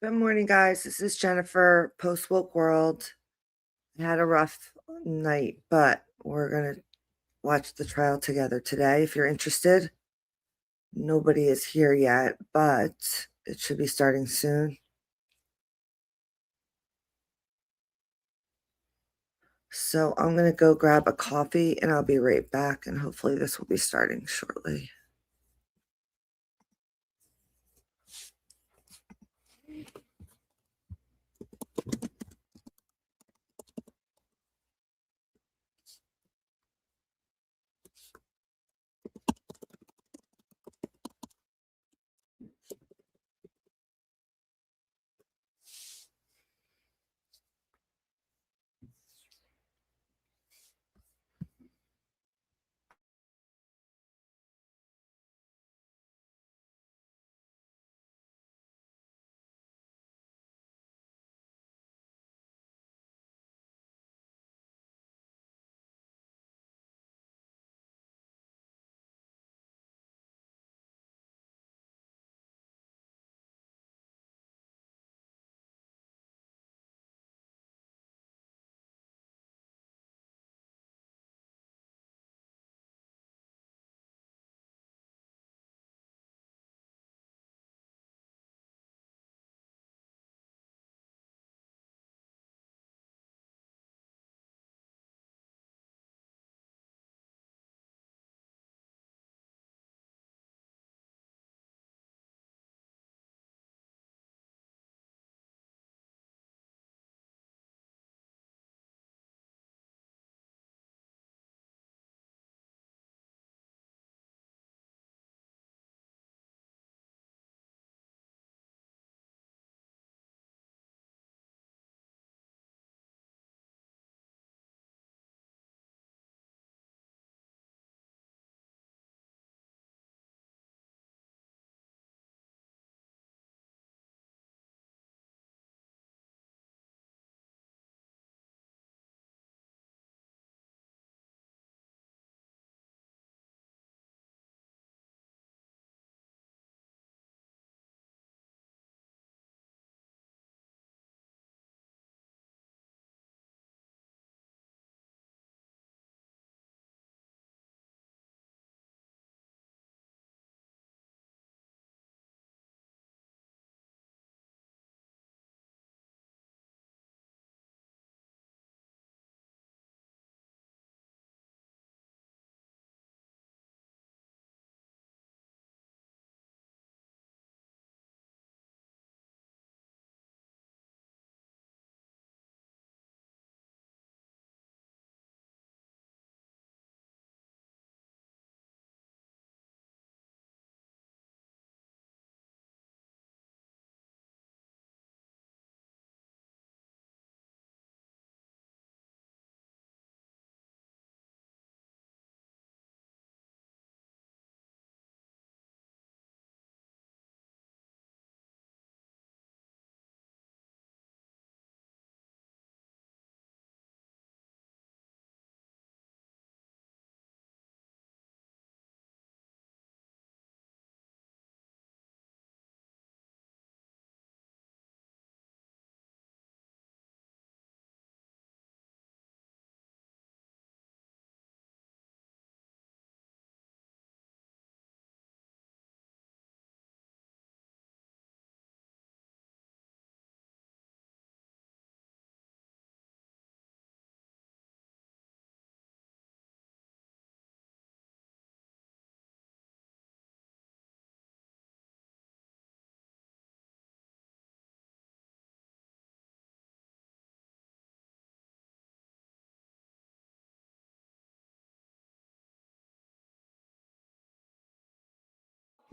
Good morning, guys. This is Jennifer, Post Woke World. I had a rough night, but we're going to watch the trial together today. If you're interested, nobody is here yet, but it should be starting soon. So I'm going to go grab a coffee and I'll be right back. And hopefully this will be starting shortly.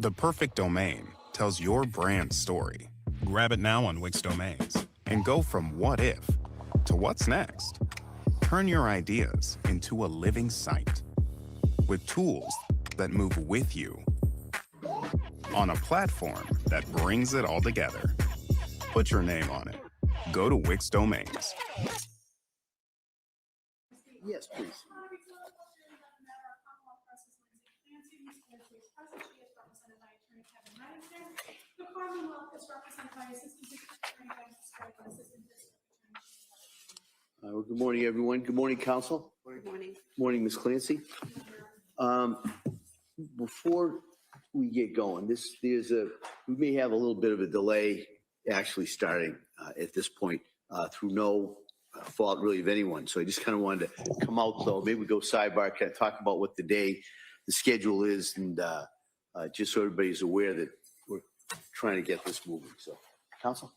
The perfect domain tells your brand story. Grab it now on Wix Domains and go from what if to what's next. Turn your ideas into a living site with tools that move with you on a platform that brings it all together. Put your name on it. Go to Wix Domains. Yes, please. The Commonwealth is represented by Assistant Well, good morning, everyone. Good morning, Council. Good morning. Morning, Ms. Clancy. Before we get going, we may have a little bit of a delay actually starting at this point through no fault really of anyone. So I just kind of wanted to come out, so maybe we go sidebar, kind of talk about what the schedule is, and just so everybody's aware that we're trying to get this moving. So, Council.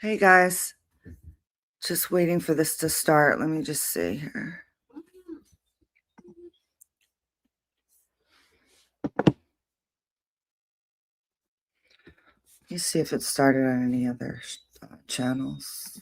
Hey guys, just waiting for this to start. Let me just see here. Let me see if it started on any other channels.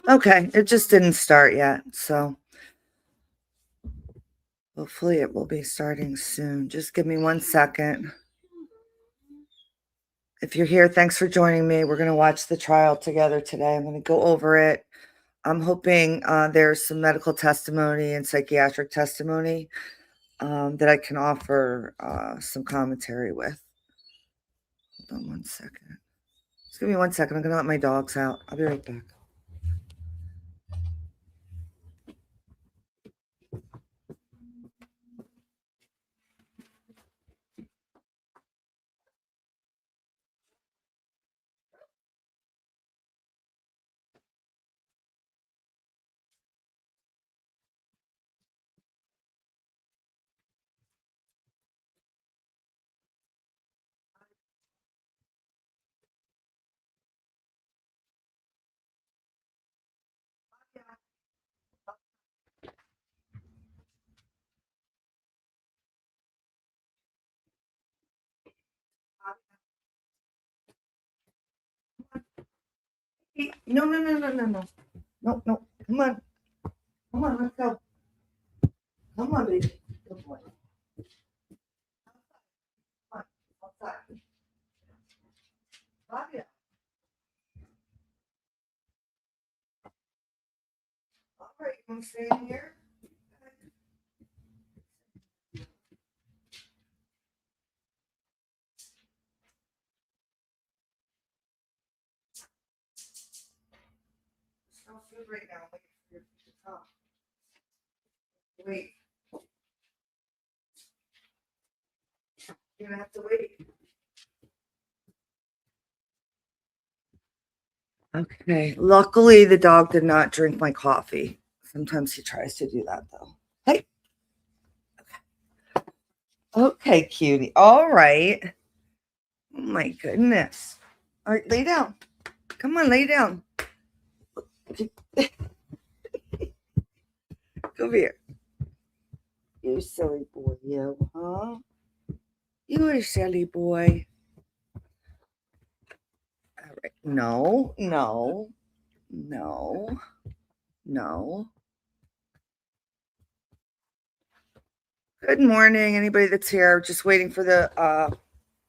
Okay, it just didn't start yet, so hopefully it will be starting soon. Just give me 1 second. If you're here, thanks for joining me. We're going to watch the trial together today. I'm going to go over it. I'm hoping there's some medical testimony and psychiatric testimony that I can offer some commentary with. Hold on 1 second. Just give me 1 second. I'm going to let my dogs out. I'll be right back. Hey, no. No. Come on, let's go. Come on, baby. Good boy. Come on, outside. Fabio. All right, you want to stay in here? There's no food right now. Wait for your to come. Wait. You're gonna have to wait. Okay. Luckily, the dog did not drink my coffee. Sometimes he tries to do that, though. Hey. Okay, cutie. All right. Oh my goodness. All right, lay down. Come on, lay down. Come here. You silly boy, you, huh? You a silly boy. All right. No. Good morning, anybody that's here. Just waiting for the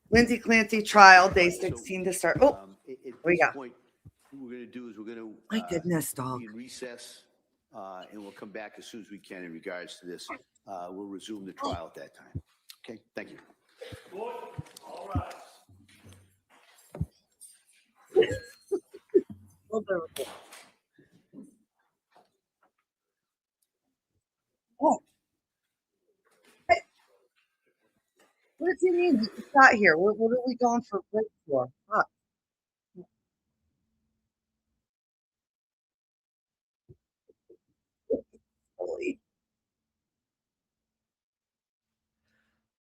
Lindsay Clancy trial, day 16 to start. Oh, At we this got. point, what we're going to do is we're going to My goodness, dog. be in recess, and we'll come back as soon as we can in regards to this. We'll resume the trial at that time. Okay, thank you. All right. Oh, hey, what does he mean? He got here. What are we going for break for? Huh.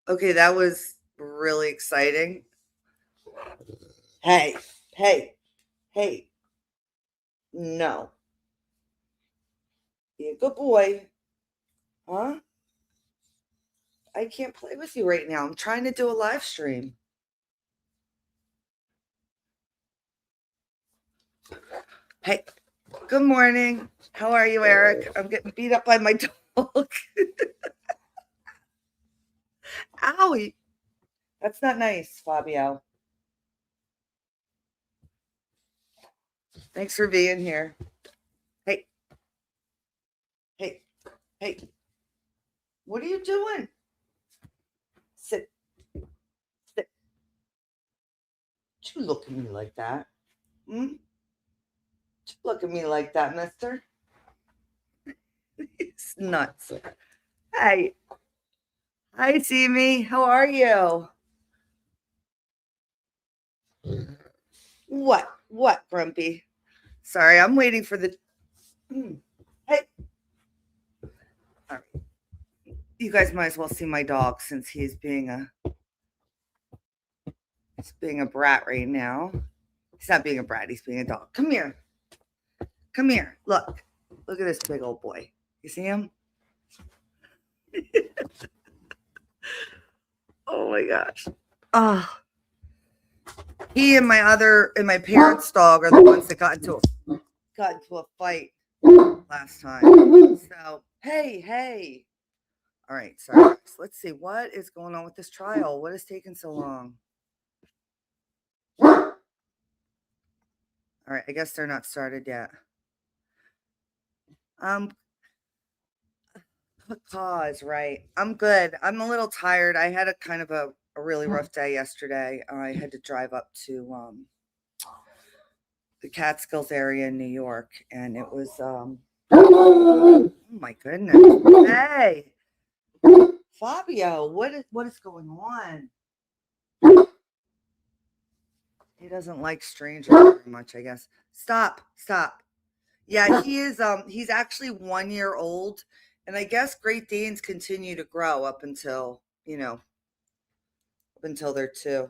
Okay, that was really exciting. Hey. No. Be a good boy. Huh? I can't play with you right now. I'm trying to do a live stream. Hey, good morning. How are you, Eric? I'm getting beat up by my dog. Owie. That's not nice, Fabio. Thanks for being here. Hey. What are you doing? Sit. Don't you look at me like that. Hmm? Don't you look at me like that, mister. It's nuts. Hey. Hi, Simi. How are you? What, Grumpy? Sorry, I'm waiting for the. Hey. All right. You guys might as well see my dog since he's being a brat right now. He's not being a brat, he's being a dog. Come here. Look at this big old boy. You see him? Oh my gosh. Oh, he and my parents' dog are the ones that got into a fight last time. So hey. All right, sorry guys. Let's see what is going on with this trial. What is taking so long? All right, I guess they're not started yet. Pause, right. I'm good. I'm a little tired. I had a kind of a really rough day yesterday. I had to drive up to the Catskills area in New York, and it was oh my goodness. Hey, Fabio, what is going on? He doesn't like strangers very much, I guess. Stop. Yeah, he is he's actually 1 year old, and I guess Great Danes continue to grow up until, up until they're 2.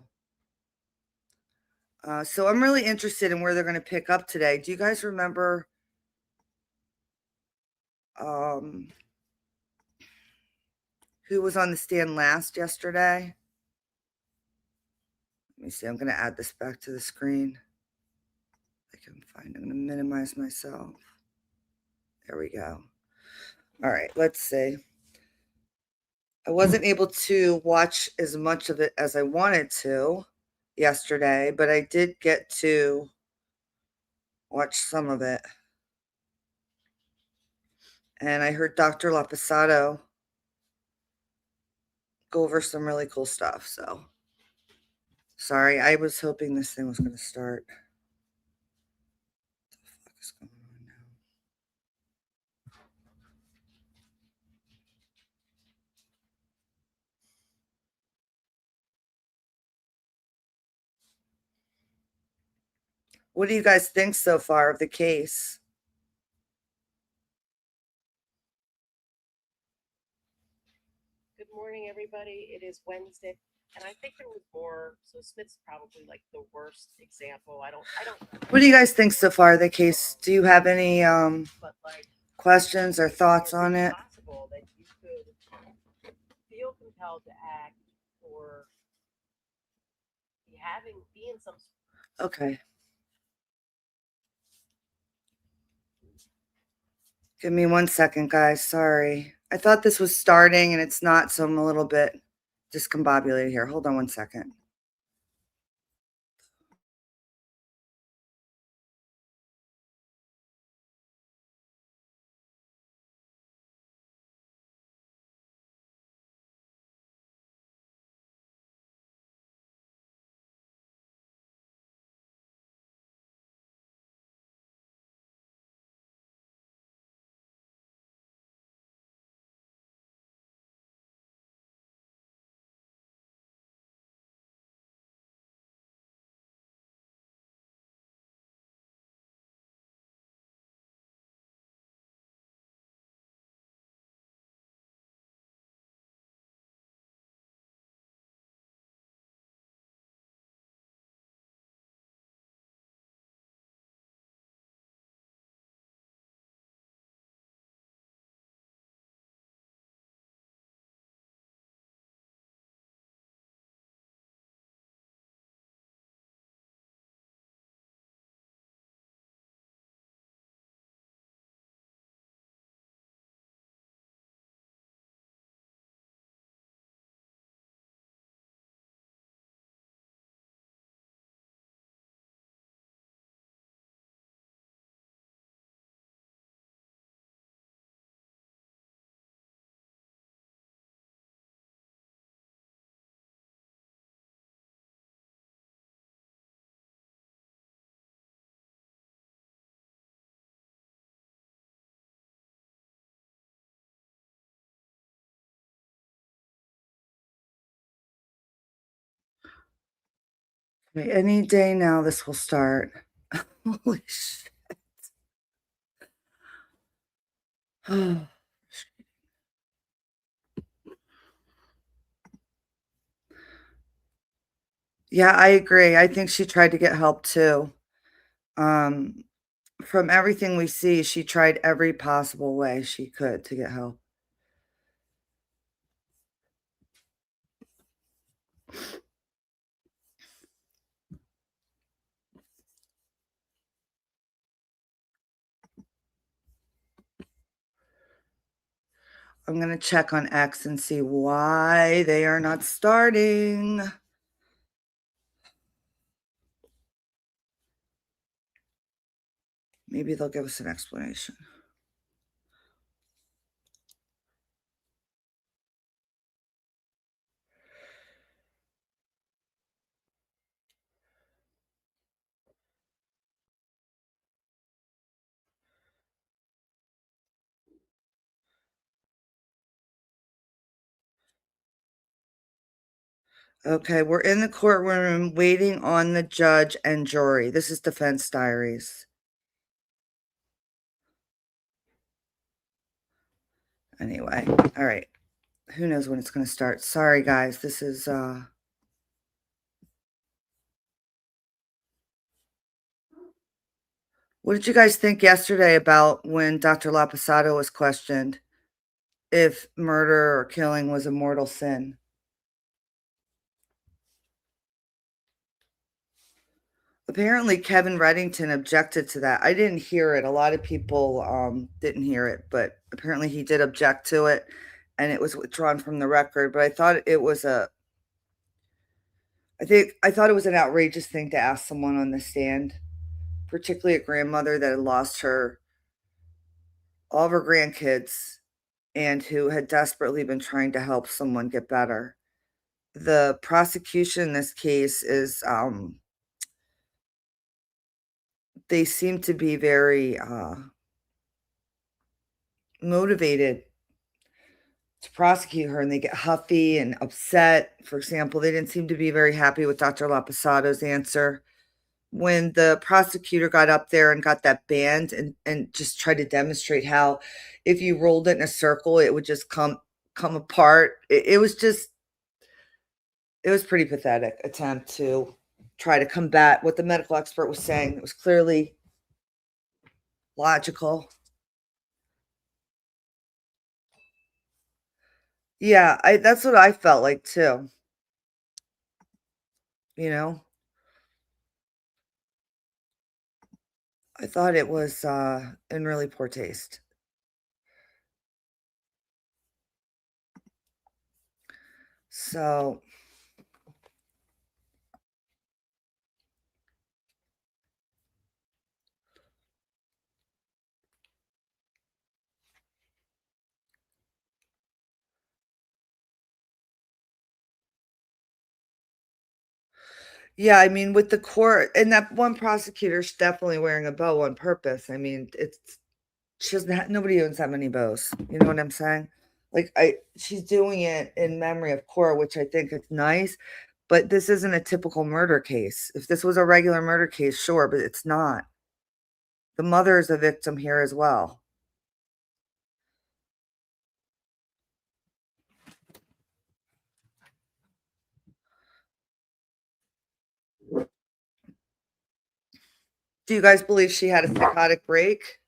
So I'm really interested in where they're going to pick up today. Do you guys remember who was on the stand last yesterday? Let me see. I'm going to add this back to the screen. I can find. I'm going to minimize myself. There we go. All right, let's see. I wasn't able to watch as much of it as I wanted to yesterday, but I did get to watch some of it. And I heard Dr. Lapasato go over some really cool stuff. So sorry, I was hoping this thing was going to start. What the fuck is going on now? What do you guys think so far of the case? Good morning, everybody. It is Wednesday, and I think there was more. So Smith's probably like the worst example. I don't. What do you guys think so far of the case? Do you have any But like questions or thoughts on it? possible that you could feel compelled to act or be in some. Okay. Give me 1 second, guys. Sorry. I thought this was starting and it's not, so I'm a little bit discombobulated here. Hold on 1 second. Okay, any day now this will start. Holy shit. Yeah, I agree. I think she tried to get help too. Um, from everything we see, she tried every possible way she could to get help. I'm going to check on X and see why they are not starting. Maybe they'll give us an explanation. Okay, we're in the courtroom waiting on the judge and jury. This is defense diaries. Anyway, all right. Who knows when it's going to start? Sorry, guys. This is What did you guys think yesterday about when Dr. Lapasato was questioned if murder or killing was a mortal sin? Apparently, Kevin Reddington objected to that. I didn't hear it. A lot of people didn't hear it, but apparently he did object to it, and it was withdrawn from the record. But I thought it was an outrageous thing to ask someone on the stand, particularly a grandmother that had lost all of her grandkids and who had desperately been trying to help someone get better. The prosecution in this case is they seem to be very motivated to prosecute her, and they get huffy and upset. For example, they didn't seem to be very happy with Dr. Lapasado's answer. When the prosecutor got up there and got that band and just tried to demonstrate how if you rolled it in a circle, it would just come apart. It was pretty pathetic attempt to try to combat what the medical expert was saying. It was clearly logical. Yeah, that's what I felt like too. You know, I thought it was in really poor taste. So, yeah, I mean, with the court and that one prosecutor's definitely wearing a bow on purpose. I mean, she doesn't have, nobody owns that many bows. You know what I'm saying? Like she's doing it in memory of Cora, which I think is nice, but this isn't a typical murder case. If this was a regular murder case, sure, but it's not. The mother is a victim here as well. Do you guys believe she had a psychotic break?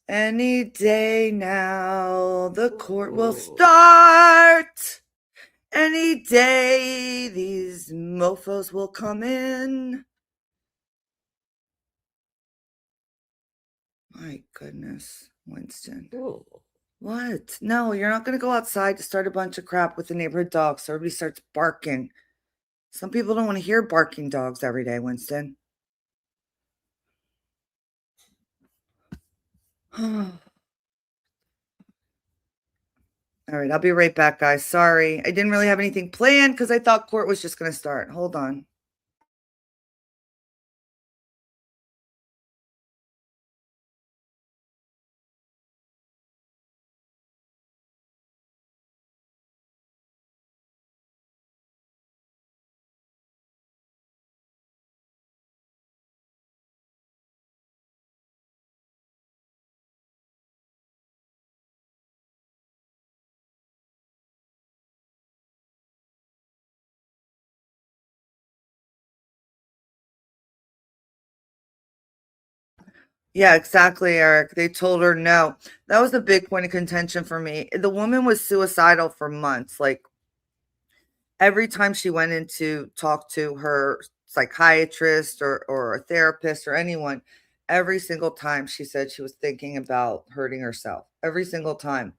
Any day now, the court will start. Any day, these mofos will come in. My goodness, Winston. Ooh. What? No, you're not going to go outside to start a bunch of crap with the neighborhood dogs so everybody starts barking. Some people don't want to hear barking dogs every day, Winston. All right, I'll be right back, guys. Sorry. I didn't really have anything planned because I thought court was just going to start. Hold on. Yeah, exactly, Eric. They told her no. That was a big point of contention for me. The woman was suicidal for months. Like every time she went in to talk to her psychiatrist or a therapist or anyone, every single time she said she was thinking about hurting herself. Every single time.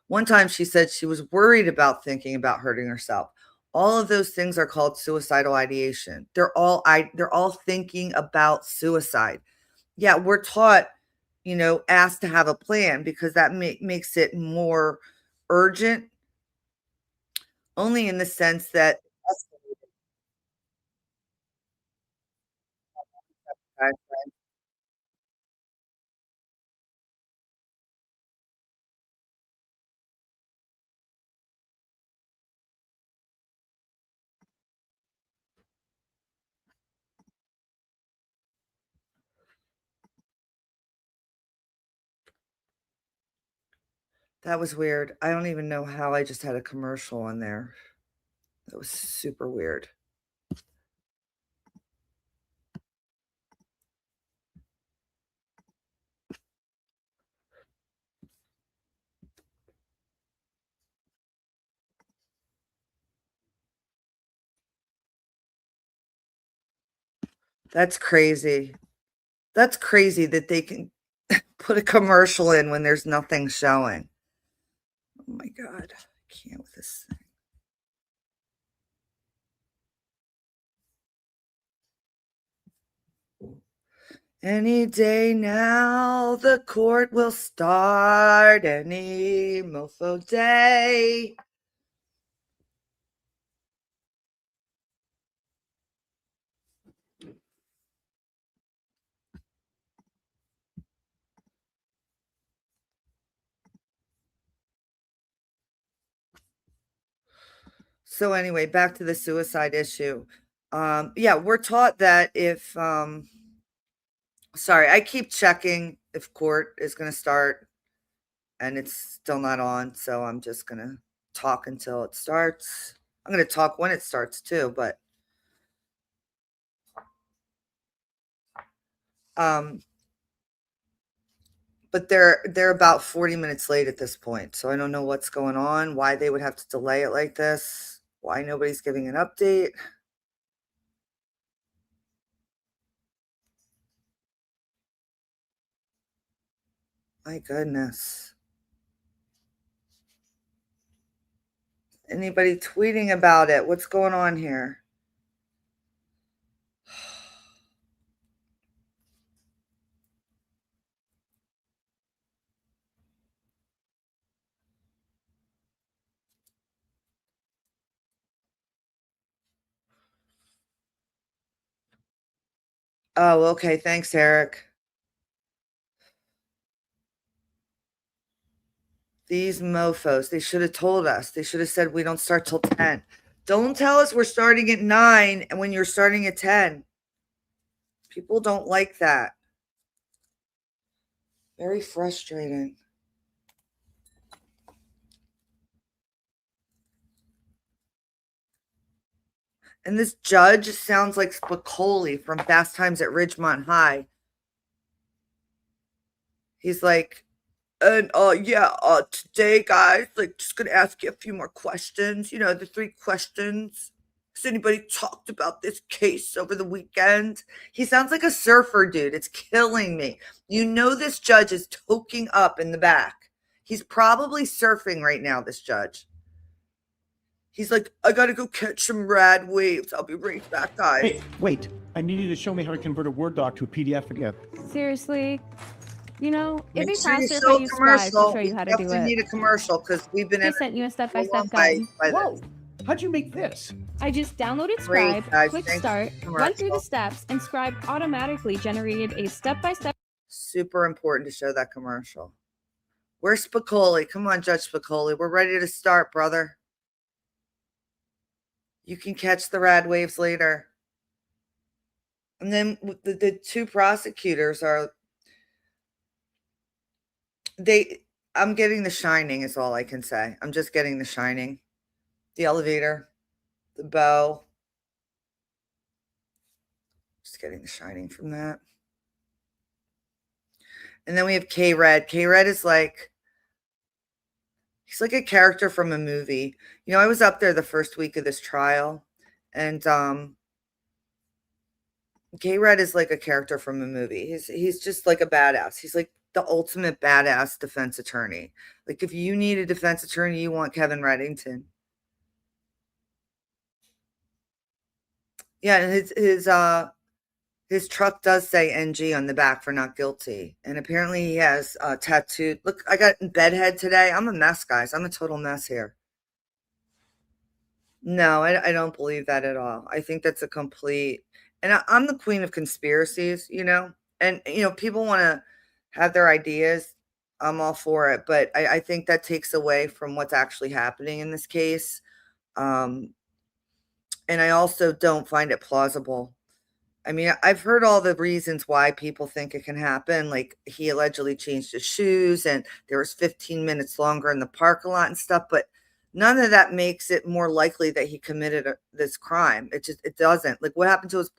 One time she said she was worried about thinking about hurting herself. All of those things are called suicidal ideation. They're all thinking about suicide. Yeah, we're taught, asked to have a plan because that makes it more urgent Only in the sense that that was weird. I don't even know how I just had a commercial on there. That was super weird. That's crazy. That's crazy that they can put a commercial in when there's nothing showing. Oh my God. I can't with this thing. Any day now, the court will start. Any mofo day. So anyway, back to the suicide issue. Yeah, we're taught that if sorry, I keep checking if court is going to start and it's still not on, so I'm just going to talk until it starts. I'm going to talk when it starts too, um but they're about 40 minutes late at this point. So I don't know what's going on, why they would have to delay it like this, why nobody's giving an update. My goodness. Anybody tweeting about it? What's going on here? Oh, okay. Thanks, Eric. These mofos, they should have told us. They should have said we don't start till 10. Don't tell us we're starting at 9 and when you're starting at 10. People don't like that. Very frustrating. And this judge sounds like Spicoli from Fast Times at Ridgemont High. He's like, and yeah, today, guys, like, just gonna ask you a few more questions. You know, the 3 questions. Has anybody talked about this case over the weekend? He sounds like a surfer dude. It's killing me. You know, this judge is toking up in the back. He's probably surfing right now, this judge. He's like, I gotta go catch some rad waves. I'll be right back, guys. Hey, wait. I need you to show me how to convert a Word doc to a PDF again. Seriously? You know, it'd Make be sure you faster if show I a use Scribe to commercial. show We you how to do definitely it. need a commercial because we've been I sent you a step-by-step overwhelmed guide. by Whoa! this. How'd you make this? I just downloaded Great, Scribe, guys. clicked Thanks start, for the went through the commercial. steps, and Scribe automatically generated a step-by-step. Super important to show that commercial. Where's Spicoli? Come on, Judge Spicoli. We're ready to start, brother. You can catch the rad waves later. And then the 2 prosecutors are I'm getting The Shining is all I can say. I'm just getting The Shining. The elevator, the bow. Just getting The Shining from that. And then we have K-Red. K-Red is like, he's like a character from a movie. You know, I was up there the first week of this trial, and K-Red is like a character from a movie. He's just like a badass. He's like the ultimate badass defense attorney. Like if you need a defense attorney, you want Kevin Reddington. Yeah, and his truck does say NG on the back for not guilty. And apparently he has tattooed. Look, I got bedhead today. I'm a mess, guys. I'm a total mess here. No, I don't believe that at all. I think that's a complete, and I'm the queen of conspiracies, and people want to have their ideas. I'm all for it, but I think that takes away from what's actually happening in this case. Um, and I also don't find it plausible. I mean, I've heard all the reasons why people think it can happen. Like he allegedly changed his shoes and there was 15 minutes longer in the parking lot and stuff, but none of that makes it more likely that he committed this crime. It doesn't. Like what happened to his,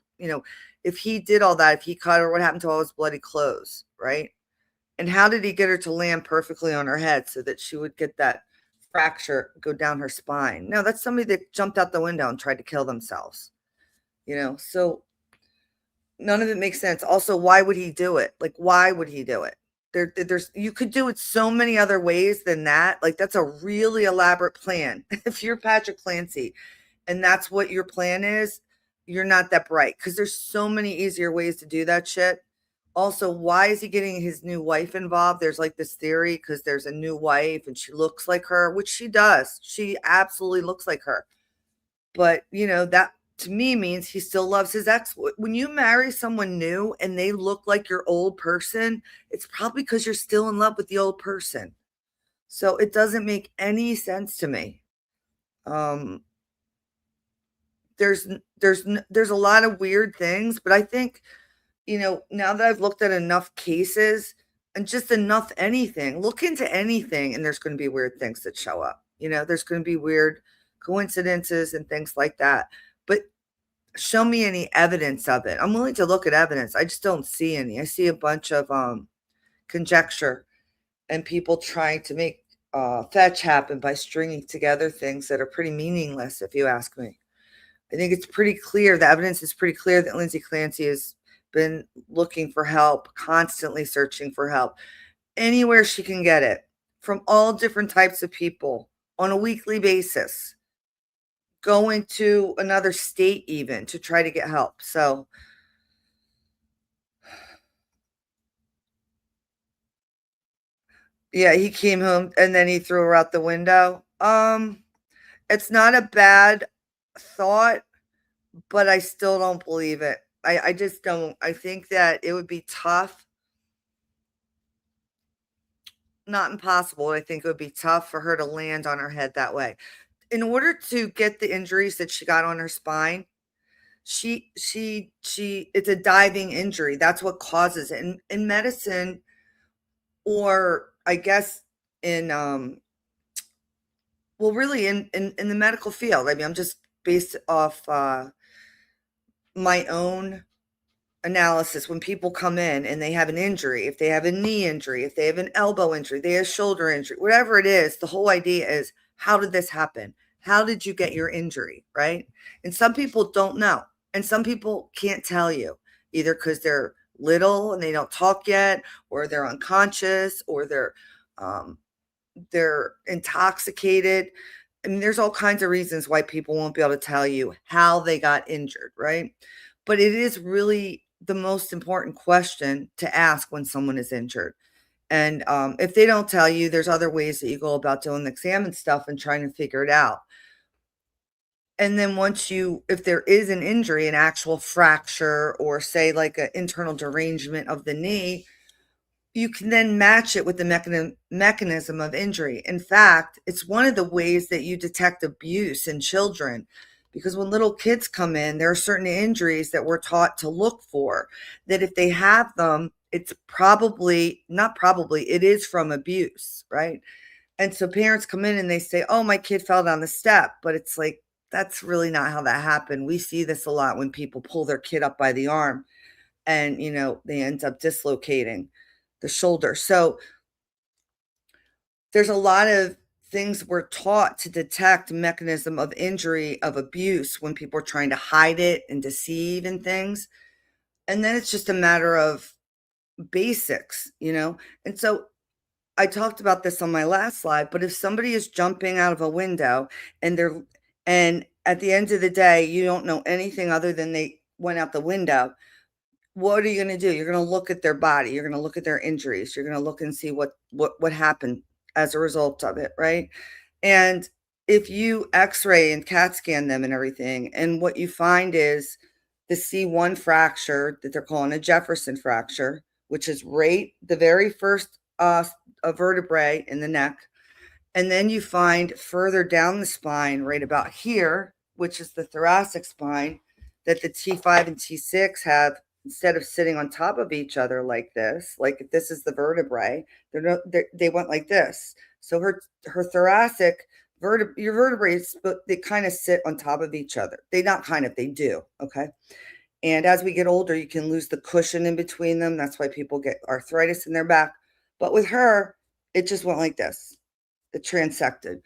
if he did all that, if he cut her, what happened to all his bloody clothes, right? And how did he get her to land perfectly on her head so that she would get that fracture go down her spine? No, that's somebody that jumped out the window and tried to kill themselves, So none of it makes sense. Also, why would he do it? Like, why would he do it? There's you could do it so many other ways than that. Like, that's a really elaborate plan. If you're Patrick Clancy and that's what your plan is, you're not that bright because there's so many easier ways to do that shit. Also, why is he getting his new wife involved? There's like this theory because there's a new wife and she looks like her, which she does. She absolutely looks like her. But, that to me means he still loves his ex. When you marry someone new and they look like your old person, it's probably because you're still in love with the old person. So it doesn't make any sense to me. Um, there's a lot of weird things, but I think, now that I've looked at enough cases and just enough anything, look into anything, and there's going to be weird things that show up. There's going to be weird coincidences and things like that. But show me any evidence of it. I'm willing to look at evidence. I just don't see any. I see a bunch of conjecture and people trying to make fetch happen by stringing together things that are pretty meaningless, if you ask me. I think it's pretty clear. The evidence is pretty clear that Lindsay Clancy has been looking for help, constantly searching for help, anywhere she can get it, from all different types of people on a weekly basis, going to another state even to try to get help. So yeah, he came home and then he threw her out the window. It's not a bad thought, but I still don't believe it. I just don't. I think that it would be tough, not impossible. I think it would be tough for her to land on her head that way. In order to get the injuries that she got on her spine, she it's a diving injury. That's what causes it. In medicine, or I guess in well, really in the medical field. I mean, I'm just based off my own analysis. When people come in and they have an injury, if they have a knee injury, if they have an elbow injury, they have shoulder injury, whatever it is, the whole idea is, how did this happen? How did you get your injury, right? And some people don't know, and some people can't tell you, either because they're little and they don't talk yet, or they're unconscious, or they're intoxicated. I mean, there's all kinds of reasons why people won't be able to tell you how they got injured, right? But it is really the most important question to ask when someone is injured. And if they don't tell you, there's other ways that you go about doing the exam and stuff and trying to figure it out. And then if there is an injury, an actual fracture, or say like an internal derangement of the knee, you can then match it with the mechanism of injury. In fact, it's one of the ways that you detect abuse in children, because when little kids come in, there are certain injuries that we're taught to look for, that if they have them, it's it is from abuse, right? And so parents come in and they say, oh, my kid fell down the step. But it's like, that's really not how that happened. We see this a lot when people pull their kid up by the arm and, they end up dislocating the shoulder. So there's a lot of things we're taught to detect mechanism of injury, of abuse, when people are trying to hide it and deceive and things. And then it's just a matter of basics. And so I talked about this on my last slide, but if somebody is jumping out of a window and at the end of the day, you don't know anything other than they went out the window, what are you going to do? You're going to look at their body. You're going to look at their injuries. You're going to look and see what happened as a result of it, right? And if you x-ray and CAT scan them and everything, and what you find is the C1 fracture that they're calling a Jefferson fracture, which is right the very first a vertebrae in the neck. And then you find further down the spine, right about here, which is the thoracic spine, that the T5 and T6 have, instead of sitting on top of each other like this, like if this is the vertebrae, they went like this. So her thoracic your vertebrae, they kind of sit on top of each other. They not kind of, they do. Okay. And as we get older, you can lose the cushion in between them. That's why people get arthritis in their back. But with her, it just went like this. It transected.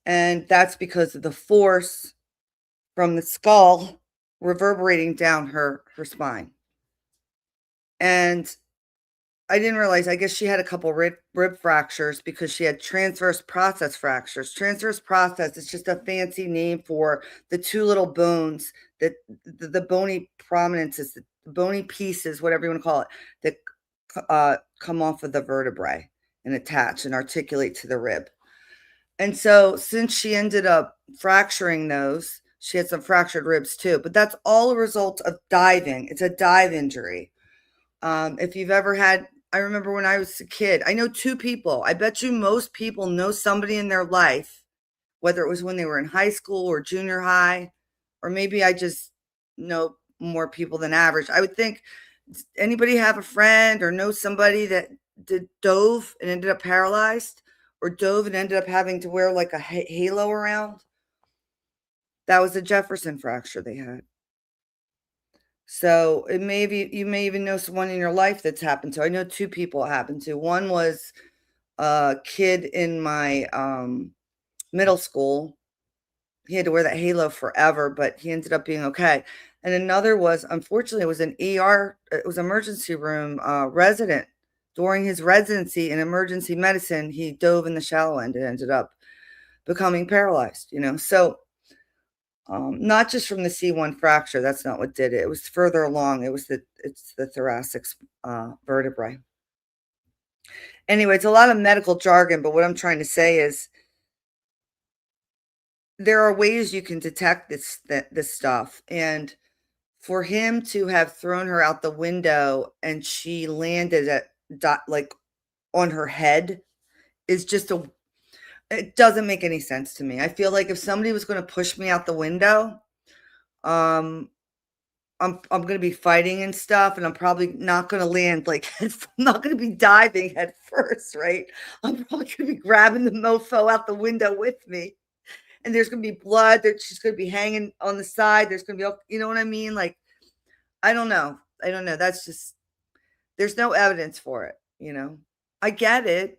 And that's because of the force from the skull reverberating down her spine. And I didn't realize, I guess she had a couple rib fractures because she had transverse process fractures. Transverse process is just a fancy name for the two little bones that the bony prominences, the bony pieces, whatever you want to call it, that come off of the vertebrae and attach and articulate to the rib. And so since she ended up fracturing those, she had some fractured ribs too, but that's all a result of diving. It's a dive injury. If you've ever had, I remember when I was a kid, I know two people. I bet you most people know somebody in their life, whether it was when they were in high school or junior high, or maybe I just know more people than average. I would think, anybody have a friend or know somebody that dove and ended up paralyzed, or dove and ended up having to wear like a halo around? That was a Jefferson fracture they had. So it may be, you may even know someone in your life that's happened to. I know two people it happened to. One was a kid in my middle school. He had to wear that halo forever, but he ended up being okay. And another was, unfortunately, it was an ER, it was emergency room resident. During his residency in emergency medicine, he dove in the shallow end and ended up becoming paralyzed, So not just from the C1 fracture. That's not what did it. It was further along. It's the thoracic vertebrae. Anyway, it's a lot of medical jargon, but what I'm trying to say is there are ways you can detect this stuff. And for him to have thrown her out the window and she landed like on her head is just it doesn't make any sense to me. I feel like if somebody was going to push me out the window, I'm going to be fighting and stuff, and I'm probably not going to land I'm not going to be diving head first, right? I'm probably going to be grabbing the mofo out the window with me, and there's going to be blood that she's going to be hanging on the side. There's going to be, you know what I mean? Like, I don't know. That's just, there's no evidence for it, I get it.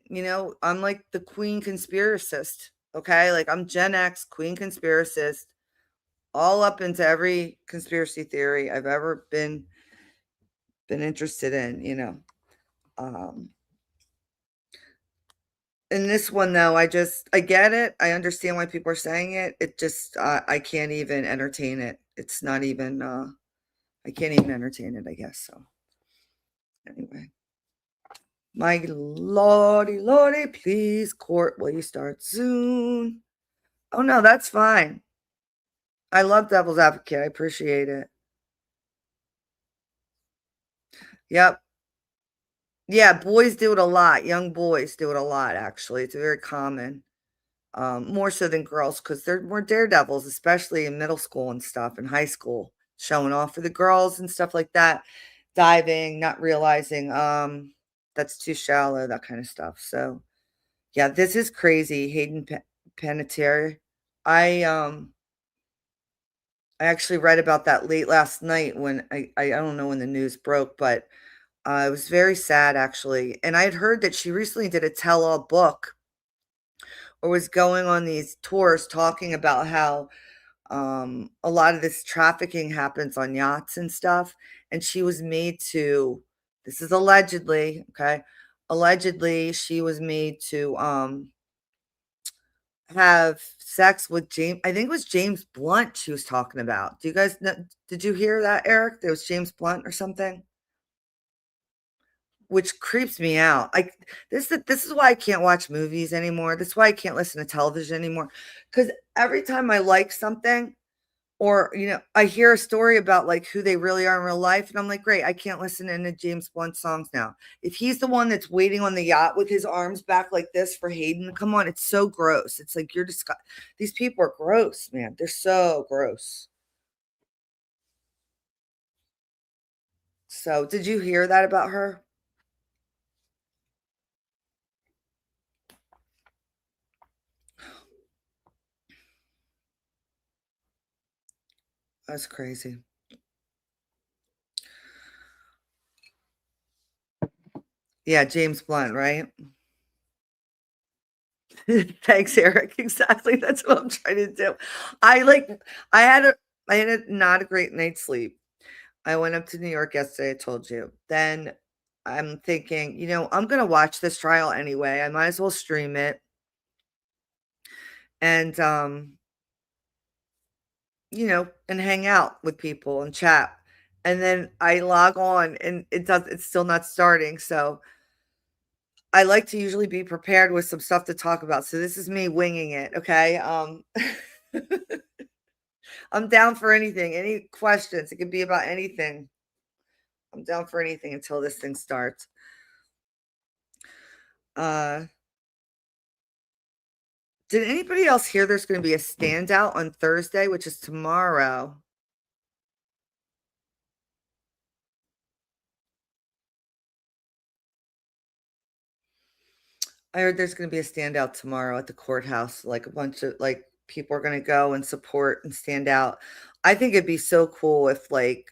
I'm like the queen conspiracist. Okay. Like I'm Gen X queen conspiracist, all up into every conspiracy theory I've ever been interested in, in this one though, I get it. I understand why people are saying it. It just, I can't even entertain it. It's not even, I can't even entertain it, I guess. So anyway. My lordy, please, court, will you start soon? Oh, no, that's fine. I love devil's advocate. I appreciate it. Yep. Yeah, boys do it a lot. Young boys do it a lot, actually. It's very common. More so than girls because they're more daredevils, especially in middle school and stuff, and high school, showing off for the girls and stuff like that. Diving, not realizing that's too shallow, that kind of stuff. So yeah, this is crazy. Hayden Panettiere. I actually read about that late last night when I don't know when the news broke, but it was very sad actually. And I had heard that she recently did a tell-all book or was going on these tours talking about how a lot of this trafficking happens on yachts and stuff. And she was made to, this is allegedly, okay? Allegedly, she was made to have sex with James. I think it was James Blunt she was talking about. Do you guys know? Did you hear that, Eric? There was James Blunt or something. which creeps me out. This is why I can't watch movies anymore. This is why I can't listen to television anymore. Because every time I like something, or I hear a story about like who they really are in real life, and I'm like, great, I can't listen to any James Blunt songs now. If he's the one that's waiting on the yacht with his arms back like this for Hayden, come on, it's so gross. It's like you're just these people are gross, man. They're so gross. So, did you hear that about her? That's crazy. Yeah, James Blunt, right? Thanks, Eric. Exactly. That's what I'm trying to do. I had a not a great night's sleep. I went up to New York yesterday, I told you. Then I'm thinking, I'm gonna watch this trial anyway. I might as well stream it. And and hang out with people and chat. And then I log on and it's still not starting. So I like to usually be prepared with some stuff to talk about. So this is me winging it, okay? I'm down for anything. Any questions? It could be about anything. I'm down for anything until this thing starts. Did anybody else hear there's going to be a standout on Thursday, which is tomorrow? I heard there's going to be a standout tomorrow at the courthouse. Like a bunch of people are going to go and support and stand out. I think it'd be so cool if can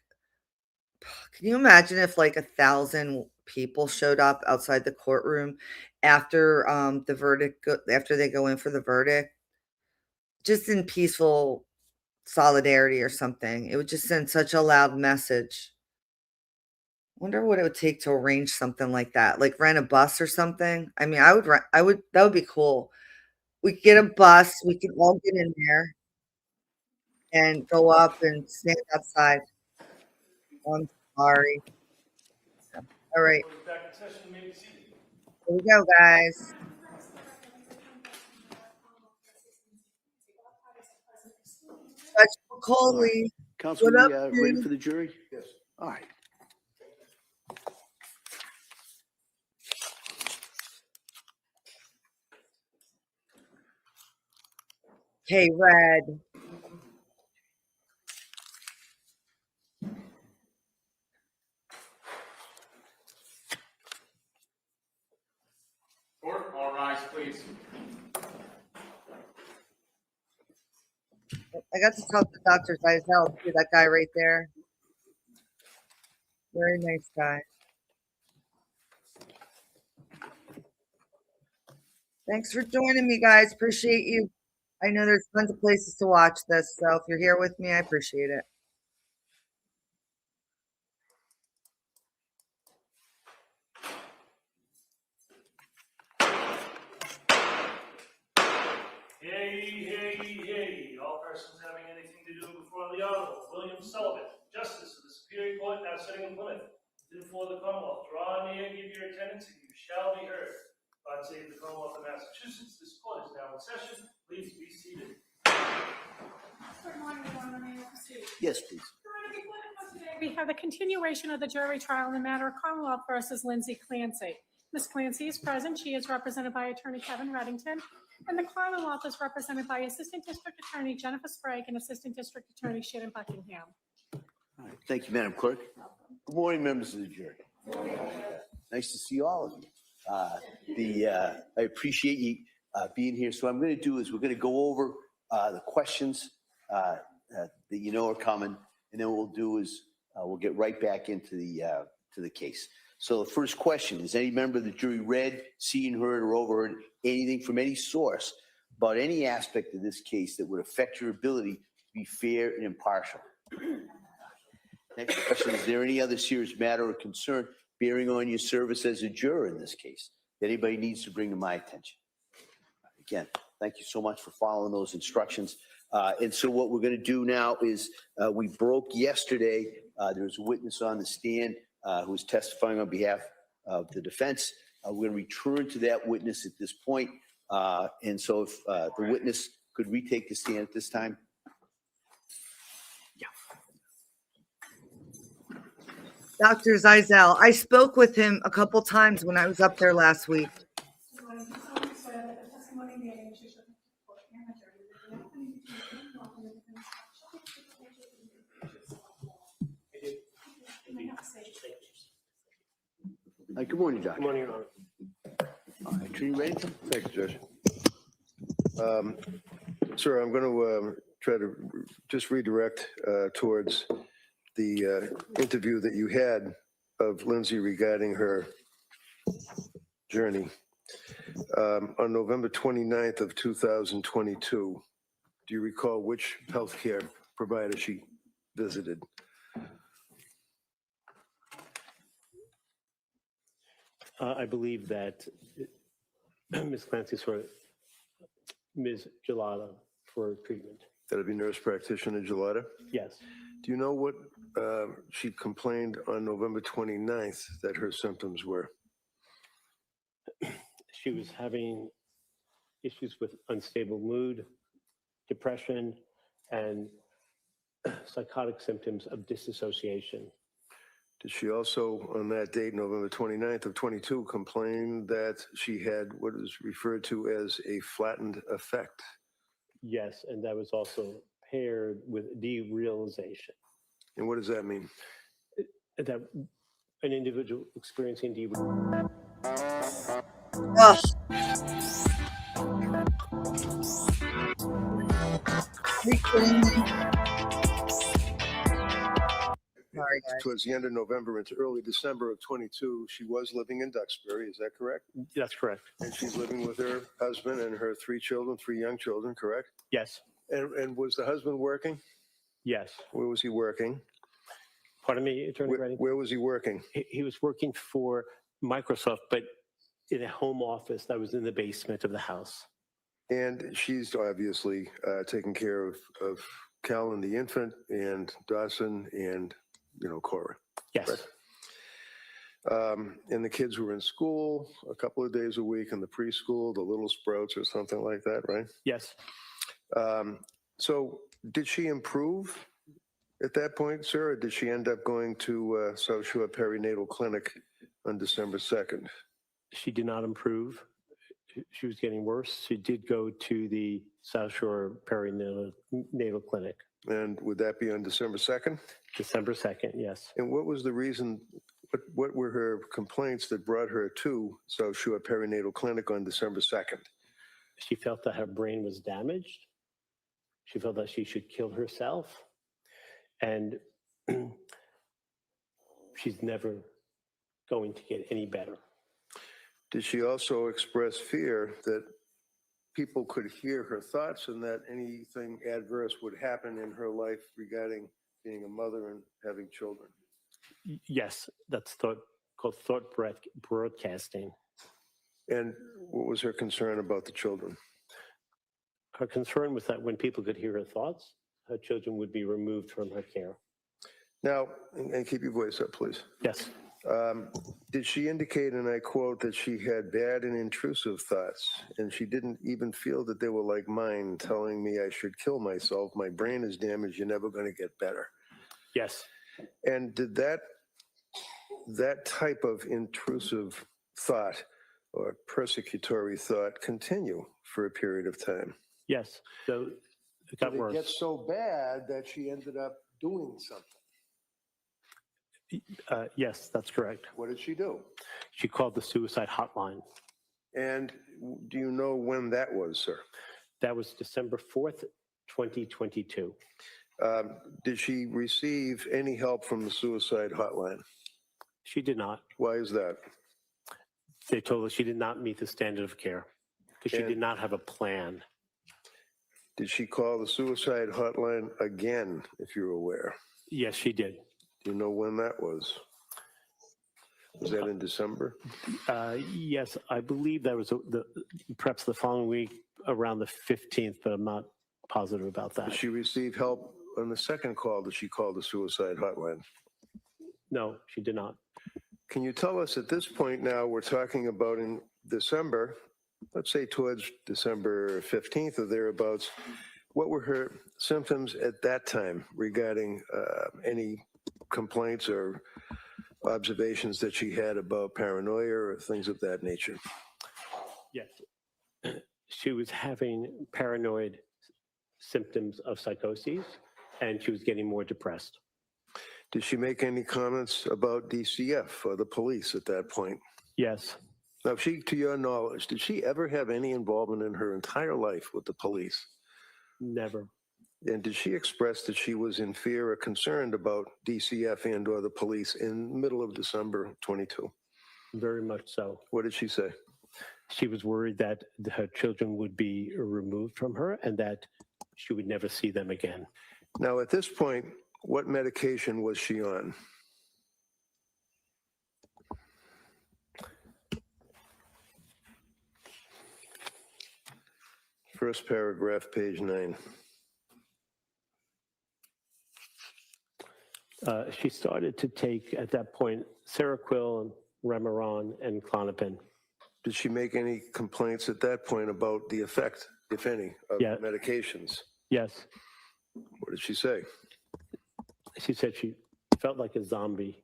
you imagine if 1,000 people showed up outside the courtroom after the verdict, after they go in for the verdict, just in peaceful solidarity or something. It would just send such a loud message. Wonder what it would take to arrange something like that, like rent a bus or something. I mean, that would be cool. We could get a bus, we could all get in there and go up and stand outside. I'm sorry. All right, Back in session, you may be seated. here we go, guys. Judge Coley, Counsel, what up, we ready dude? for the jury? Yes. All right. Hey, Red. Court, all rise, please. I got to talk to Dr. Zeisel, see that guy right there. Very nice guy. Thanks for joining me, guys. Appreciate you. I know there's tons of places to watch this, so if you're here with me, I appreciate it. Yay. All persons having anything to do before the Honorable William Sullivan, Justice of the Superior Court now sitting in Plymouth, before the Commonwealth, draw near, give your attendance, and you shall be heard. God save the Commonwealth of Massachusetts. This court is now in session. Please be seated. Good morning, everyone. May I proceed? Yes, please. We have the continuation of the jury trial in the matter of Commonwealth versus Lindsay Clancy. Ms. Clancy is present. She is represented by Attorney Kevin Reddington, and the Commonwealth is represented by Assistant District Attorney Jennifer Sprague and Assistant District Attorney Shannon Buckingham. All right. Thank you, Madam Clerk. Good morning, members of the jury. Nice to see all of you. I appreciate you being here. So what I'm going to do is we're going to go over the questions that are coming, and then what we'll do is we'll get right back into the case. So the first question is: any member of the jury read, seen, heard, or overheard anything from any source about any aspect of this case that would affect your ability to be fair and impartial? Next question: is there any other serious matter or concern bearing on your service as a juror in this case that anybody needs to bring to my attention? Again, thank you so much for following those instructions. And so what we're going to do now is we broke yesterday. There was a witness on the stand who was testifying on behalf of the defense. We're going to return to that witness at this point. And so if the witness could retake the stand at this time. Dr. Zeisel, I spoke with him a couple times when I was up there last week. Good morning, Doctor. Good morning, Your Honor. Attorney Reddington? Thank you, Judge. Sir, I'm going to try to just redirect towards the interview that you had of Lindsay regarding her journey. On November 29th of 2022, do you recall which healthcare provider she visited? I believe that Ms. Clancy saw Ms. Gelada for treatment. That'd be nurse practitioner Gelada? Yes. Do you know what she complained on November 29th that her symptoms were? She was having issues with unstable mood, depression, and psychotic symptoms of disassociation. Did she also, on that date, November 29th of 22, complain that she had what is referred to as a flattened effect? Yes, and that was also paired with derealization. And what does that mean? That an individual experiencing derealization. Ugh. Sorry, guys. Towards the end of November into early December of 22, she was living in Duxbury, is that correct? That's correct. And she's living with her husband and her three young children, correct? Yes. And was the husband working? Yes. Where was he working? Pardon me, Attorney Where, Redding? where was he working? He was working for Microsoft, but in a home office that was in the basement of the house. And she's obviously taking care of Callan the infant and Dawson and, Cora. Yes. Right. And the kids were in school a couple of days a week in the preschool, the Little Sprouts or something like that, right? Yes. So did she improve at that point, sir, or did she end up going to South Shore Perinatal Clinic on December 2nd? She did not improve. She was getting worse. She did go to the South Shore Perinatal Clinic. And would that be on December 2nd? December 2nd, yes. And what was the reason, what were her complaints that brought her to South Shore Perinatal Clinic on December 2nd? She felt that her brain was damaged. She felt that she should kill herself. And she's never going to get any better. Did she also express fear that people could hear her thoughts and that anything adverse would happen in her life regarding being a mother and having children? Yes, that's called thought broadcasting. And what was her concern about the children? Her concern was that when people could hear her thoughts, her children would be removed from her care. Now, and keep your voice up, please. Yes. Did she indicate, and I quote, that she had bad and intrusive thoughts, and she didn't even feel that they were like mine, telling me I should kill myself, my brain is damaged, you're never going to get better? Yes. And did that type of intrusive thought or persecutory thought continue for a period of time? Yes. So it got worse. It gets so bad that she ended up doing something. Yes, that's correct. What did she do? She called the suicide hotline. And do you know when that was, sir? That was December 4th, 2022. Did she receive any help from the suicide hotline? She did not. Why is that? They told her she did not meet the standard of care because she And- did not have a plan. Did she call the suicide hotline again, if you're aware? Yes, she did. Do you know when that was? Was that in December? Yes, I believe that was perhaps the following week around the 15th, but I'm not positive about that. Did she receive help on the second call that she called the suicide hotline? No, she did not. Can you tell us at this point now, we're talking about in December, let's say towards December 15th or thereabouts, what were her symptoms at that time regarding any complaints or observations that she had about paranoia or things of that nature? Yes. She was having paranoid symptoms of psychoses, and she was getting more depressed. Did she make any comments about DCF or the police at that point? Yes. Now, to your knowledge, did she ever have any involvement in her entire life with the police? Never. And did she express that she was in fear or concerned about DCF and or the police in middle of December 22? Very much so. What did she say? She was worried that her children would be removed from her and that she would never see them again. Now, at this point, what medication was she on? First paragraph, page 9. She started to take, at that point, Seroquel, Remeron, and Klonopin. Did she make any complaints at that point about the effect, if any, of Yeah. medications? Yes. What did she say? She said she felt like a zombie.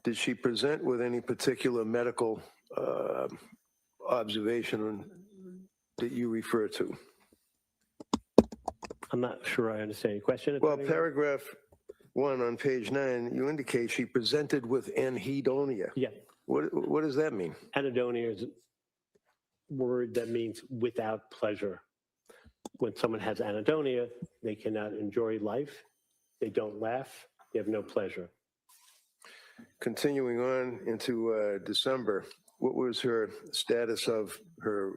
Did she present with any particular medical observation that you refer to? I'm not sure I understand your question. Well, paragraph 1 on page 9, you indicate she presented with anhedonia. Yeah. What does that mean? Anhedonia is a word that means without pleasure. When someone has anhedonia, they cannot enjoy life. They don't laugh. They have no pleasure. Continuing on into December, what was her status of her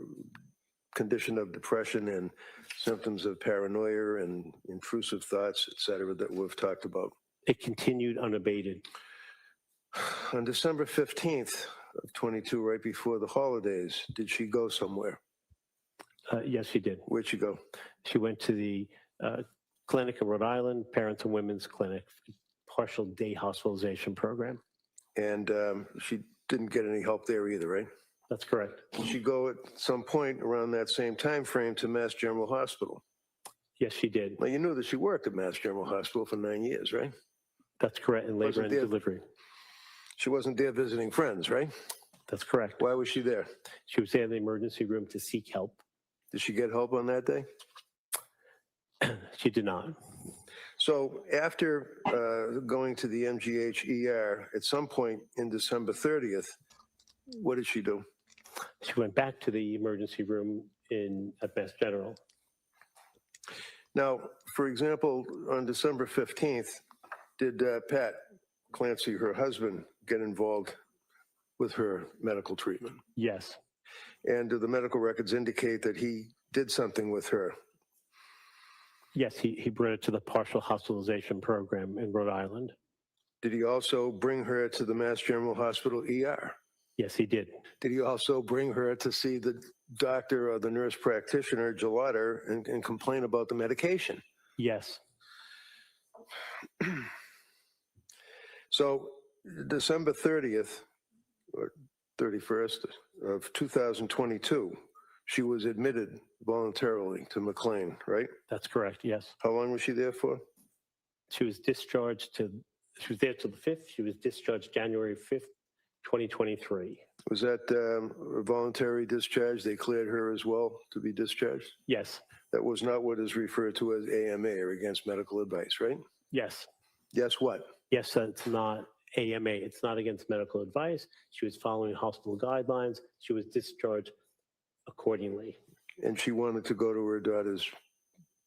condition of depression and symptoms of paranoia and intrusive thoughts, et cetera, that we've talked about? It continued unabated. On December 15th of 22, right before the holidays, did she go somewhere? Yes, she did. Where'd she go? She went to the clinic in Rhode Island, Parents and Women's Clinic, partial day hospitalization program. And she didn't get any help there either, right? That's correct. Did she go at some point around that same time frame to Mass General Hospital? Yes, she did. Well, you knew that she worked at Mass General Hospital for 9 years, right? That's correct, in labor and delivery. She wasn't there visiting friends, right? That's correct. Why was she there? She was there in the emergency room to seek help. Did she get help on that day? She did not. So after going to the MGH ER at some point in December 30th, what did she do? She went back to the emergency room at Mass General. Now, for example, on December 15th, did Pat Clancy, her husband, get involved with her medical treatment? Yes. And do the medical records indicate that he did something with her? Yes, he brought her to the partial hospitalization program in Rhode Island. Did he also bring her to the Mass General Hospital ER? Yes, he did. Did he also bring her to see the doctor or the nurse practitioner, Gelater, and complain about the medication? Yes. So December 30th or 31st of 2022, she was admitted voluntarily to McLean, right? That's correct, yes. How long was she there for? She was there till the 5th. She was discharged January 5th, 2023. Was that a voluntary discharge? They cleared her as well to be discharged? Yes. That was not what is referred to as AMA, or against medical advice, right? Yes. Yes, what? Yes, it's not AMA. It's not against medical advice. She was following hospital guidelines. She was discharged accordingly. And she wanted to go to her daughter's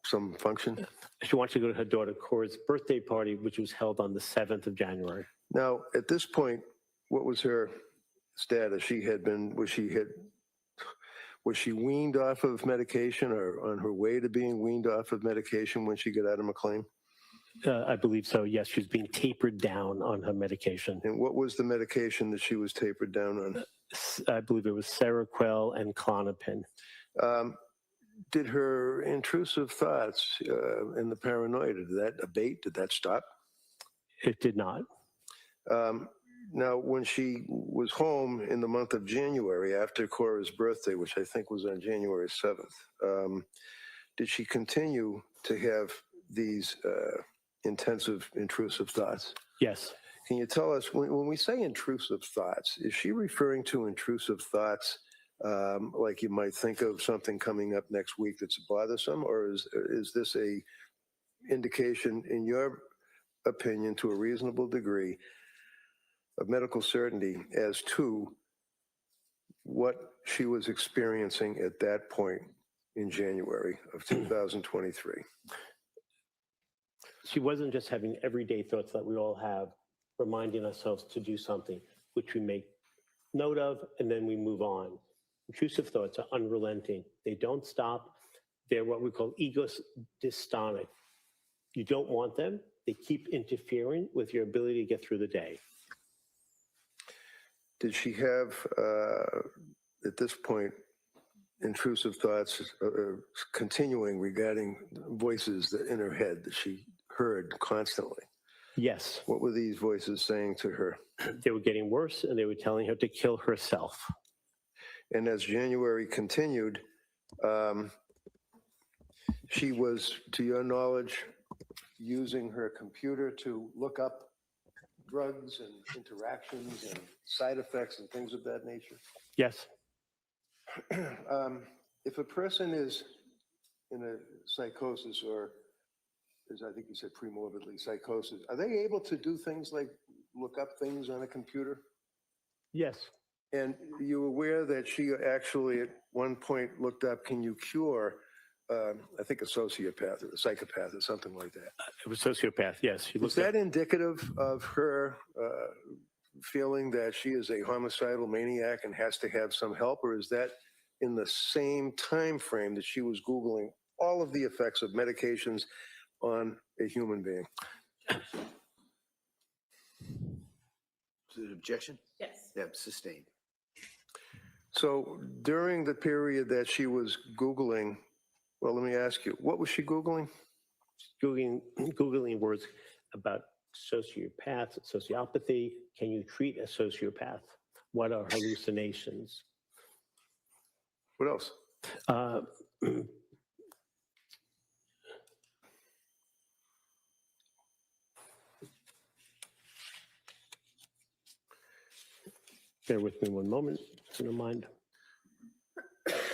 some function? She wanted to go to her daughter Cora's birthday party, which was held on the 7th of January. Now, at this point, what was her status? Was she weaned off of medication or on her way to being weaned off of medication when she got out of McLean? I believe so, yes. She was being tapered down on her medication. And what was the medication that she was tapered down on? I believe it was Seroquel and Klonopin. Did her intrusive thoughts and the paranoia, did that abate? Did that stop? It did not. Now, when she was home in the month of January after Cora's birthday, which I think was on January 7th, did she continue to have these intensive, intrusive thoughts? Yes. Can you tell us, when we say intrusive thoughts, is she referring to intrusive thoughts like you might think of something coming up next week that's bothersome, or is this a indication, in your opinion, to a reasonable degree of medical certainty as to what she was experiencing at that point in January of 2023? She wasn't just having everyday thoughts that we all have, reminding ourselves to do something, which we make note of, and then we move on. Intrusive thoughts are unrelenting. They don't stop. They're what we call ego dystonic. You don't want them. They keep interfering with your ability to get through the day. Did she have, at this point, intrusive thoughts continuing regarding voices that in her head that she heard constantly? Yes. What were these voices saying to her? They were getting worse, and they were telling her to kill herself. And as January continued, she was, to your knowledge, using her computer to look up drugs and interactions and side effects and things of that nature? Yes. If a person is in a psychosis, or as I think you said, premorbidly psychosis, are they able to do things like look up things on a computer? Yes. And you're aware that she actually at one point looked up, can you cure, I think a sociopath or a psychopath or something like that? It was sociopath, yes. She Is looked that indicative of her feeling that she is a homicidal maniac and has to have some help, or is that in the same time frame that she was Googling all of the effects of medications on a human being? Is it an objection? Yes. Yeah, sustained. So during the period that she was Googling, well, let me ask you, what was she Googling? Googling words about sociopaths, sociopathy. Can you treat a sociopath? What are hallucinations? What else? Bear with me one moment, if you don't mind.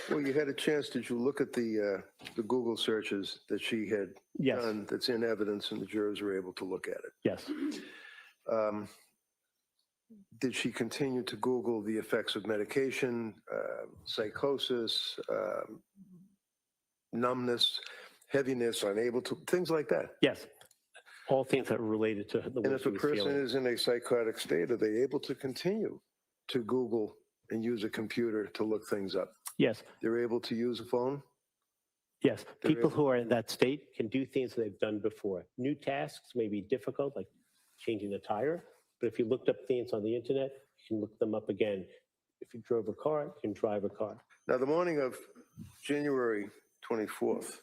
Well, you had a chance. Did you look at the Google searches that she had Yes. done that's in evidence, and the jurors were able to look at it? Yes. Did she continue to Google the effects of medication, psychosis, numbness, heaviness, unable to, things like that? Yes. All things that were related to the way And if she a was person feeling. is in a psychotic state, are they able to continue to Google and use a computer to look things up? Yes. They're able to use a phone? Yes. They're People able- who are in that state can do things that they've done before. New tasks may be difficult, like changing a tire. But if you looked up things on the internet, you can look them up again. If you drove a car, you can drive a car. Now, the morning of January 24th,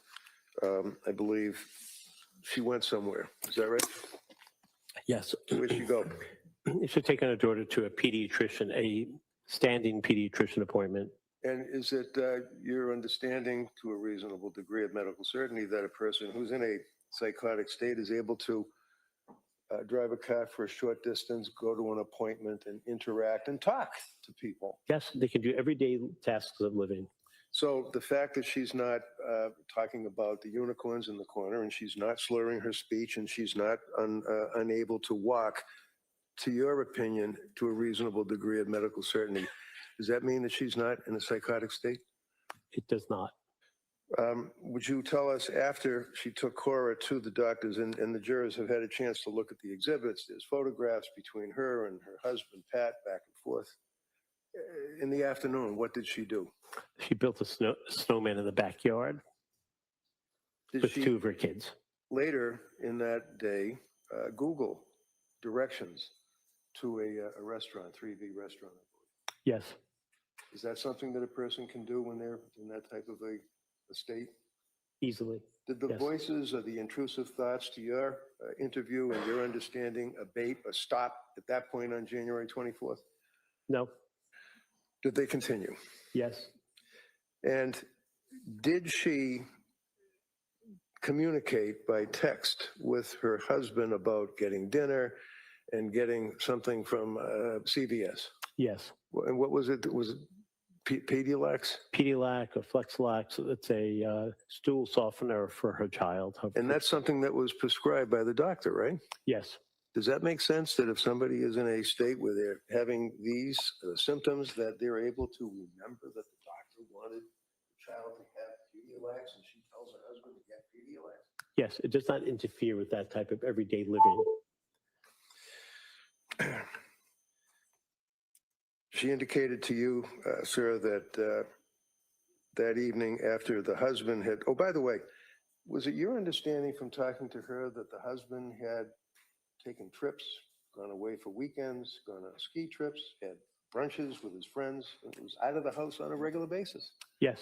I believe she went somewhere. Is that right? Yes. Where'd she go? She's taken her daughter to a pediatrician, a standing pediatrician appointment. And is it your understanding, to a reasonable degree of medical certainty, that a person who's in a psychotic state is able to drive a car for a short distance, go to an appointment, and interact and talk to people? Yes, they can do everyday tasks of living. So the fact that she's not talking about the unicorns in the corner, and she's not slurring her speech, and she's not unable to walk, to your opinion, to a reasonable degree of medical certainty, does that mean that she's not in a psychotic state? It does not. Would you tell us, after she took Cora to the doctors, and the jurors have had a chance to look at the exhibits, there's photographs between her and her husband, Pat, back and forth. In the afternoon, what did she do? She built a snowman in the backyard Did with she two of her kids. later in that day Google directions to a restaurant, 3V restaurant? Yes. Is that something that a person can do when they're in that type of a state? easily. Did the Yes. voices or the intrusive thoughts to your interview and your understanding abate or stop at that point on January 24th? No, Did they continue? yes, And did she communicate by text with her husband about getting dinner and getting something from CVS? yes. And what was it? Was it Pedialyte? Pedialyte or Flexilax, it's a stool softener for her child. And that's something that was prescribed by the doctor, right? Yes, Does that make sense that if somebody is in a state where they're having these symptoms, that they're able to remember that the doctor wanted the child to have Pedialyte and she tells her husband to get Pedialyte? yes, it does not interfere with that type of everyday living. She indicated to you, sir, that that evening after the husband had, oh, by the way, was it your understanding from talking to her that the husband had taken trips, gone away for weekends, gone on ski trips, had brunches with his friends, and was out of the house on a regular basis? Yes,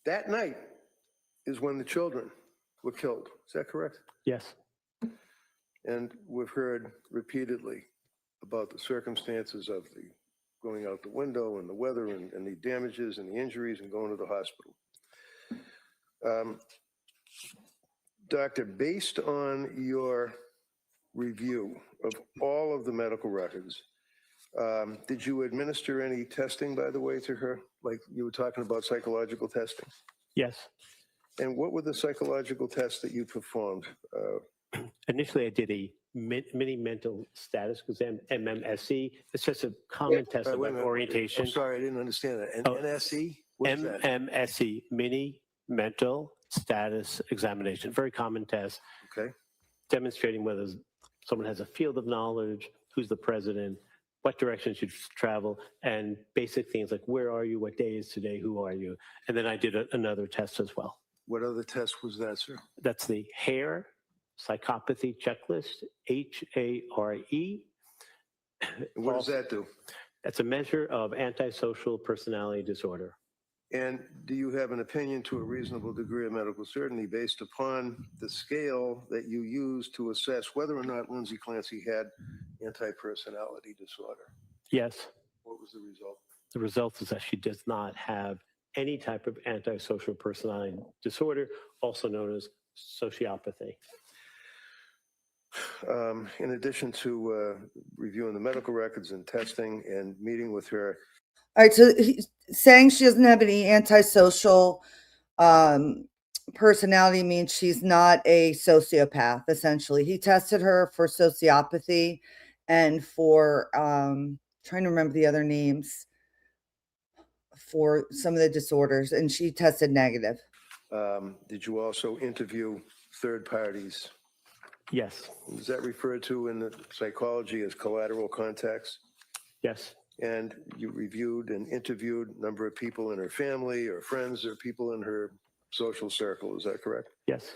That night is when the children were killed. Is that correct? yes, And we've heard repeatedly about the circumstances of the going out the window and the weather and the damages and the injuries and going to the hospital. Doctor, based on your review of all of the medical records, did you administer any testing, by the way, to her? Like you were talking about psychological testing? yes. And what were the psychological tests that you performed? Initially, I did a mini mental status exam, MMSE. It's just a common test Wait a about minute. orientation. I'm sorry, I didn't understand that. Oh, NSE? What is that? MMSE, mini mental status examination. Very common test, Okay. demonstrating whether someone has a field of knowledge, who's the president, what direction should travel, and basic things like where are you, what day is today, who are you? And then I did another test as well. What other test was that, sir? That's the HARE Psychopathy Checklist, HARE. And what does that do? That's a measure of antisocial personality disorder. And do you have an opinion to a reasonable degree of medical certainty based upon the scale that you used to assess whether or not Lindsay Clancy had anti-personality disorder? Yes. What was the result? The result is that she does not have any type of antisocial personality disorder, also known as sociopathy. In addition to reviewing the medical records and testing and meeting with her, All right, so he's saying she doesn't have any antisocial personality means she's not a sociopath, essentially. He tested her for sociopathy and for trying to remember the other names for some of the disorders, and she tested negative. did you also interview third parties? Yes. Is that referred to in the psychology as collateral contacts? Yes. And you reviewed and interviewed a number of people in her family or friends or people in her social circle. Is that correct? Yes.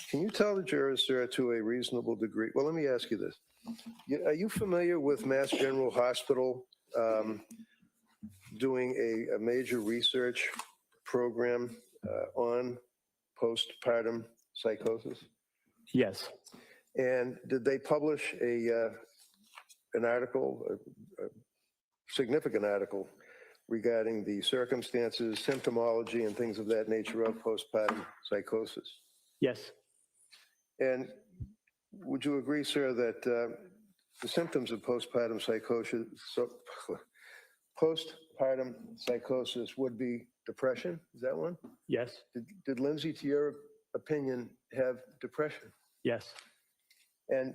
Can you tell the jurors, sir, to a reasonable degree? Well, let me ask you this. Are you familiar with Mass General Hospital doing a major research program on postpartum psychosis? Yes. And did they publish an article, a significant article regarding the circumstances, symptomology, and things of that nature of postpartum psychosis? Yes. And would you agree, sir, that the symptoms of postpartum psychosis would be depression? Is that one? Yes. Did Lindsay, to your opinion, have depression? Yes. And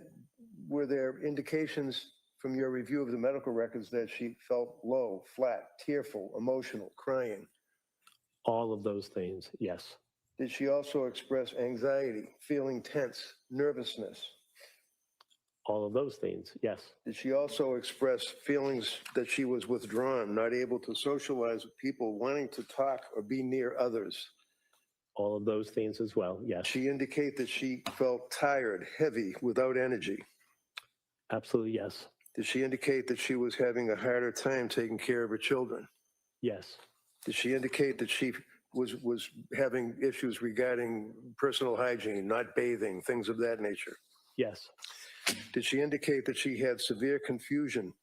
were there indications from your review of the medical records that she felt low, flat, tearful, emotional, crying? All of those things. Yes. Did she also express anxiety, feeling tense, nervousness? All of those things. Yes. Did she also express feelings that she was withdrawn, not able to socialize with people, wanting to talk or be near others? All of those things as well. Yes. She indicate that she felt tired, heavy, without energy? Absolutely. Yes. Did she indicate that she was having a harder time taking care of her children? Yes. Did she indicate that she was having issues regarding personal hygiene, not bathing, things of that nature? Yes. Did she indicate that she had severe confusion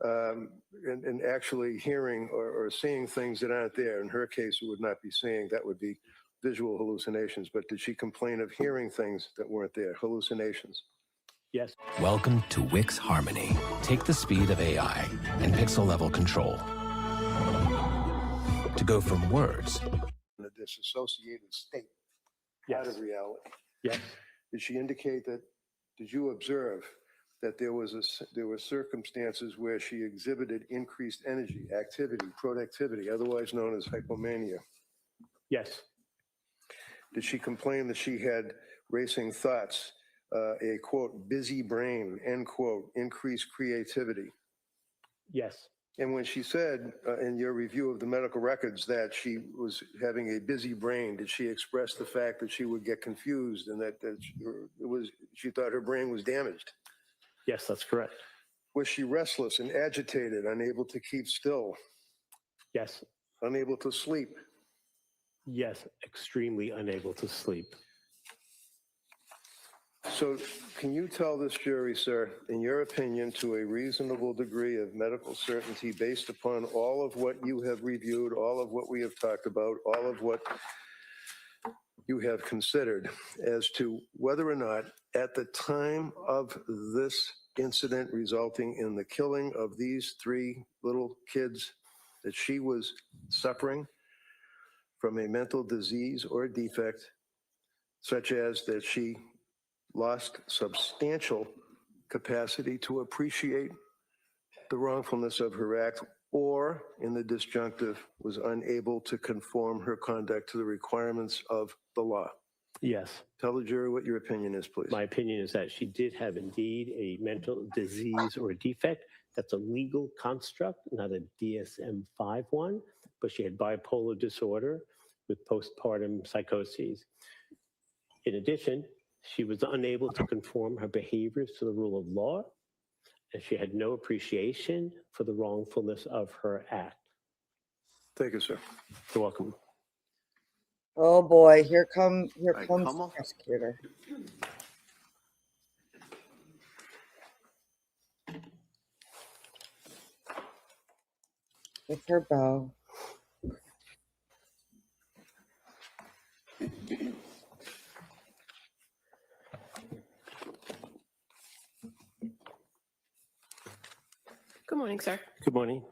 in actually hearing or seeing things that aren't there? In her case, it would not be seeing, that would be visual hallucinations. But did she complain of hearing things that weren't there, hallucinations? Yes. Welcome to Wix Harmony. Take the speed of AI and pixel level control to go from words. In a disassociated state Yes. out of reality. Yes. Did she indicate that, did you observe that there were circumstances where she exhibited increased energy, activity, productivity, otherwise known as hypomania? Yes. Did she complain that she had racing thoughts, a quote, busy brain, end quote, increased creativity? Yes. And when she said in your review of the medical records that she was having a busy brain, did she express the fact that she would get confused and that she thought her brain was damaged? Yes, that's correct. Was she restless and agitated, unable to keep still, Yes. unable to sleep? Yes, extremely unable to sleep. So can you tell this jury, sir, in your opinion, to a reasonable degree of medical certainty based upon all of what you have reviewed, all of what we have talked about, all of what you have considered, as to whether or not at the time of this incident resulting in the killing of these 3 little kids that she was suffering from a mental disease or defect, such as that she lost substantial capacity to appreciate the wrongfulness of her act, or in the disjunctive, was unable to conform her conduct to the requirements of the law? Yes. Tell the jury what your opinion is, please. My opinion is that she did have indeed a mental disease or a defect. That's a legal construct, not a DSM-5 one, but she had bipolar disorder with postpartum psychoses. In addition, she was unable to conform her behaviors to the rule of law, and she had no appreciation for the wrongfulness of her act. Thank you, sir. You're welcome. Oh boy, here comes right, the Kamal. prosecutor. With her bow. Good morning, sir. Good morning.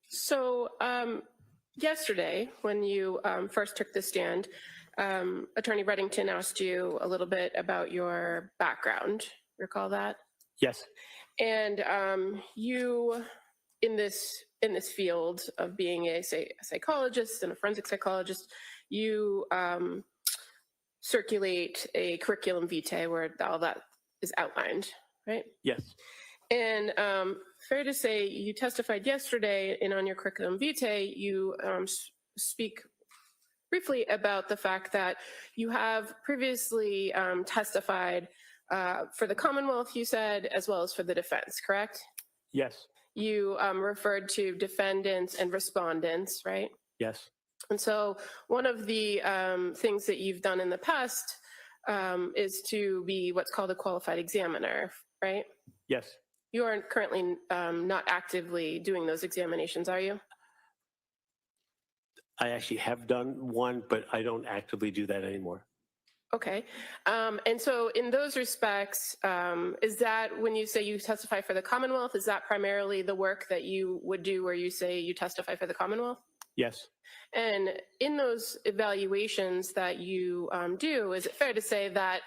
So yesterday, when you first took the stand, Attorney Reddington asked you a little bit about your background. Recall that? Yes. And you, in this field of being a psychologist and a forensic psychologist, you circulate a curriculum vitae where all that is outlined, right? Yes. And fair to say, you testified yesterday, and on your curriculum vitae, you speak briefly about the fact that you have previously testified for the Commonwealth, you said, as well as for the defense, correct? Yes. You referred to defendants and respondents, right? Yes. And so one of the things that you've done in the past is to be what's called a qualified examiner, right? Yes. You are currently not actively doing those examinations, are you? I actually have done one, but I don't actively do that anymore. Okay. And so in those respects, is that when you say you testify for the Commonwealth, is that primarily the work that you would do where you say you testify for the Commonwealth? Yes. And in those evaluations that you do, is it fair to say that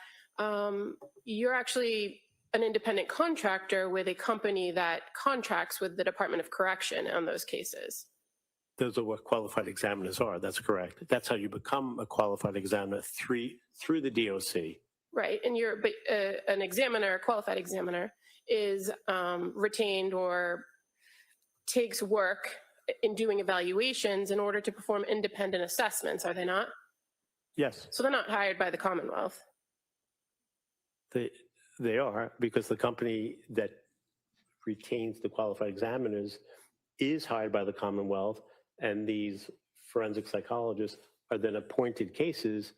you're actually an independent contractor with a company that contracts with the Department of Correction on those cases? Those are what qualified examiners are. That's correct. That's how you become a qualified examiner through the DOC. Right. And but an examiner, a qualified examiner, is retained or takes work in doing evaluations in order to perform independent assessments, are they not? Yes. So they're not hired by the Commonwealth. They are, because the company that retains the qualified examiners is hired by the Commonwealth, and these forensic psychologists are then appointed cases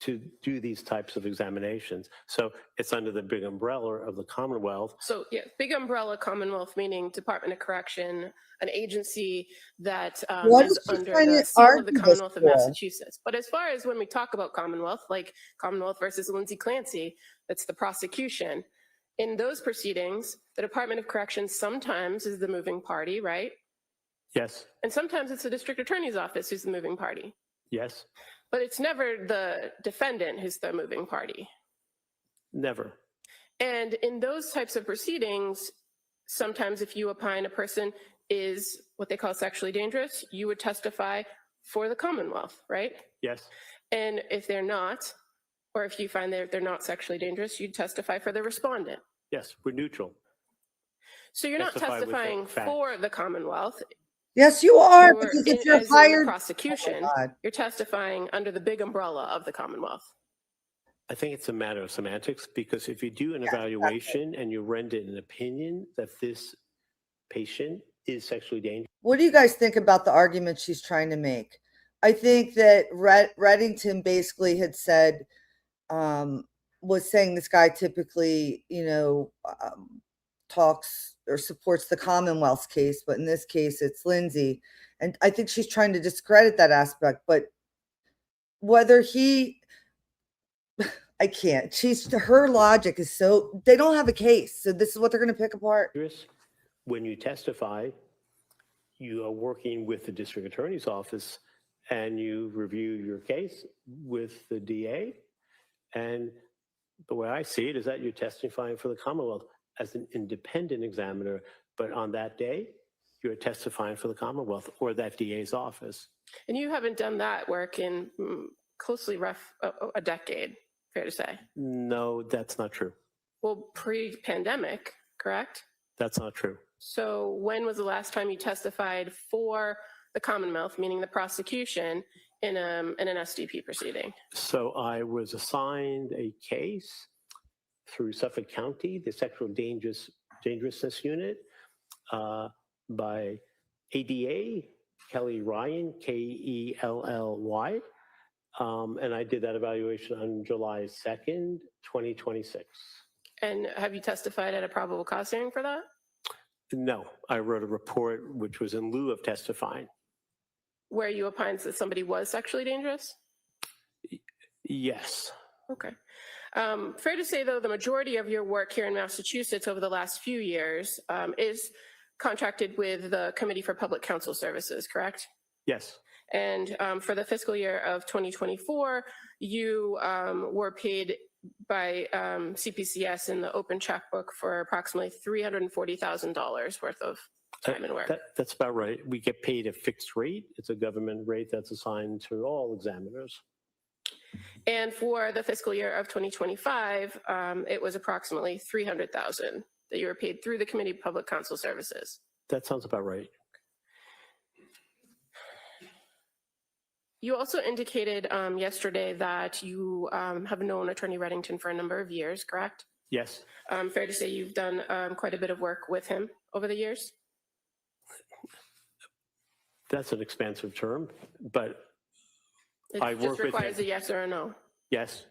to do these types of examinations. So it's under the big umbrella of the Commonwealth. So yeah, big umbrella Commonwealth, meaning Department of Correction, an agency that What is is she under trying the to seal of argue the this Commonwealth of for? Massachusetts. But as far as when we talk about Commonwealth, like Commonwealth versus Lindsay Clancy, that's the prosecution. In those proceedings, the Department of Corrections sometimes is the moving party, right? Yes, And sometimes it's the district attorney's office who's the moving party. yes, But it's never the defendant who's the moving party. never. And in those types of proceedings, sometimes if you opine a person is what they call sexually dangerous, you would testify for the Commonwealth, right? Yes, And if they're not, or if you find that they're not sexually dangerous, you'd testify for the respondent. yes, we're neutral. So you're not Testify with the testifying facts. for the Commonwealth. Yes, you are, You're because in- if you're as in the hired, prosecution, Oh my God. you're testifying under the big umbrella of the Commonwealth. I think it's a matter of semantics, because if you do an evaluation and you render an opinion that this patient is sexually dangerous, What do you guys think about the argument she's trying to make? I think that Reddington basically had said, was saying this guy typically, talks or supports the Commonwealth's case, but in this case, it's Lindsay. And I think she's trying to discredit that aspect, but whether I can't. Her logic is so, they don't have a case. So this is what they're going to pick apart. when you testify, you are working with the district attorney's office and you review your case with the DA. And the way I see it is that you're testifying for the Commonwealth as an independent examiner, but on that day, you're testifying for the Commonwealth or that DA's office. And you haven't done that work in closely a decade, fair to say. No, that's not true. Well, pre-pandemic, correct? That's not true. So when was the last time you testified for the Commonwealth, meaning the prosecution, in an SDP proceeding? So I was assigned a case through Suffolk County, the Sexual Dangerousness Unit, by ADA, Kelly Ryan, Kelly. And I did that evaluation on July 2nd, 2026. And have you testified at a probable cause hearing for that? No, I wrote a report which was in lieu of testifying. Where you opined that somebody was sexually dangerous? Yes. Okay. Fair to say, though, the majority of your work here in Massachusetts over the last few years is contracted with the Committee for Public Counsel Services, correct? Yes. And for the fiscal year of 2024, you were paid by CPCS in the open checkbook for approximately $340,000 worth of time and work. That's about right. We get paid a fixed rate. It's a government rate that's assigned to all examiners. And for the fiscal year of 2025, it was approximately $300,000 that you were paid through the Committee of Public Counsel Services. That sounds about right. You also indicated yesterday that you have known Attorney Reddington for a number of years, correct? Yes. Fair to say you've done quite a bit of work with him over the years? That's an expansive term, but It I just work with requires him. a yes or a no. Yes.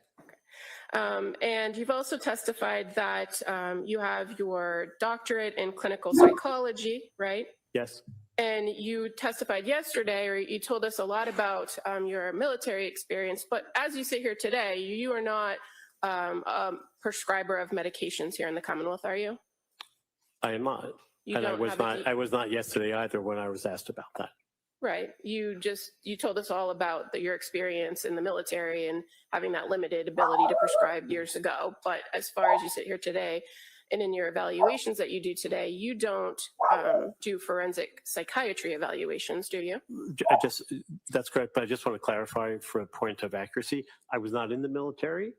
And you've also testified that you have your doctorate in clinical psychology, right? Yes. And you testified yesterday, or you told us a lot about your military experience, but as you sit here today, you are not a prescriber of medications here in the Commonwealth, are you? I am not. And I was not yesterday either when I was asked about that. Right. You told us all about your experience in the military and having that limited ability to prescribe years ago. But as far as you sit here today, and in your evaluations that you do today, you don't do forensic psychiatry evaluations, do you? That's correct, but I just want to clarify for a point of accuracy. I was not in the military.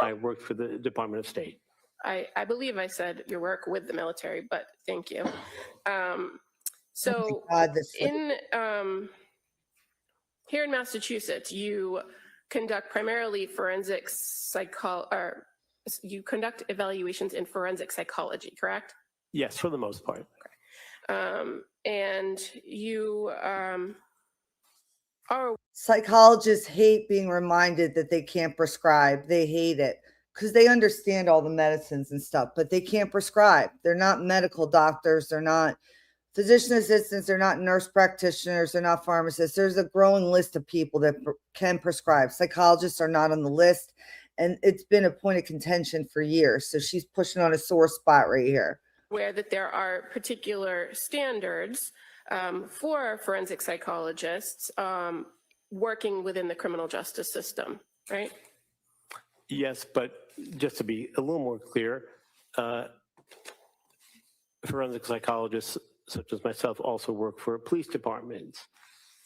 I worked for the Department of State. I believe I said your work with the military, but thank you. So God, here in Massachusetts, you conduct primarily you conduct evaluations in forensic psychology, correct? Yes, for the most part. And you are Psychologists hate being reminded that they can't prescribe. They hate it because they understand all the medicines and stuff, but they can't prescribe. They're not medical doctors. They're not physician assistants. They're not nurse practitioners. They're not pharmacists. There's a growing list of people that can prescribe. Psychologists are not on the list. And it's been a point of contention for years. So she's pushing on a sore spot right here. aware that there are particular standards for forensic psychologists working within the criminal justice system, right? Yes, but just to be a little more clear, forensic psychologists such as myself also work for police departments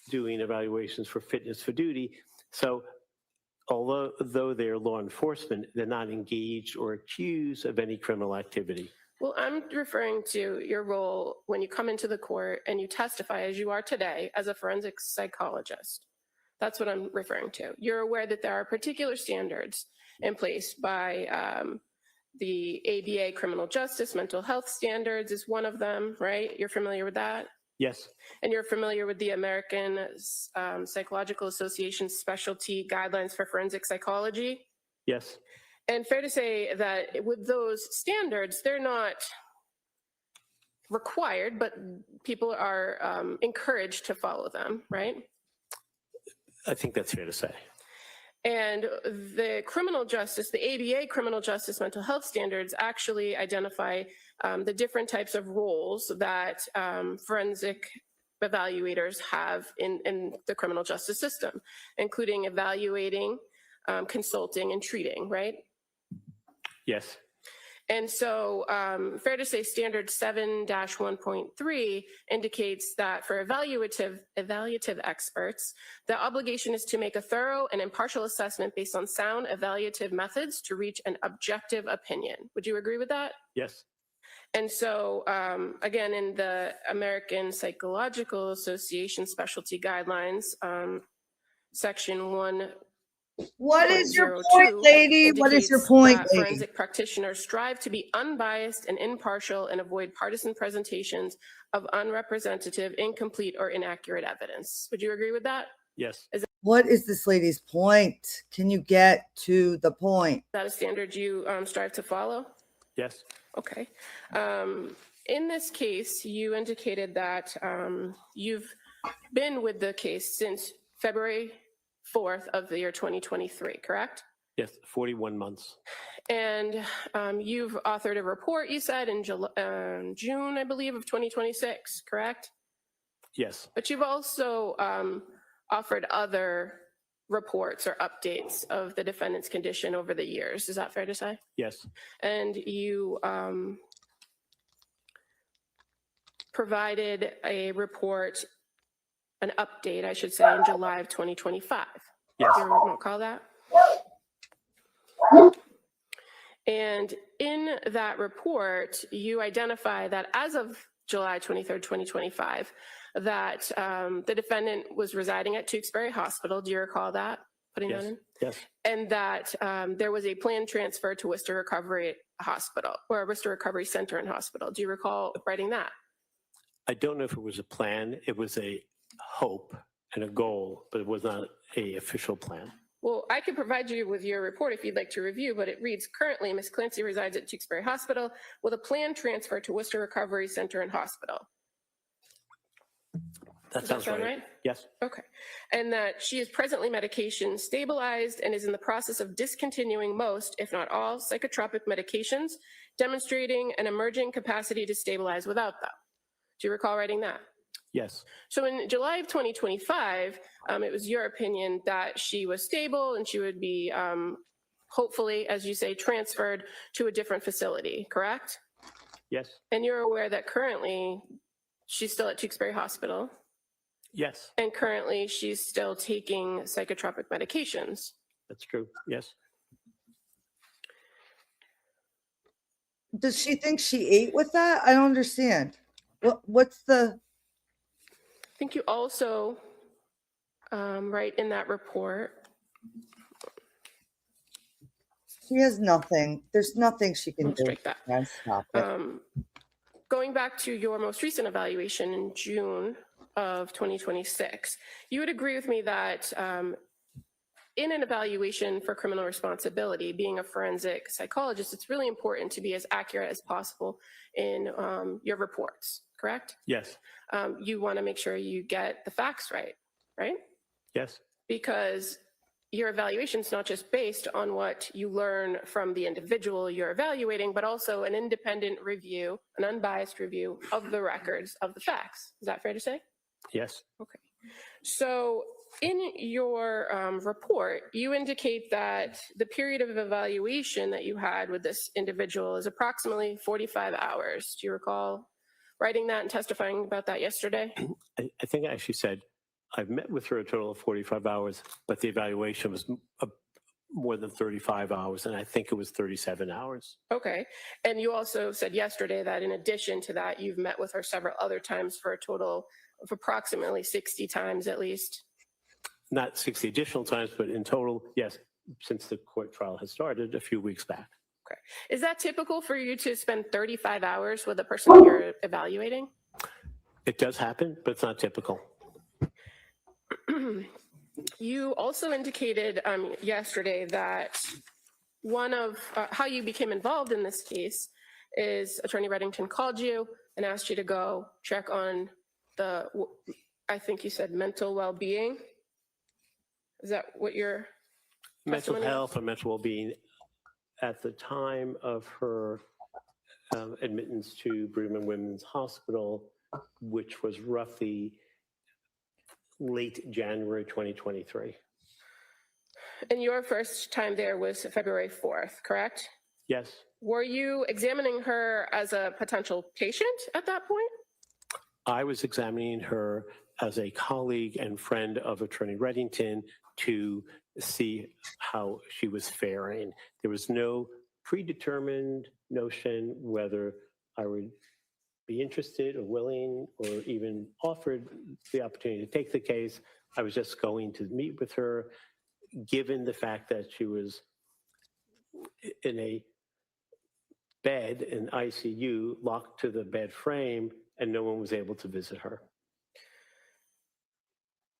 doing evaluations for fitness for duty. So although they're law enforcement, they're not engaged or accused of any criminal activity. Well, I'm referring to your role when you come into the court and you testify as you are today as a forensic psychologist. That's what I'm referring to. You're aware that there are particular standards in place by the ABA criminal justice, mental health standards is one of them, right? You're familiar with that? Yes. And you're familiar with the American Psychological Association specialty guidelines for forensic psychology? Yes. And fair to say that with those standards, they're not required, but people are encouraged to follow them, right? I think that's fair to say. And the criminal justice, the ABA criminal justice mental health standards actually identify the different types of roles that forensic evaluators have in the criminal justice system, including evaluating, consulting, and treating, right? Yes. And so fair to say standard 7-1.3 indicates that for evaluative experts, the obligation is to make a thorough and impartial assessment based on sound evaluative methods to reach an objective opinion. Would you agree with that? Yes. And so, again, in the American Psychological Association specialty guidelines, section 1. What is your point, lady? What is your point, lady? Forensic practitioners strive to be unbiased and impartial and avoid partisan presentations of unrepresentative, incomplete, or inaccurate evidence. Would you agree with that? Yes. What is this lady's point? Can you get to the point? Is that a standard you strive to follow? Yes. Okay. In this case, you indicated that you've been with the case since February 4th of the year 2023, correct? Yes, 41 months. And you've authored a report, you said, in June, I believe, of 2026, correct? Yes. But you've also offered other reports or updates of the defendant's condition over the years. Is that fair to say? Yes. And you provided a report, an update, I should say, in July of 2025. Yes. Do you recall that? And in that report, you identify that as of July 23rd, 2025, that the defendant was residing at Tewksbury Hospital. Do you recall that? Putting Yes. that in? Yes. And that there was a planned transfer to Worcester Recovery Hospital or Worcester Recovery Center and Hospital. Do you recall writing that? I don't know if it was a plan. It was a hope and a goal, but it was not an official plan. Well, I can provide you with your report if you'd like to review, but it reads, currently, Ms. Clancy resides at Tewksbury Hospital with a planned transfer to Worcester Recovery Center and Hospital. That sounds right. Yes. Okay. And that she is presently medication stabilized and is in the process of discontinuing most, if not all, psychotropic medications, demonstrating an emerging capacity to stabilize without them. Do you recall writing that? Yes. So in July of 2025, it was your opinion that she was stable and she would be hopefully, as you say, transferred to a different facility, correct? Yes. And you're aware that currently she's still at Tewksbury Hospital? Yes. And currently she's still taking psychotropic medications? That's true. Yes. Does she think she ate with that? I don't understand. What's the... I think you also write in that report. She has nothing. There's nothing she can Let's do. strike that. Guys, stop it. going back to your most recent evaluation in June of 2026, you would agree with me that in an evaluation for criminal responsibility, being a forensic psychologist, it's really important to be as accurate as possible in your reports, correct? Yes. You want to make sure you get the facts right, right? Yes. Because your evaluation is not just based on what you learn from the individual you're evaluating, but also an independent review, an unbiased review of the records of the facts. Is that fair to say? Yes. Okay. So in your report, you indicate that the period of evaluation that you had with this individual is approximately 45 hours. Do you recall writing that and testifying about that yesterday? I think I actually said I've met with her a total of 45 hours, but the evaluation was more than 35 hours, and I think it was 37 hours. Okay. And you also said yesterday that in addition to that, you've met with her several other times for a total of approximately 60 times at least. Not 60 additional times, but in total, yes, since the court trial has started a few weeks back. Okay. Is that typical for you to spend 35 hours with a person that you're evaluating? It does happen, but it's not typical. You also indicated yesterday that one of how you became involved in this case is Attorney Reddington called you and asked you to go check on the, I think you said mental well-being. Is that what your Mental testimony? health or mental well-being at the time of her admittance to Brigham and Women's Hospital, which was roughly late January 2023. And your first time there was February 4th, correct? Yes. Were you examining her as a potential patient at that point? I was examining her as a colleague and friend of Attorney Reddington to see how she was faring. There was no predetermined notion whether I would be interested or willing or even offered the opportunity to take the case. I was just going to meet with her, given the fact that she was in a bed in ICU, locked to the bed frame, and no one was able to visit her.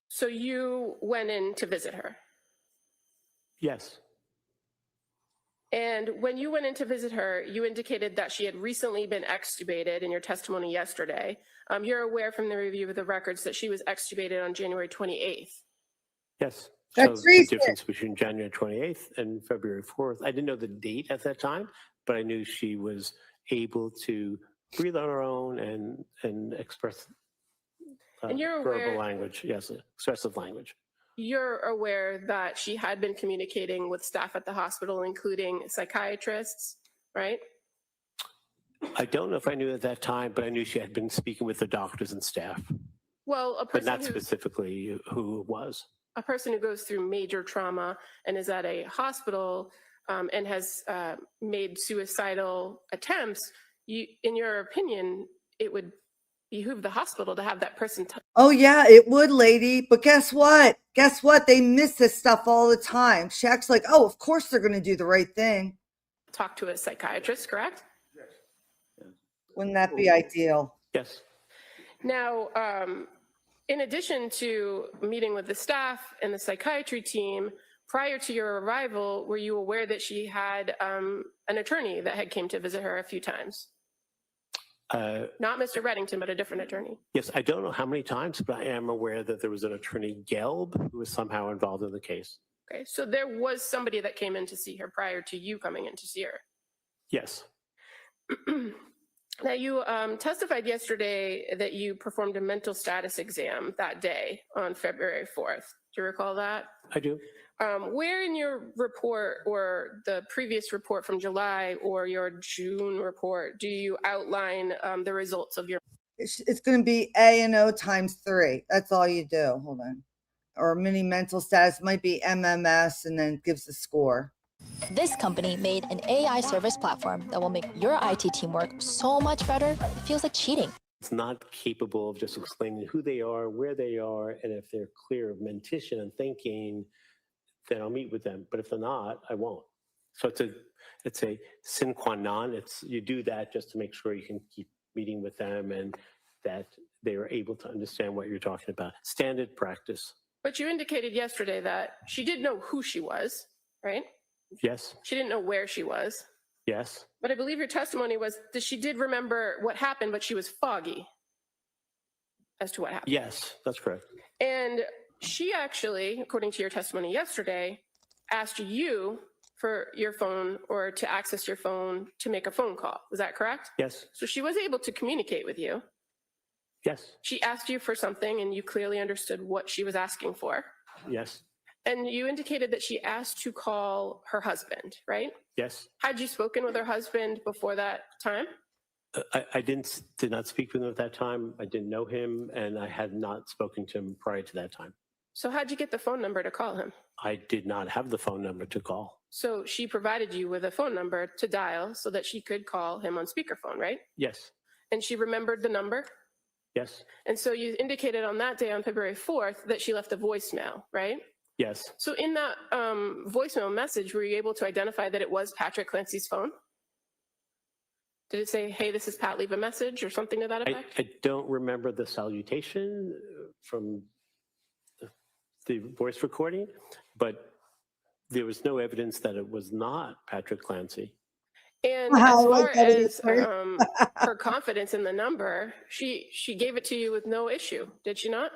So you went in to visit her? Yes. And when you went in to visit her, you indicated that she had recently been extubated in your testimony yesterday. You're aware from the review of the records that she was extubated on January 28th. Yes. That's so recent. The difference between January 28th and February 4th, I didn't know the date at that time, but I knew she was able to breathe on her own and express And you're aware, verbal language. Yes, expressive language. You're aware that she had been communicating with staff at the hospital, including psychiatrists, right? I don't know if I knew at that time, but I knew she had been speaking with the doctors and staff, Well, but not specifically who it was. A person who goes through major trauma and is at a hospital and has made suicidal attempts, in your opinion, it would behoove the hospital to have that person Oh yeah, it would, lady. But guess what? Guess what? They miss this stuff all the time. Shaq's like, oh, of course they're going to do the right thing. talk to a psychiatrist, correct? Wouldn't that be ideal? Yes. Now, in addition to meeting with the staff and the psychiatry team, prior to your arrival, were you aware that she had an attorney that had came to visit her a few times? Not Mr. Reddington, but a different attorney. Yes, I don't know how many times, but I am aware that there was an attorney, Gelb, who was somehow involved in the case. Okay, so there was somebody that came in to see her prior to you coming in to see her. Yes. Now, you testified yesterday that you performed a mental status exam that day on February 4th. Do you recall that? I do. Where in your report or the previous report from July or your June report do you outline the results of your? It's going to be A&O times 3. That's all you do. Hold on. Or mini mental status might be MMS and then gives the score. This company made an AI service platform that will make your IT team work so much better, it feels like cheating. It's not capable of just explaining who they are, where they are, and if they're clear of mentation and thinking, then I'll meet with them. But if they're not, I won't. So it's a sine qua non. You do that just to make sure you can keep meeting with them and that they were able to understand what you're talking about. Standard practice. But you indicated yesterday that she did know who she was, right? Yes, She didn't know where she was. yes, But I believe your testimony was that she did remember what happened, but she was foggy as to what happened. yes, that's correct. And she actually, according to your testimony yesterday, asked you for your phone or to access your phone to make a phone call. Is that correct? Yes, So she was able to communicate with you. yes, She asked you for something and you clearly understood what she was asking for. yes, And you indicated that she asked to call her husband, right? yes. Had you spoken with her husband before that time? I did not speak with him at that time. I didn't know him, and I had not spoken to him prior to that time. So how'd you get the phone number to call him? I did not have the phone number to call. So she provided you with a phone number to dial so that she could call him on speakerphone, right? Yes, And she remembered the number? yes, And so you indicated on that day, on February 4th, that she left a voicemail, right? yes, So in that voicemail message, were you able to identify that it was Patrick Clancy's phone? Did it say, hey, this is Pat, leave a message or something to that effect? I don't remember the salutation from the voice recording, but there was no evidence that it was not Patrick Clancy. And as far as her confidence in the number, she gave it to you with no issue, did she not?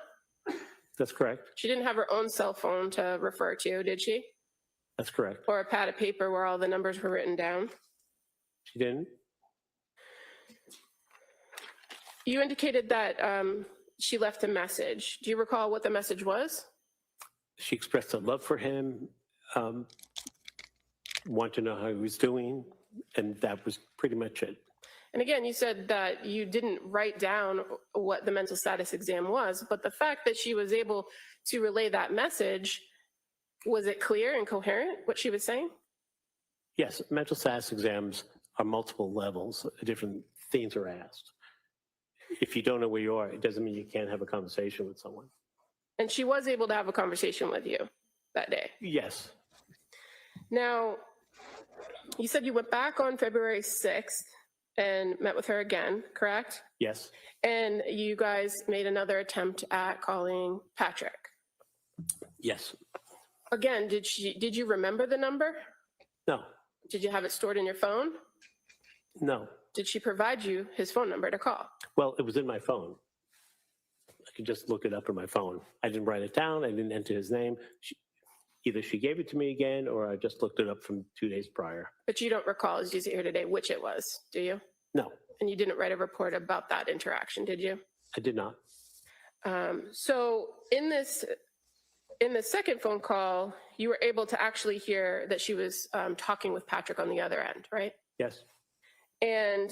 That's correct. She didn't have her own cell phone to refer to, did she? That's correct. Or a pad of paper where all the numbers were written down? She didn't. You indicated that she left a message. Do you recall what the message was? She expressed a love for him, wanted to know how he was doing, and that was pretty much it. And again, you said that you didn't write down what the mental status exam was, but the fact that she was able to relay that message, was it clear and coherent what she was saying? Yes, mental status exams are multiple levels. Different things are asked. If you don't know where you are, it doesn't mean you can't have a conversation with someone. And she was able to have a conversation with you that day. Yes, Now, you said you went back on February 6th and met with her again, correct? yes, And you guys made another attempt at calling Patrick. yes. Again, did you remember the number? No, Did you have it stored in your phone? no. Did she provide you his phone number to call? Well, it was in my phone. I could just look it up in my phone. I didn't write it down. I didn't enter his name. Either she gave it to me again or I just looked it up from 2 days prior. But you don't recall, as you sit here today, which it was, do you? No, And you didn't write a report about that interaction, did you? I did not. So in this second phone call, you were able to actually hear that she was talking with Patrick on the other end, right? Yes, And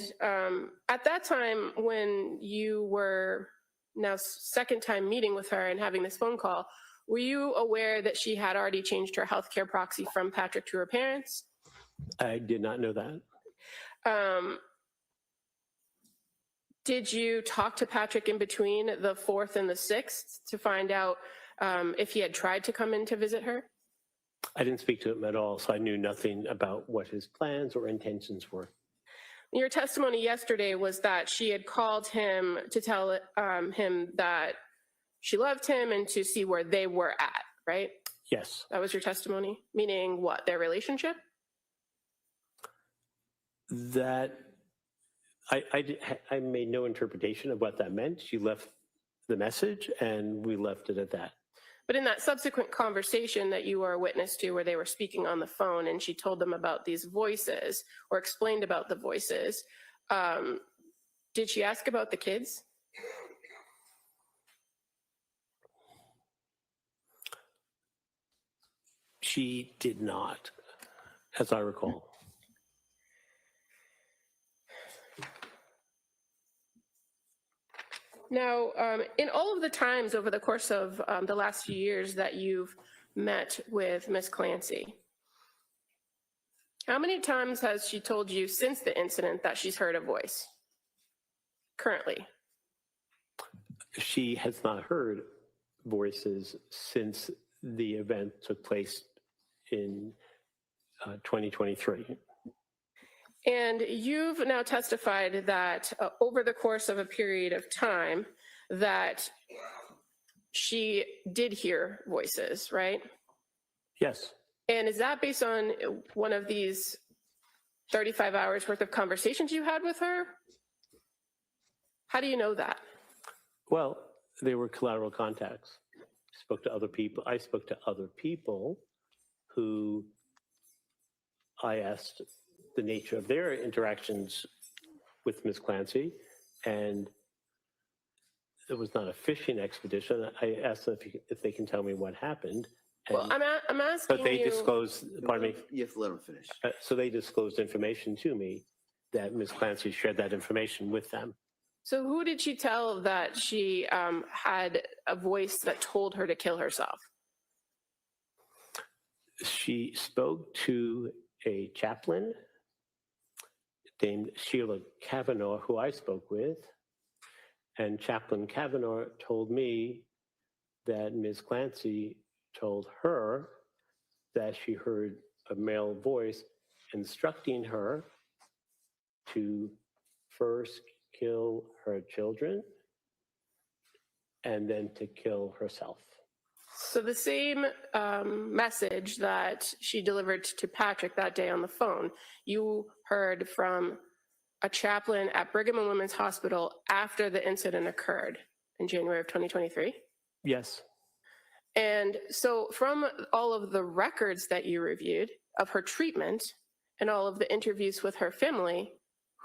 at that time, when you were now second time meeting with her and having this phone call, were you aware that she had already changed her healthcare proxy from Patrick to her parents? I did not know that. Did you talk to Patrick in between the 4th and the 6th to find out if he had tried to come in to visit her? I didn't speak to him at all, so I knew nothing about what his plans or intentions were. Your testimony yesterday was that she had called him to tell him that she loved him and to see where they were at, right? Yes, That was your testimony? Meaning what, their relationship? that I made no interpretation of what that meant. She left the message and we left it at that. But in that subsequent conversation that you were a witness to where they were speaking on the phone and she told them about these voices or explained about the voices, did she ask about the kids? She did not, as I recall. Now, in all of the times over the course of the last few years that you've met with Miss Clancy, how many times has she told you since the incident that she's heard a voice currently? She has not heard voices since the event took place in 2023. And you've now testified that over the course of a period of time that she did hear voices, right? Yes. And is that based on one of these 35 hours worth of conversations you had with her? How do you know that? Well, they were collateral contacts. Spoke to other people. I spoke to other people who I asked the nature of their interactions with Ms. Clancy, and it was not a fishing expedition. I asked them if they can tell me what happened. Well, I'm asking but they you. disclosed, pardon me. You have to let them finish. So they disclosed information to me that Ms. Clancy shared that information with them. So who did she tell that she had a voice that told her to kill herself? She spoke to a chaplain named Sheila Kavanaugh, who I spoke with, and Chaplain Kavanaugh told me that Ms. Clancy told her that she heard a male voice instructing her to first kill her children and then to kill herself. So the same message that she delivered to Patrick that day on the phone, you heard from a chaplain at Brigham and Women's Hospital after the incident occurred in January of 2023? Yes. And so from all of the records that you reviewed of her treatment and all of the interviews with her family,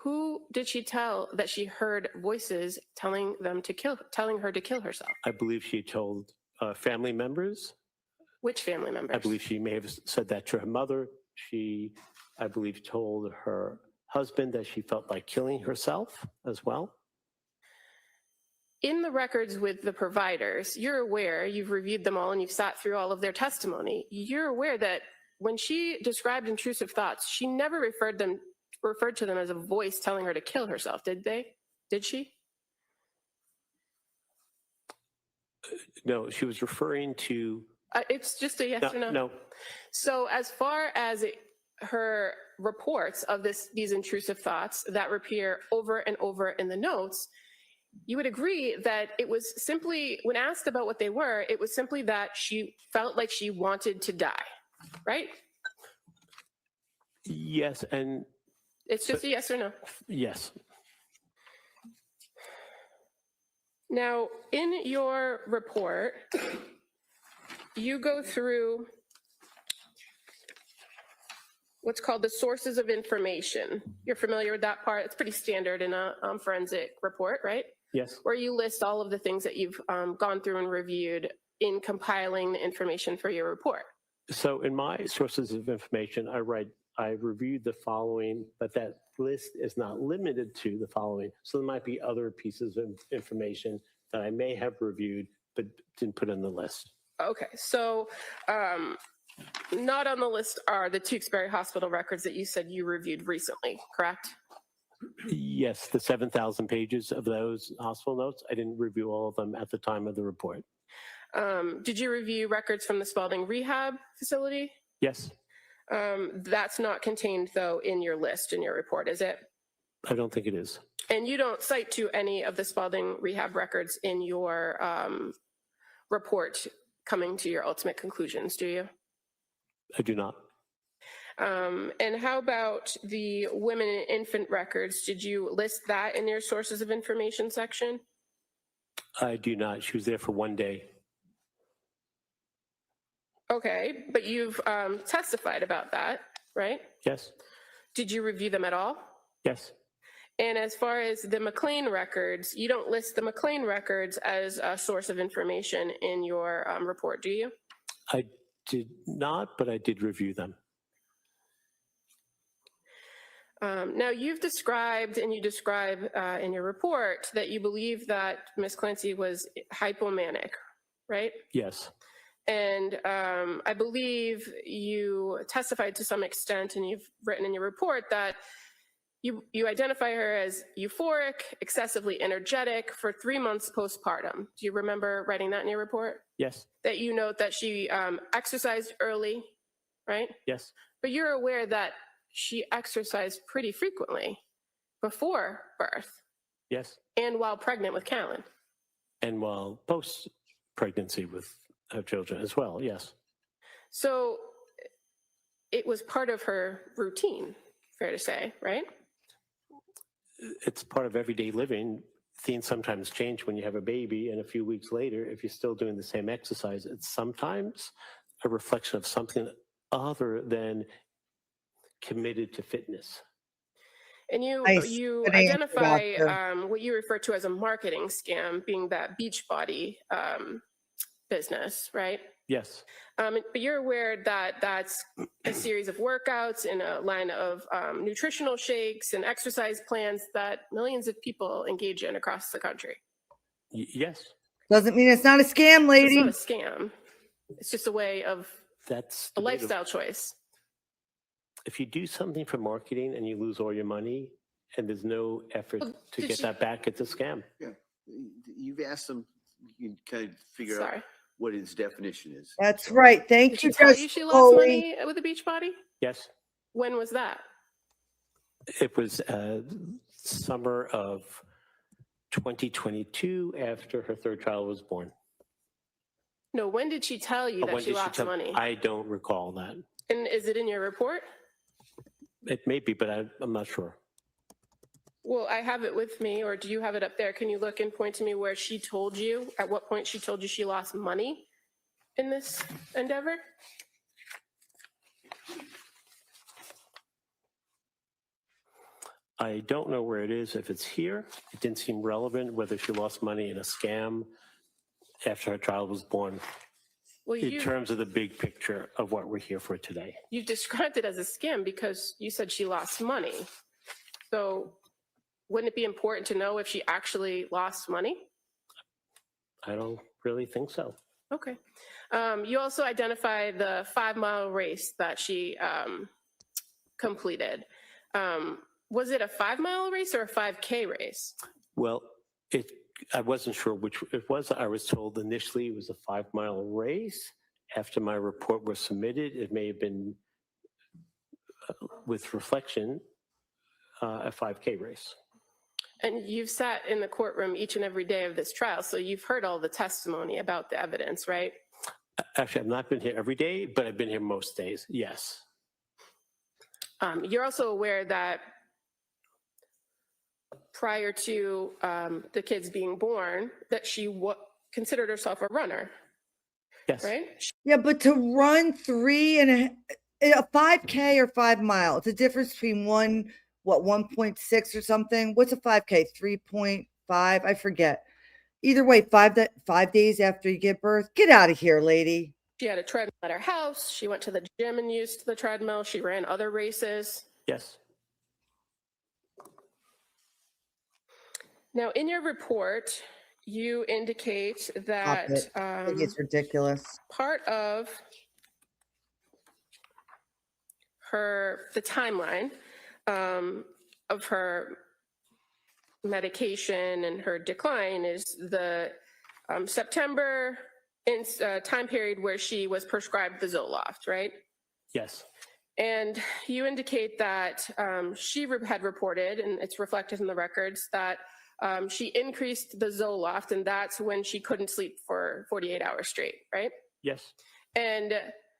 who did she tell that she heard voices telling her to kill herself? I believe she told family members. Which family members? I believe she may have said that to her mother. She, I believe, told her husband that she felt like killing herself as well. In the records with the providers, you're aware, you've reviewed them all and you've sat through all of their testimony. You're aware that when she described intrusive thoughts, she never referred to them as a voice telling her to kill herself, did they? Did she? No, she was referring to... It's just a yes or no? No. So as far as her reports of these intrusive thoughts that appear over and over in the notes, you would agree that it was simply, when asked about what they were, it was simply that she felt like she wanted to die, right? Yes, and... It's just a yes or no? Yes. Now, in your report, you go through what's called the sources of information. You're familiar with that part? It's pretty standard in a forensic report, right? Yes. Where you list all of the things that you've gone through and reviewed in compiling the information for your report. So in my sources of information, I reviewed the following, but that list is not limited to the following. So there might be other pieces of information that I may have reviewed, but didn't put on the list. Okay, so not on the list are the Tewksbury Hospital records that you said you reviewed recently, correct? Yes, the 7,000 pages of those hospital notes. I didn't review all of them at the time of the report. Did you review records from the Spalding Rehab Facility? Yes. That's not contained, though, in your list, in your report, is it? I don't think it is. And you don't cite to any of the Spalding Rehab records in your report coming to your ultimate conclusions, do you? I do not. And how about the women and infant records? Did you list that in your sources of information section? I do not. She was there for one day. Okay, but you've testified about that, right? Yes. Did you review them at all? Yes. And as far as the McLean records, you don't list the McLean records as a source of information in your report, do you? I did not, but I did review them. Now, you've described, and you describe in your report, that you believe that Ms. Clancy was hypomanic, right? Yes. And I believe you testified to some extent, and you've written in your report that you identify her as euphoric, excessively energetic for 3 months postpartum. Do you remember writing that in your report? Yes. That you note that she exercised early, right? Yes. But you're aware that she exercised pretty frequently before birth Yes. and while pregnant with Callan. And while post-pregnancy with her children as well, yes. So it was part of her routine, fair to say, right? It's part of everyday living. Things sometimes change when you have a baby, and a few weeks later, if you're still doing the same exercise, it's sometimes a reflection of something other than committed to fitness. And you Nice. you Good answer, identify doctor. what you refer to as a marketing scam, being that Beachbody business, right? Yes. But you're aware that that's a series of workouts in a line of nutritional shakes and exercise plans that millions of people engage in across the country. Yes. Doesn't mean it's not a scam, So it's lady. not a scam. It's just a way of That's a lifestyle choice. If you do something for marketing and you lose all your money and there's no effort Well, to did get she- that back, it's a scam. Yeah, you've asked them, you can kind of figure Sorry. out what his definition is. That's right. Thank Did you, she tell you she lost Jolie. money with the Beachbody? Yes. When was that? It was summer of 2022 after her third child was born. No, when did she tell you that When she did lost tell- money? I don't recall that. And is it in your report? It may be, but I'm not sure. Well, I have it with me, or do you have it up there? Can you look and point to me where she told you, at what point she told you she lost money in this endeavor? I don't know where it is. If it's here, it didn't seem relevant whether she lost money in a scam after her child was born Well, in terms of the big picture of what we're here for today. you described it as a scam because you said she lost money. So wouldn't it be important to know if she actually lost money? I don't really think so. Okay. You also identify the 5-mile race that she completed. Was it a 5-mile race or a 5K race? Well, I wasn't sure which it was. I was told initially it was a 5-mile race. After my report was submitted, it may have been, with reflection, a 5K race. And you've sat in the courtroom each and every day of this trial, so you've heard all the testimony about the evidence, right? Actually, I've not been here every day, but I've been here most days, yes. You're also aware that prior to the kids being born, that she considered herself a runner, Yes. right? Yeah, but to run 5K or 5 miles, it's a difference between 1.6 or something. What's a 5K? 3.5? I forget. Either way, 5 days after you give birth, get out of here, lady. She had a treadmill at her house. She went to the gym and used the treadmill. She ran other races. Yes. Now, in your report, you indicate that I think it's ridiculous. part of the timeline of her medication and her decline is the September time period where she was prescribed the Zoloft, right? Yes. And you indicate that she had reported, and it's reflected in the records, that she increased the Zoloft, and that's when she couldn't sleep for 48 hours straight, right? Yes. And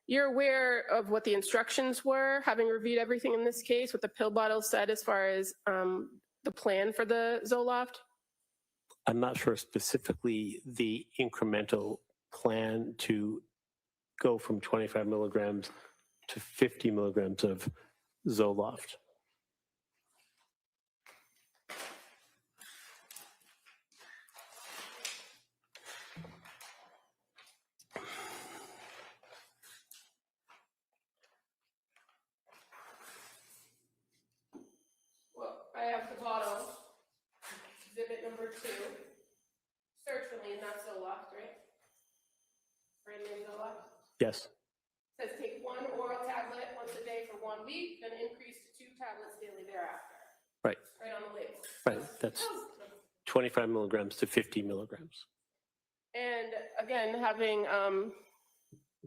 you're aware of what the instructions were, having reviewed everything in this case, what the pill bottle said as far as the plan for the Zoloft? I'm not sure specifically the incremental plan to go from 25 milligrams to 50 milligrams of Zoloft. Well, I have the bottle, exhibit number 2. Certainly not Zoloft, right? Brand name Zoloft. Yes. Says take 1 oral tablet once a day for 1 week, then increase to 2 tablets daily thereafter. Right. Right on the label. Right. That's 25 milligrams to 50 milligrams. And again, having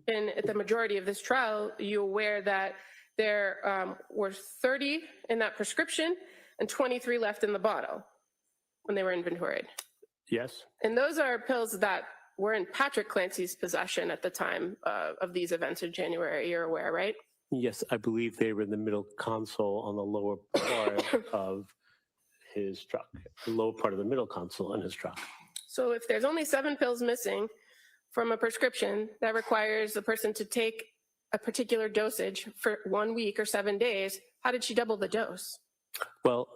been at the majority of this trial, you aware that There were 30 in that prescription and 23 left in the bottle when they were inventoried. Yes. And those are pills that were in Patrick Clancy's possession at the time of these events in January. You're aware, right? Yes, I believe they were in the middle console on the lower part of his truck, the lower part of the middle console in his truck. So if there's only 7 pills missing from a prescription that requires the person to take a particular dosage for 1 week or 7 days, how did she double the dose? Well,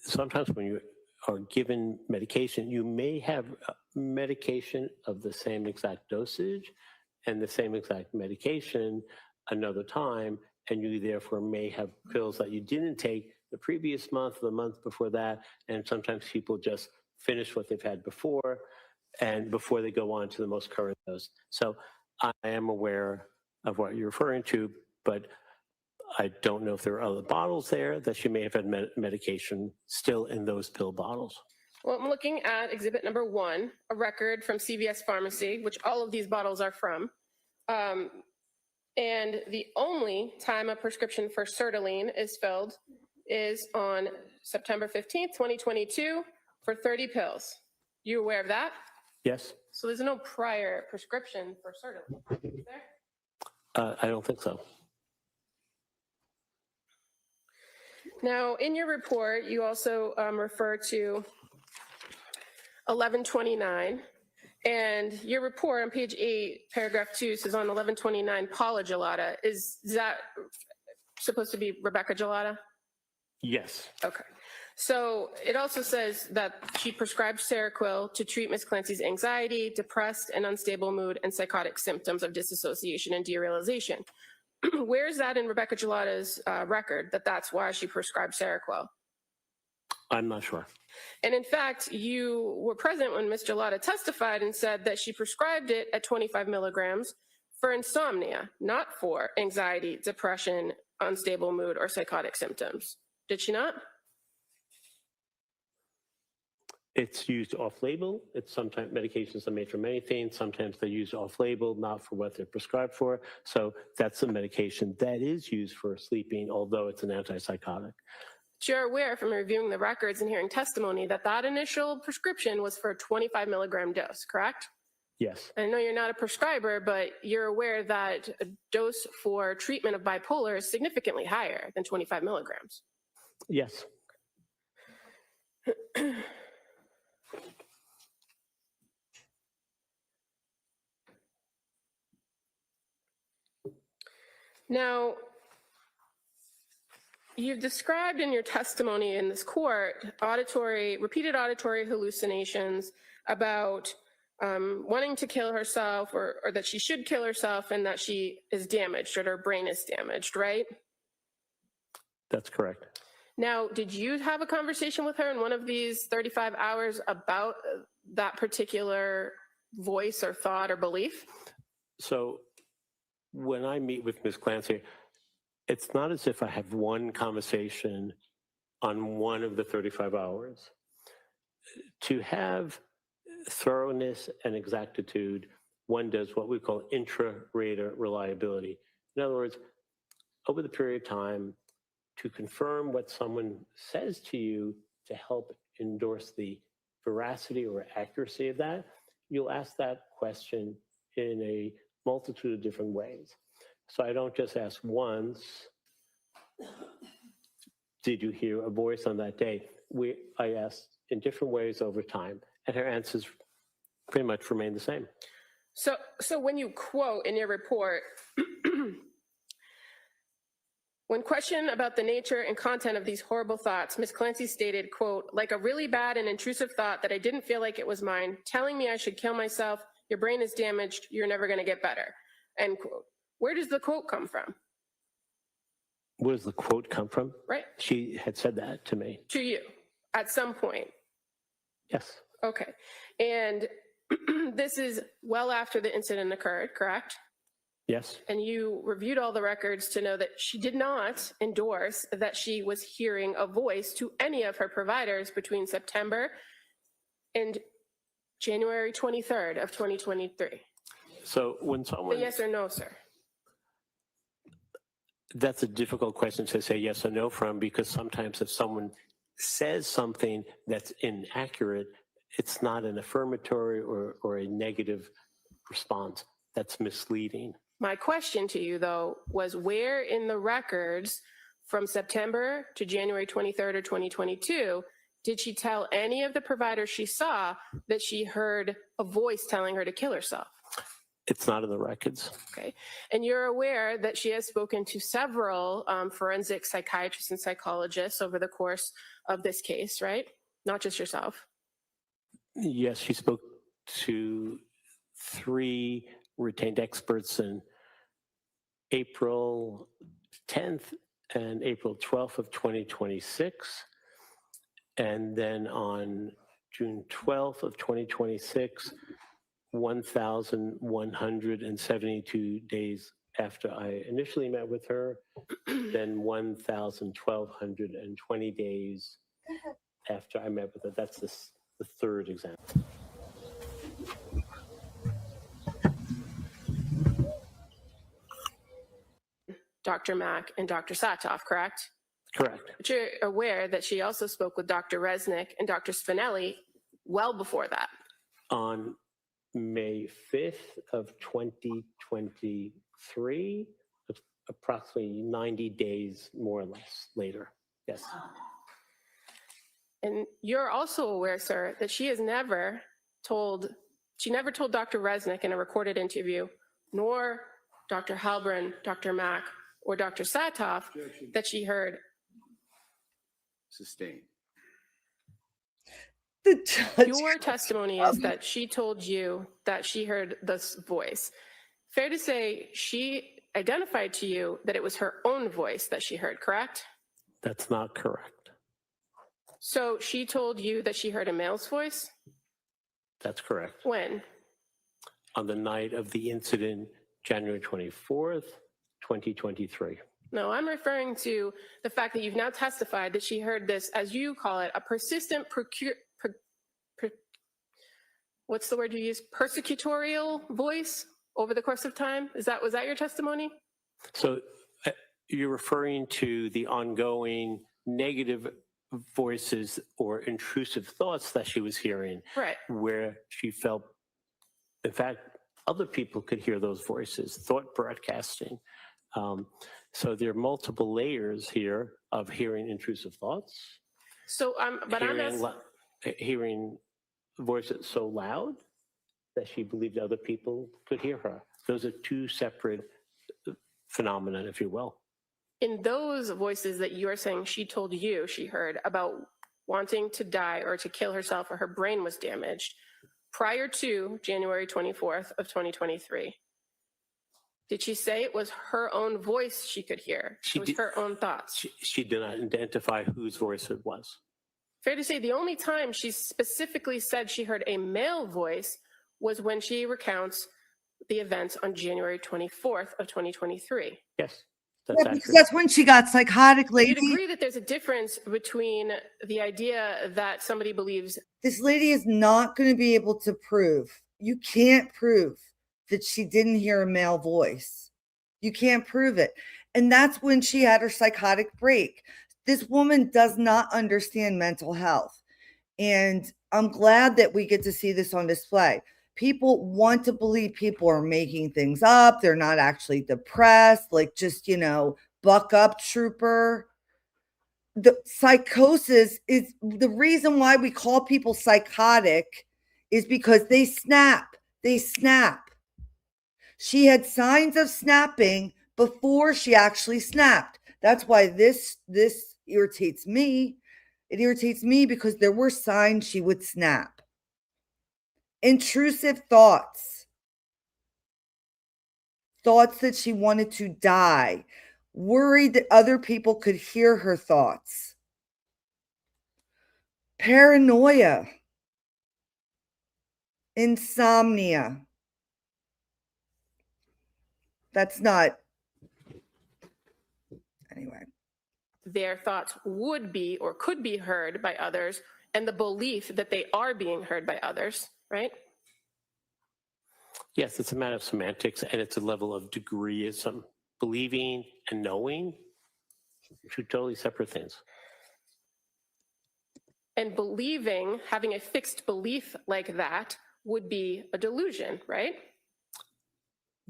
sometimes when you are given medication, you may have medication of the same exact dosage and the same exact medication another time, and you therefore may have pills that you didn't take the previous month, the month before that, and sometimes people just finish what they've had before and before they go on to the most current dose. So I am aware of what you're referring to, but I don't know if there are other bottles there that she may have had medication still in those pill bottles. Well, I'm looking at exhibit number 1, a record from CVS Pharmacy, which all of these bottles are from. And the only time a prescription for sertraline is filled is on September 15th, 2022 for 30 pills. You aware of that? Yes. So there's no prior prescription for sertraline, is there? I don't think so. Now, in your report, you also refer to 1129, and your report on page 8, paragraph 2 says on 1129, Paula Gelada. Is that supposed to be Rebecca Gelada? Yes. Okay. So it also says that she prescribed Seroquel to treat Ms. Clancy's anxiety, depressed and unstable mood, and psychotic symptoms of disassociation and derealization. Where is that in Rebecca Gelada's record that that's why she prescribed Seroquel? I'm not sure. And in fact, you were present when Ms. Gelada testified and said that she prescribed it at 25 milligrams for insomnia, not for anxiety, depression, unstable mood, or psychotic symptoms. Did she not? It's used off-label. It's sometimes medications are made for many things. Sometimes they're used off-label, not for what they're prescribed for. So that's a medication that is used for sleeping, although it's an antipsychotic. You're aware from reviewing the records and hearing testimony that that initial prescription was for a 25 milligram dose, correct? Yes. I know you're not a prescriber, but you're aware that a dose for treatment of bipolar is significantly higher than 25 milligrams. Yes. Now, you've described in your testimony in this court repeated auditory hallucinations about wanting to kill herself or that she should kill herself and that she is damaged or her brain is damaged, right? That's correct. Now, did you have a conversation with her in one of these 35 hours about that particular voice or thought or belief? So when I meet with Ms. Clancy, it's not as if I have one conversation on one of the 35 hours. To have thoroughness and exactitude, one does what we call intra-rater reliability. In other words, over the period of time, to confirm what someone says to you to help endorse the veracity or accuracy of that, you'll ask that question in a multitude of different ways. So I don't just ask once, did you hear a voice on that day? I asked in different ways over time, and her answers pretty much remain the same. So when you quote in your report, when questioned about the nature and content of these horrible thoughts, Ms. Clancy stated, quote, like a really bad and intrusive thought that I didn't feel like it was mine, telling me I should kill myself, your brain is damaged, you're never going to get better, end quote. Where does the quote come from? Where does the quote come from? Right. She had said that to me. To you, at some point. Yes. Okay. And this is well after the incident occurred, correct? Yes. And you reviewed all the records to know that she did not endorse that she was hearing a voice to any of her providers between September and January 23rd of 2023. So when someone... Yes or no, sir? That's a difficult question to say yes or no from, because sometimes if someone says something that's inaccurate, it's not an affirmatory or a negative response. That's misleading. My question to you, though, was where in the records from September to January 23rd or 2022 did she tell any of the providers she saw that she heard a voice telling her to kill herself? It's not in the records. Okay. And you're aware that she has spoken to several forensic psychiatrists and psychologists over the course of this case, right? Not just yourself. Yes, she spoke to 3 retained experts in April 10th and April 12th of 2026. And then on June 12th of 2026, 1,172 days after I initially met with her, then 1,1220 days after I met with her. That's the third example. Dr. Mack and Dr. Satoff, correct? Correct. But you're aware that she also spoke with Dr. Resnick and Dr. Spinelli well before that. On May 5th of 2023, approximately 90 days more or less later. Yes. And you're also aware, sir, that she never told Dr. Resnick in a recorded interview, nor Dr. Halbrin, Dr. Mack, or Dr. Satoff that she heard. Sustained. Your testimony is that she told you that she heard this voice. Fair to say she identified to you that it was her own voice that she heard, correct? That's not correct. So she told you that she heard a male's voice? That's correct. When? On the night of the incident, January 24th, 2023. No, I'm referring to the fact that you've now testified that she heard this, as you call it, a persistent what's the word you use? Persecutorial voice over the course of time? Was that your testimony? So you're referring to the ongoing negative voices or intrusive thoughts that she was hearing, right? Where she felt, in fact, other people could hear those voices, thought broadcasting. So there are multiple layers here of hearing intrusive thoughts. So, but hearing voices so loud that she believed other people could hear her. Those are 2 separate phenomena, if you will. In those voices that you're saying she told you she heard about wanting to die or to kill herself or her brain was damaged prior to January 24th of 2023, did she say it was her own voice she could hear? It was her own thoughts. She did not identify whose voice it was. Fair to say the only time she specifically said she heard a male voice was when she recounts the events on January 24th of 2023. Yes. Because that's when she got psychotic, lady. You'd agree that there's a difference between the idea that somebody believes this lady is not going to be able to prove. You can't prove that she didn't hear a male voice. You can't prove it. And that's when she had her psychotic break. This woman does not understand mental health. And I'm glad that we get to see this on display. People want to believe people are making things up. They're not actually depressed. Like, just, buck up, trooper. The psychosis is the reason why we call people psychotic is because they snap. They snap. She had signs of snapping before she actually snapped. That's why this irritates me. It irritates me because there were signs she would snap. Intrusive thoughts. Thoughts that she wanted to die. Worried that other people could hear her thoughts. Paranoia. Insomnia. That's not. Anyway. Their thoughts would be or could be heard by others, and the belief that they are being heard by others, right? Yes, it's a matter of semantics, and it's a level of degreeism. Believing and knowing, two totally separate things. And believing, having a fixed belief like that would be a delusion, right?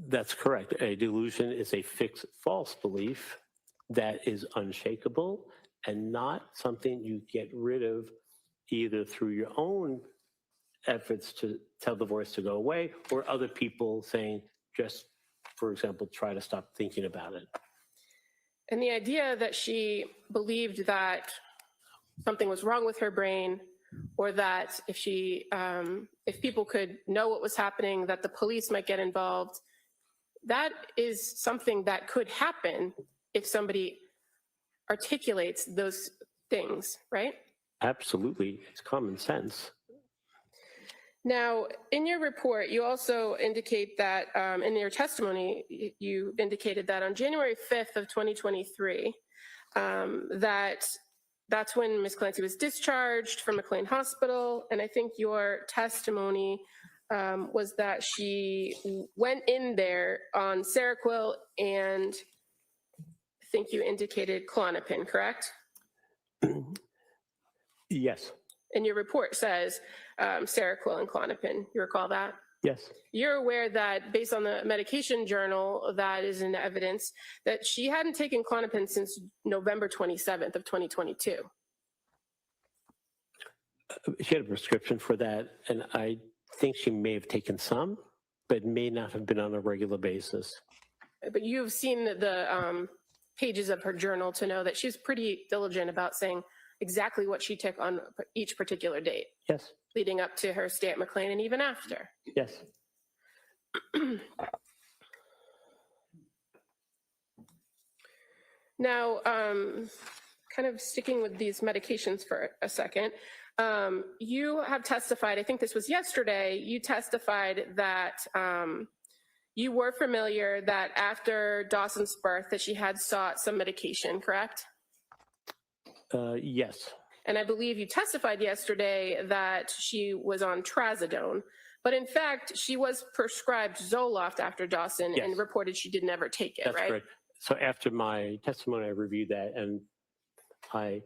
That's correct. A delusion is a fixed false belief that is unshakable and not something you get rid of either through your own efforts to tell the voice to go away or other people saying, just, for example, try to stop thinking about it. And the idea that she believed that something was wrong with her brain, or that if people could know what was happening, that the police might get involved, that is something that could happen if somebody articulates those things, right? Absolutely. It's common sense. Now, in your report, you also indicate that, in your testimony, you indicated that on January 5th of 2023, that's when Ms. Clancy was discharged from McLean Hospital, and I think your testimony was that she went in there on Seroquel and I think you indicated Klonopin, correct? Yes. And your report says Seroquel and Klonopin. You recall that? Yes. You're aware that based on the medication journal that is in evidence that she hadn't taken Klonopin since November 27th of 2022. She had a prescription for that, and I think she may have taken some, but may not have been on a regular basis. But you've seen the pages of her journal to know that she's pretty diligent about saying exactly what she took on each particular date. Yes. Leading up to her stay at McLean and even after. Yes. Now, kind of sticking with these medications for a second, you have testified, I think this was yesterday, you testified that you were familiar that after Dawson's birth that she had sought some medication, correct? Yes. And I believe you testified yesterday that she was on trazodone, but in fact, she was prescribed Zoloft after Dawson and reported she did never take it, That's right? correct. So after my testimony, I reviewed that and I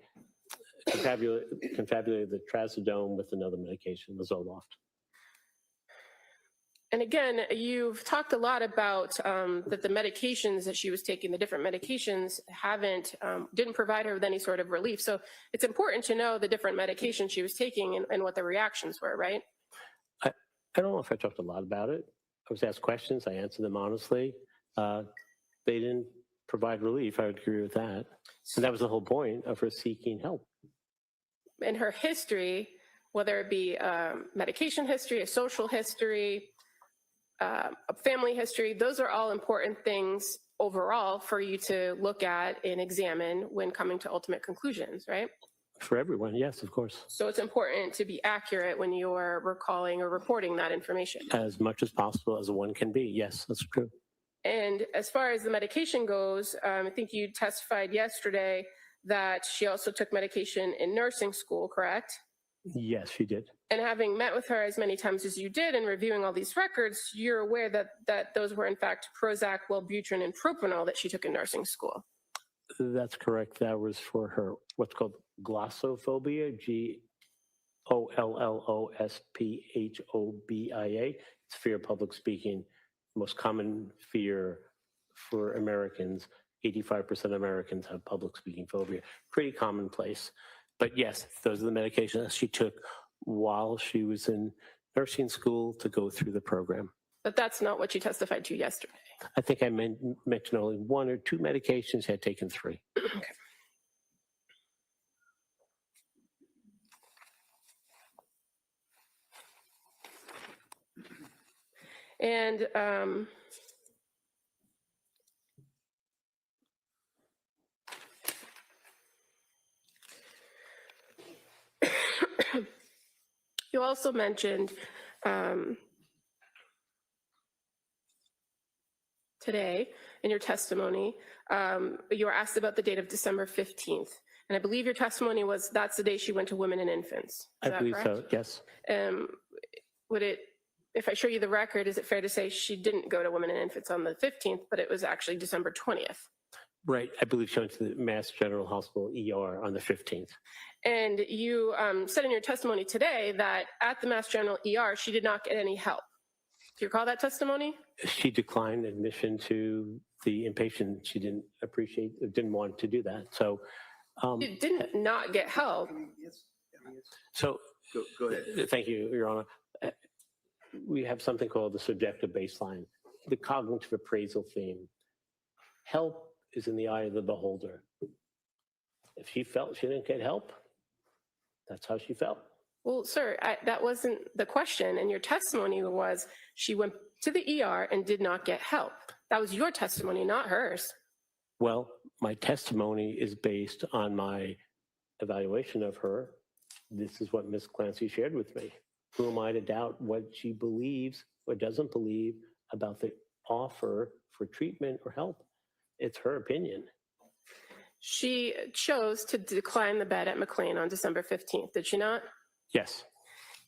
confabulated the trazodone with another medication, the Zoloft. And again, you've talked a lot about that the medications that she was taking, the different medications, didn't provide her with any sort of relief. So it's important to know the different medications she was taking and what the reactions were, right? I don't know if I talked a lot about it. I was asked questions. I answered them honestly. They didn't provide relief. I would agree with that. And that was the whole point of her seeking help. And her history, whether it be medication history, a social history, a family history, those are all important things overall for you to look at and examine when coming to ultimate conclusions, right? For everyone, yes, of course. So it's important to be accurate when you're recalling or reporting that information. As much as possible as one can be, yes, that's true. And as far as the medication goes, I think you testified yesterday that she also took medication in nursing school, correct? Yes, she did. And having met with her as many times as you did and reviewing all these records, you're aware that those were in fact Prozac, Wellbutrin, and Propanol that she took in nursing school. That's correct. That was for her what's called glossophobia, GOLLOSPHOBIA. It's fear of public speaking, most common fear for Americans. 85% of Americans have public speaking phobia. Pretty commonplace. But yes, those are the medications she took while she was in nursing school to go through the program. But that's not what you testified to yesterday. I think I mentioned only one or two medications, had taken 3. Okay. And you also mentioned today in your testimony, you were asked about the date of December 15th. And I believe your testimony was that's the day she went to Women and Infants. Is I that believe correct? so, yes. Would it if I show you the record, is it fair to say she didn't go to Women and Infants on the 15th, but it was actually December 20th? Right. I believe she went to the Mass General Hospital ER on the 15th. And you said in your testimony today that at the Mass General ER, she did not get any help. Do you recall that testimony? She declined admission to the inpatient. She didn't want to do that. So You didn't not get help. So Go ahead. thank you, Your Honor. We have something called the subjective baseline, the cognitive appraisal theme. Help is in the eye of the beholder. If she felt she didn't get help, that's how she felt. Well, sir, that wasn't the question. And your testimony was she went to the ER and did not get help. That was your testimony, not hers. Well, my testimony is based on my evaluation of her. This is what Ms. Clancy shared with me. Who am I to doubt what she believes or doesn't believe about the offer for treatment or help? It's her opinion. She chose to decline the bed at McLean on December 15th, did she not? Yes.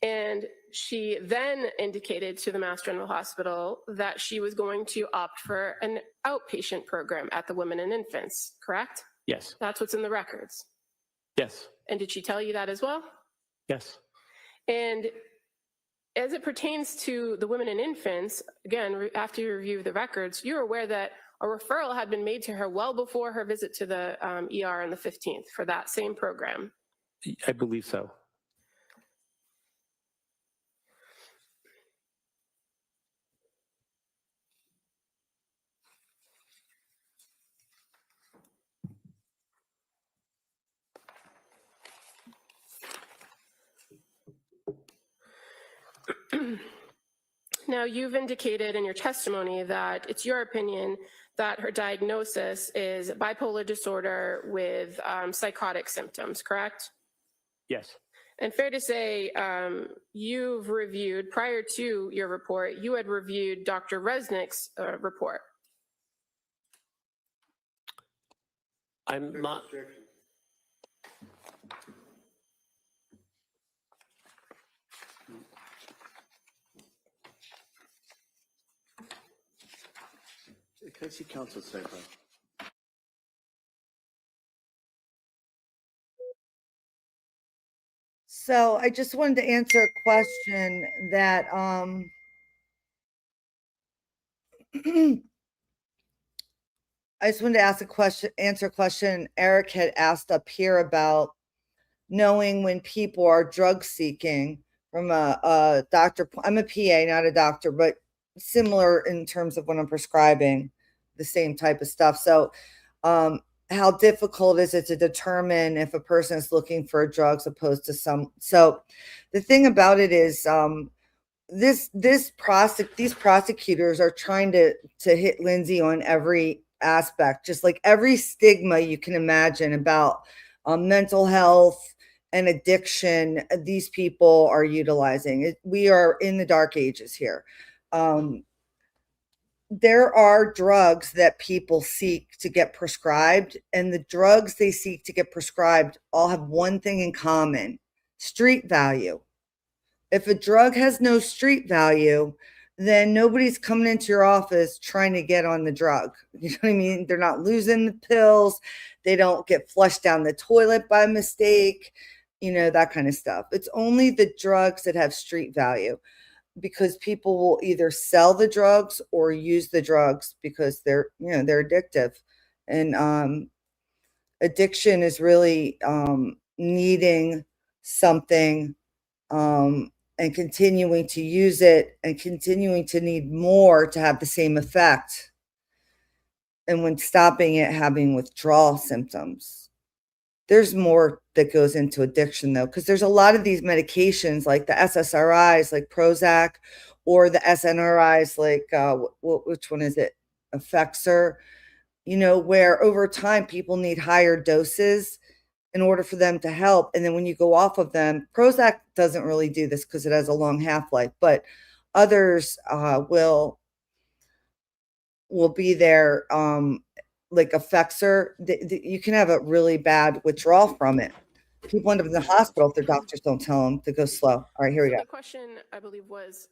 And she then indicated to the Mass General Hospital that she was going to opt for an outpatient program at the Women and Infants, correct? Yes. That's what's in the records. Yes. And did she tell you that as well? Yes. And as it pertains to the Women and Infants, again, after you review the records, you're aware that a referral had been made to her well before her visit to the ER on the 15th for that same program. I believe so. Now, you've indicated in your testimony that it's your opinion that her diagnosis is bipolar disorder with psychotic symptoms, correct? Yes. And fair to say, you've reviewed, prior to your report, you had reviewed Dr. Resnick's report. I'm not. Can I see counsel say that? So I just wanted to answer a question that I just wanted to answer a question Eric had asked up here about knowing when people are drug seeking from a doctor. I'm a PA, not a doctor, but similar in terms of when I'm prescribing the same type of stuff. So how difficult is it to determine if a person is looking for drugs opposed to some? So the thing about it is these prosecutors are trying to hit Lindsay on every aspect, just like every stigma you can imagine about mental health and addiction. These people are utilizing it. We are in the dark ages here. There are drugs that people seek to get prescribed, and the drugs they seek to get prescribed all have one thing in common: street value. If a drug has no street value, then nobody's coming into your office trying to get on the drug. You know what I mean? They're not losing the pills. They don't get flushed down the toilet by mistake, that kind of stuff. It's only the drugs that have street value, because people will either sell the drugs or use the drugs because they're addictive. And addiction is really needing something and continuing to use it and continuing to need more to have the same effect. And when stopping it, having withdrawal symptoms. There's more that goes into addiction, though, because there's a lot of these medications like the SSRIs, like Prozac, or the SNRIs, like which one is it? Effexor, where over time people need higher doses in order for them to help. And then when you go off of them, Prozac doesn't really do this because it has a long half-life, but others will be there, like Effexor. You can have a really bad withdrawal from it. People end up in the hospital if their doctors don't tell them to go slow. All right, here we go. The question, I believe, was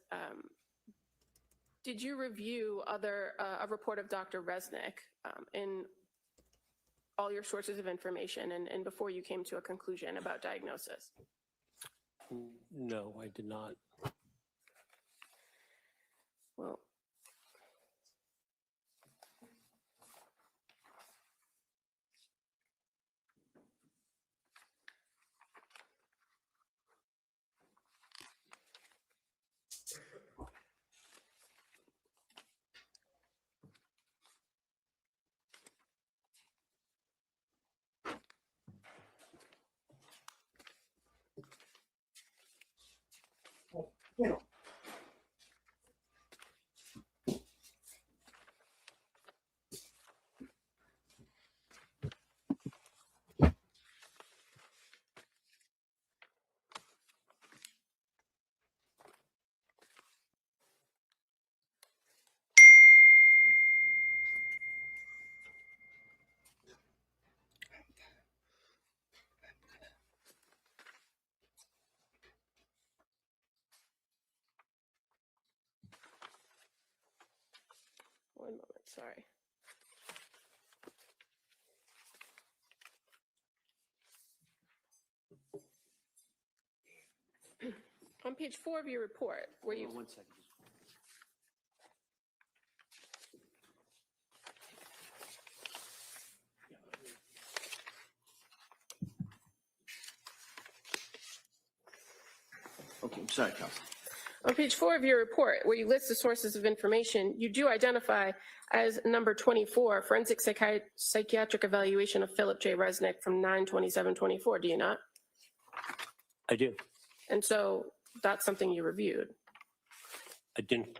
Did you review a report of Dr. Resnick in all your sources of information and before you came to a conclusion about diagnosis? No, I did not. Well, one moment, sorry. On page 4 of your report, where you... One second. Okay, I'm sorry, Council. On page 4 of your report, where you list the sources of information, you do identify as number 24, forensic psychiatric evaluation of Philip J. Resnick from 9/27/24, do you not? I do. And so that's something you reviewed. I didn't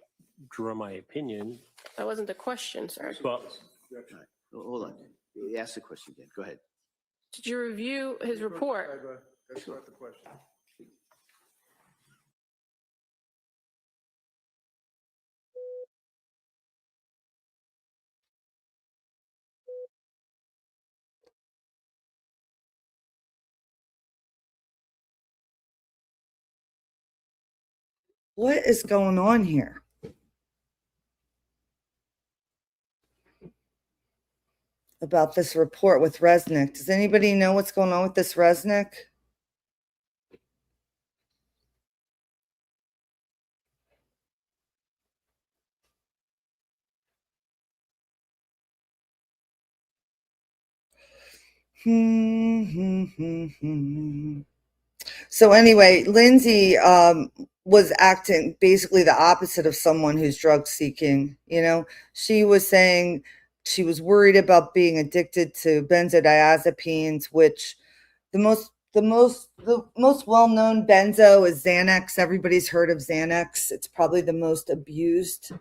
draw my opinion. That wasn't the question, sir. Well, All right, hold on. Ask the question again. Go ahead. Did you review his report? That's not the question. What is going on here? About this report with Resnick. Does anybody know what's going on with this Resnick? So anyway, Lindsay was acting basically the opposite of someone who's drug seeking. You know, she was saying she was worried about being addicted to benzodiazepines, which the most well-known benzo is Xanax. Everybody's heard of Xanax. It's probably the most abused.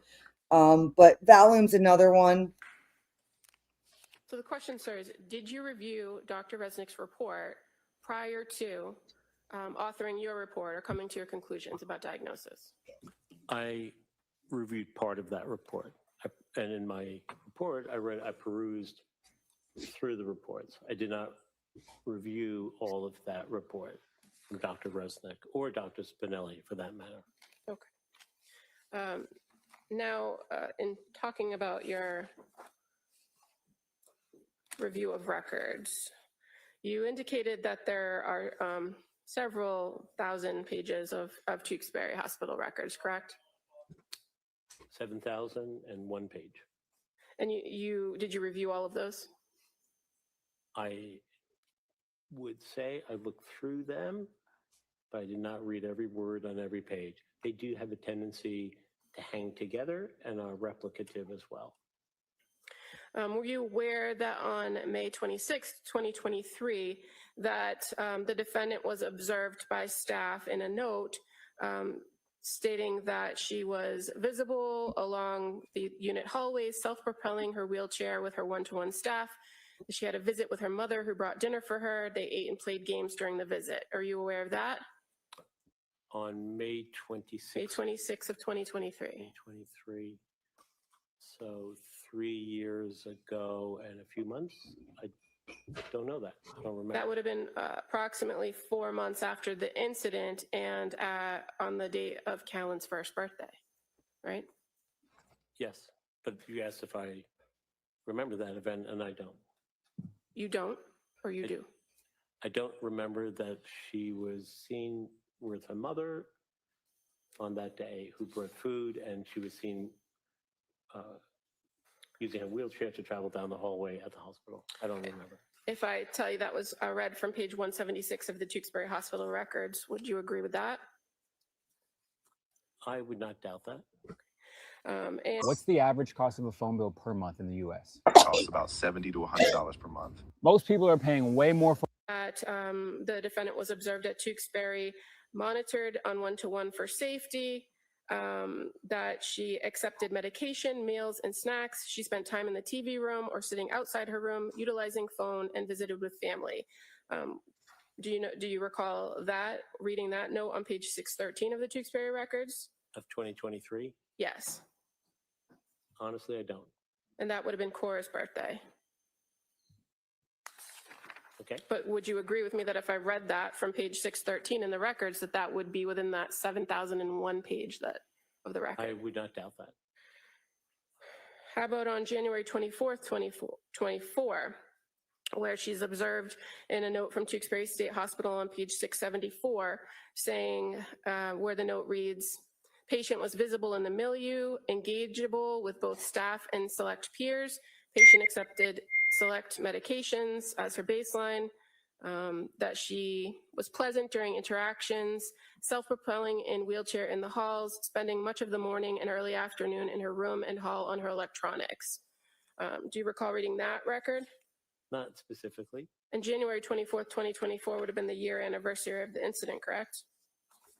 But Valium's another one. So the question, sir, is did you review Dr. Resnick's report prior to authoring your report or coming to your conclusions about diagnosis? I reviewed part of that report. And in my report, I perused through the reports. I did not review all of that report from Dr. Resnick or Dr. Spinelli, for that matter. Okay. Now, in talking about your review of records, you indicated that there are several thousand pages of Tewksbury Hospital records, correct? 7,001 page. And did you review all of those? I would say I looked through them, but I did not read every word on every page. They do have a tendency to hang together and are replicative as well. Were you aware that on May 26, 2023, that the defendant was observed by staff in a note stating that she was visible along the unit hallways, self-propelling her wheelchair with her one-to-one staff? She had a visit with her mother who brought dinner for her. They ate and played games during the visit. Are you aware of that? On May 26th. May 26th of 2023. May 23. So 3 years ago and a few months? I don't know that. I don't remember. That would have been approximately 4 months after the incident and on the date of Callan's first birthday, right? Yes, but you asked if I remember that event, and I don't. You don't, or you do? I don't remember that she was seen with her mother on that day, who brought food, and she was seen using a wheelchair to travel down the hallway at the hospital. I don't remember. If I tell you that was read from page 176 of the Tewksbury Hospital records, would you agree with that? I would not doubt that. And What's the average cost of a phone bill per month in the U.S.? Costs about $70 to $100 per month. Most people are paying way more for. that the defendant was observed at Tewksbury, monitored on one-to-one for safety, that she accepted medication, meals, and snacks. She spent time in the TV room or sitting outside her room, utilizing phone, and visited with family. Do you recall that, reading that note on page 613 of the Tewksbury records? Of 2023? Yes. Honestly, I don't. And that would have been Cora's birthday. Okay. But would you agree with me that if I read that from page 613 in the records, that that would be within that 7,001 page of the record? I would not doubt that. How about on January 24th, 2024, where she's observed in a note from Tewksbury State Hospital on page 674, saying, where the note reads, patient was visible in the milieu, engageable with both staff and select peers. Patient accepted select medications as her baseline, that she was pleasant during interactions, self-propelling in wheelchair in the halls, spending much of the morning and early afternoon in her room and hall on her electronics. Do you recall reading that record? Not specifically. And January 24th, 2024 would have been the year anniversary of the incident, correct?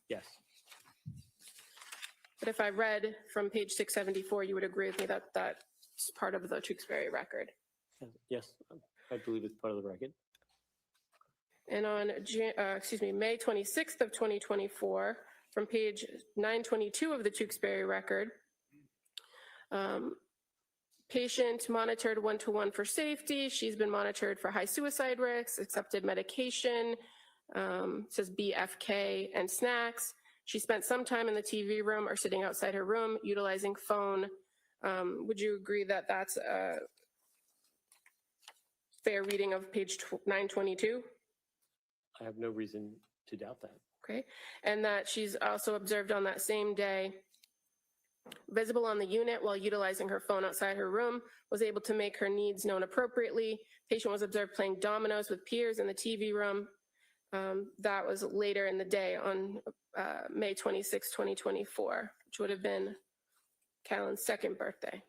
Yes. But if I read from page 674, you would agree with me that that's part of the Tewksbury record. Yes, I believe it's part of the record. And on May 26th of 2024, from page 922 of the Tewksbury record, patient monitored one-to-one for safety. She's been monitored for high suicide risks, accepted medication, says BFK, and snacks. She spent some time in the TV room or sitting outside her room utilizing phone. Would you agree that that's a fair reading of page 922? I have no reason to doubt that. Okay, and that she's also observed on that same day, visible on the unit while utilizing her phone outside her room, was able to make her needs known appropriately. Patient was observed playing dominoes with peers in the TV room. That was later in the day on May 26, 2024, which would have been Callan's second birthday.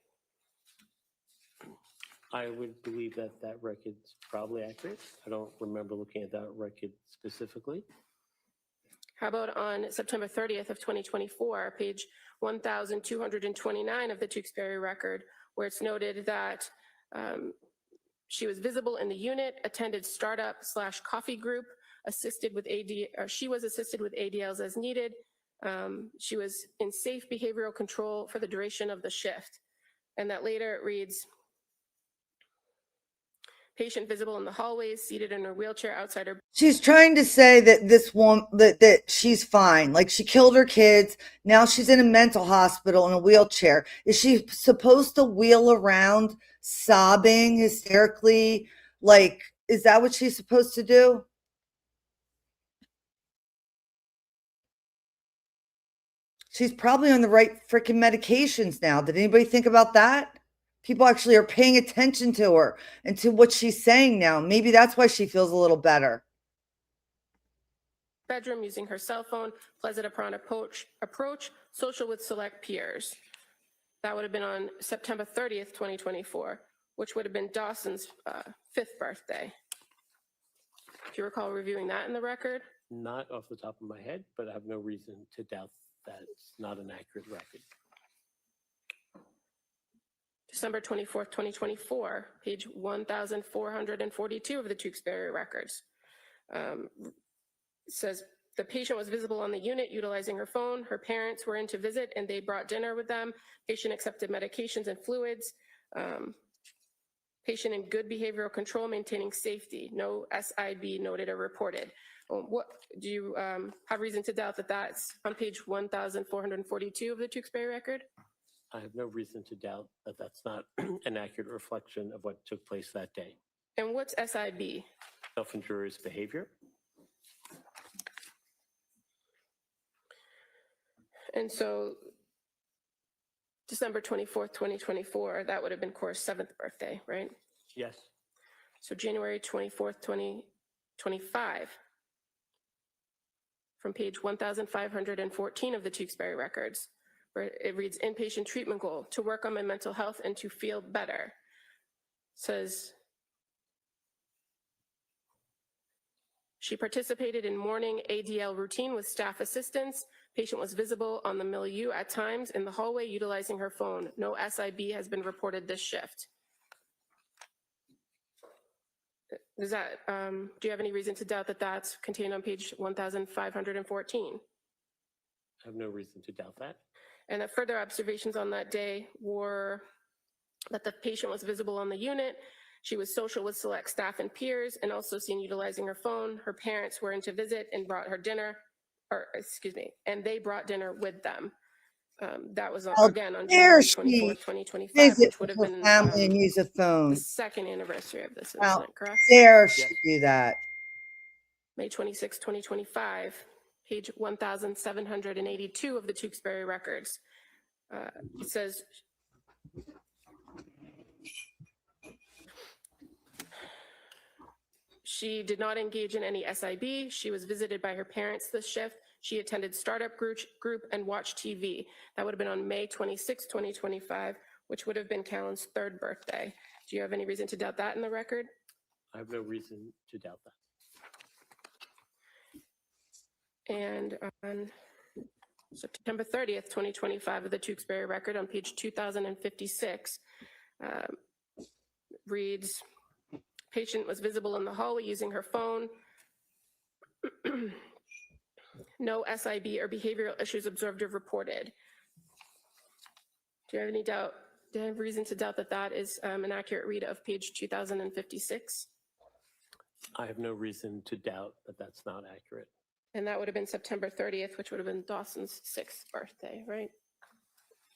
I would believe that that record's probably accurate. I don't remember looking at that record specifically. How about on September 30th of 2024, page 1,229 of the Tewksbury record, where it's noted that she was visible in the unit, attended startup/coffee group, assisted with she was assisted with ADLs as needed. She was in safe behavioral control for the duration of the shift. And that later it reads, patient visible in the hallways, seated in her wheelchair outside her. She's trying to say that this woman, that she's fine. Like, she killed her kids. Now she's in a mental hospital in a wheelchair. Is she supposed to wheel around sobbing hysterically? Like, is that what she's supposed to do? She's probably on the right freaking medications now. Did anybody think about that? People actually are paying attention to her and to what she's saying now. Maybe that's why she feels a little better. Bedroom using her cell phone, pleasant upon approach, social with select peers. That would have been on September 30th, 2024, which would have been Dawson's 5th birthday. Do you recall reviewing that in the record? Not off the top of my head, but I have no reason to doubt that it's not an accurate record. December 24th, 2024, page 1,442 of the Tewksbury records. It says the patient was visible on the unit utilizing her phone. Her parents were in to visit and they brought dinner with them. Patient accepted medications and fluids. Patient in good behavioral control, maintaining safety. No SIB noted or reported. What do you have reason to doubt that that's on page 1,442 of the Tewksbury record? I have no reason to doubt that that's not an accurate reflection of what took place that day. And what's SIB? Self-injurious behavior. And so December 24th, 2024, that would have been Cora's 7th birthday, right? Yes. So January 24th, 2025, from page 1514 of the Tewksbury records, where it reads inpatient treatment goal, to work on my mental health and to feel better. Says she participated in morning ADL routine with staff assistance. Patient was visible on the milieu at times in the hallway utilizing her phone. No SIB has been reported this shift. Does that, do you have any reason to doubt that that's contained on page 1514? I have no reason to doubt that. And that further observations on that day were that the patient was visible on the unit. She was social with select staff and peers, and also seen utilizing her phone. Her parents were in to visit and brought her dinner, or excuse me, and they brought dinner with them. That was again on January 24th, 2025, which would have been family and use a phone. the second anniversary of this How incident, correct? dare she do that? May 26, 2025, page 1782 of the Tewksbury records. It says, she did not engage in any SIB. She was visited by her parents this shift. She attended startup group and watched TV. That would have been on May 26, 2025, which would have been Callan's 3rd birthday. Do you have any reason to doubt that in the record? I have no reason to doubt that. And on September 30th, 2025 of the Tewksbury record on page 2056, reads, patient was visible in the hallway using her phone. No SIB or behavioral issues observed or reported. Do you have any doubt? Do you have reason to doubt that that is an accurate read of page 2056? I have no reason to doubt that that's not accurate. And that would have been September 30th, which would have been Dawson's 6th birthday, right?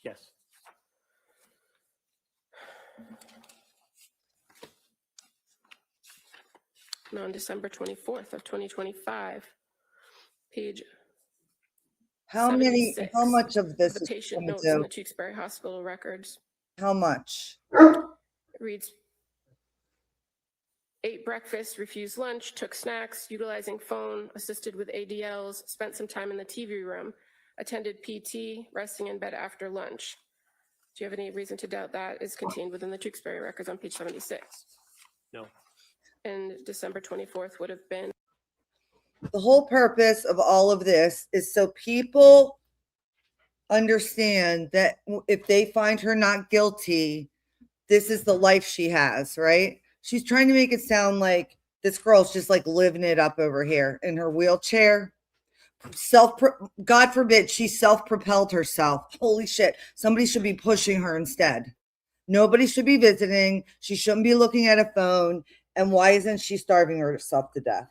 Yes. And on December 24th of 2025, page How much of this the is patient coming notes in to? the Tewksbury Hospital records. How much? It reads, ate breakfast, refused lunch, took snacks, utilizing phone, assisted with ADLs, spent some time in the TV room, attended PT, resting in bed after lunch. Do you have any reason to doubt that is contained within the Tewksbury records on page 76? No. And December 24th would have been. The whole purpose of all of this is so people understand that if they find her not guilty, this is the life she has, right? She's trying to make it sound like this girl's just like living it up over here in her wheelchair. God forbid she self-propelled herself. Holy shit. Somebody should be pushing her instead. Nobody should be visiting. She shouldn't be looking at a phone. And why isn't she starving herself to death?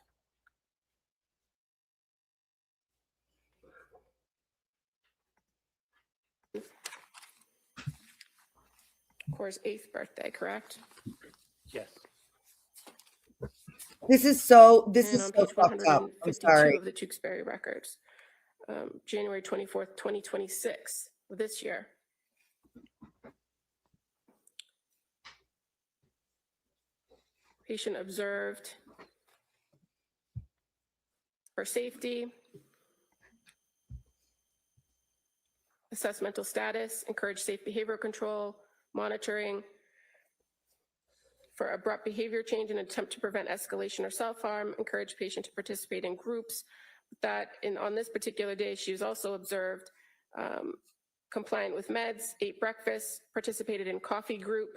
Cora's 8th birthday, correct? Yes. This is so fucked up. I'm 152 sorry. of the Tewksbury records, January 24th, 2026, this year. Patient observed for safety, assess mental status, encourage safe behavioral control, monitoring for abrupt behavior change and attempt to prevent escalation or self-harm, encourage patient to participate in groups. On this particular day, she was also observed compliant with meds, ate breakfast, participated in coffee group,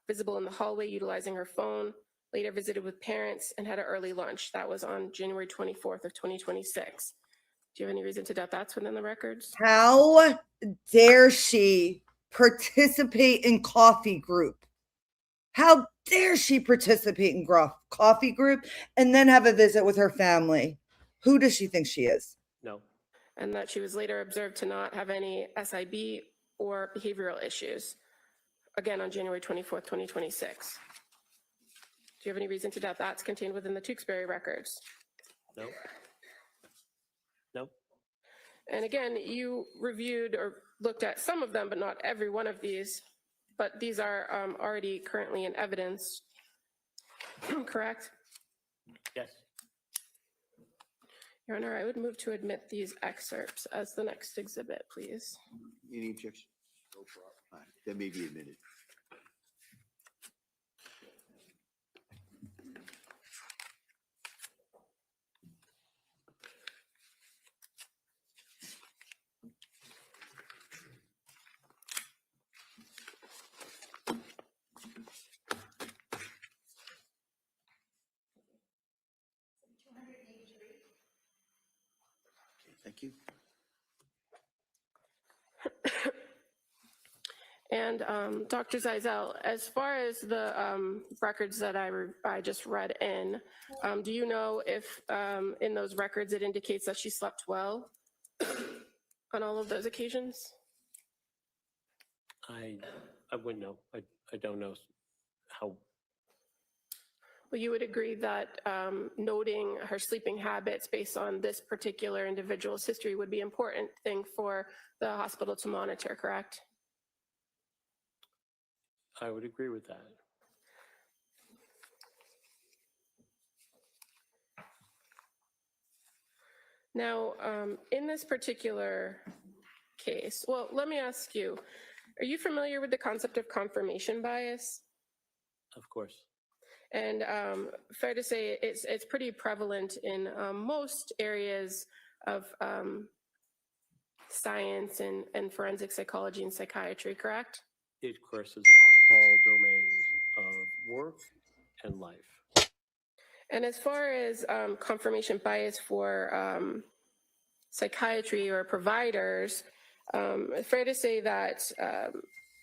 visible in the hallway utilizing her phone, later visited with parents and had an early lunch. That was on January 24th of 2026. Do you have any reason to doubt that's within the records? How dare she participate in coffee group? How dare she participate in coffee group and then have a visit with her family? Who does she think she is? No. And that she was later observed to not have any SIB or behavioral issues. Again, on January 24th, 2026. Do you have any reason to doubt that's contained within the Tewksbury records? No. No. And again, you reviewed or looked at some of them, but not every one of these. But these are already currently in evidence, correct? Yes. Your Honor, I would move to admit these excerpts as the next exhibit, please. Any objection? No problem. All right, that may be admitted. Thank you. And Dr. Zeisel, as far as the records that I just read in, do you know if in those records it indicates that she slept well on all of those occasions? I wouldn't know. I don't know how. Well, you would agree that noting her sleeping habits based on this particular individual's history would be an important thing for the hospital to monitor, correct? I would agree with that. Now, in this particular case, well, let me ask you, are you familiar with the concept of confirmation bias? Of course. And fair to say it's pretty prevalent in most areas of science and forensic psychology and psychiatry, correct? It courses all domains of work and life. And as far as confirmation bias for psychiatry or providers, fair to say that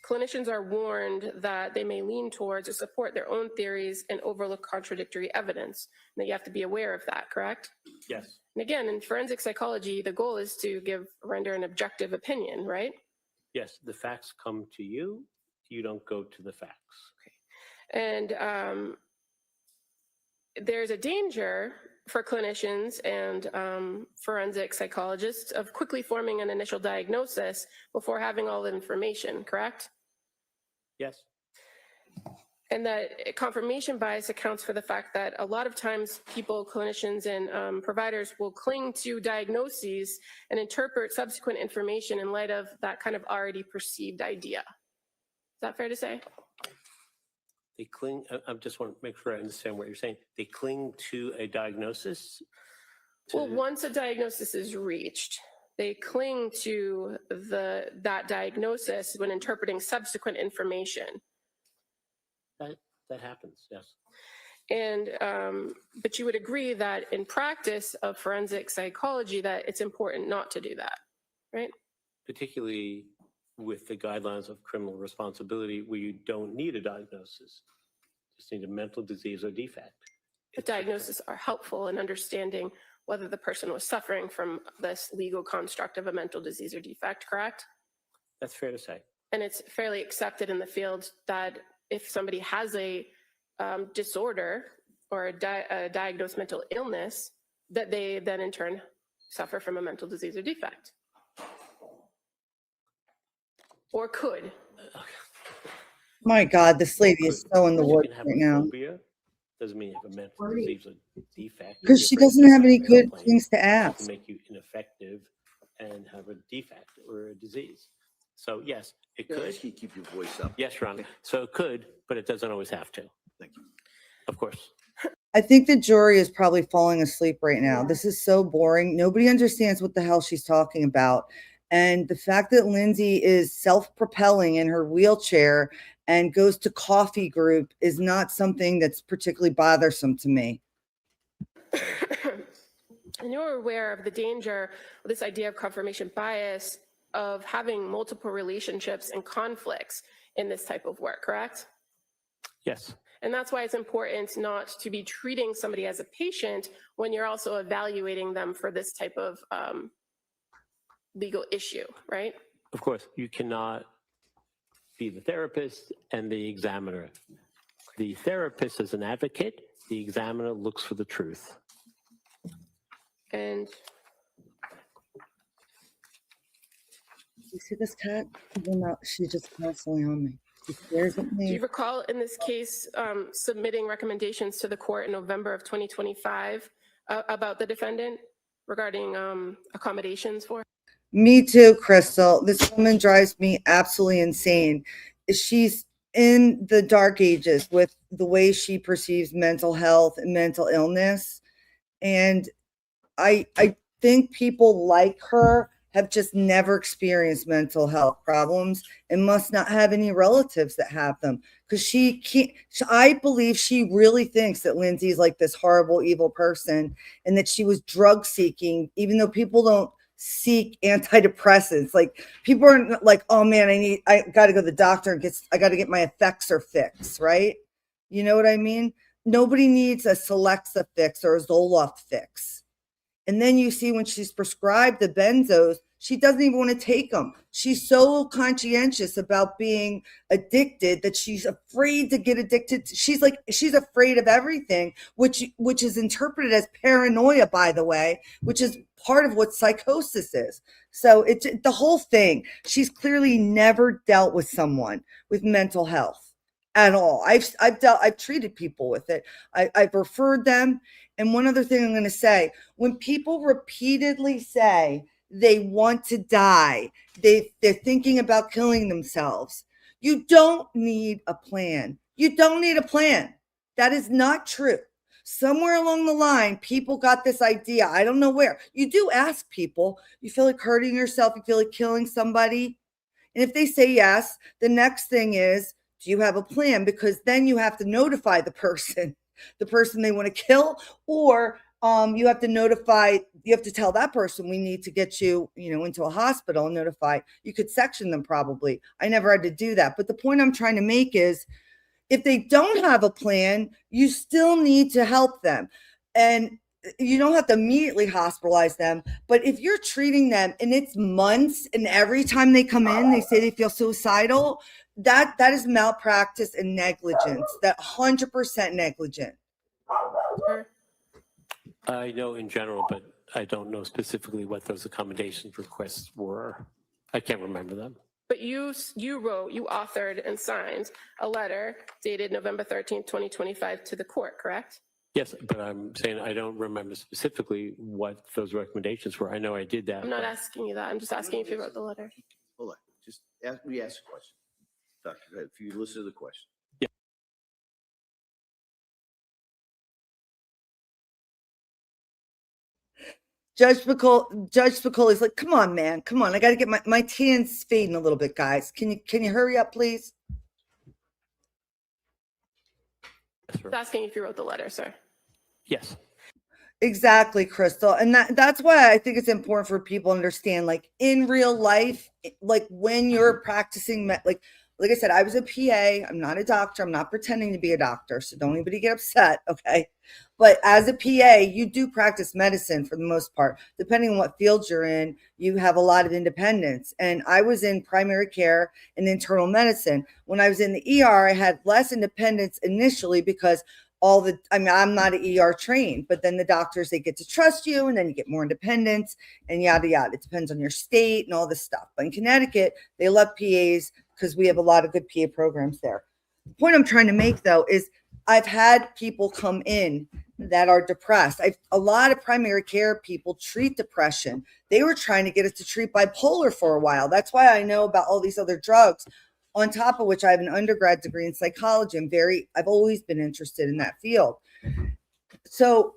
clinicians are warned that they may lean towards or support their own theories and overlook contradictory evidence. And that you have to be aware of that, correct? Yes. And again, in forensic psychology, the goal is to render an objective opinion, right? Yes, the facts come to you. You don't go to the facts. Okay. And there's a danger for clinicians and forensic psychologists of quickly forming an initial diagnosis before having all the information, correct? Yes. And that confirmation bias accounts for the fact that a lot of times people, clinicians and providers will cling to diagnoses and interpret subsequent information in light of that kind of already perceived idea. Is that fair to say? They cling, I just want to make sure I understand what you're saying. They cling to a diagnosis? Well, once a diagnosis is reached, they cling to that diagnosis when interpreting subsequent information. That happens, yes. And, but you would agree that in practice of forensic psychology that it's important not to do that, right? Particularly with the guidelines of criminal responsibility where you don't need a diagnosis. You just need a mental disease or defect. But diagnoses are helpful in understanding whether the person was suffering from this legal construct of a mental disease or defect, correct? That's fair to say. And it's fairly accepted in the field that if somebody has a disorder or a diagnosed mental illness, that they then in turn suffer from a mental disease or defect. Or could. My God, this lady is so in the woods right now. Doesn't mean you have a mental disease or defect. Because she doesn't have any good things to ask. To make you ineffective and have a defect or a disease. So yes, it could. Ask you keep your voice up. Yes, Ron. So it could, but it doesn't always have to. Thank you. Of course. I think the jury is probably falling asleep right now. This is so boring. Nobody understands what the hell she's talking about. And the fact that Lindsay is self-propelling in her wheelchair and goes to coffee group is not something that's particularly bothersome to me. And you're aware of the danger of this idea of confirmation bias of having multiple relationships and conflicts in this type of work, correct? Yes. And that's why it's important not to be treating somebody as a patient when you're also evaluating them for this type of legal issue, right? Of course, you cannot be the therapist and the examiner. The therapist is an advocate. The examiner looks for the truth. And You see this cat? She's just constantly on me. She stares at do me. you recall in this case submitting recommendations to the court in November of 2025 about the defendant regarding accommodations for? Me too, Crystal. This woman drives me absolutely insane. She's in the dark ages with the way she perceives mental health and mental illness. And I think people like her have just never experienced mental health problems and must not have any relatives that have them. Because she can't, I believe she really thinks that Lindsay's like this horrible, evil person and that she was drug seeking, even though people don't seek antidepressants. Like people aren't like, oh man, I got to go to the doctor and I got to get my Effexor fix, right? You know what I mean? Nobody needs a Celexa fix or a Zoloft fix. And then you see when she's prescribed the benzos, she doesn't even want to take them. She's so conscientious about being addicted that she's afraid to get addicted. She's afraid of everything, which is interpreted as paranoia, by the way, which is part of what psychosis is. So it's the whole thing. She's clearly never dealt with someone with mental health at all. I've treated people with it. I've referred them. And one other thing I'm going to say, when people repeatedly say they want to die, they're thinking about killing themselves, you don't need a plan. You don't need a plan. That is not true. Somewhere along the line, people got this idea. I don't know where. You do ask people, you feel like hurting yourself, you feel like killing somebody. And if they say yes, the next thing is, do you have a plan? Because then you have to notify the person they want to kill, or you have to tell that person, we need to get you, into a hospital and notify. You could section them probably. I never had to do that. But the point I'm trying to make is, if they don't have a plan, you still need to help them. And you don't have to immediately hospitalize them. But if you're treating them and it's months and every time they come in, they say they feel suicidal, that is malpractice and negligence. That 100% negligent. I know in general, but I don't know specifically what those accommodation requests were. I can't remember them. But you authored and signed a letter dated November 13th, 2025 to the court, correct? Yes, but I'm saying I don't remember specifically what those recommendations were. I know I did that. I'm not asking you that. I'm just asking if you wrote the letter. Hold on, just ask a question. Doctor, if you listen to the question. Judge Spicoli's like, come on, man. Come on. I got to get my tan's fading a little bit, guys. Can you hurry up, please? Just asking if you wrote the letter, sir. Yes. Exactly, Crystal. And that's why I think it's important for people to understand, like in real life, like when you're practicing, like I said, I was a PA. I'm not a doctor. I'm not pretending to be a doctor. So don't anybody get upset. Okay. But as a PA, you do practice medicine for the most part. Depending on what field you're in, you have a lot of independence. And I was in primary care and internal medicine. When I was in the ER, I had less independence initially because I'm not an ER trained, but then the doctors, they get to trust you and then you get more independence and yada, yada. It depends on your state and all this stuff. But in Connecticut, they love PAs because we have a lot of good PA programs there. The point I'm trying to make though, is I've had people come in that are depressed. A lot of primary care people treat depression. They were trying to get us to treat bipolar for a while. That's why I know about all these other drugs. On top of which, I have an undergrad degree in psychology. I've always been interested in that field. So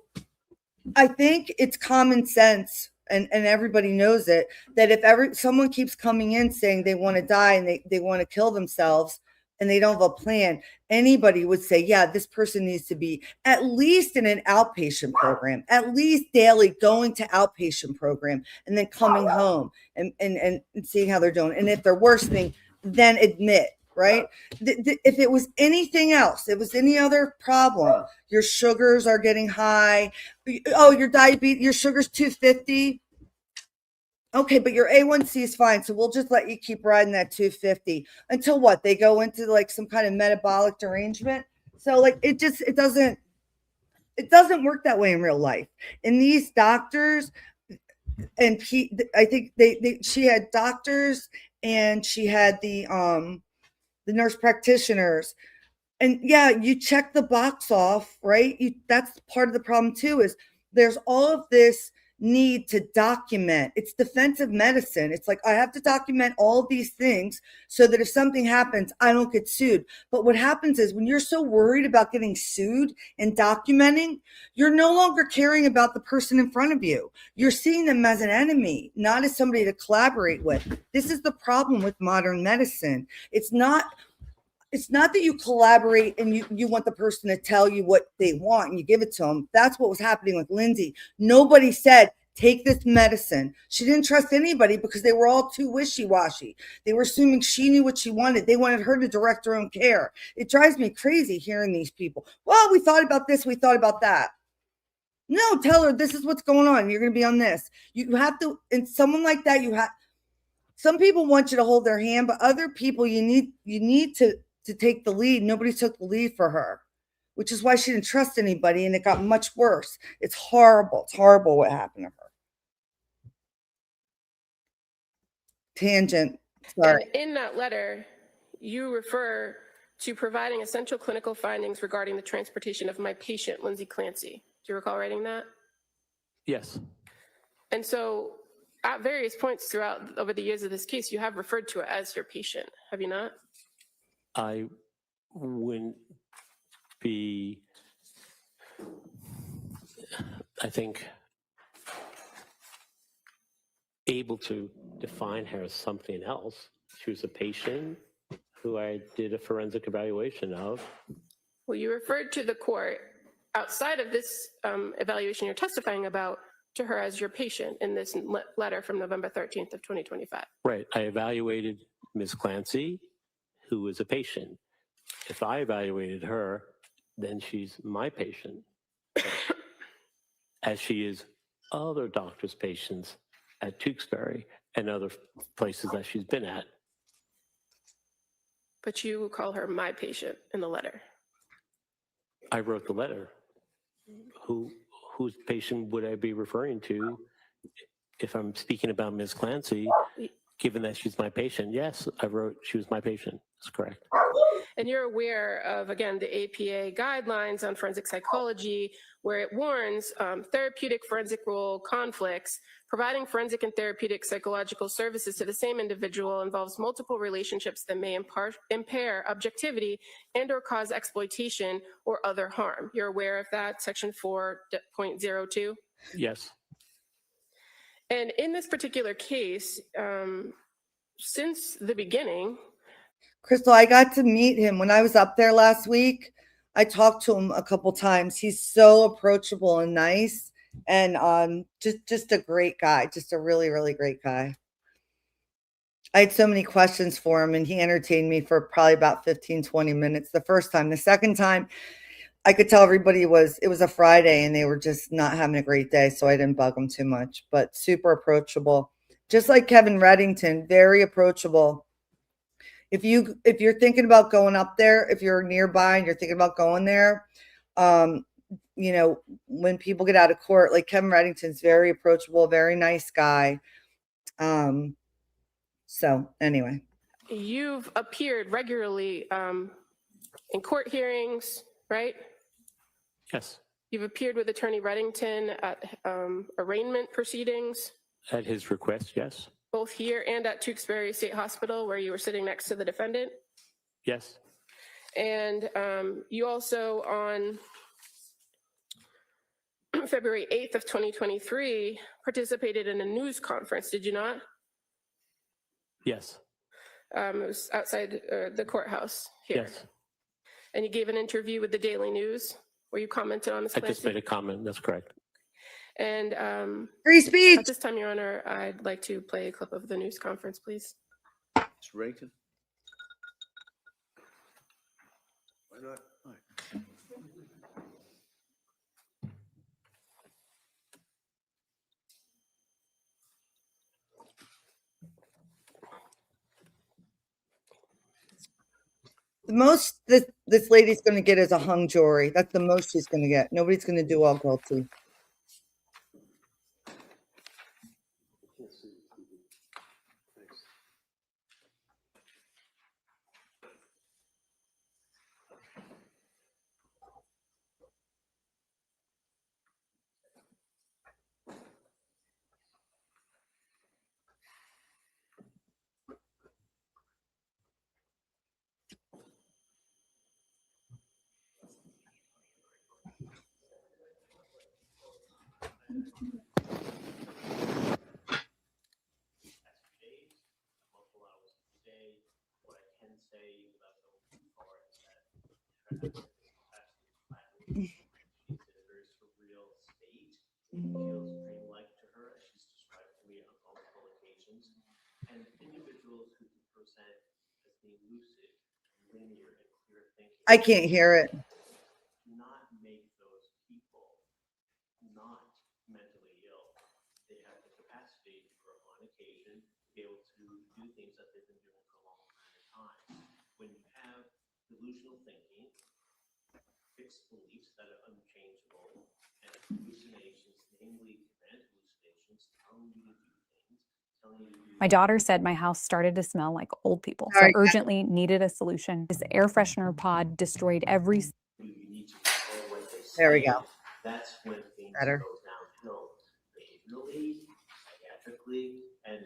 I think it's common sense, and everybody knows it, that if someone keeps coming in saying they want to die and they want to kill themselves and they don't have a plan, anybody would say, yeah, this person needs to be at least in an outpatient program, at least daily going to outpatient program and then coming home and seeing how they're doing. And if they're worsening, then admit, right? If it was anything else, it was any other problem, your sugars are getting high. Oh, your diabetes, your sugar's 250. Okay, but your A1C is fine, so we'll just let you keep riding that 250 until what? They go into like some kind of metabolic derangement. So like it doesn't work that way in real life. And these doctors and I think she had doctors and she had the nurse practitioners. And yeah, you check the box off, right? That's part of the problem too, is there's all of this need to document. It's defensive medicine. It's like I have to document all of these things so that if something happens, I don't get sued. But what happens is when you're so worried about getting sued and documenting, you're no longer caring about the person in front of you. You're seeing them as an enemy, not as somebody to collaborate with. This is the problem with modern medicine. It's not that you collaborate and you want the person to tell you what they want and you give it to them. That's what was happening with Lindsay. Nobody said, take this medicine. She didn't trust anybody because they were all too wishy-washy. They were assuming she knew what she wanted. They wanted her to direct her own care. It drives me crazy hearing these people. Well, we thought about this. We thought about that. No, tell her this is what's going on. You're going to be on this. You have to, and someone like that, some people want you to hold their hand, but other people you need to take the lead. Nobody took the lead for her, which is why she didn't trust anybody, and it got much worse. It's horrible. It's horrible what happened to her. Tangent. Sorry. And in that letter, you refer to providing essential clinical findings regarding the transportation of my patient, Lindsay Clancy. Do you recall writing that? Yes. And so at various points throughout over the years of this case, you have referred to it as your patient, have you not? I wouldn't be, I think, able to define her as something else. She was a patient who I did a forensic evaluation of. Well, you referred to the court outside of this evaluation you're testifying about to her as your patient in this letter from November 13th of 2025. Right. I evaluated Ms. Clancy, who was a patient. If I evaluated her, then she's my patient, as she is other doctors' patients at Tewksbury and other places that she's been at. But you call her my patient in the letter. I wrote the letter. Whose patient would I be referring to if I'm speaking about Ms. Clancy, given that she's my patient? Yes, I wrote she was my patient. That's correct. And you're aware of, again, the APA guidelines on forensic psychology, where it warns therapeutic forensic role conflicts. Providing forensic and therapeutic psychological services to the same individual involves multiple relationships that may impair objectivity and or cause exploitation or other harm. You're aware of that, section 4.02? Yes. And in this particular case, since the beginning, Crystal, I got to meet him when I was up there last week. I talked to him a couple times. He's so approachable and nice, and just a great guy, just a really, really great guy. I had so many questions for him, and he entertained me for probably about 15, 20 minutes the first time. The second time, I could tell everybody it was a Friday, and they were just not having a great day, so I didn't bug them too much, but super approachable. Just like Kevin Reddington, very approachable. If you're thinking about going up there, if you're nearby and you're thinking about going there, when people get out of court, like Kevin Reddington's very approachable, very nice guy. So anyway. you've appeared regularly in court hearings, right? Yes. You've appeared with Attorney Reddington at arraignment proceedings, At his request, yes. both here and at Tewksbury State Hospital, where you were sitting next to the defendant. Yes. And you also, on February 8th of 2023, participated in a news conference, did you not? Yes. It was outside the courthouse here. Yes. And you gave an interview with the Daily News where you commented on this. I just made a comment. That's correct. And free speech. At this time, Your Honor, I'd like to play a clip of the news conference, please. Mr. Reddington? Why not? All right. The most this lady's going to get is a hung jury. That's the most she's going to get. Nobody's going to do all guilty. I can't hear it. My daughter said my house started to smell like old people, so I Sorry. urgently needed a solution. This air freshener pod destroyed every. There we go. That's when things Better. go downhill behaviorally, psychiatrically, and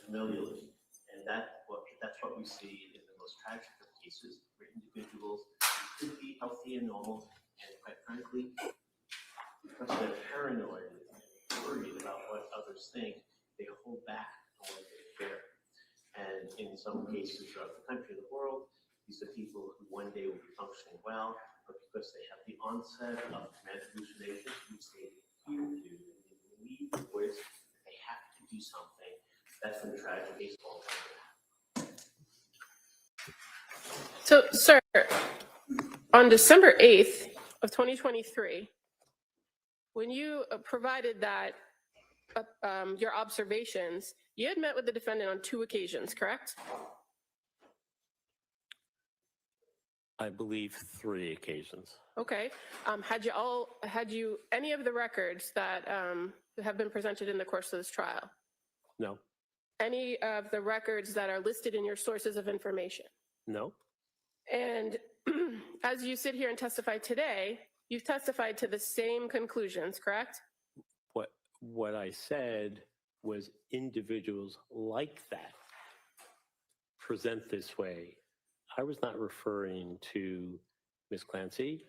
familially. And that's what we see in the most tragic of cases where individuals could be healthy and normal, and quite frankly, because they're paranoid and worried about what others think, they hold back on what they share. And in some cases throughout the country and the world, these are people who one day will be functioning well, but because they have the onset of command hallucinations, which they appear to, and they believe the voice, they have to do something. That's when tragedy is all about. So, sir, on December 8th of 2023, when you provided that your observations, you had met with the defendant on 2 occasions, correct? I believe 3 occasions. Okay. Had you any of the records that have been presented in the course of this trial? No. Any of the records that are listed in your sources of information? No. And as you sit here and testify today, you've testified to the same conclusions, correct? What I said was individuals like that present this way. I was not referring to Ms. Clancy.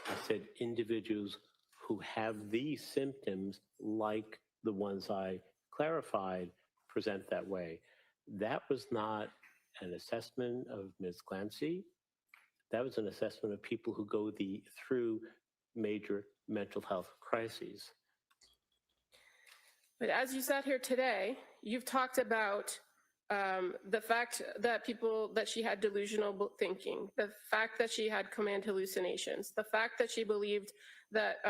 I said individuals who have these symptoms like the ones I clarified present that way. That was not an assessment of Ms. Clancy. That was an assessment of people who go through major mental health crises. But as you sat here today, you've talked about the fact that she had delusional thinking, the fact that she had command hallucinations, the fact that she believed that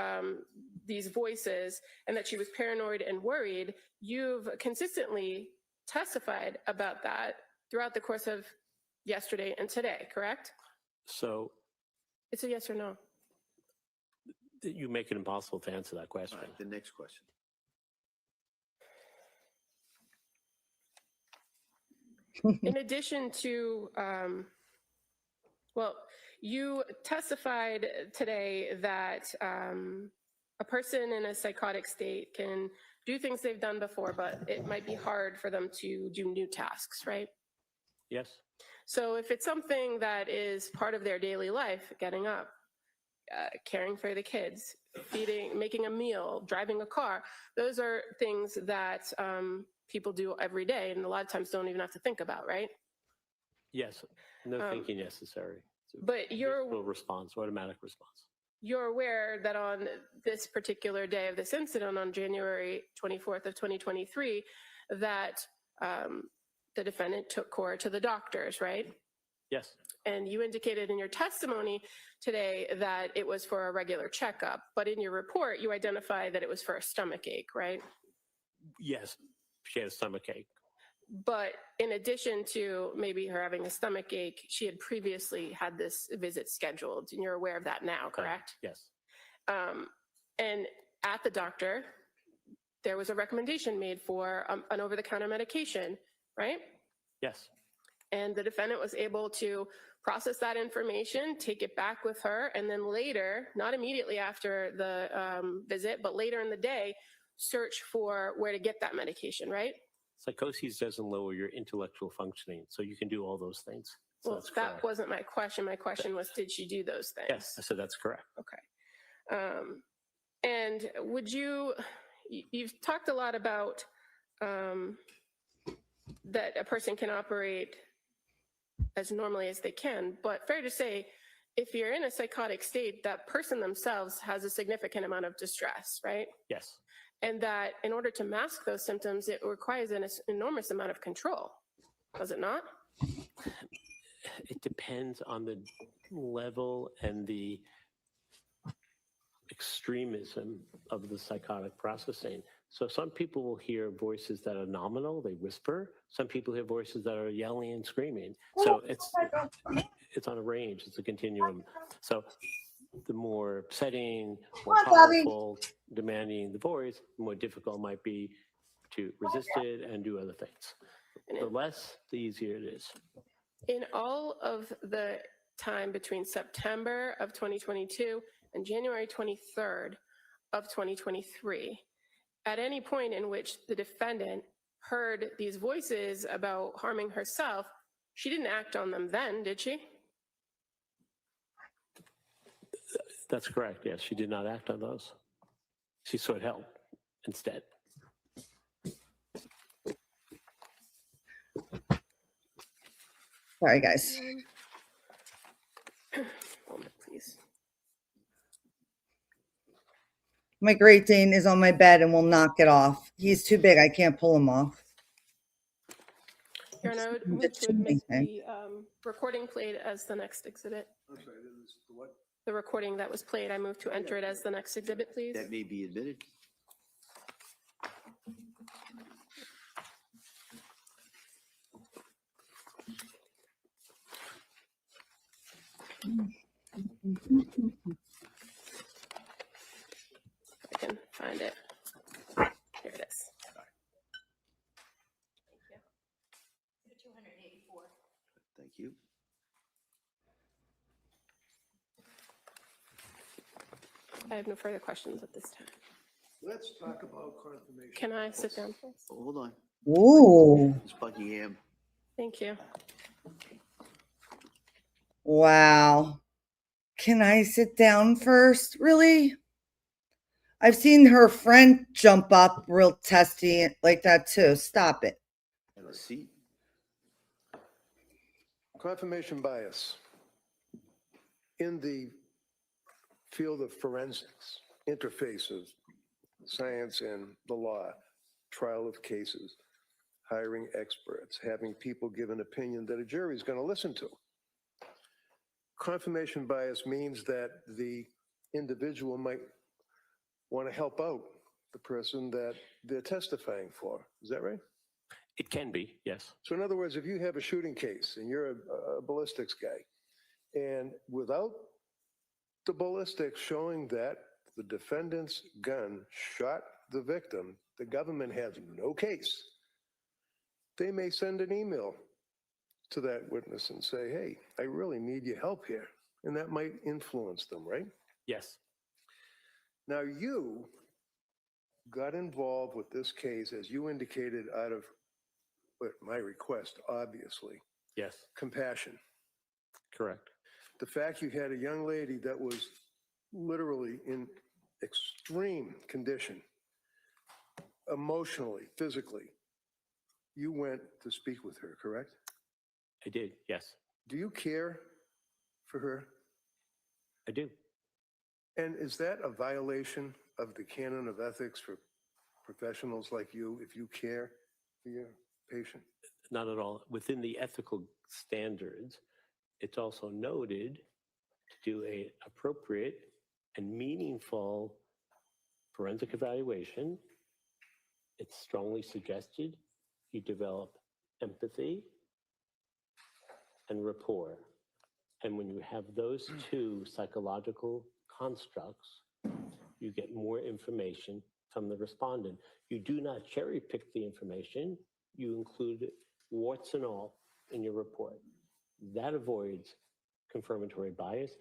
these voices and that she was paranoid and worried. You've consistently testified about that throughout the course of yesterday and today, correct? So it's a yes or no. You make it impossible to answer that question. All right, the next question. In addition to, you testified today that a person in a psychotic state can do things they've done before, but it might be hard for them to do new tasks, right? Yes. So if it's something that is part of their daily life, getting up, caring for the kids, feeding, making a meal, driving a car, those are things that people do every day and a lot of times don't even have to think about, right? Yes. No thinking necessary. But you're automatic response. You're aware that on this particular day of this incident, on January 24th of 2023, that the defendant took Cora to the doctors, right? Yes. And you indicated in your testimony today that it was for a regular checkup, but in your report, you identified that it was for a stomach ache, right? Yes. She had a stomach ache. But in addition to maybe her having a stomach ache, she had previously had this visit scheduled, and you're aware of that now, correct? Yes. And at the doctor, there was a recommendation made for an over-the-counter medication, right? Yes. And the defendant was able to process that information, take it back with her, and then later, not immediately after the visit, but later in the day, search for where to get that medication, right? Psychosis doesn't lower your intellectual functioning, so you can do all those things. So Well, that wasn't my question. My question was, did she do those things? Yes, so that's correct. Okay. And would you've talked a lot about that a person can operate as normally as they can, but fair to say, if you're in a psychotic state, that person themselves has a significant amount of distress, right? Yes. And that in order to mask those symptoms, it requires an enormous amount of control, does it not? It depends on the level and the extremism of the psychotic processing. So some people will hear voices that are nominal, they whisper. Some people hear voices that are yelling and screaming. So it's on a range, it's a continuum. So the more upsetting, more powerful, demanding the voice, the more difficult it might be to resist it and do other things. The less, the easier it is. In all of the time between September of 2022 and January 23rd of 2023, at any point in which the defendant heard these voices about harming herself, she didn't act on them then, did she? That's correct, yes. She did not act on those. She sought help instead. Sorry, guys. Moment, please. My Great Dane is on my bed and will not get off. He's too big. I can't pull him off. Your Honor, I would move to admit the recording played as the next exhibit. I'm sorry, what? The recording that was played, I move to enter it as the next exhibit, please. That may be admitted. I can find it. Here it is. Thank you. I have no further questions at this time. Let's talk about confirmation. Can I sit down, please? Oh, hold on. Ooh. Ms. Buckingham. Thank you. Wow. Can I sit down first? Really? I've seen her friend jump up real testy like that too. Stop it. Have a seat. Confirmation bias. In the field of forensics, interface of science and the law, trial of cases, hiring experts, having people give an opinion that a jury is going to listen to. Confirmation bias means that the individual might want to help out the person that they're testifying for. Is that right? It can be, yes. So in other words, if you have a shooting case and you're a ballistics guy, and without the ballistics showing that the defendant's gun shot the victim, the government has no case. They may send an email to that witness and say, hey, I really need your help here. And that might influence them, right? Yes. Now you got involved with this case, as you indicated, out of my request, obviously. Yes. Compassion. Correct. The fact you had a young lady that was literally in extreme condition, emotionally, physically, you went to speak with her, correct? I did, yes. Do you care for her? I do. And is that a violation of the canon of ethics for professionals like you if you care for your patient? Not at all. Within the ethical standards, it's also noted to do an appropriate and meaningful forensic evaluation. It's strongly suggested you develop empathy and rapport. And when you have those two psychological constructs, you get more information from the respondent. You do not cherry pick the information. You include warts and all in your report. That avoids confirmatory bias,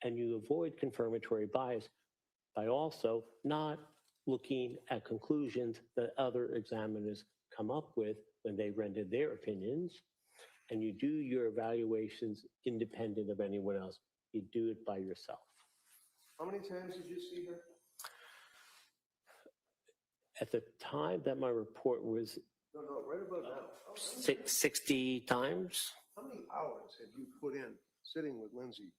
and you avoid confirmatory bias by also not looking at conclusions that other examiners come up with when they render their opinions, and you do your evaluations independent of anyone else. You do it by yourself. How many times did you see her? At the time that my report was No, right about now. 60 times. How many hours have you put in sitting with Lindsay,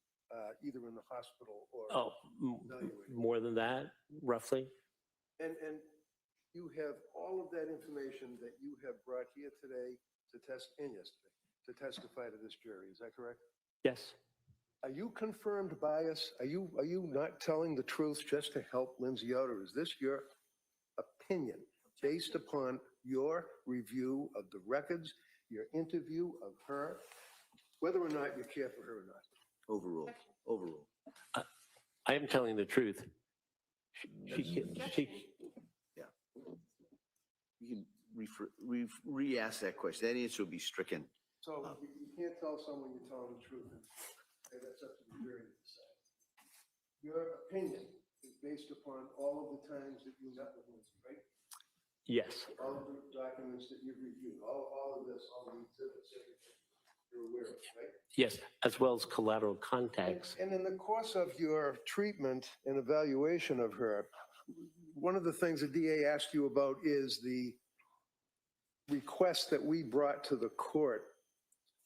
either in the hospital or evaluating? More than that, roughly. And you have all of that information that you have brought here today to testify to this jury. Is that correct? Yes. Are you confirmed bias? Are you not telling the truth just to help Lindsay out, or is this your opinion based upon your review of the records, your interview of her, whether or not you care for her or not? Overruled. Overruled. I am telling the truth. She Yeah. You can re-ask that question. That answer will be stricken. So you can't tell someone you're telling the truth. And that's up to the jury to decide. Your opinion is based upon all of the times that you met with Lindsay, right? Yes. All of the documents that you've reviewed, all of this, all the exhibits, everything you're aware of, right? Yes, as well as collateral contacts. And in the course of your treatment and evaluation of her, one of the things the DA asked you about is the request that we brought to the court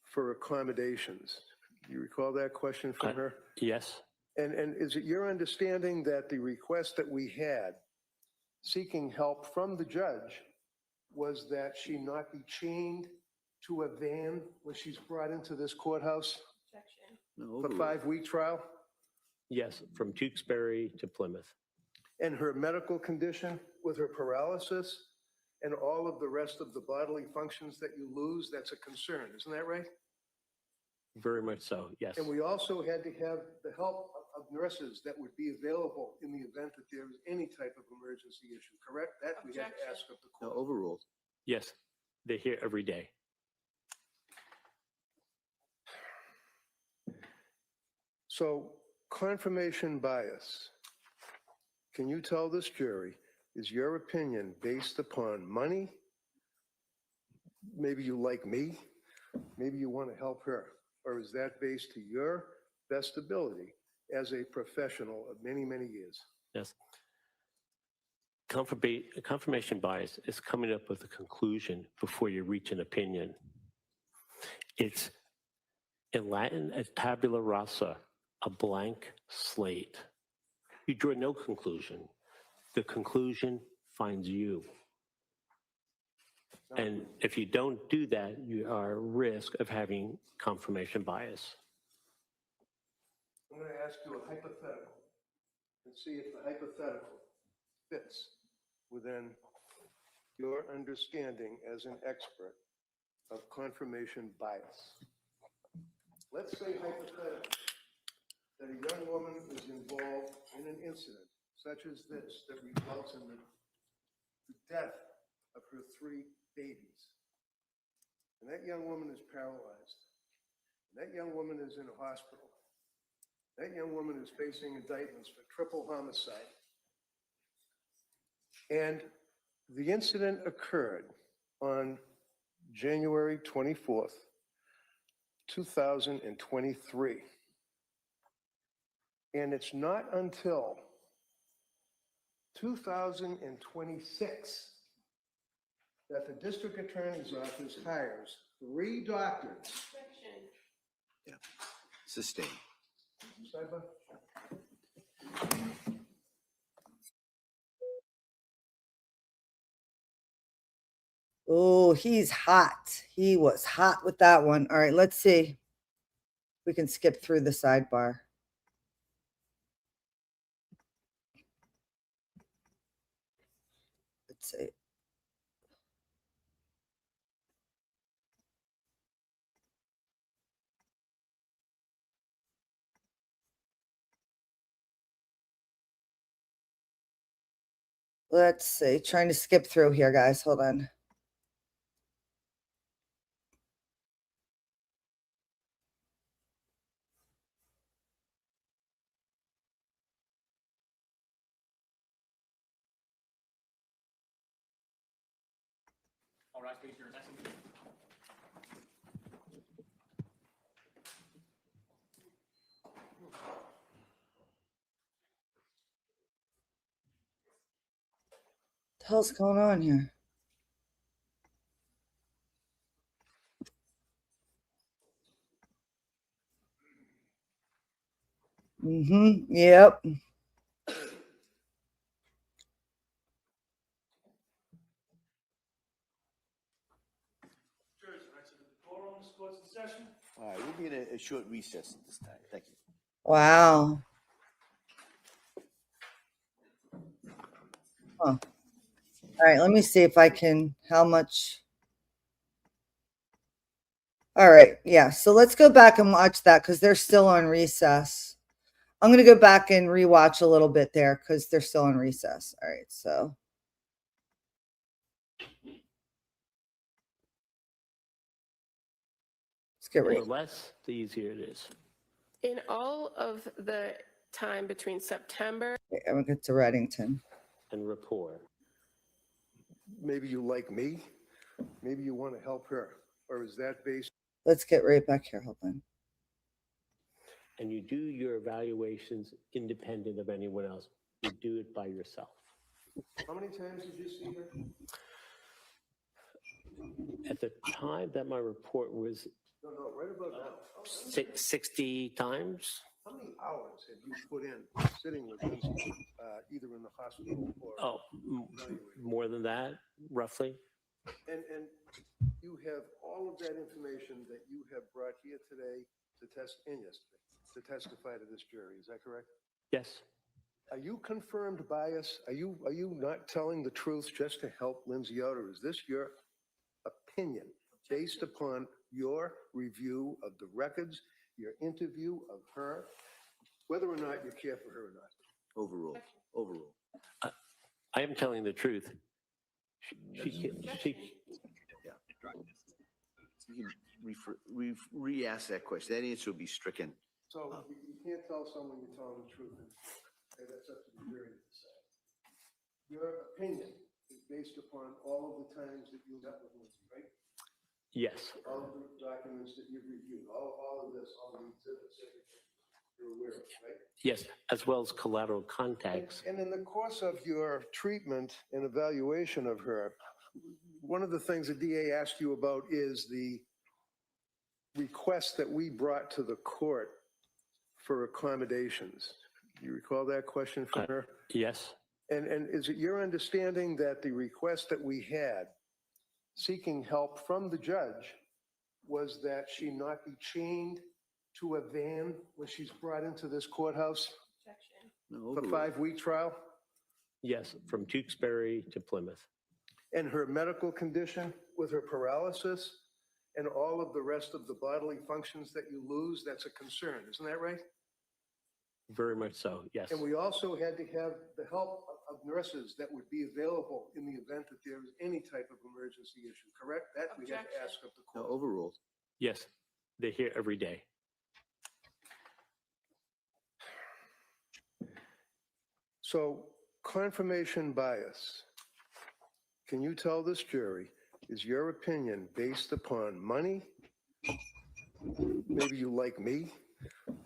for accommodations. You recall that question from her? Yes. And is it your understanding that the request that we had seeking help from the judge was that she not be chained to a van when she's brought into this courthouse for 5-week trial? Yes, from Tewksbury to Plymouth. And her medical condition with her paralysis and all of the rest of the bodily functions that you lose, that's a concern, isn't that right? Very much so, yes. And we also had to have the help of nurses that would be available in the event that there was any type of emergency issue, correct? That we had to ask of the No, court. overruled. Yes, they're here every day. So confirmation bias, can you tell this jury, is your opinion based upon money? Maybe you like me, maybe you want to help her, or is that based to your best ability as a professional of many, many years? Yes. Confirmation bias is coming up with a conclusion before you reach an opinion. It's in Latin a tabula rasa, a blank slate. You draw no conclusion. The conclusion finds you. And if you don't do that, you are at risk of having confirmation bias. I'm going to ask you a hypothetical and see if the hypothetical fits within your understanding as an expert of confirmation bias. Let's say hypothetically that a young woman is involved in an incident such as this that results in the death of her 3 babies. And that young woman is paralyzed. And that young woman is in a hospital. That young woman is facing indictments for triple homicide. And the incident occurred on January 24th, 2023. And it's not until 2026 that the district attorney's office hires 3 doctors. Yeah. Sustained. Sidebar. Oh, he's hot. He was hot with that one. All right, let's see. We can skip through the sidebar. Let's see. Let's see. Trying to skip through here, guys. Hold on. All right, please, your next. What the hell's going on here? Yep. All right, we'll be in a short recess at this time. Thank you. Wow. Huh. All right, let me see if I can, how much. All right, yeah, so let's go back and watch that because they're still on recess. I'm going to go back and rewatch a little bit there because they're still on recess. All right, so. Let's get The ready. less, the easier it is. In all of the time between September. I'm going to get to Reddington. And rapport. Maybe you like me. Maybe you want to help her. Or is that based? Let's get right back here. Hold on. And you do your evaluations independent of anyone else. You do it by yourself. How many times did you see her? At the time that my report was No, right about now. 60 times. How many hours have you put in sitting with Lindsay, either in the hospital or? More than that, roughly. And you have all of that information that you have brought here today to testify to this jury. Is that correct? Yes. Are you confirmed bias? Are you not telling the truth just to help Lindsay out, or is this your opinion based upon your review of the records, your interview of her, whether or not you care for her or not? Overall. I am telling the truth. She Yeah. You can re-ask that question. That answer will be stricken. So you can't tell someone you're telling the truth, and that's up to the jury to decide. Your opinion is based upon all of the times that you met with Lindsay, right? Yes. All of the documents that you've reviewed, all of this, all the exhibits, everything you're aware of, right? Yes, as well as collateral contacts. And in the course of your treatment and evaluation of her, one of the things the DA asked you about is the request that we brought to the court for accommodations. Do you recall that question from her? Yes. And is it your understanding that the request that we had seeking help from the judge was that she not be chained to a van when she's brought into this courthouse for 5-week trial? Yes, from Tewksbury to Plymouth. And her medical condition with her paralysis and all of the rest of the bodily functions that you lose, that's a concern, isn't that right? Very much so, yes. And we also had to have the help of nurses that would be available in the event that there was any type of emergency issue, correct? That we had to ask of the court. Overruled. Yes, they're here every day. So confirmation bias, can you tell this jury, is your opinion based upon money? Maybe you like me,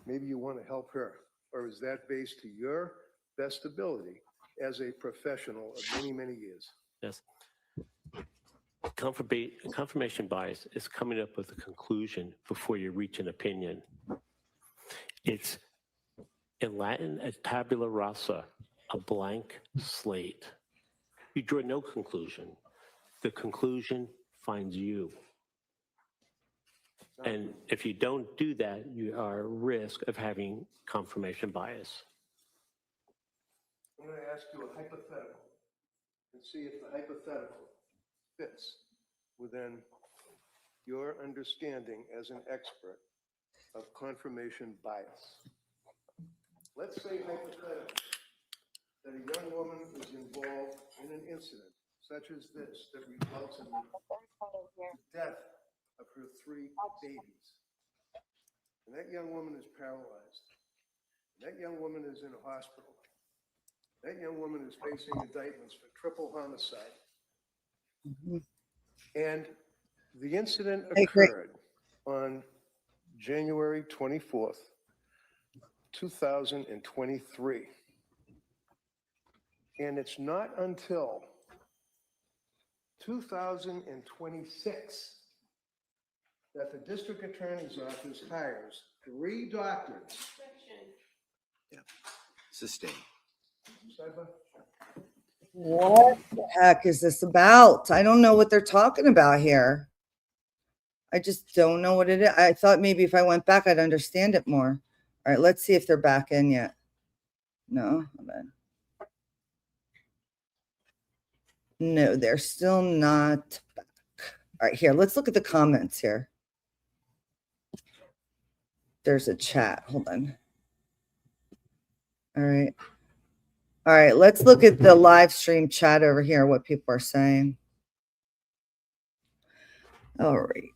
maybe you want to help her, or is that based to your best ability as a professional of many, many years? Yes. Confirmation bias is coming up with a conclusion before you reach an opinion. It's in Latin a tabula rasa, a blank slate. You draw no conclusion. The conclusion finds you. And if you don't do that, you are at risk of having confirmation bias. I'm going to ask you a hypothetical and see if the hypothetical fits within your understanding as an expert of confirmation bias. Let's say hypothetically that a young woman is involved in an incident such as this that results in the death of her 3 babies. And that young woman is paralyzed. That young woman is in a hospital. That young woman is facing indictments for triple homicide. And the incident occurred on January 24th, 2023. And it's not until 2026 that the district attorney's office hires 3 doctors. Sustain. Sidebar? What the heck is this about? I don't know what they're talking about here. I just don't know what it is. I thought maybe if I went back, I'd understand it more. All right, let's see if they're back in yet. No, no, they're still not back. All right, here, let's look at the comments here. There's a chat. Hold on. All right. All right, let's look at the live stream chat over here, what people are saying. All right.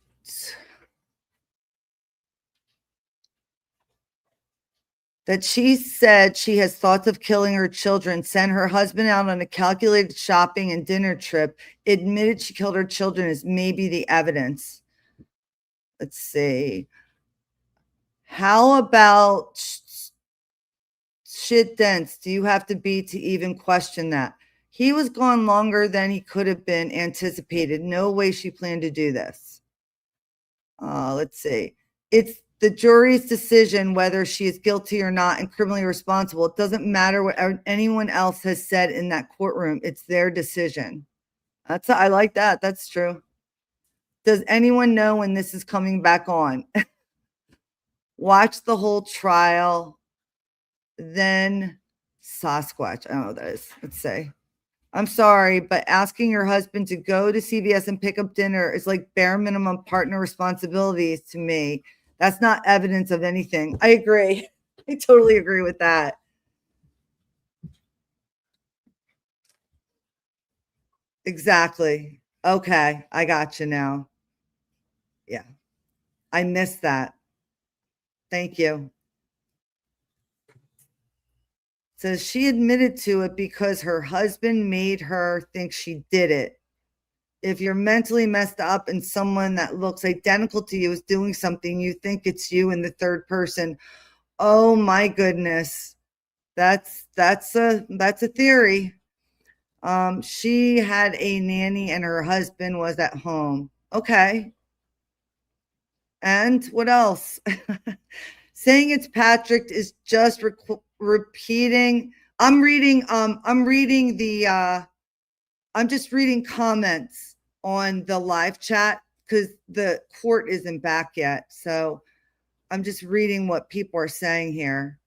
That she said she has thoughts of killing her children, sent her husband out on a calculated shopping and dinner trip, admitted she killed her children is maybe the evidence. Let's see. How about shit dense do you have to be to even question that? He was gone longer than he could have been anticipated. No way she planned to do this. Let's see. It's the jury's decision whether she is guilty or not and criminally responsible. It doesn't matter what anyone else has said in that courtroom. It's their decision. I like that. That's true. Does anyone know when this is coming back on? Watch the whole trial. Then Sasquatch. I don't know what that is. Let's say. I'm sorry, but asking your husband to go to CVS and pick up dinner is like bare minimum partner responsibilities to me. That's not evidence of anything. I agree. I totally agree with that. Exactly. Okay, I got you now. Yeah, I missed that. Thank you. Says she admitted to it because her husband made her think she did it. If you're mentally messed up and someone that looks identical to you is doing something, you think it's you in the third person. Oh my goodness. That's a theory. She had a nanny and her husband was at home. Okay. And what else? Saying it's Patrick is just repeating. I'm just reading comments on the live chat because the court isn't back yet. So I'm just reading what people are saying here.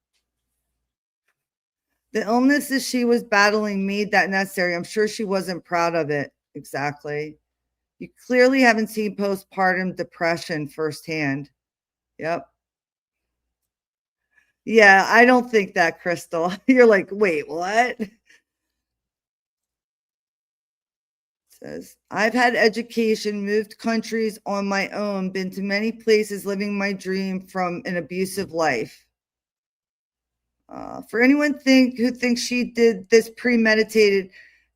The illnesses she was battling made that necessary. I'm sure she wasn't proud of it. Exactly. You clearly haven't seen postpartum depression firsthand. Yep. Yeah, I don't think that, Crystal. You're like, wait, what? Says, I've had education, moved countries on my own, been to many places, living my dream from an abusive life. For anyone who thinks she did this premeditated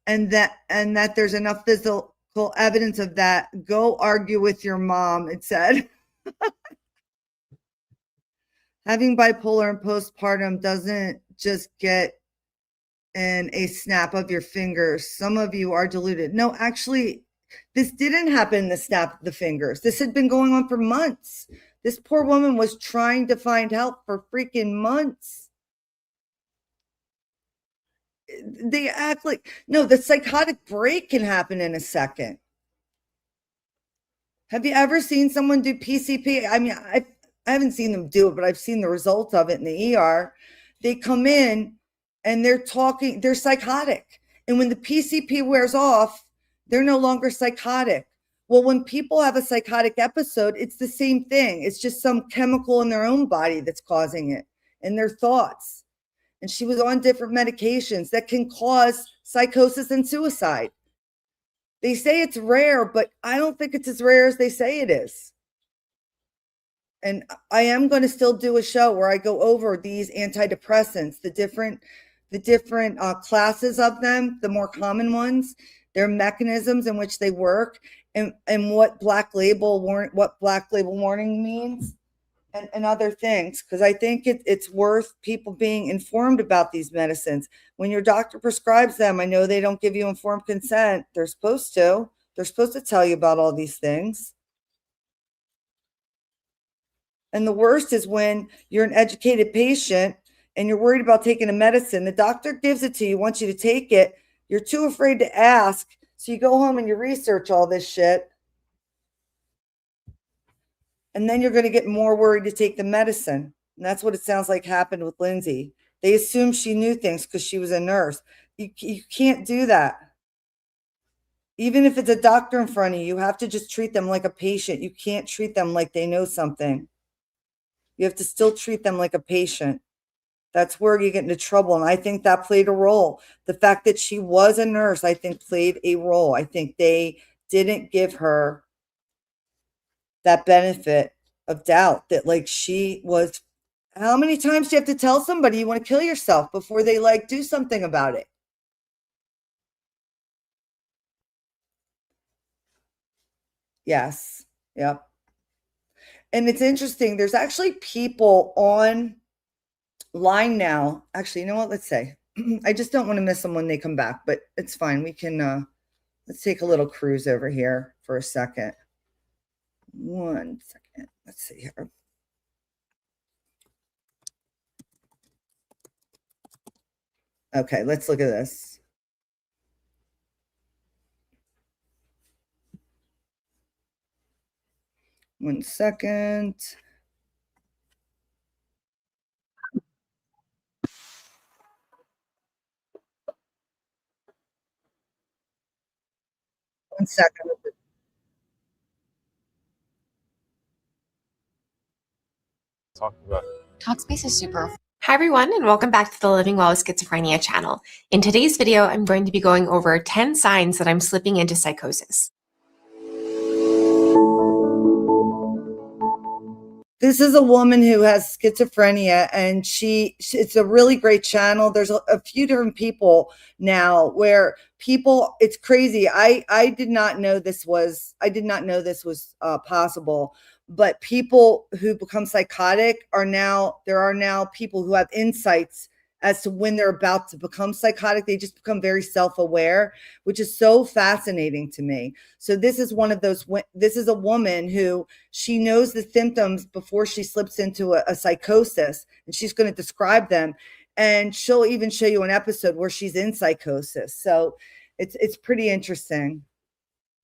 and that there's enough physical evidence of that, go argue with your mom, it said. Having bipolar and postpartum doesn't just get in a snap of your fingers. Some of you are deluded. No, actually, this didn't happen in the snap of the fingers. This had been going on for months. This poor woman was trying to find help for freaking months. They act like, no, the psychotic break can happen in a second. Have you ever seen someone do PCP? I mean, I haven't seen them do it, but I've seen the results of it in the ER. They come in and they're psychotic. And when the PCP wears off, they're no longer psychotic. Well, when people have a psychotic episode, it's the same thing. It's just some chemical in their own body that's causing it and their thoughts. and she was on different medications that can cause psychosis and suicide. They say it's rare, but I don't think it's as rare as they say it is. And I am going to still do a show where I go over these antidepressants, the different classes of them, the more common ones, their mechanisms in which they work, and what black label warning means, and other things, because I think it's worth people being informed about these medicines. When your doctor prescribes them, I know they don't give you informed consent. They're supposed to. They're supposed to tell you about all these things. And the worst is when you're an educated patient and you're worried about taking a medicine. The doctor gives it to you, wants you to take it. You're too afraid to ask. So you go home and you research all this shit. And then you're going to get more worried to take the medicine. And that's what it sounds like happened with Lindsay. They assumed she knew things because she was a nurse. You can't do that. Even if it's a doctor in front of you, you have to just treat them like a patient. You can't treat them like they know something. You have to still treat them like a patient. That's where you get into trouble. And I think that played a role. The fact that she was a nurse, I think, played a role. I think they didn't give her that benefit of doubt that, like, she was. How many times do you have to tell somebody you want to kill yourself before they, like, do something about it? Yes. Yep. And it's interesting. There's actually people online now. Actually, you know what? Let's say I just don't want to miss them when they come back, but it's fine. We can, let's take a little cruise over here for a second. 1 second. Let's see here. Okay, let's look at this. One second. One second. Talkspace is super. Hi everyone, and welcome back to the Living Well with Schizophrenia channel. In today's video, I'm going to be going over 10 signs that I'm slipping into psychosis. This is a woman who has schizophrenia, and it's a really great channel. There's a few different people now where people, it's crazy. I did not know this was possible, but people who become psychotic there are now people who have insights as to when they're about to become psychotic. They just become very self-aware, which is so fascinating to me. So this is this is a woman who, she knows the symptoms before she slips into a psychosis, and she's going to describe them. And she'll even show you an episode where she's in psychosis. So it's pretty interesting.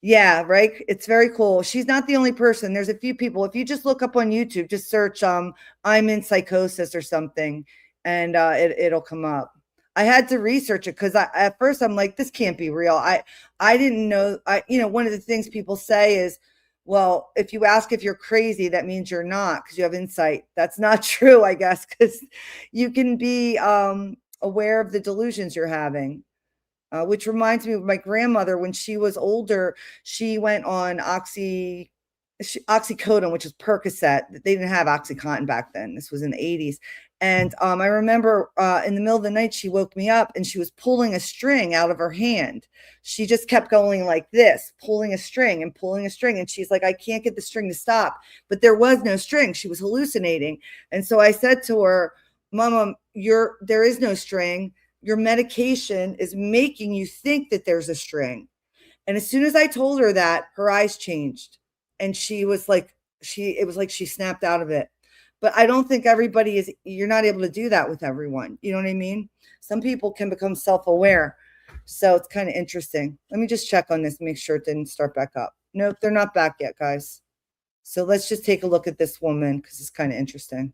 Yeah, right. It's very cool. She's not the only person. There's a few people. If you just look up on YouTube, just search I'm in psychosis or something, and it'll come up. I had to research it because at first I'm like, this can't be real. I didn't know. One of the things people say is, well, if you ask if you're crazy, that means you're not because you have insight. That's not true, I guess, because you can be aware of the delusions you're having. Which reminds me of my grandmother. When she was older, she went on oxycodone, which is Percocet. They didn't have OxyContin back then. This was in the 80s. And I remember in the middle of the night, she woke me up and she was pulling a string out of her hand. She just kept going like this, pulling a string and pulling a string. And she's like, I can't get the string to stop. But there was no string. She was hallucinating. And so I said to her, Mama, there is no string. Your medication is making you think that there's a string. And as soon as I told her that, her eyes changed. And she was like, it was like she snapped out of it. But I don't think you're not able to do that with everyone. You know what I mean? Some people can become self-aware. So it's kind of interesting. Let me just check on this, make sure it didn't start back up. Nope, they're not back yet, guys. So let's just take a look at this woman because it's kind of interesting.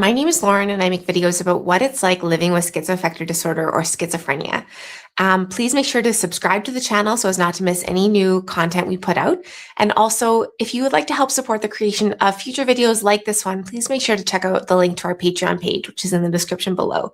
My name is Lauren, and I make videos about what it's like living with schizoaffective disorder or schizophrenia. Please make sure to subscribe to the channel so as not to miss any new content we put out. And also, if you would like to help support the creation of future videos like this one, please make sure to check out the link to our Patreon page, which is in the description below.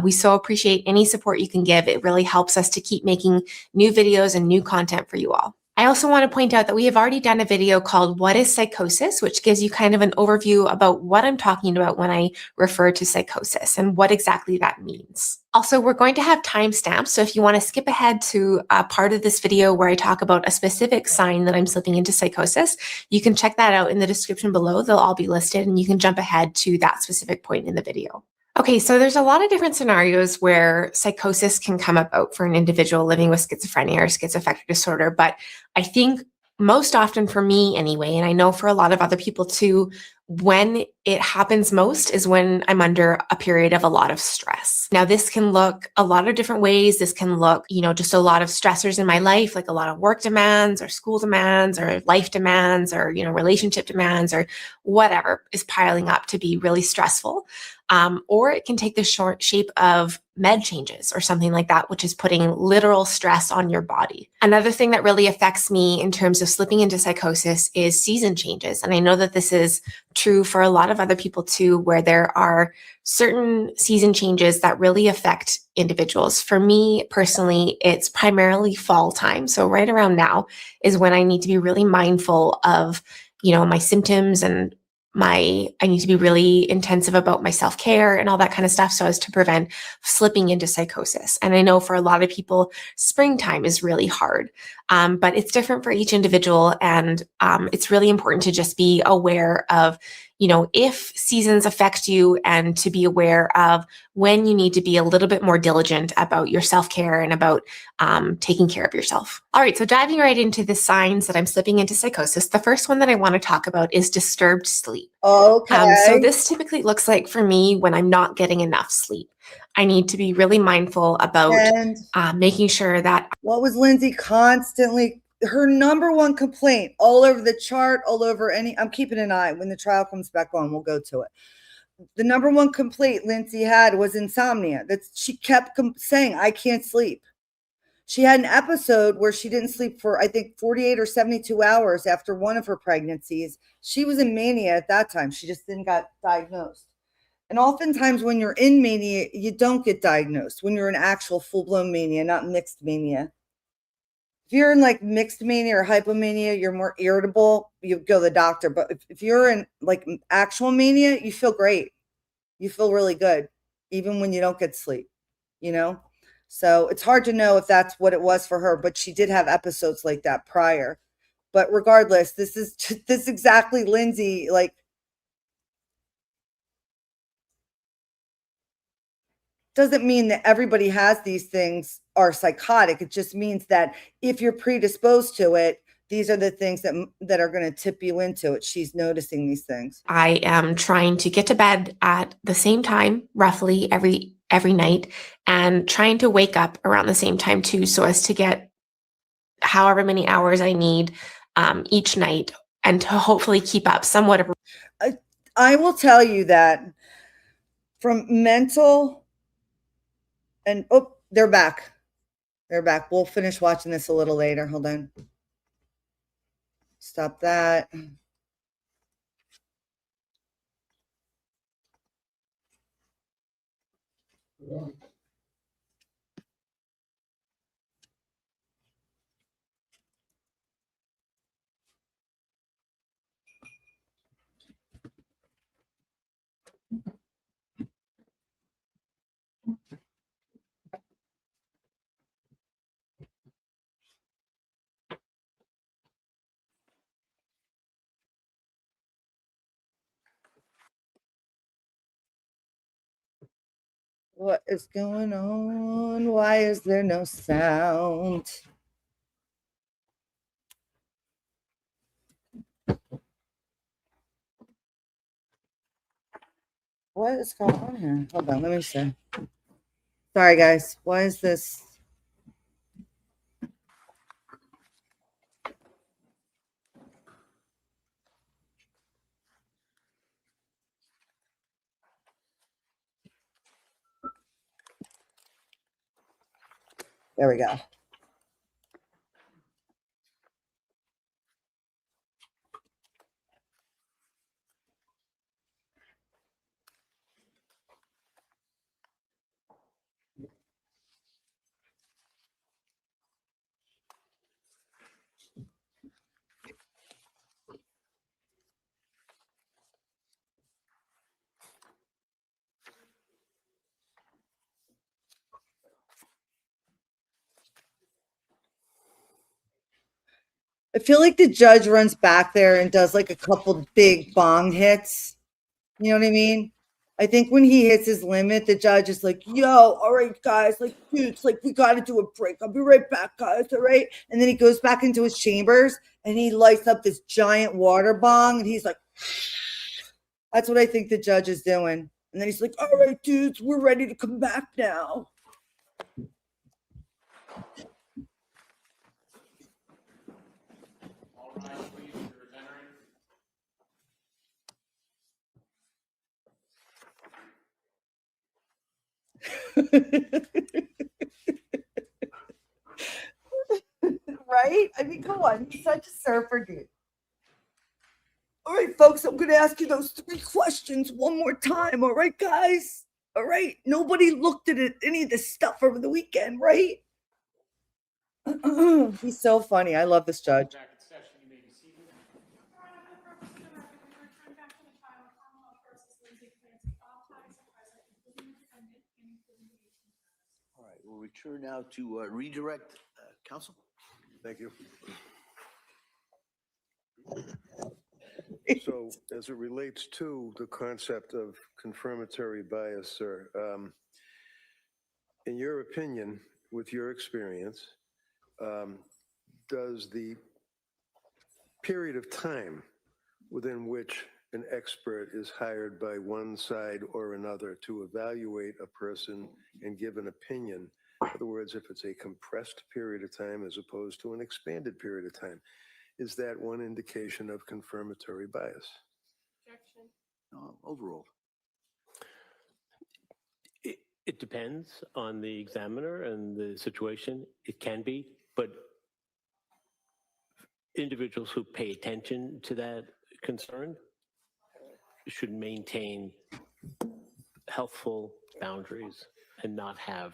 We so appreciate any support you can give. It really helps us to keep making new videos and new content for you all. I also want to point out that we have already done a video called What is Psychosis, which gives you kind of an overview about what I'm talking about when I refer to psychosis and what exactly that means. Also, we're going to have timestamps, so if you want to skip ahead to a part of this video where I talk about a specific sign that I'm slipping into psychosis, you can check that out in the description below. They'll all be listed, and you can jump ahead to that specific point in the video. Okay, so there's a lot of different scenarios where psychosis can come about for an individual living with schizophrenia or schizoaffective disorder, but I think most often for me anyway, and I know for a lot of other people too, when it happens most is when I'm under a period of a lot of stress. Now, this can look a lot of different ways. This can look, just a lot of stressors in my life, like a lot of work demands or school demands or life demands or, relationship demands or whatever is piling up to be really stressful. Or it can take the short shape of med changes or something like that, which is putting literal stress on your body. Another thing that really affects me in terms of slipping into psychosis is season changes. And I know that this is true for a lot of other people too, where there are certain season changes that really affect individuals. For me personally, it's primarily fall time. So right around now is when I need to be really mindful of, my symptoms and I need to be really intensive about my self-care and all that kind of stuff so as to prevent slipping into psychosis. And I know for a lot of people, springtime is really hard, but it's different for each individual. And it's really important to just be aware of, if seasons affect you and to be aware of when you need to be a little bit more diligent about your self-care and about taking care of yourself. All right, so diving right into the signs that I'm slipping into psychosis, the first one that I want to talk about is disturbed sleep. Okay. So this typically looks like for me when I'm not getting enough sleep. I need to be really mindful about making sure that. What was Lindsay constantly, her number one complaint all over the chart, all over I'm keeping an eye. When the trial comes back on, we'll go to it. The number one complaint Lindsay had was insomnia. That she kept saying, I can't sleep. She had an episode where she didn't sleep for, I think, 48 or 72 hours after one of her pregnancies. She was in mania at that time. She just didn't got diagnosed. And oftentimes when you're in mania, you don't get diagnosed. When you're in actual full-blown mania, not mixed mania. If you're in like mixed mania or hypomania, you're more irritable, you go to the doctor. But if you're in like actual mania, you feel great. You feel really good, even when you don't get sleep, So it's hard to know if that's what it was for her, but she did have episodes like that prior. But regardless, this is exactly Lindsay, doesn't mean that everybody has these things are psychotic. It just means that if you're predisposed to it, these are the things that are going to tip you into it. She's noticing these things. I am trying to get to bed at the same time, roughly every night, and trying to wake up around the same time too, so as to get however many hours I need each night, and to hopefully keep up somewhat of. I will tell you that from mental and they're back. They're back. We'll finish watching this a little later. Hold on. Stop that. What is going on? Why is there no sound? What is going on here? Hold on, let me see. Sorry, guys. Why is this? There we go. I feel like the judge runs back there and does like a couple big bong hits. You know what I mean? I think when he hits his limit, the judge is like, yo, all right, guys, like, dudes, like, we got to do a break. I'll be right back, guys, all right? And then he goes back into his chambers and he lights up this giant water bong and he's like, that's what I think the judge is doing. And then he's like, all right, dudes, we're ready to come back now. Right? I mean, come on. He's such a surfer dude. All right, folks, I'm going to ask you those 3 questions one more time. All right, guys? All right. Nobody looked at it, any of this stuff over the weekend, right? He's so funny. I love this judge. All right, we'll return now to redirect counsel. Thank you. So as it relates to the concept of confirmatory bias, sir, in your opinion, with your experience, does the period of time within which an expert is hired by one side or another to evaluate a person and give an opinion, in other words, if it's a compressed period of time as opposed to an expanded period of time, is that one indication of confirmatory bias? Objection. Overall. It depends on the examiner and the situation. It can be, but individuals who pay attention to that concern should maintain healthful boundaries and not have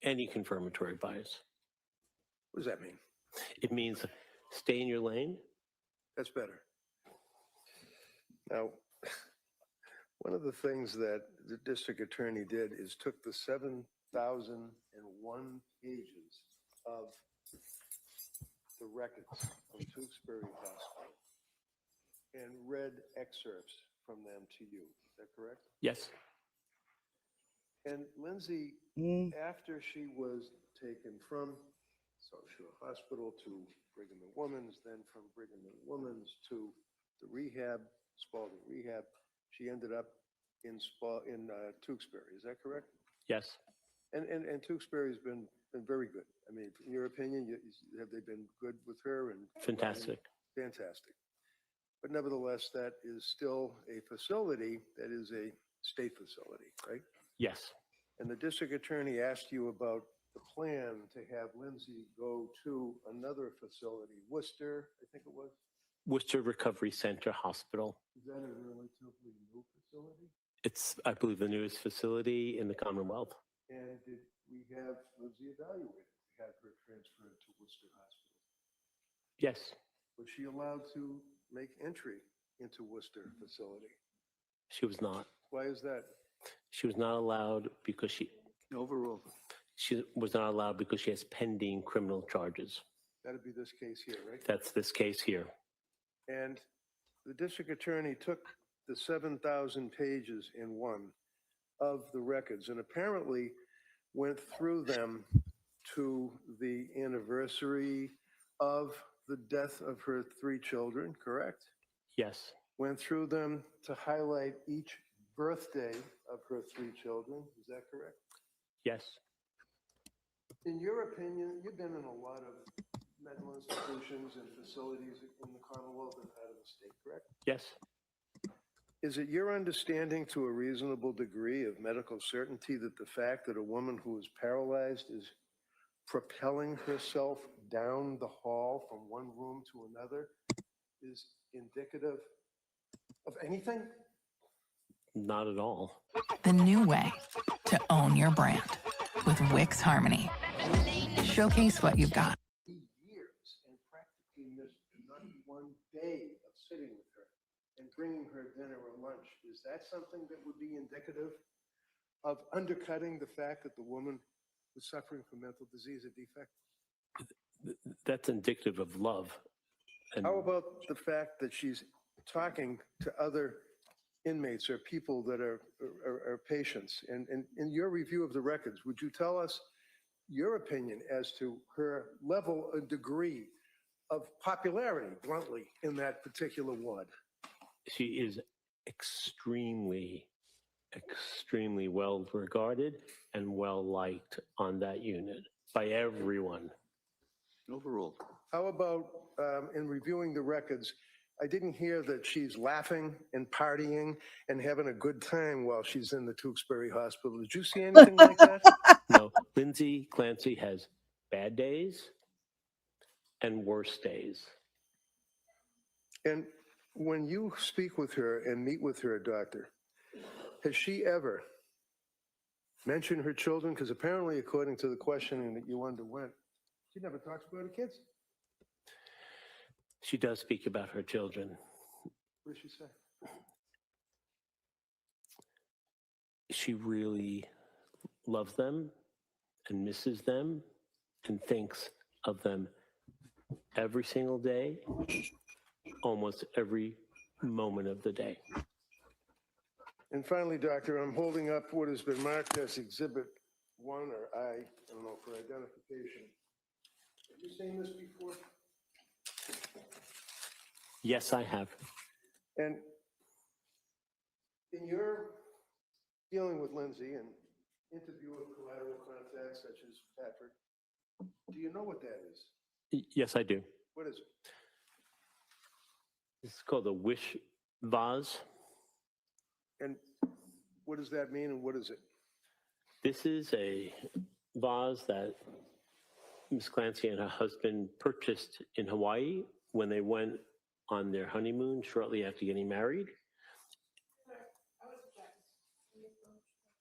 any confirmatory bias. What does that mean? It means stay in your lane. That's better. Now, one of the things that the district attorney did is took the 7,001 pages of the records from Tewksbury Hospital and read excerpts from them to you. Is that correct? Yes. And Lindsay, after she was taken from South Shore Hospital to Brigham and Women's, then from Brigham and Women's to the rehab, Spalding Rehab, she ended up in Tewksbury. Is that correct? Yes. And Tewksbury's been very good. I mean, in your opinion, have they been good with her? And Fantastic. Fantastic. But nevertheless, that is still a facility that is a state facility, right? Yes. And the district attorney asked you about the plan to have Lindsay go to another facility, Worcester, I think it was. Worcester Recovery Center Hospital. Is that a relatively new facility? It's, I believe, the newest facility in the Commonwealth. And did we have Lindsay evaluated, have her transferred to Worcester Hospital? Yes. Was she allowed to make entry into Worcester facility? She was not. Why is that? She was not allowed because she Overall. She was not allowed because she has pending criminal charges. That'd be this case here, right? That's this case here. And the district attorney took the 7,000 pages in one of the records and apparently went through them to the anniversary of the death of her 3 children, correct? Yes. Went through them to highlight each birthday of her 3 children. Is that correct? Yes. In your opinion, you've been in a lot of mental institutions and facilities in the Commonwealth and out of the state, correct? Yes. Is it your understanding to a reasonable degree of medical certainty that the fact that a woman who is paralyzed is propelling herself down the hall from one room to another is indicative of anything? Not at all. The new way to own your brand with Wix Harmony. Showcase what you've got. Years and practically missed not one day of sitting with her and bringing her dinner or lunch. Is that something that would be indicative of undercutting the fact that the woman was suffering from mental disease or defect? That's indicative of love. And How about the fact that she's talking to other inmates or people that are patients? And in your review of the records, would you tell us your opinion as to her level and degree of popularity, bluntly, in that particular ward? she is extremely well regarded and well liked on that unit by everyone. Overruled. How about in reviewing the records, I didn't hear that she's laughing and partying and having a good time while she's in the Tewksbury Hospital. Did you see anything like that? No, Lindsay Clancy has bad days and worse days. And when you speak with her and meet with her, doctor, has she ever mentioned her children? Because apparently, according to the questioning that you underwent, she never talks about her kids. She does speak about her children. What does she say? She really loves them and misses them and thinks of them every single day, almost every moment of the day. And finally, doctor, I'm holding up what has been marked as Exhibit 1 or I don't know, for identification. Have you seen this before? Yes, I have. And in your dealing with Lindsay and interview of collateral contacts such as Patrick, do you know what that is? Yes, I do. What is it? This is called a wish vase. And what does that mean and what is it? This is a vase that Miss Clancy and her husband purchased in Hawaii when they went on their honeymoon shortly after getting married.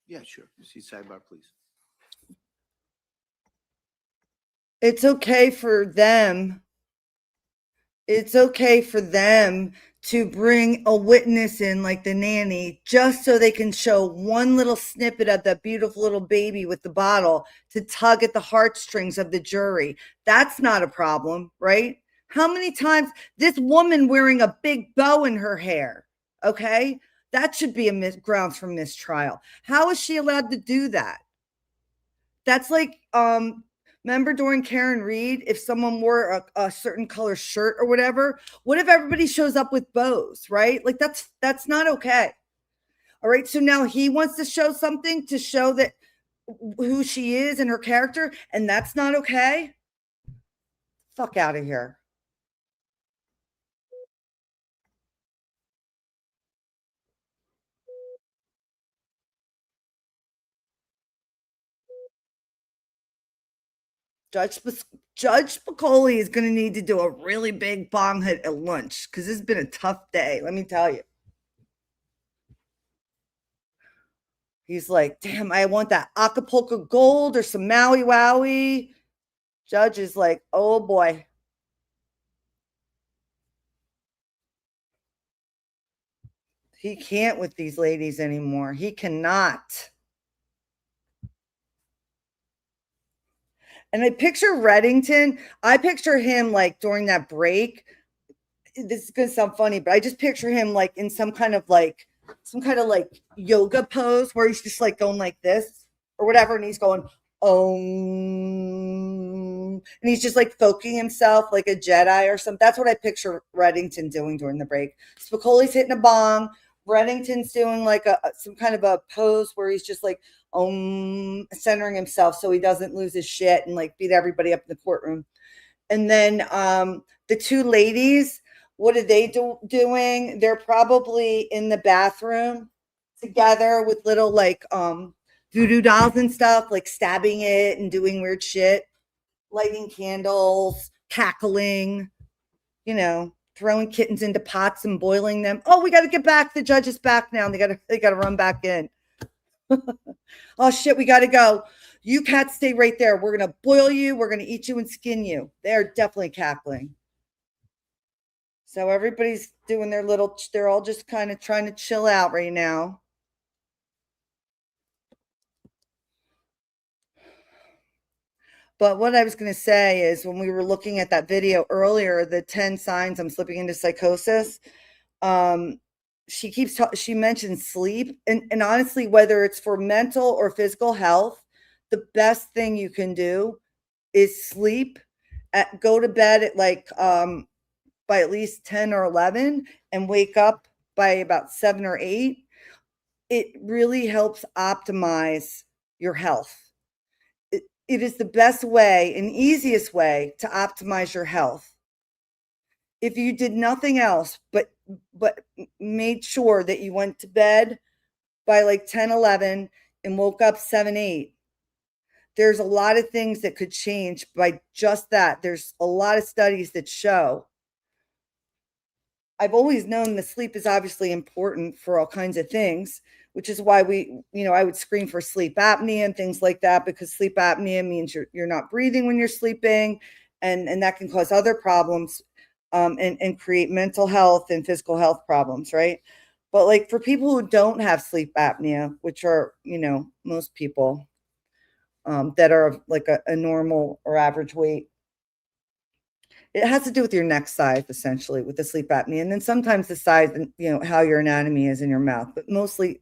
Yeah, sure. See sidebar, please. It's okay for them. It's okay for them to bring a witness in like the nanny just so they can show one little snippet of that beautiful little baby with the bottle to tug at the heartstrings of the jury. That's not a problem, right? How many times this woman wearing a big bow in her hair, okay? That should be a grounds for mistrial. How is she allowed to do that? That's like, remember during Karen Reed, if someone wore a certain color shirt or whatever, what if everybody shows up with bows, right? Like that's not okay. All right. So now he wants to show something to show that who she is and her character, and that's not okay. Fuck out of here. Judge Spicoli is going to need to do a really big bong hit at lunch because it's been a tough day. Let me tell you. He's like, damn, I want that Acapulco Gold or some Maui Wowie. Judge is like, oh boy. He can't with these ladies anymore. He cannot. And I picture Reddington. I picture him like during that break. This is going to sound funny, but I just picture him like in some kind of like yoga pose where he's just like going like this or whatever. And he's going, and he's just like focusing himself like a Jedi or something. That's what I picture Reddington doing during the break. Spicoli's hitting a bong. Reddington's doing like some kind of a pose where he's just like centering himself so he doesn't lose his shit and like beat everybody up in the courtroom. And then the two ladies, what are they doing? They're probably in the bathroom together with little like voodoo dolls and stuff, like stabbing it and doing weird shit. lighting candles, cackling, throwing kittens into pots and boiling them. Oh, we got to get back. The judge is back now. They got to run back in. Oh shit, we got to go. You cats stay right there. We're going to boil you. We're going to eat you and skin you. They're definitely cackling. So everybody's doing they're all just kind of trying to chill out right now. But what I was going to say is when we were looking at that video earlier, the 10 signs I'm slipping into psychosis, she mentioned sleep. And honestly, whether it's for mental or physical health, the best thing you can do is sleep. Go to bed at by at least 10 or 11 and wake up by about 7 or 8. It really helps optimize your health. It is the best way and easiest way to optimize your health. If you did nothing else but made sure that you went to bed by like 10, 11 and woke up 7, 8, there's a lot of things that could change by just that. There's a lot of studies that show. I've always known that sleep is obviously important for all kinds of things, which is why I would screen for sleep apnea and things like that, because sleep apnea means you're not breathing when you're sleeping, and that can cause other problems, and create mental health and physical health problems, right? But like for people who don't have sleep apnea, which are, most people that are like a normal or average weight, it has to do with your neck size, essentially, with the sleep apnea. And then sometimes the size, how your anatomy is in your mouth. But mostly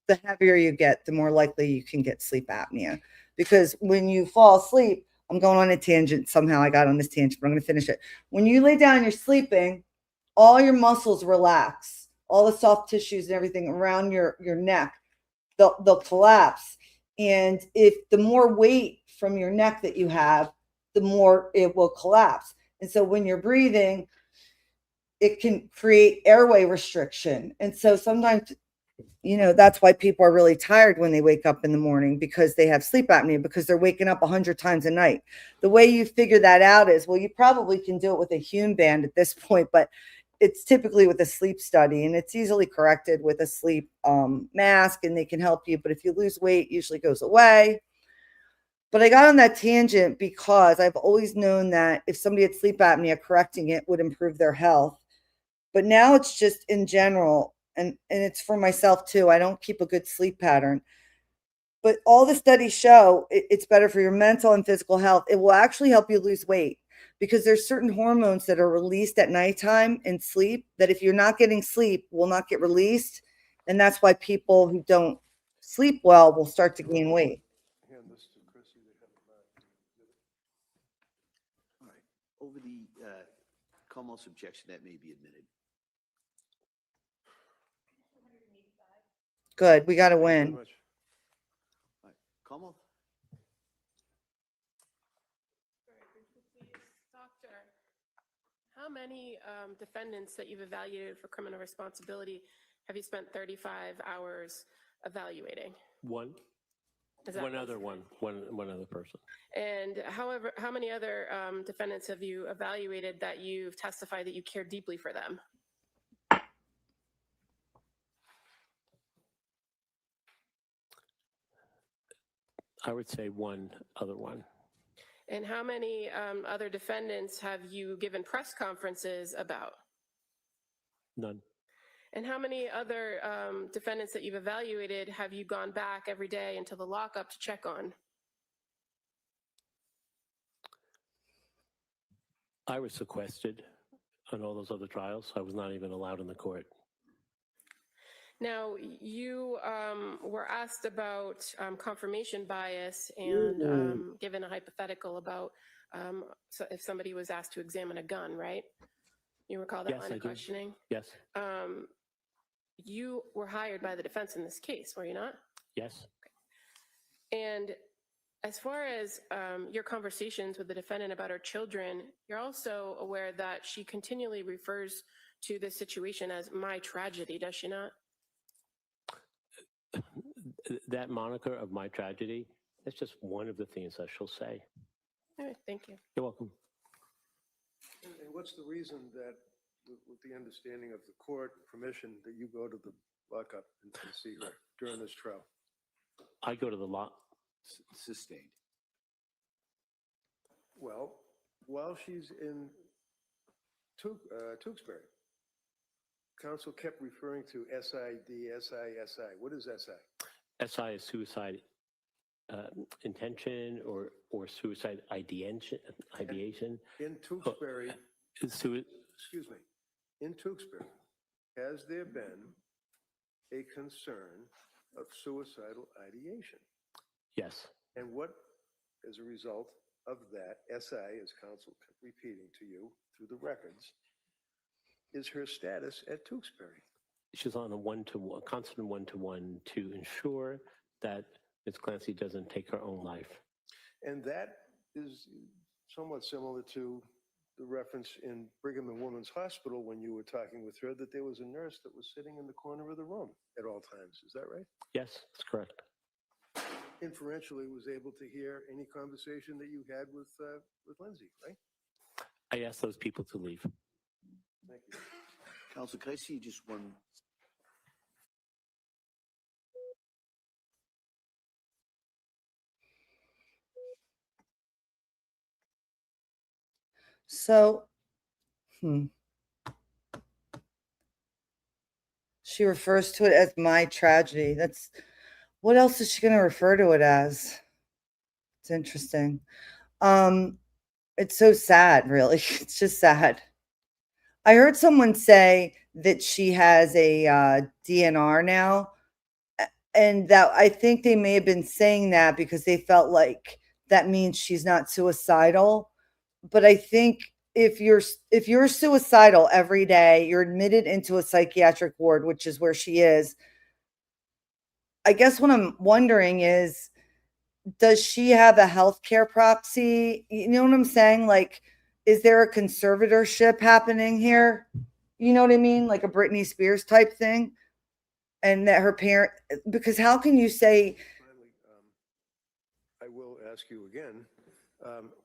the heavier you get, the more likely you can get sleep apnea. Because when you fall asleep, I'm going on a tangent. Somehow I got on this tangent, but I'm going to finish it. When you lay down and you're sleeping, all your muscles relax. All the soft tissues and everything around your neck, they'll collapse. And if the more weight from your neck that you have, the more it will collapse. And so when you're breathing, it can create airway restriction. And so sometimes, that's why people are really tired when they wake up in the morning, because they have sleep apnea, because they're waking up 100 times a night. The way you figure that out is, well, you probably can do it with a Hume band at this point, but it's typically with a sleep study, and it's easily corrected with a sleep mask, and they can help you. But if you lose weight, it usually goes away. But I got on that tangent because I've always known that if somebody had sleep apnea, correcting it would improve their health. But now it's just in general, and it's for myself too. I don't keep a good sleep pattern. But all the studies show it's better for your mental and physical health. It will actually help you lose weight, because there's certain hormones that are released at nighttime in sleep that if you're not getting sleep will not get released. And that's why people who don't sleep well will start to gain weight. Over the Commonwealth's objection, that may be admitted. Good. We got to win. Commonwealth? Doctor, how many defendants that you've evaluated for criminal responsibility have you spent 35 hours evaluating? One. One other person. And how many other defendants have you evaluated that you've testified that you care deeply for them? I would say one other one. And how many other defendants have you given press conferences about? None. And how many other defendants that you've evaluated have you gone back every day until the lockup to check on? I was sequestered on all those other trials. I was not even allowed in the court. Now, you were asked about confirmation bias and given a hypothetical about so if somebody was asked to examine a gun, right? You recall that line of questioning? Yes. You were hired by the defense in this case, were you not? Yes. Okay. And as far as your conversations with the defendant about her children, you're also aware that she continually refers to this situation as my tragedy, does she not? That moniker of my tragedy, that's just one of the things that she'll say. All right, thank you. You're welcome. And what's the reason that, with the understanding of the court permission, that you go to the lockup and see her during this trial? I go to the lot. Sustained. Well, while she's in Tewksbury, counsel kept referring to SID, SI. What is SI? SI is suicide intention or suicide ideation. In Tewksbury, Sui- excuse me, in Tewksbury, has there been a concern of suicidal ideation? Yes. And what, as a result of that, SI, as counsel kept repeating to you through the records, is her status at Tewksbury? She's on a constant one-to-one to ensure that Ms. Clancy doesn't take her own life. And that is somewhat similar to the reference in Brigham and Women's Hospital when you were talking with her, that there was a nurse that was sitting in the corner of the room at all times. Is that right? Yes, that's correct. Inferentially was able to hear any conversation that you had with Lindsay, right? I asked those people to leave. Thank you. Counsel, can I see just one? So, she refers to it as my tragedy. That's what else is she going to refer to it as? It's interesting. It's so sad, really. It's just sad. I heard someone say that she has a DNR now, and that I think they may have been saying that because they felt like that means she's not suicidal. But I think if you're suicidal every day, you're admitted into a psychiatric ward, which is where she is. I guess what I'm wondering is, does she have a healthcare proxy? You know what I'm saying? Like, is there a conservatorship happening here? You know what I mean? Like a Britney Spears type thing? And that her parent, because how can you say? Finally, I will ask you again,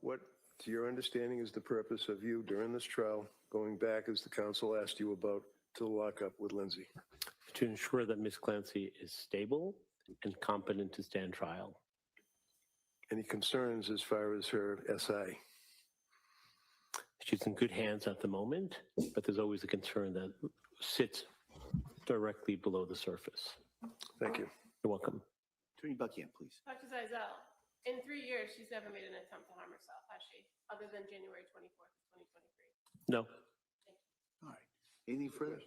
what, to your understanding, is the purpose of you during this trial going back, as the counsel asked you about, to the lockup with Lindsay? To ensure that Ms. Clancy is stable and competent to stand trial. Any concerns as far as her SI? She's in good hands at the moment, but there's always a concern that sits directly below the surface. Thank you. You're welcome. Attorney Buckingham, please. Dr. Zeisel, in 3 years, she's never made an attempt to harm herself, has she? Other than January 24th, 2023. No. All right. Anything further?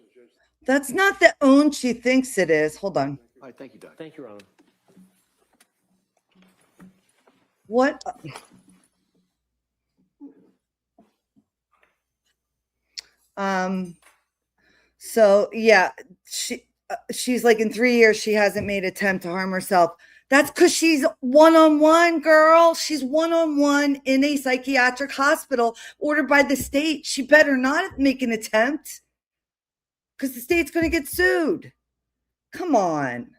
That's not the own she thinks it is. Hold on. All right. Thank you, Doctor. Thank you, Your Honor. What? So yeah, she's like, in 3 years she hasn't made an attempt to harm herself. That's because she's one-on-one, girl. She's one-on-one in a psychiatric hospital ordered by the state. She better not make an attempt because the state's going to get sued. Come on.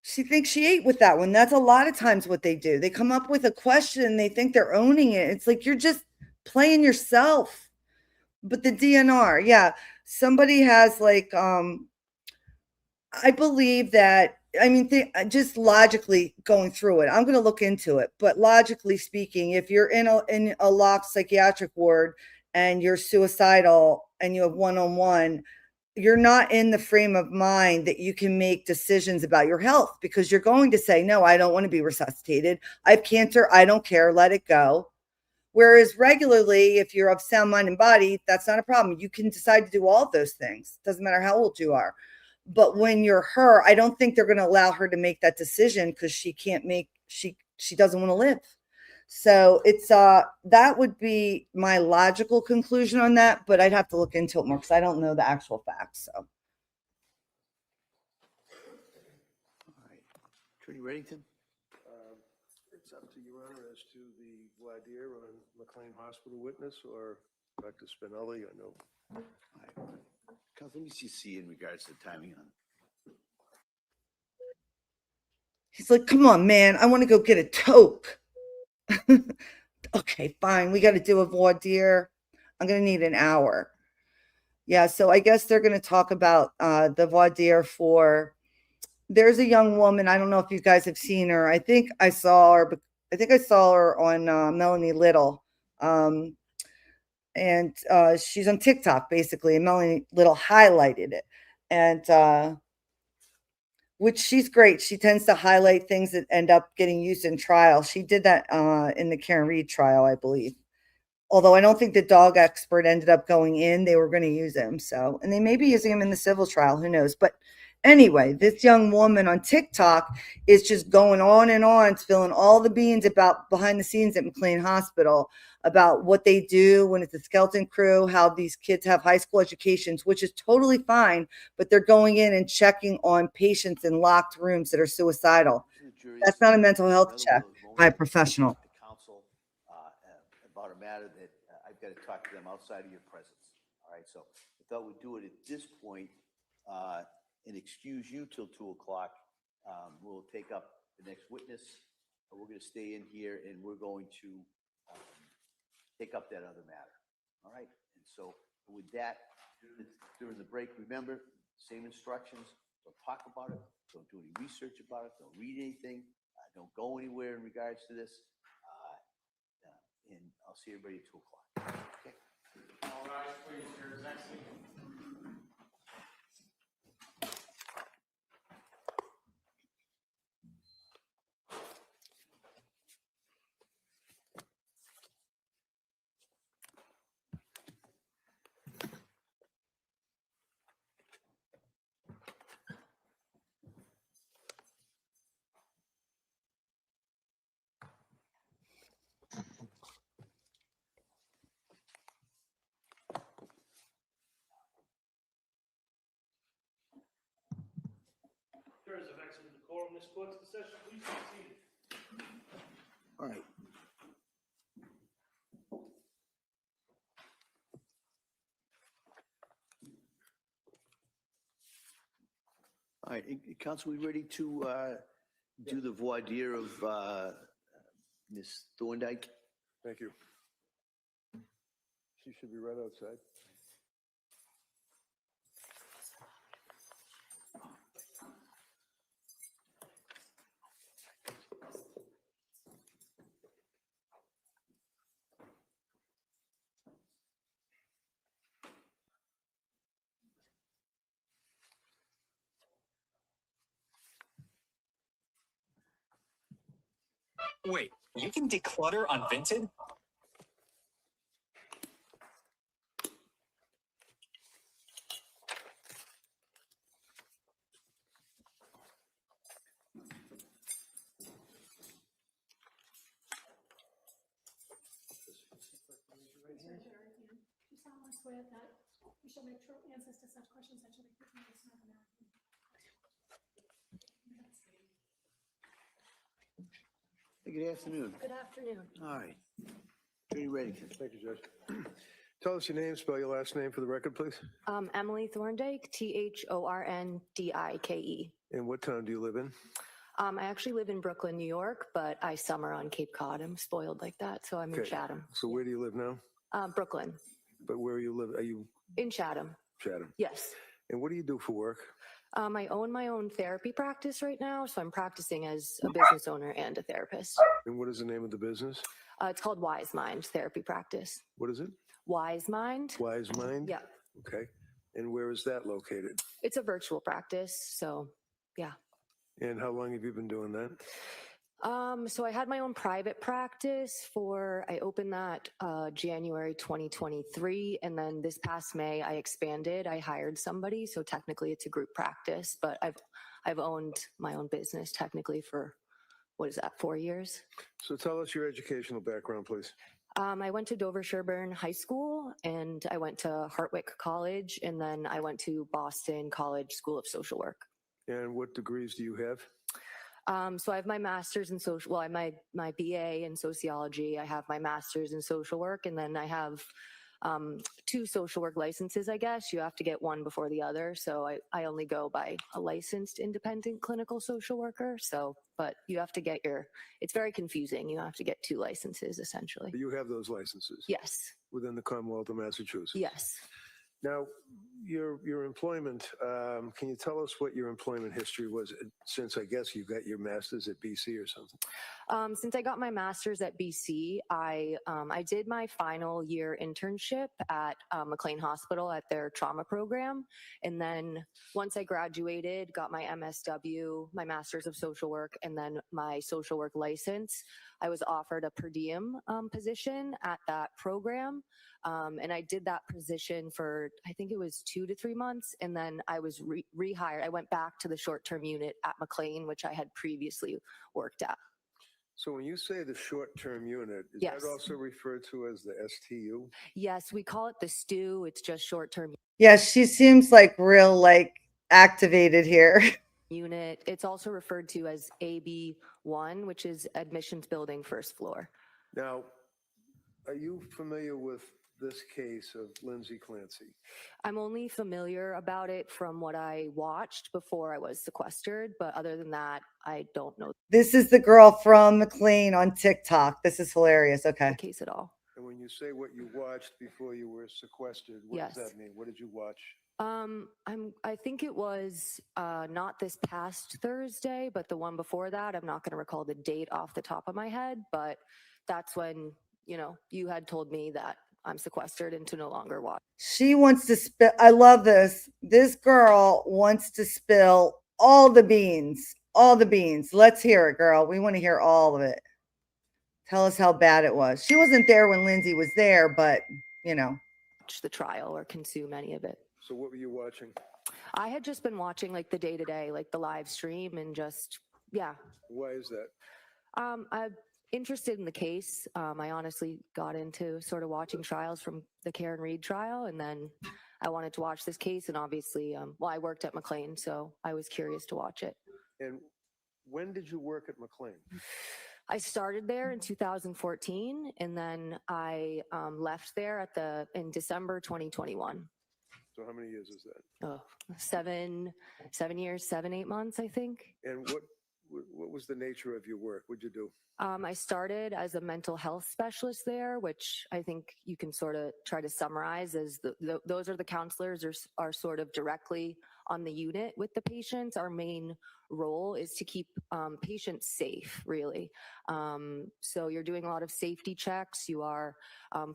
She thinks she ate with that one. That's a lot of times what they do. They come up with a question and they think they're owning it. It's like, you're just playing yourself. But the DNR, yeah, somebody has like, I believe that, I mean, just logically going through it, I'm going to look into it. But logically speaking, if you're in a locked psychiatric ward and you're suicidal and you have one-on-one, you're not in the frame of mind that you can make decisions about your health, because you're going to say, no, I don't want to be resuscitated. I have cancer. I don't care. Let it go. Whereas regularly, if you're of sound mind and body, that's not a problem. You can decide to do all of those things. Doesn't matter how old you are. But when you're her, I don't think they're going to allow her to make that decision because she can't make, she doesn't want to live. So it's that would be my logical conclusion on that, but I'd have to look into it more because I don't know the actual facts. So. All right. Attorney Reddington? It's up to Your Honor as to the voir dire on McLean Hospital witness or Dr. Spinelli. I know. All right. Counsel, let me see in regards to the timing on it. He's like, come on, man, I want to go get a toke. Okay, fine. We got to do a voir dire. I'm going to need an hour. Yeah, so I guess they're going to talk about the voir dire for. There's a young woman. I don't know if you guys have seen her. I think I saw her, but I think I saw her on Melanie Little. And she's on TikTok, basically. And Melanie Little highlighted it. And which she's great. She tends to highlight things that end up getting used in trial. She did that in the Karen Reed trial, I believe. Although I don't think the dog expert ended up going in, they were going to use him. So, and they may be using him in the civil trial, who knows? But anyway, this young woman on TikTok is just going on and on, spilling all the beans about behind the scenes at McLean Hospital, about what they do when it's a skeleton crew, how these kids have high school educations, which is totally fine, but they're going in and checking on patients in locked rooms that are suicidal. That's not a mental health check by a professional. About a matter that I've got to talk to them outside of your presence. All right, so I thought we'd do it at this point and excuse you till 2 o'clock. We'll take up the next witness. We're going to stay in here and we're going to take up that other matter. All right, and so with that, during the break, remember, same instructions. Don't talk about it. Don't do any research about it. Don't read anything. Don't go anywhere in regards to this. And I'll see everybody at 2 o'clock. Okay. All rise, please. Your next meeting. Jurors have exited the courtroom. This court's session. Please be seated. All right. All right, Counsel, we ready to do the voir dire of Ms. Thorndike? Thank you. She should be right outside. Wait, you can declutter on Vinted? You solemnly swear that you shall make true answers to such questions that shall be put in this matter. Hey, good afternoon. Good afternoon. All right. Pretty ready. Thank you, Judge. Tell us your name, spell your last name for the record, please. Emily Thorndike, Thorndike. And what town do you live in? I actually live in Brooklyn, New York, but I summer on Cape Cod. I'm spoiled like that, so I'm in Chatham. So where do you live now? Brooklyn. But where you live? Are you In Chatham. Chatham? Yes. And what do you do for work? I own my own therapy practice right now, so I'm practicing as a business owner and a therapist. And what is the name of the business? It's called Wise Mind Therapy Practice. What is it? Wise Mind. Wise Mind? Yeah. Okay. And where is that located? It's a virtual practice, so yeah. And how long have you been doing that? So I had my own private practice I opened that January 2023. And then this past May, I expanded. I hired somebody. So technically it's a group practice, but I've owned my own business technically for, 4 years? So tell us your educational background, please. I went to Dover Sherburne High School and I went to Hartwick College and then I went to Boston College School of Social Work. And what degrees do you have? So I have my master's in social, I have my BA in sociology. I have my master's in social work, and then I have two social work licenses, I guess. You have to get one before the other. So I only go by a licensed independent clinical social worker. So, but you have to get it's very confusing. You have to get two licenses essentially. You have those licenses? Yes. Within the Commonwealth of Massachusetts? Yes. Now, your employment, can you tell us what your employment history was since I guess you got your master's at BC or something? Since I got my master's at BC, I did my final year internship at McLean Hospital at their trauma program. And then once I graduated, got my MSW, my master's of social work, and then my social work license, I was offered a per diem position at that program. And I did that position for, I think it was 2 to 3 months. And then I was rehired. I went back to the short-term unit at McLean, which I had previously worked at. So when you say the short-term unit, is Yes. that also referred to as the STU? Yes, we call it the STU. It's just short-term Yeah, she seems like real, like, activated here. unit. It's also referred to as AB1, which is admissions building first floor. Now, are you familiar with this case of Lindsay Clancy? I'm only familiar about it from what I watched before I was sequestered, but other than that, I don't know This is the girl from McLean on TikTok. This is hilarious. Okay. the case at all. And when you say what you watched before you were sequestered, what Yes. does that mean? What did you watch? I think it was not this past Thursday, but the one before that. I'm not going to recall the date off the top of my head, but that's when, you had told me that I'm sequestered and to no longer watch. She wants to spill. I love this. This girl wants to spill all the beans. All the beans. Let's hear it, girl. We want to hear all of it. Tell us how bad it was. She wasn't there when Lindsay was there, but, Watch the trial or consume any of it. So what were you watching? I had just been watching like the day-to-day, like the live stream and just, yeah. Why is that? I'm interested in the case. I honestly got into sort of watching trials from the Karen Reed trial, and then I wanted to watch this case. And obviously, I worked at McLean, so I was curious to watch it. And when did you work at McLean? I started there in 2014, and then I left there in December 2021. So how many years is that? Oh, 7 years, 7-8 months, I think. And what was the nature of your work? What'd you do? I started as a mental health specialist there, which I think you can sort of try to summarize as those are the counselors are sort of directly on the unit with the patients. Our main role is to keep patients safe, really. So you're doing a lot of safety checks. You are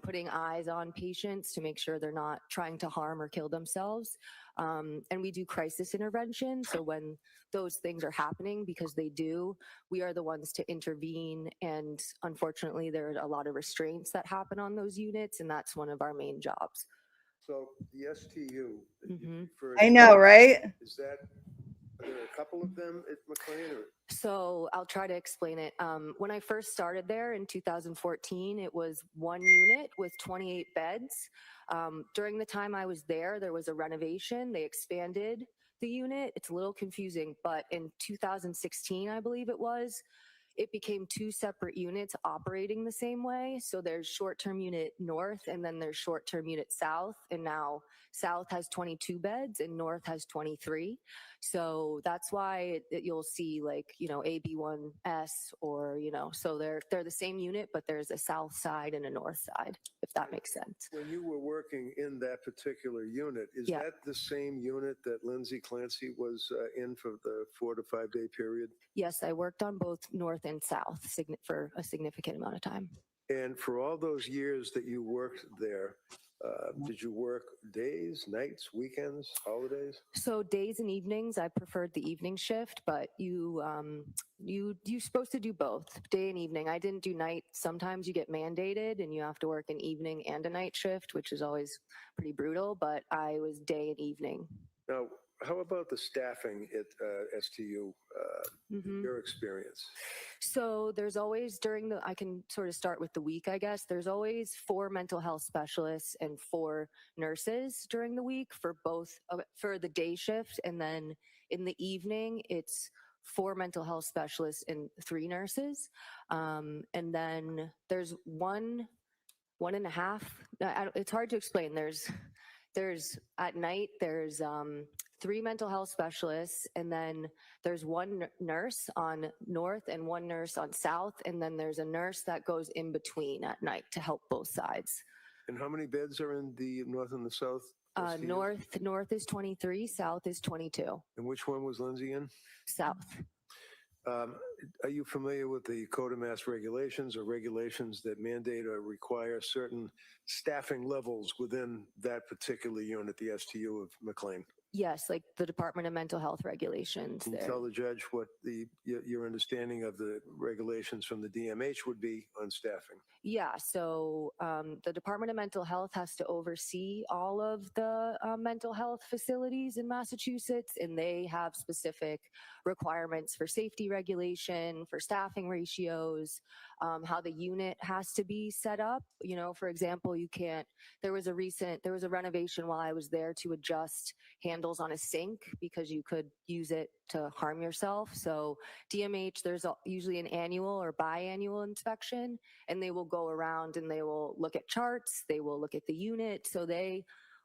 putting eyes on patients to make sure they're not trying to harm or kill themselves. And we do crisis intervention. So when those things are happening, because they do, we are the ones to intervene. And unfortunately, there are a lot of restraints that happen on those units, and that's one of our main jobs. So the STU, that you referred I to, know, right? Are there a couple of them at McLean? Or? So I'll try to explain it. When I first started there in 2014, it was one unit with 28 beds. During the time I was there was a renovation. They expanded the unit. It's a little confusing, but in 2016, I believe it became two separate units operating the same way. So there's short-term unit north, and then there's short-term unit south. And now south has 22 beds and north has 23. So that's why you'll see AB1S or, so they're the same unit, but there's a south side and a north side, if that makes sense. When you were working in that particular unit, is that the same unit that Lindsay Clancy was in for the 4 to 5 day period? Yes, I worked on both north and south for a significant amount of time. And for all those years that you worked there, did you work days, nights, weekends, holidays? So days and evenings, I preferred the evening shift, but you're supposed to do both, day and evening. I didn't do night. Sometimes you get mandated and you have to work an evening and a night shift, which is always pretty brutal, but I was day and evening. Now, how about the staffing at STU, your experience? So there's always I can sort of start with the week, I guess. There's always 4 mental health specialists and 4 nurses during the week for the day shift. And then in the evening, it's 4 mental health specialists and 3 nurses. And then there's one 1.5. It's hard to explain. There's at night, there's 3 mental health specialists, and then there's 1 nurse on north and 1 nurse on south, and then there's a nurse that goes in between at night to help both sides. And how many beds are in the north and the south? STUs? North is 23, south is 22. And which one was Lindsay in? South. Are you familiar with the Code of Mass Regulations or regulations that mandate or require certain staffing levels within that particular unit, the STU of McLean? Yes, like the Department of Mental Health regulations. Can you tell the judge what your understanding of the regulations from the DMH would be on staffing? Yeah, so the Department of Mental Health has to oversee all of the mental health facilities in Massachusetts, and they have specific requirements for safety regulation, for staffing ratios, how the unit has to be set up. You know, for example, there was a renovation while I was there to adjust handles on a sink because you could use it to harm yourself. So DMH, there's usually an annual or biannual inspection, and they will go around and they will look at charts, they will look at the unit, so they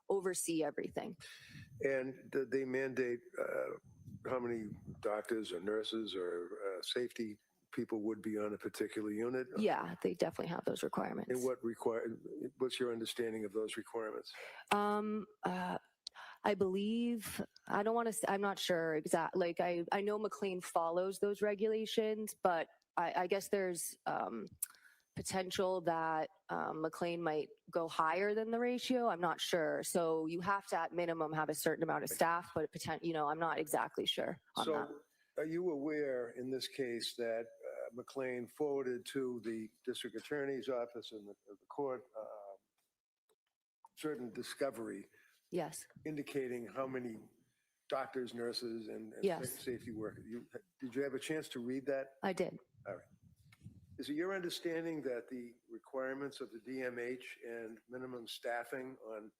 oversee everything. And they mandate how many doctors or nurses or safety people would be on a particular unit? Yeah, they definitely have those requirements. And what's your understanding of those requirements? I believe, I don't want to, I'm not sure exactly. Like I know McLean follows those regulations, but I guess there's potential that McLean might go higher than the ratio. I'm not sure. So you have to at minimum have a certain amount of staff, but I'm not exactly sure on that. Are you aware in this case that McLean forwarded to the district attorney's office and the court certain discovery? Yes. Indicating how many doctors, nurses, and Yes. safety workers. Did you have a chance to read that? I did. All right. Is it your understanding that the requirements of the DMH and minimum staffing on,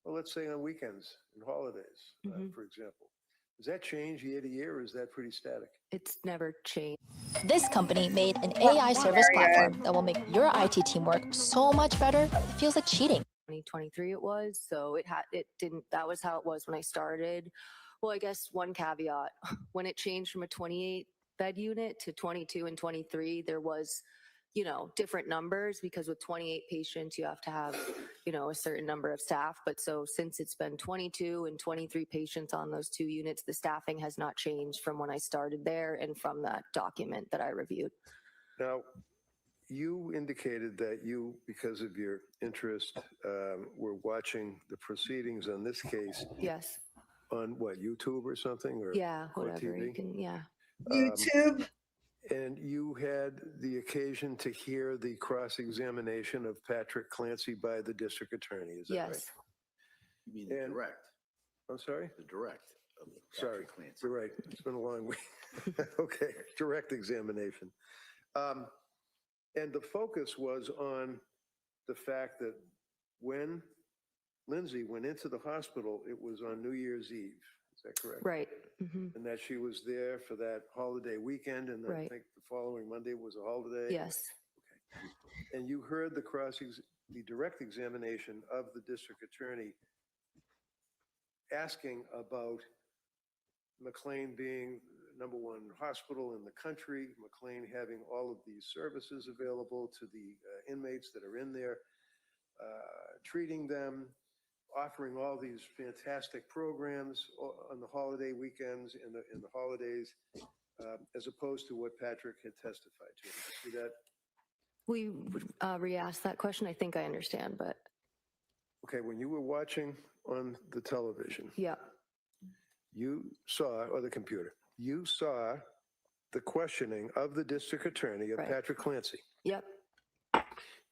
well, let's say on weekends and holidays, for example, does that change year to year, or is that pretty static? It's never changed. This company made an AI service platform that will make your IT team work so much better, it feels like cheating. 2023 it was, so that was how it was when I started. Well, I guess one caveat, when it changed from a 28 bed unit to 22 and 23, there was, different numbers, because with 28 patients, you have to have, a certain number of staff. But so since it's been 22 and 23 patients on those 2 units, the staffing has not changed from when I started there and from that document that I reviewed. Now, you indicated that you, because of your interest, were watching the proceedings on this case. Yes. On what, YouTube or something? Or yeah, whatever TV? you can, yeah. YouTube. And you had the occasion to hear the cross-examination of Patrick Clancy by the district attorney, is that right? Yes. You mean the direct? I'm sorry? The direct. Of Sorry, Clancy. you're right. It's been a long week. Okay, direct examination. And the focus was on the fact that when Lindsay went into the hospital, it was on New Year's Eve. Is that correct? Right. And that she was there for that holiday weekend, and then I think the following Monday was a holiday. Yes. Okay. And you heard the direct examination of the district attorney asking about McLean being #1 hospital in the country, McLean having all of these services available to the inmates that are in there, treating them, offering all these fantastic programs on the holiday weekends and the holidays, as opposed to what Patrick had testified to. Did you see that? We re-asked that question. I think I understand, but. Okay, when you were watching on the television. Yeah. You saw, or the computer, you saw the questioning of the district attorney of Patrick Clancy. Yep.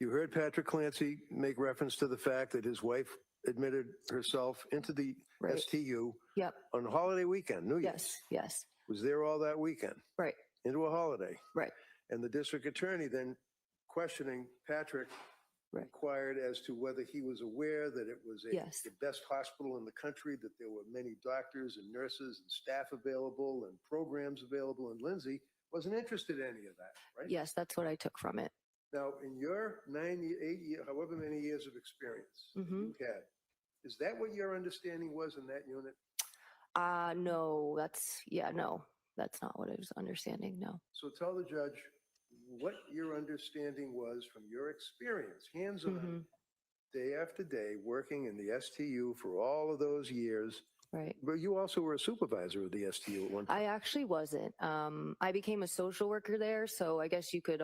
You heard Patrick Clancy make reference to the fact that his wife admitted herself into the STU on a holiday weekend, New Year's. Yes. Was there all that weekend. Right. Into a holiday. Right. And the district attorney then questioning Patrick inquired as to whether he was aware that it was the best hospital in the country, that there were many doctors and nurses and staff available and programs available, and Lindsay wasn't interested in any of that, right? Yes, that's what I took from it. Now, in your 8 year, however many years of experience that you had, is that what your understanding was in that unit? No, no, that's not what I was understanding. No. So tell the judge what your understanding was from your experience, hands-on, day after day, working in the STU for all of those years. Right. But you also were a supervisor of the STU at one time. I actually wasn't. I became a social worker there. So I guess you could,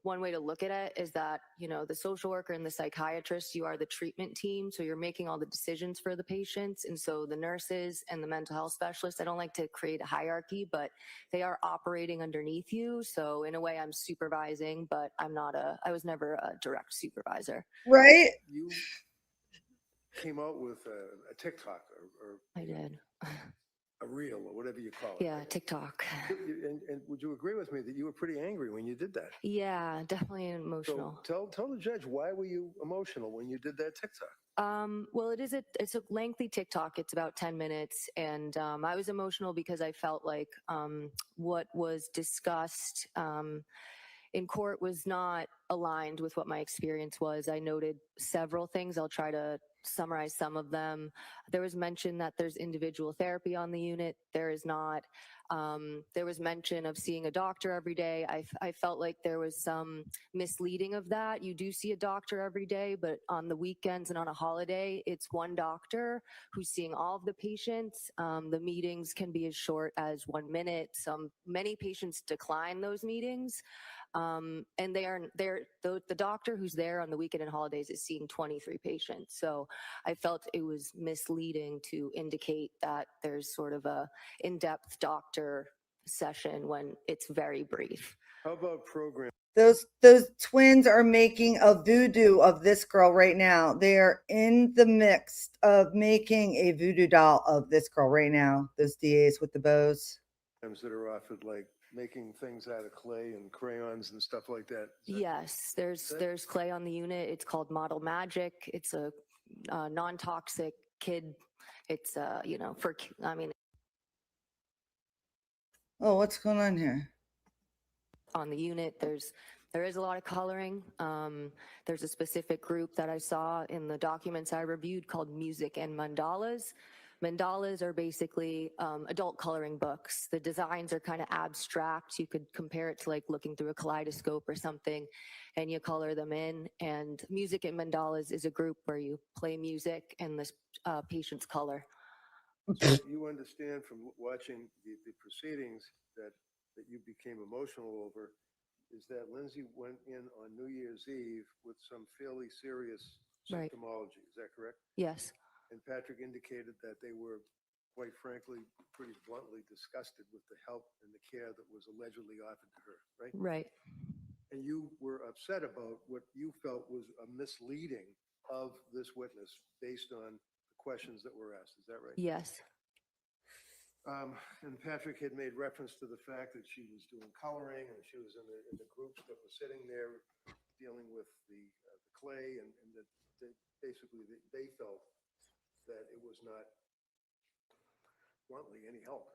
one way to look at it is that, you know, the social worker and the psychiatrist, you are the treatment team. So you're making all the decisions for the patients. And so the nurses and the mental health specialists, I don't like to create a hierarchy, but they are operating underneath you. So in a way I'm supervising, but I was never a direct supervisor. Right? You came out with a TikTok or I did. a reel or whatever you call it. Yeah, TikTok. And would you agree with me that you were pretty angry when you did that? Yeah, definitely emotional. So tell the judge, why were you emotional when you did that TikTok? Well, it's a lengthy TikTok. It's about 10 minutes. And I was emotional because I felt like what was discussed in court was not aligned with what my experience was. I noted several things. I'll try to summarize some of them. There was mention that there's individual therapy on the unit. There is not. There was mention of seeing a doctor every day. I felt like there was some misleading of that. You do see a doctor every day, but on the weekends and on a holiday, it's one doctor who's seeing all of the patients. The meetings can be as short as 1 minute. Many patients decline those meetings. And the doctor who's there on the weekend and holidays is seeing 23 patients. So I felt it was misleading to indicate that there's sort of a in-depth doctor session when it's very brief. How about program? Those twins are making a voodoo of this girl right now. They are in the mix of making a voodoo doll of this girl right now. Those DAs with the bows. That are offered, like making things out of clay and crayons and stuff like that. Yes, there's clay on the unit. It's called Model Magic. It's a non-toxic kid. It's Oh, what's going on here? On the unit, there is a lot of coloring. There's a specific group that I saw in the documents I reviewed called Music and Mandalas. Mandalas are basically adult coloring books. The designs are kind of abstract. You could compare it to like looking through a kaleidoscope or something, and you color them in. And Music and Mandalas is a group where you play music and the patients color. So you understand from watching the proceedings that you became emotional over is that Lindsay went in on New Year's Eve with some fairly serious Right. symptomology. Is that correct? Yes. And Patrick indicated that they were, quite frankly, pretty bluntly disgusted with the help and the care that was allegedly offered to her, right? Right. And you were upset about what you felt was a misleading of this witness based on the questions that were asked. Is that right? Yes. And Patrick had made reference to the fact that she was doing coloring and she was in the groups that were sitting there dealing with the clay and that basically they felt that it was not bluntly any help.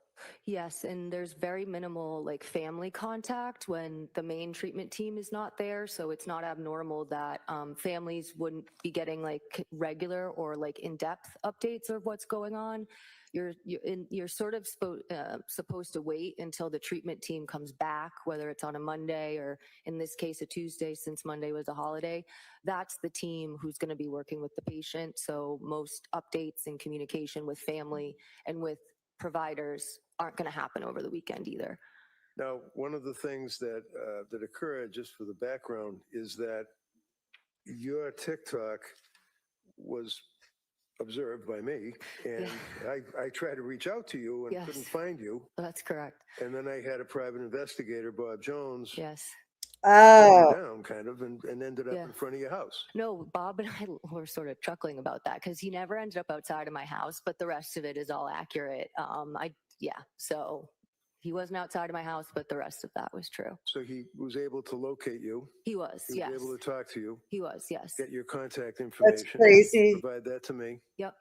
Yes, and there's very minimal like family contact when the main treatment team is not there. So it's not abnormal that families wouldn't be getting like regular or like in-depth updates of what's going on. You're sort of supposed to wait until the treatment team comes back, whether it's on a Monday or in this case a Tuesday, since Monday was a holiday. That's the team who's going to be working with the patient. So most updates and communication with family and with providers aren't going to happen over the weekend either. Now, one of the things that that occurred, just for the background, is that your TikTok was observed by me, and I tried to reach out to you and couldn't find you. That's correct. And then I had a private investigator, Bob Jones, Yes. down kind of, and ended up in front of your house. No, Bob and I were sort of chuckling about that because he never ended up outside of my house, but the rest of it is all accurate. So he wasn't outside of my house, but the rest of that was true. So he was able to locate you. He was, He was able to talk to you. He was, yes. Get your contact information. That's crazy. Provide that to me. Yep.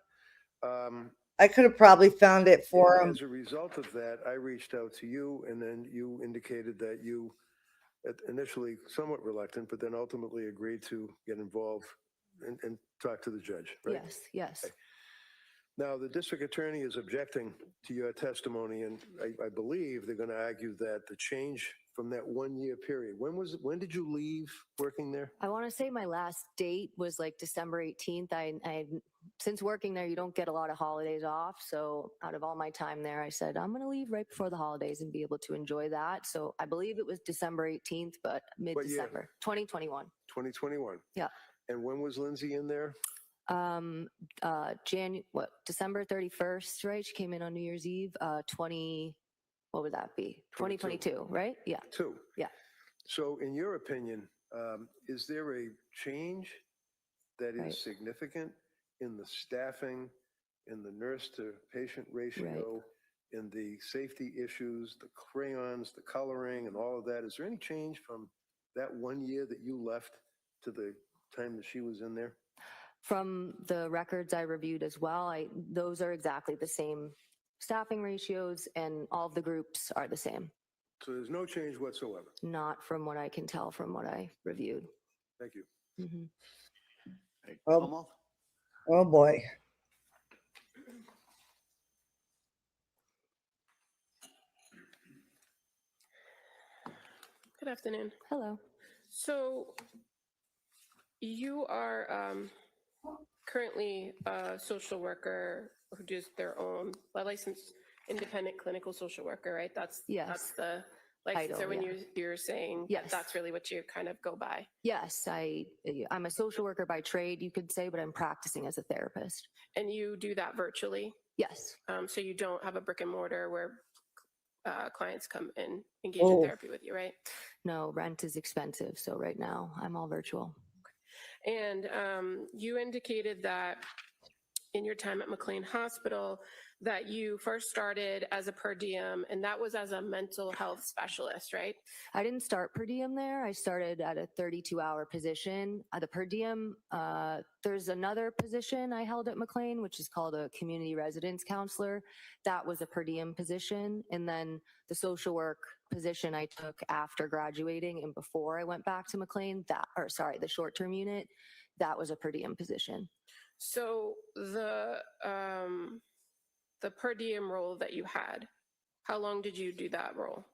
I could have probably found it for him. As a result of that, I reached out to you, and then you indicated that you initially somewhat reluctant, but then ultimately agreed to get involved and talk to the judge, right? Yes, yes. Okay. Now, the district attorney is objecting to your testimony, and I believe they're going to argue that the change from that 1 year period, when did you leave working there? I want to say my last date was like December 18th. I since working there, you don't get a lot of holidays off. So out of all my time there, I said, I'm going to leave right before the holidays and be able to enjoy that. So I believe it was December 18th, but mid-December, 2021. 2021. Yeah. And when was Lindsay in there? December 31st, right? She came in on New Year's Eve, what would that be? 2022, right? Yeah. Two. Yeah. So in your opinion, is there a change that is Right. significant in the staffing, in the nurse to patient ratio, in the safety issues, the crayons, the coloring, and all of that? Is there any change from that 1 year that you left to the time that she was in there? From the records I reviewed as well, those are exactly the same staffing ratios, and all of the groups are the same. So there's no change whatsoever. Not from what I can tell from what I reviewed. Thank you. Mhm. Oh boy. Good afternoon. Hello. So you are currently a social worker who does their own licensed independent clinical social worker, right? That's the license. Title, When yeah. you're saying that's really what you kind of go by. Yes, I'm a social worker by trade, you could say, but I'm practicing as a therapist. And you do that virtually? Yes. So you don't have a brick and mortar where clients come and engage in therapy with you, right? No, rent is expensive. So right now I'm all virtual. And you indicated that in your time at McLean Hospital that you first started as a per diem, and that was as a mental health specialist, right? I didn't start per diem there. I started at a 32-hour position. The per diem, there's another position I held at McLean, which is called a community residence counselor. That was a per diem position. And then the social work position I took after graduating and before I went back to McLean, the short-term unit, that was a per diem position. So the per diem role that you had, how long did you do that role?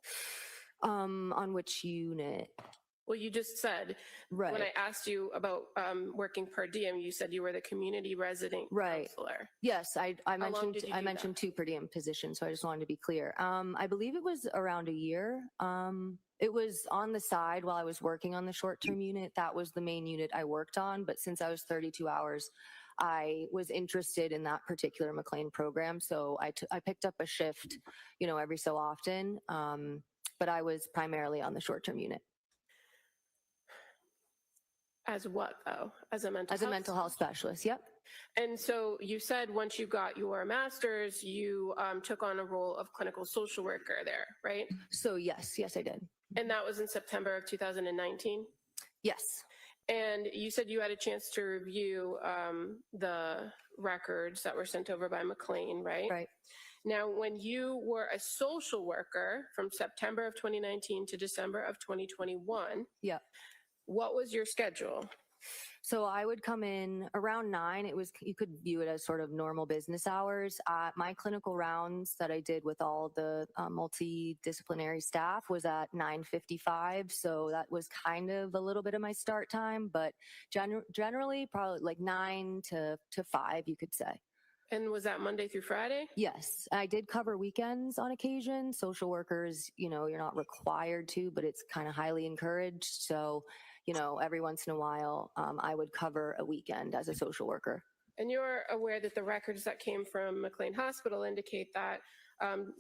On which unit? Well, you just said, right. When I asked you about working per diem, you said you were the community resident counselor. Yes, I I mentioned two per diem positions, so I just wanted to be clear. I believe it was around a year. It was on the side while I was working on the short-term unit. That was the main unit I worked on, but since I was 32 hours, I was interested in that particular McLean program, so I picked up a shift, every so often, but I was primarily on the short-term unit. As what, though? As a mental health specialist, yep. And so you said once you got your master's, you took on a role of clinical social worker there, right? So yes, I did. And that was in September of 2019? Yes. And you said you had a chance to review the records that were sent over by McLean, right? Right. Now, when you were a social worker from September of 2019 to December of 2021, yeah, what was your schedule? So I would come in around 9. You could view it as sort of normal business hours. My clinical rounds that I did with all the multidisciplinary staff was at 9:55. So that was kind of a little bit of my start time, but generally probably like 9 to 5, you could say. And was that Monday through Friday? Yes, I did cover weekends on occasion. Social workers, you're not required to, but it's kind of highly encouraged. So, every once in a while, I would cover a weekend as a social worker. And you're aware that the records that came from McLean Hospital indicate that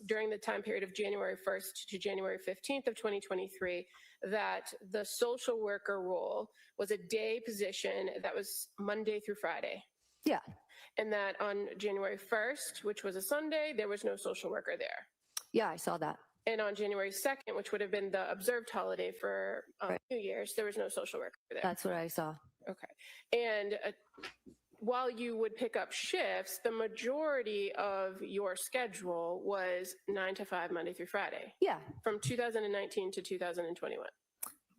during the time period of January 1st to January 15th of 2023, that the social worker role was a day position that was Monday through Friday. Yeah. And that on January 1st, which was a Sunday, there was no social worker there. Yeah, I saw that. And on January 2nd, which would have been the observed holiday for New Year's, there was no social worker there. That's what I saw. Okay. And while you would pick up shifts, the majority of your schedule was 9 to 5, Monday through Friday. Yeah. From 2019 to 2021.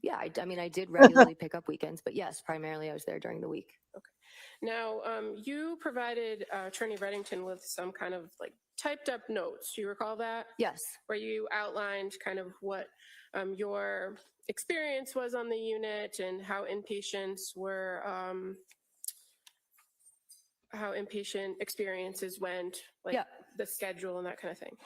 Yeah, I mean, I did regularly pick up weekends, but yes, primarily I was there during the week. Now, you provided Attorney Reddington with some kind of like typed up notes. Do you recall that? Yes. Where you outlined kind of what your experience was on the unit and how inpatients were, how inpatient experiences went, like the schedule and that kind of thing.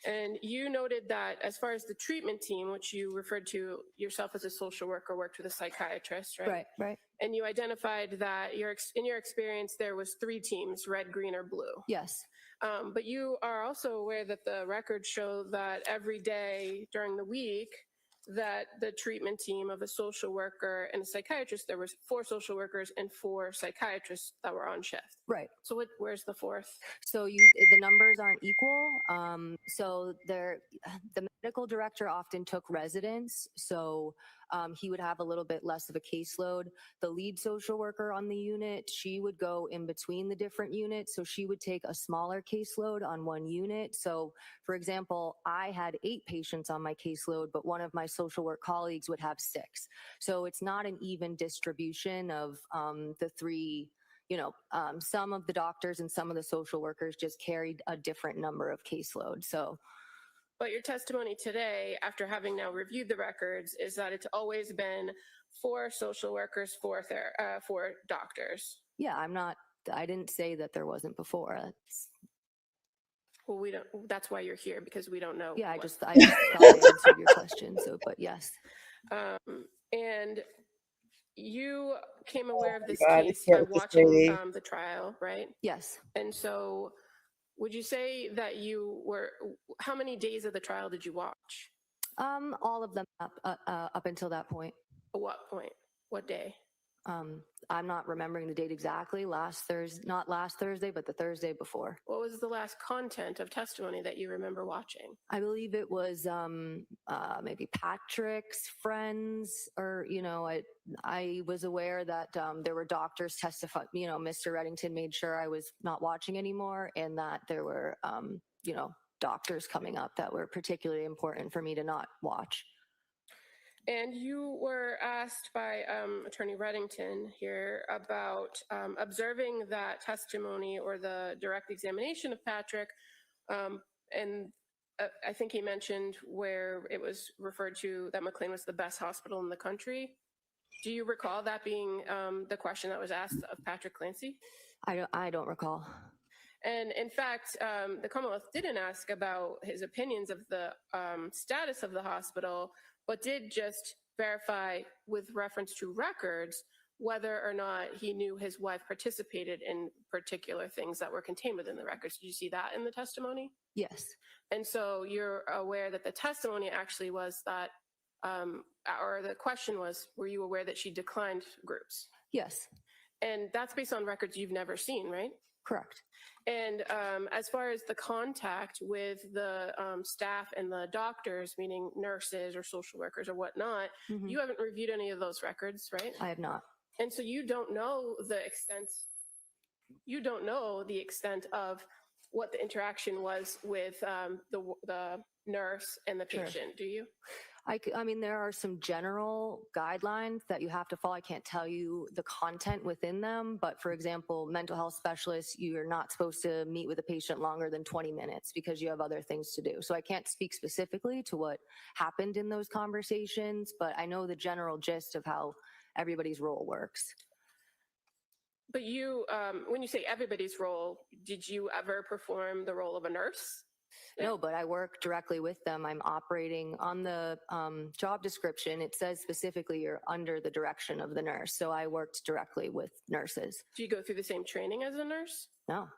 And you noted that as far as the treatment team, which you referred to yourself as a social worker, worked with a psychiatrist, right? Right. And you identified that in your experience, there was 3 teams, red, green, or blue. Yes. But you are also aware that the records show that every day during the week, that the treatment team of a social worker and a psychiatrist, there was 4 social workers and 4 psychiatrists that were on shift. Right. So where's the 4th? So the numbers aren't equal. So the medical director often took residents. So he would have a little bit less of a caseload. The lead social worker on the unit, she would go in between the different units. So she would take a smaller caseload on one unit. So for example, I had 8 patients on my caseload, but one of my social work colleagues would have 6. So it's not an even distribution of the 3. Some of the doctors and some of the social workers just carried a different number of caseload. So, but your testimony today, after having now reviewed the records, is that it's always been 4 social workers, 4 doctors. Yeah, I didn't say that there wasn't before. Well, we don't. That's why you're here, because we don't know. Yeah, I just thought I answered your question. So, but yes. And you came aware of this God, case yeah, by this watching lady. the trial, right? Yes. And so would you say that how many days of the trial did you watch? All of them up until that point. What point? What day? I'm not remembering the date exactly. Not last Thursday, but the Thursday before. What was the last content of testimony that you remember watching? I believe it was maybe Patrick's friends, or I was aware that there were doctors testifying. Mr. Reddington made sure I was not watching anymore, and that there were doctors coming up that were particularly important for me to not watch. And you were asked by Attorney Reddington here about observing that testimony or the direct examination of Patrick. And I think he mentioned where it was referred to that McLean was the best hospital in the country. Do you recall that being the question that was asked of Patrick Clancy? I don't recall. And in fact, the Commonwealth didn't ask about his opinions of the status of the hospital, but did just verify with reference to records whether or not he knew his wife participated in particular things that were contained within the records. Did you see that in the testimony? Yes. And so you're aware that the testimony actually was that, or the question was, were you aware that she declined groups? Yes. And that's based on records you've never seen, right? Correct. And as far as the contact with the staff and the doctors, meaning nurses or social workers or whatnot, you haven't reviewed any of those records, right? I have not. And so you don't know the extent of what the interaction was with the nurse and the patient, do you? I mean, there are some general guidelines that you have to follow. I can't tell you the content within them, but for example, mental health specialists, you're not supposed to meet with a patient longer than 20 minutes because you have other things to do. So I can't speak specifically to what happened in those conversations, but I know the general gist of how everybody's role works. But you, when you say everybody's role, did you ever perform the role of a nurse? No, but I work directly with them. I'm operating on the job description. It says specifically you're under the direction of the nurse. So I worked directly with nurses. Do you go through the same training as a nurse? No.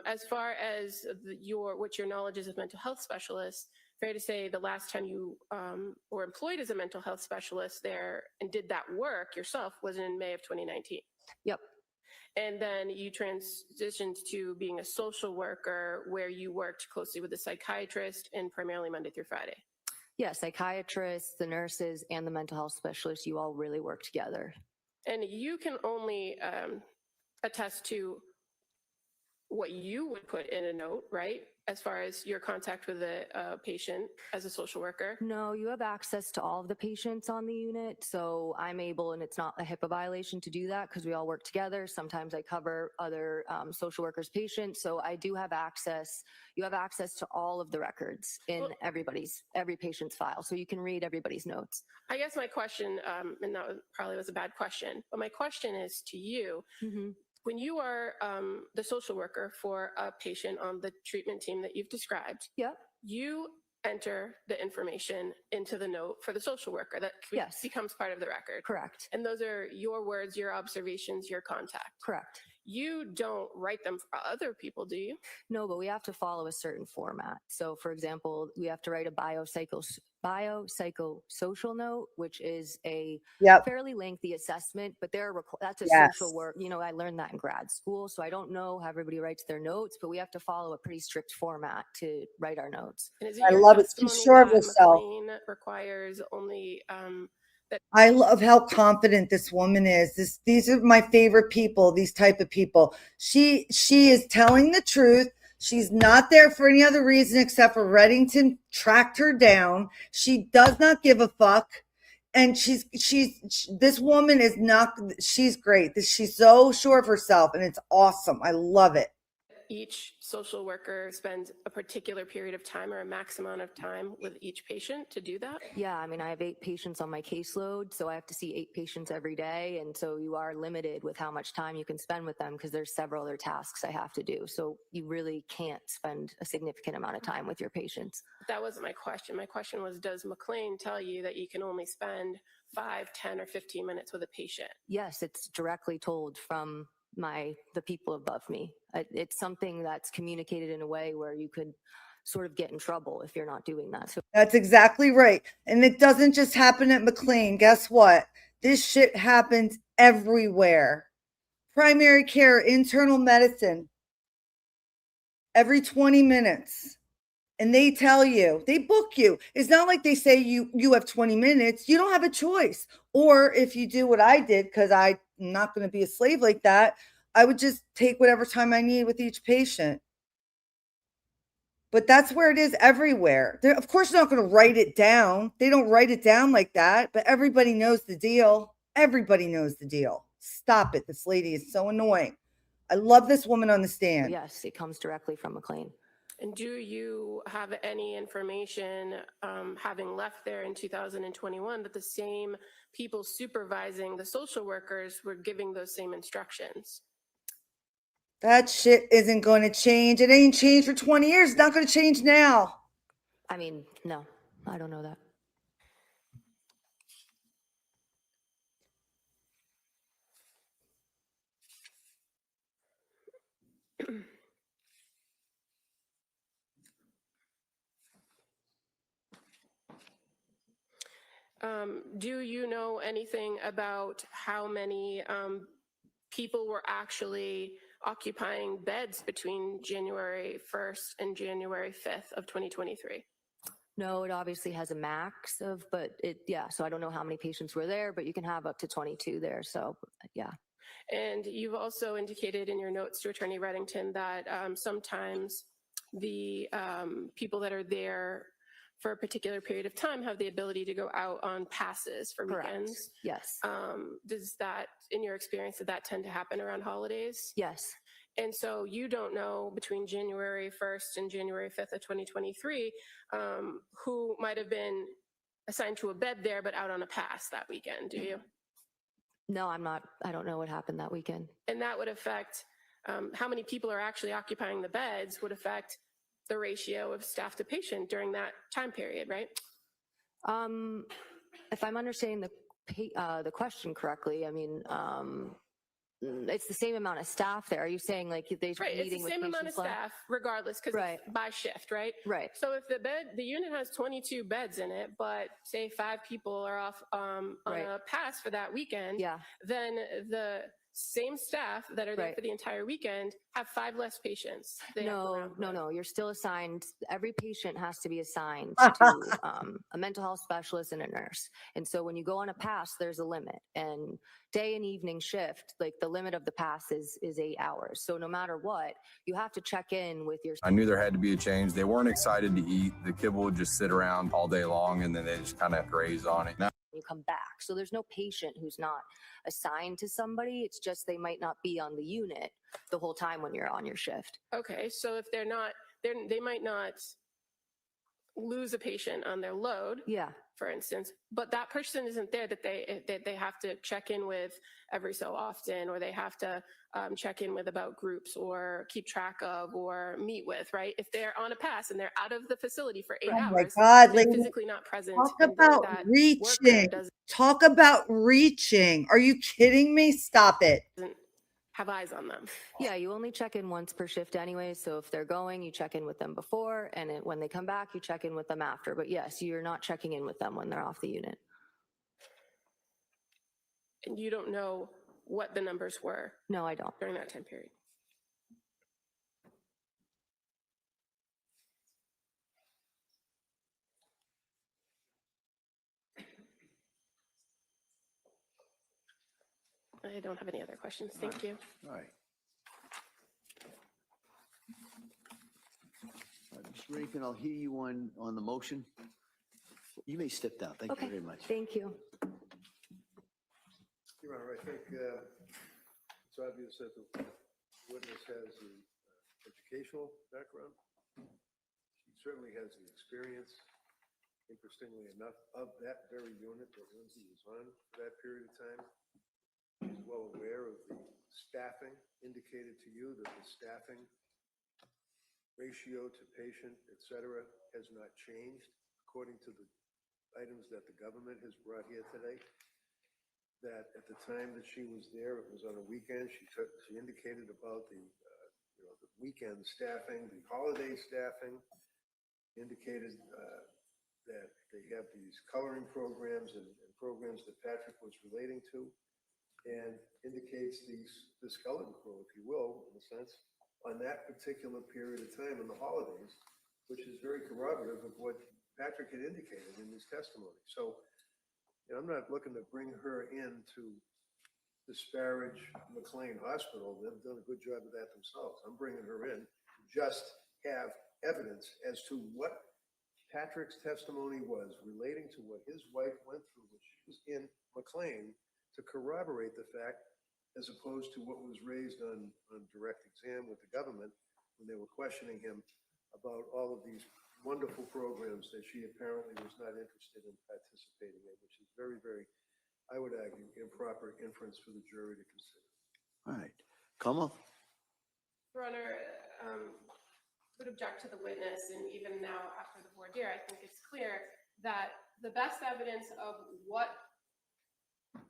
As far as what your knowledge is of mental health specialists, fair to say the last time you were employed as a mental health specialist there and did that work yourself was in May of 2019. Yep. And then you transitioned to being a social worker where you worked closely with the psychiatrist and primarily Monday through Friday. Yeah, psychiatrists, the nurses, and the mental health specialists, you all really work together. And you can only attest to what you would put in a note, right? as far as your contact with the patient as a social worker? No, you have access to all of the patients on the unit. So I'm able, and it's not a HIPAA violation to do that because we all work together. Sometimes I cover other social workers' patients. So I do have access. You have access to all of the records in every patient's file. So you can read everybody's notes. I guess my question, and that probably was a bad question, but my question is to you. When you are the social worker for a patient on the treatment team that you've described, you enter the information into the note for the social worker that becomes part of the record. Correct. And those are your words, your observations, your contact. Correct. You don't write them for other people, do you? No, but we have to follow a certain format. So, for example, we have to write a biopsychosocial note, which is a fairly lengthy assessment, but that's a social work. You know, I learned that in grad school, so I don't know how everybody writes their notes, but we have to follow a pretty strict format to write our notes. And is it I your love it. She's testimony sure of that herself. McLean requires only I love how confident this woman is. These are my favorite people, these type of people. She is telling the truth. She's not there for any other reason except for Reddington tracked her down. She does not give a fuck. And this woman is not, she's great. She's so sure of herself and it's awesome. I love it. each social worker spends a particular period of time or a max amount of time with each patient to do that? Yeah, I mean, I have 8 patients on my caseload, so I have to see 8 patients every day. And so you are limited with how much time you can spend with them because there's several other tasks I have to do. So you really can't spend a significant amount of time with your patients. That wasn't my question. My question was, does McLean tell you that you can only spend 5, 10, or 15 minutes with a patient? Yes, it's directly told from the people above me. It's something that's communicated in a way where you could sort of get in trouble if you're not doing that. So that's exactly right. And it doesn't just happen at McLean. Guess what? This shit happens everywhere. Primary care, internal medicine, every 20 minutes. And they tell you, they book you. It's not like they say you have 20 minutes. You don't have a choice. Or if you do what I did, because I'm not going to be a slave like that, I would just take whatever time I need with each patient. But that's where it is everywhere. They're, of course, not going to write it down. They don't write it down like that, but everybody knows the deal. Everybody knows the deal. Stop it. This lady is so annoying. I love this woman on the stand. Yes, it comes directly from McLean. And do you have any information, having left there in 2021, that the same people supervising the social workers were giving those same instructions? That shit isn't going to change. It ain't changed for 20 years. It's not going to change now. I mean, no, I don't know that. Do you know anything about how many people were actually occupying beds between January 1st and January 5th of 2023? No, it obviously has a max of, but so I don't know how many patients were there, but you can have up to 22 there. So yeah. And you've also indicated in your notes to Attorney Reddington that sometimes the people that are there for a particular period of time have the ability to go out on passes for weekends. Correct. Yes. Does that, in your experience, did that tend to happen around holidays? Yes. And so you don't know between January 1st and January 5th of 2023 who might have been assigned to a bed there but out on a pass that weekend, do you? No, I don't know what happened that weekend. And that would affect how many people are actually occupying the beds would affect the ratio of staff to patient during that time period, right? If I'm understanding the question correctly, I mean, it's the same amount of staff there. Are you saying like they're meeting with patients? Right, it's the same amount of staff regardless because it's by shift, right? Right. So if the unit has 22 beds in it, but say 5 people are off on a pass for that weekend, then same staff that are there Right. for the entire weekend have 5 less patients. They have to No, round no, with. no. You're still assigned. Every patient has to be assigned to a mental health specialist and a nurse. And so when you go on a pass, there's a limit. And day and evening shift, like the limit of the pass is 8 hours. So no matter what, you have to check in with your. I knew there had to be a change. They weren't excited to eat. The kibble would just sit around all day long, and then they just kind of graze on it. Now, You come back. So there's no patient who's not assigned to somebody. It's just they might not be on the unit the whole time when you're on your shift. Okay, so if they're not, they might not lose a patient on their load, Yeah. for instance, but that person isn't there that they have to check in with every so often, or they have to check in with about groups or keep track of or meet with, right? If they're on a pass and they're out of the facility for 8 Oh my hours, God, they're lady. physically not present. Talk and about that worker reaching. doesn't Talk about reaching. Are you kidding me? Stop it. have eyes on them. Yeah, you only check in once per shift anyway. So if they're going, you check in with them before, and when they come back, you check in with them after. But yes, you're not checking in with them when they're off the unit. And you don't know what the numbers were No, I don't. during that time period. I don't have any other questions. Thank you. All right. Mr. Rankin, I'll hear you on the motion. You may step down. Thank you very much. Thank you. Your Honor, I think it's obvious that the witness has the educational background. She certainly has the experience, interestingly enough, of that very unit that Lindsay was on for that period of time. She's well aware of the staffing, indicated to you that the staffing ratio to patient, et cetera, has not changed according to the items that the government has brought here today. That at the time that she was there, it was on a weekend. She indicated about the weekend staffing, the holiday staffing. Indicated that they have these coloring programs and programs that Patrick was relating to, and indicates this skeleton crew, if you will, in a sense, on that particular period of time in the holidays, which is very corroborative of what Patrick had indicated in his testimony. So, I'm not looking to bring her in to disparage McLean Hospital. They've done a good job of that themselves. I'm bringing her in to just have evidence as to what Patrick's testimony was relating to what his wife went through when she was in McLean, to corroborate the fact, as opposed to what was raised on direct exam with the government when they were questioning him about all of these wonderful programs that she apparently was not interested in participating in, which is very, very, I would argue, improper inference for the jury to consider. All right. Kamal? Your Honor, would object to the witness, and even now after the voir dire, I think it's clear that the best evidence of what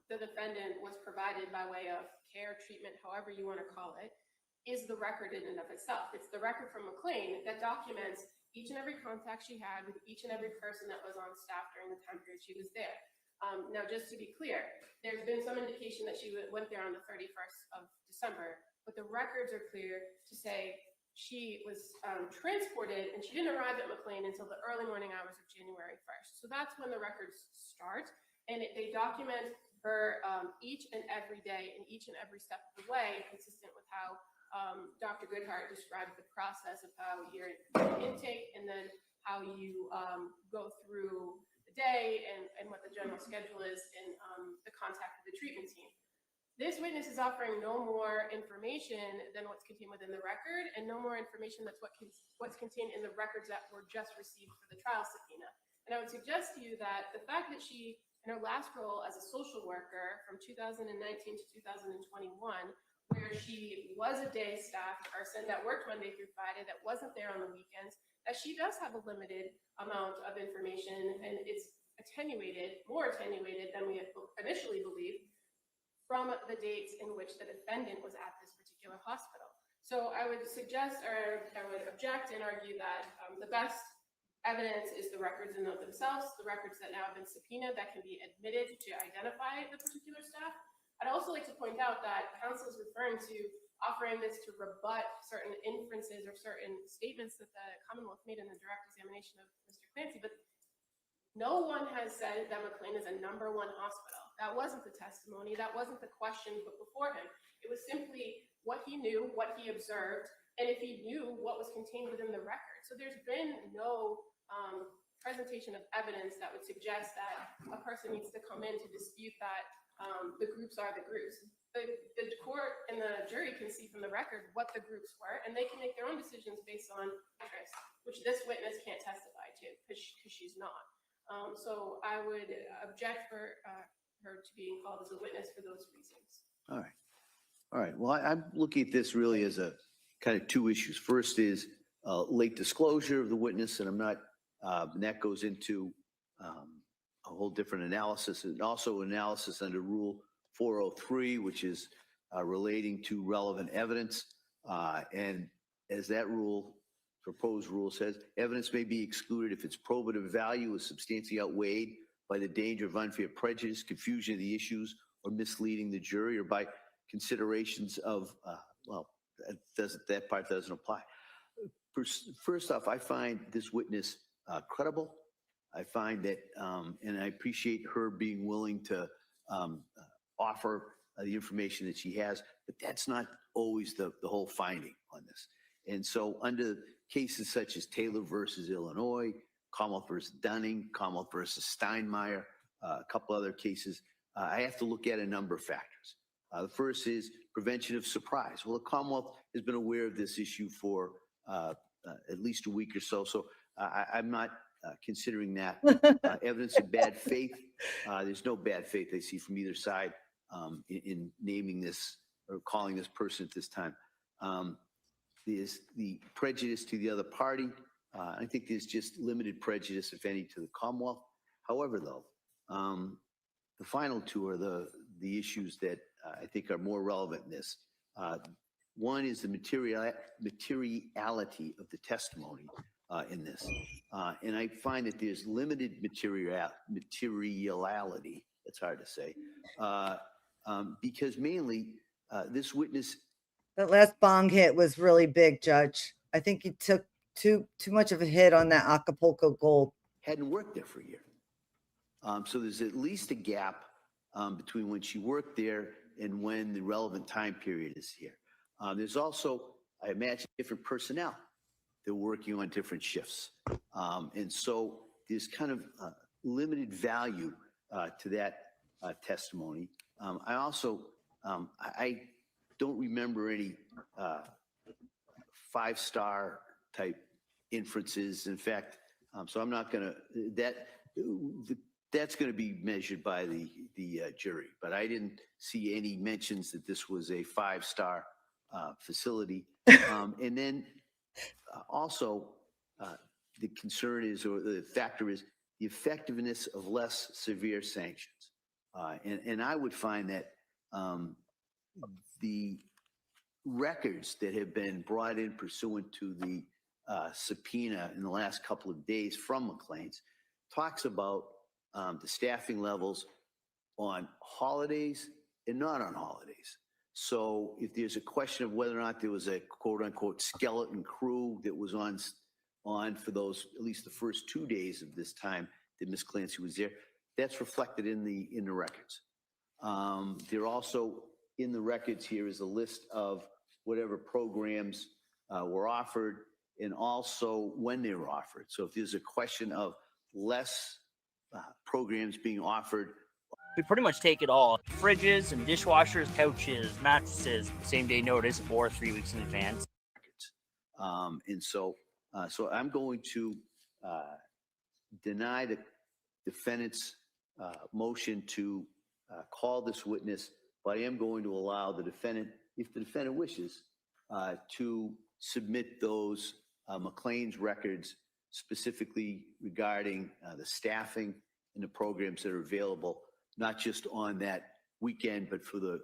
the defendant was provided by way of care, treatment, however you want to call it, is the record in and of itself. It's the record from McLean that documents each and every contact she had with each and every person that was on staff during the time period she was there. Now, just to be clear, there's been some indication that she went there on the 31st of December, but the records are clear to say she was transported, and she didn't arrive at McLean until the early morning hours of January 1st. So that's when the records start, and they document her each and every day and each and every step of the way, consistent with how Dr. Goodhart described the process of how you're intake and then how you go through the day and what the general schedule is and the contact with the treatment team. This witness is offering no more information than what's contained within the record, and no more information that's what's contained in the records that were just received for the trial subpoena. And I would suggest to you that the fact that she, in her last role as a social worker from 2019 to 2021, where she was a day staff person that worked Monday through Friday, that wasn't there on the weekends, that she does have a limited amount of information, and it's attenuated, more attenuated than we had initially believed, from the dates in which the defendant was at this particular hospital. So I would suggest, or I would object and argue that the best evidence is the records in and of themselves, the records that now have been subpoenaed that can be admitted to identify the particular staff. I'd also like to point out that counsel is referring to offering this to rebut certain inferences or certain statements that the Commonwealth made in the direct examination of Mr. Clancy, but no one has said that McLean is a #1 hospital. That wasn't the testimony. That wasn't the question put before him. It was simply what he knew, what he observed, and if he knew what was contained within the record. So there's been no presentation of evidence that would suggest that a person needs to come in to dispute that the groups are the groups. The court and the jury can see from the record what the groups were, and they can make their own decisions based on interest, which this witness can't testify to because she's not. So I would object for her to being called as a witness for those reasons. All right. All right. Well, I'm looking at this really as a kind of two issues. First is late disclosure of the witness, and I'm not, and that goes into a whole different analysis, and also analysis under Rule 403, which is relating to relevant evidence. And as that rule, proposed rule says, evidence may be excluded if its probative value is substantially outweighed by the danger of unfair prejudice, confusion of the issues, or misleading the jury, or by considerations of, well, that part doesn't apply. First off, I find this witness credible. I find that, and I appreciate her being willing to offer the information that she has, but that's not always the whole finding on this. And so under cases such as Taylor versus Illinois, Commonwealth versus Dunning, Commonwealth versus Steinmeier, a couple other cases, I have to look at a number of factors. The first is prevention of surprise. Well, the Commonwealth has been aware of this issue for at least a week or so, so I'm not considering that evidence of bad faith. There's no bad faith I see from either side in naming this or calling this person at this time. There's the prejudice to the other party. I think there's just limited prejudice, if any, to the Commonwealth. However, though, the final two are the issues that I think are more relevant in this. One is the materiality of the testimony in this. And I find that there's limited materiality, it's hard to say, because mainly this witness. That last bong hit was really big, Judge. I think you took too much of a hit on that Acapulco Gold. Hadn't worked there for a year. So there's at least a gap between when she worked there and when the relevant time period is here. There's also, I imagine, different personnel. They're working on different shifts. And so there's kind of limited value to that testimony. I also, I don't remember any five-star type inferences. In fact, so I'm not going to, that's going to be measured by the jury. But I didn't see any mentions that this was a five-star facility. And then also the concern is, or the factor is, the effectiveness of less severe sanctions. And I would find that the records that have been brought in pursuant to the subpoena in the last couple of days from McLean's talks about the staffing levels on holidays and not on holidays. So if there's a question of whether or not there was a quote unquote skeleton crew that was on for those, at least the first 2 days of this time that Ms. Clancy was there, that's reflected in the records. There also in the records here is a list of whatever programs were offered and also when they were offered. So if there's a question of less programs being offered. We pretty much take it all. Fridges and dishwashers, couches, mattresses, same day notice or 3 weeks in advance. And so I'm going to deny the defendant's motion to call this witness, but I am going to allow the defendant, if the defendant wishes, to submit those McLean's records specifically regarding the staffing and the programs that are available, not just on that weekend, but for the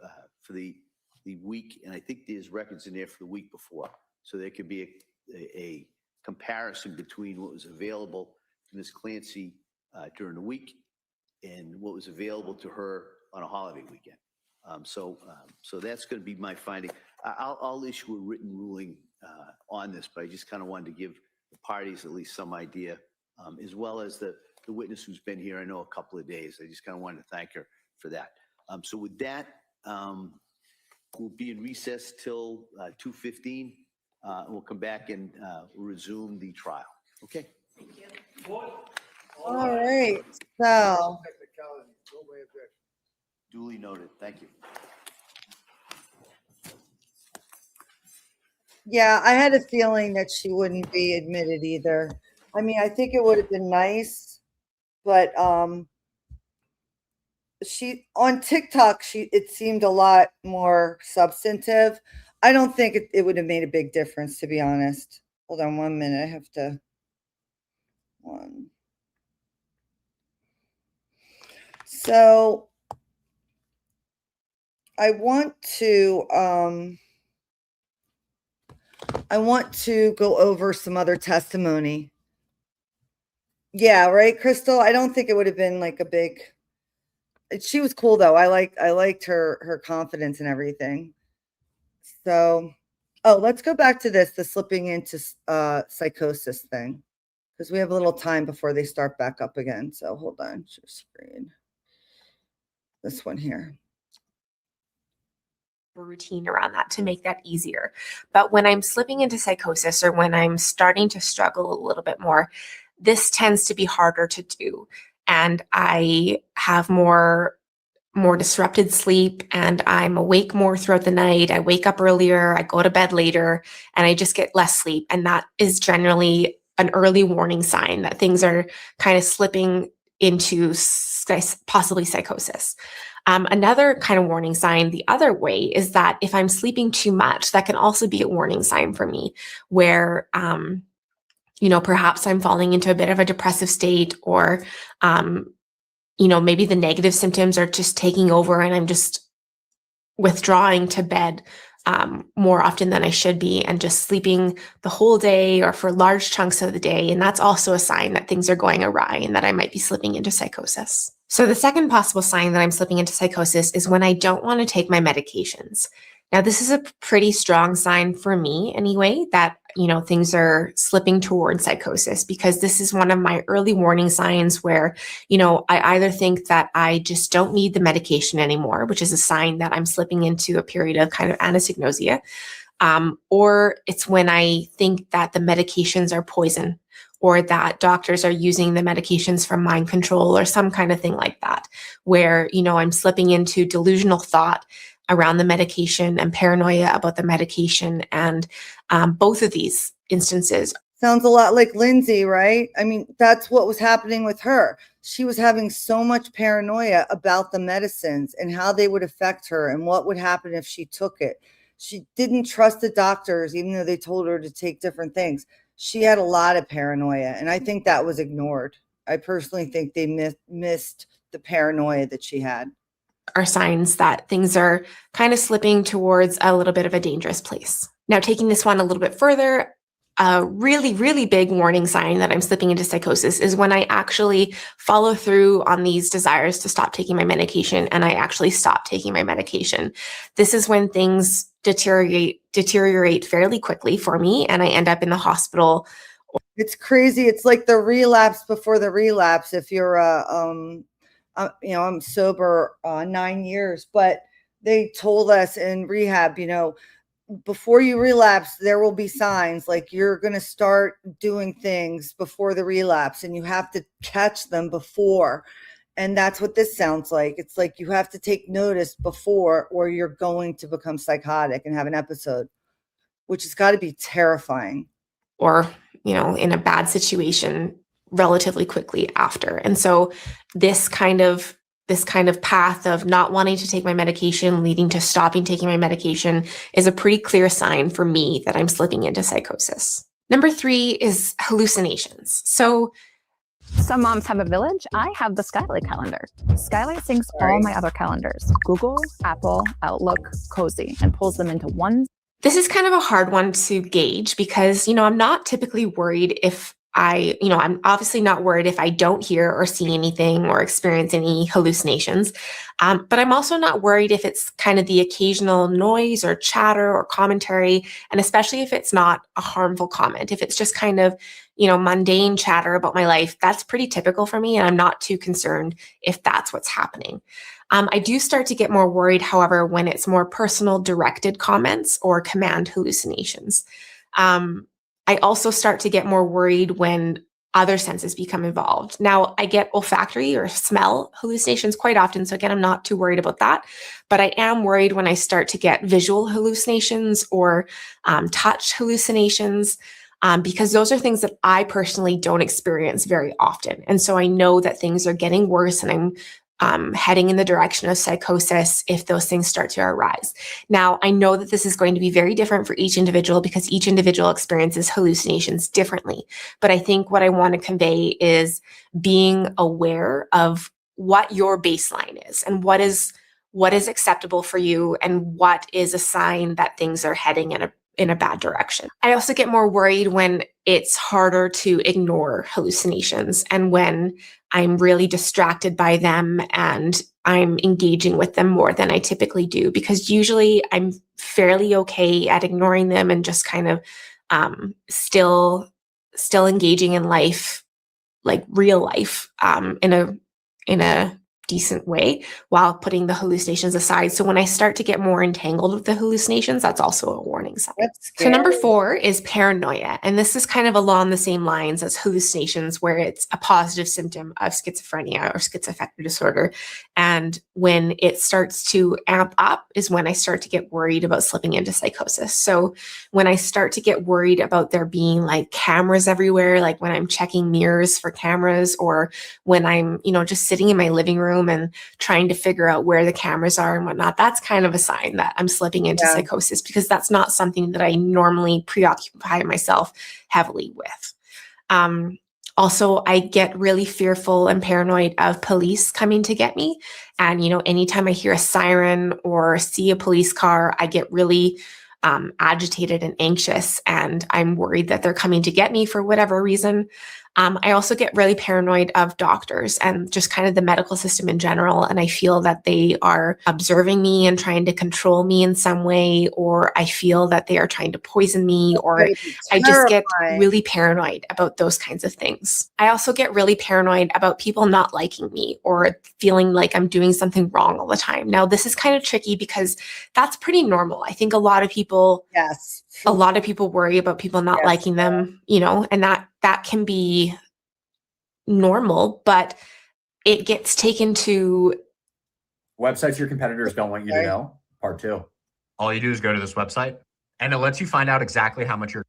week. And I think there's records in there for the week before. So there could be a comparison between what was available to Ms. Clancy during the week and what was available to her on a holiday weekend. So that's going to be my finding. I'll issue a written ruling on this, but I just kind of wanted to give the parties at least some idea, as well as the witness who's been here, I know, a couple of days. I just kind of wanted to thank her for that. So with that, we'll be in recess till 2:15. And we'll come back and resume the trial. Okay? Thank you. All right. So, Duly noted. Thank you. yeah, I had a feeling that she wouldn't be admitted either. I mean, I think it would have been nice, but she on TikTok, it seemed a lot more substantive. I don't think it would have made a big difference, to be honest. Hold on 1 minute. I have to So I want to go over some other testimony. Yeah, right, Crystal? I don't think it would have been like a big. She was cool though. I liked her confidence and everything. So, let's go back to the slipping into psychosis thing, because we have a little time before they start back up again. So hold on, share screen. This one here. Routine around that to make that easier. But when I'm slipping into psychosis or when I'm starting to struggle a little bit more, this tends to be harder to do. And I have more disrupted sleep, and I'm awake more throughout the night. I wake up earlier, I go to bed later, and I just get less sleep. And that is generally an early warning sign that things are kind of slipping into possibly psychosis. Another kind of warning sign the other way is that if I'm sleeping too much, that can also be a warning sign for me where, perhaps I'm falling into a bit of a depressive state, or, maybe the negative symptoms are just taking over and I'm just withdrawing to bed more often than I should be and just sleeping the whole day or for large chunks of the day. And that's also a sign that things are going awry and that I might be slipping into psychosis. So the second possible sign that I'm slipping into psychosis is when I don't want to take my medications. Now, this is a pretty strong sign for me anyway, that, things are slipping towards psychosis, because this is one of my early warning signs where, I either think that I just don't need the medication anymore, which is a sign that I'm slipping into a period of kind of anosognosia, or it's when I think that the medications are poison, or that doctors are using the medications for mind control or some kind of thing like that, where, I'm slipping into delusional thought around the medication and paranoia about the medication. And both of these instances. Sounds a lot like Lindsay, right? I mean, that's what was happening with her. She was having so much paranoia about the medicines and how they would affect her and what would happen if she took it. She didn't trust the doctors, even though they told her to take different things. She had a lot of paranoia, and I think that was ignored. I personally think they missed the paranoia that she had. Are signs that things are kind of slipping towards a little bit of a dangerous place. Now, taking this one a little bit further, a really, really big warning sign that I'm slipping into psychosis is when I actually follow through on these desires to stop taking my medication and I actually stop taking my medication. This is when things deteriorate fairly quickly for me, and I end up in the hospital. It's crazy. It's like the relapse before the relapse. If you're I'm sober 9 years, but they told us in rehab, before you relapse, there will be signs like you're going to start doing things before the relapse, and you have to catch them before. And that's what this sounds like. It's like you have to take notice before, or you're going to become psychotic and have an episode, which has got to be terrifying. Or, in a bad situation relatively quickly after. And so this kind of path of not wanting to take my medication leading to stopping taking my medication is a pretty clear sign for me that I'm slipping into psychosis. Number 3 is hallucinations. So some moms have a village. I have the Skylight calendar. Skylight syncs all my other calendars: Google, Apple, Outlook, Cozy, and pulls them into one. This is kind of a hard one to gauge because, I'm not typically worried if I'm obviously not worried if I don't hear or see anything or experience any hallucinations. But I'm also not worried if it's kind of the occasional noise or chatter or commentary, and especially if it's not a harmful comment. If it's just kind of, mundane chatter about my life, that's pretty typical for me, and I'm not too concerned if that's what's happening. I do start to get more worried, however, when it's more personal directed comments or command hallucinations. I also start to get more worried when other senses become involved. Now, I get olfactory or smell hallucinations quite often. So again, I'm not too worried about that, but I am worried when I start to get visual hallucinations or touch hallucinations, because those are things that I personally don't experience very often. And so I know that things are getting worse, and I'm heading in the direction of psychosis if those things start to arise. Now, I know that this is going to be very different for each individual because each individual experiences hallucinations differently. But I think what I want to convey is being aware of what your baseline is and what is acceptable for you and what is a sign that things are heading in a bad direction. I also get more worried when it's harder to ignore hallucinations and when I'm really distracted by them and I'm engaging with them more than I typically do, because usually I'm fairly okay at ignoring them and just kind of still engaging in life, like real life, in a decent way while putting the hallucinations aside. So when I start to get more entangled with the hallucinations, that's also a warning sign. So number 4 is paranoia. And this is kind of along the same lines as hallucinations, where it's a positive symptom of schizophrenia or schizoaffective disorder. And when it starts to amp up is when I start to get worried about slipping into psychosis. So when I start to get worried about there being like cameras everywhere, like when I'm checking mirrors for cameras, or when I'm, just sitting in my living room and trying to figure out where the cameras are and whatnot, that's kind of a sign that I'm slipping into psychosis, because that's not something that I normally preoccupy myself heavily with. Also, I get really fearful and paranoid of police coming to get me. And, anytime I hear a siren or see a police car, I get really agitated and anxious, and I'm worried that they're coming to get me for whatever reason. I also get really paranoid of doctors and just kind of the medical system in general. And I feel that they are observing me and trying to control me in some way, or I feel that they are trying to poison me, or I just get really paranoid about those kinds of things. I also get really paranoid about people not liking me or feeling like I'm doing something wrong all the time. Now, this is kind of tricky because that's pretty normal. I think a lot of people worry about people not liking them, and that can be normal, but it gets taken to Websites your competitors don't want you to know. Part 2. All you do is go to this website and it lets you find out exactly how much you're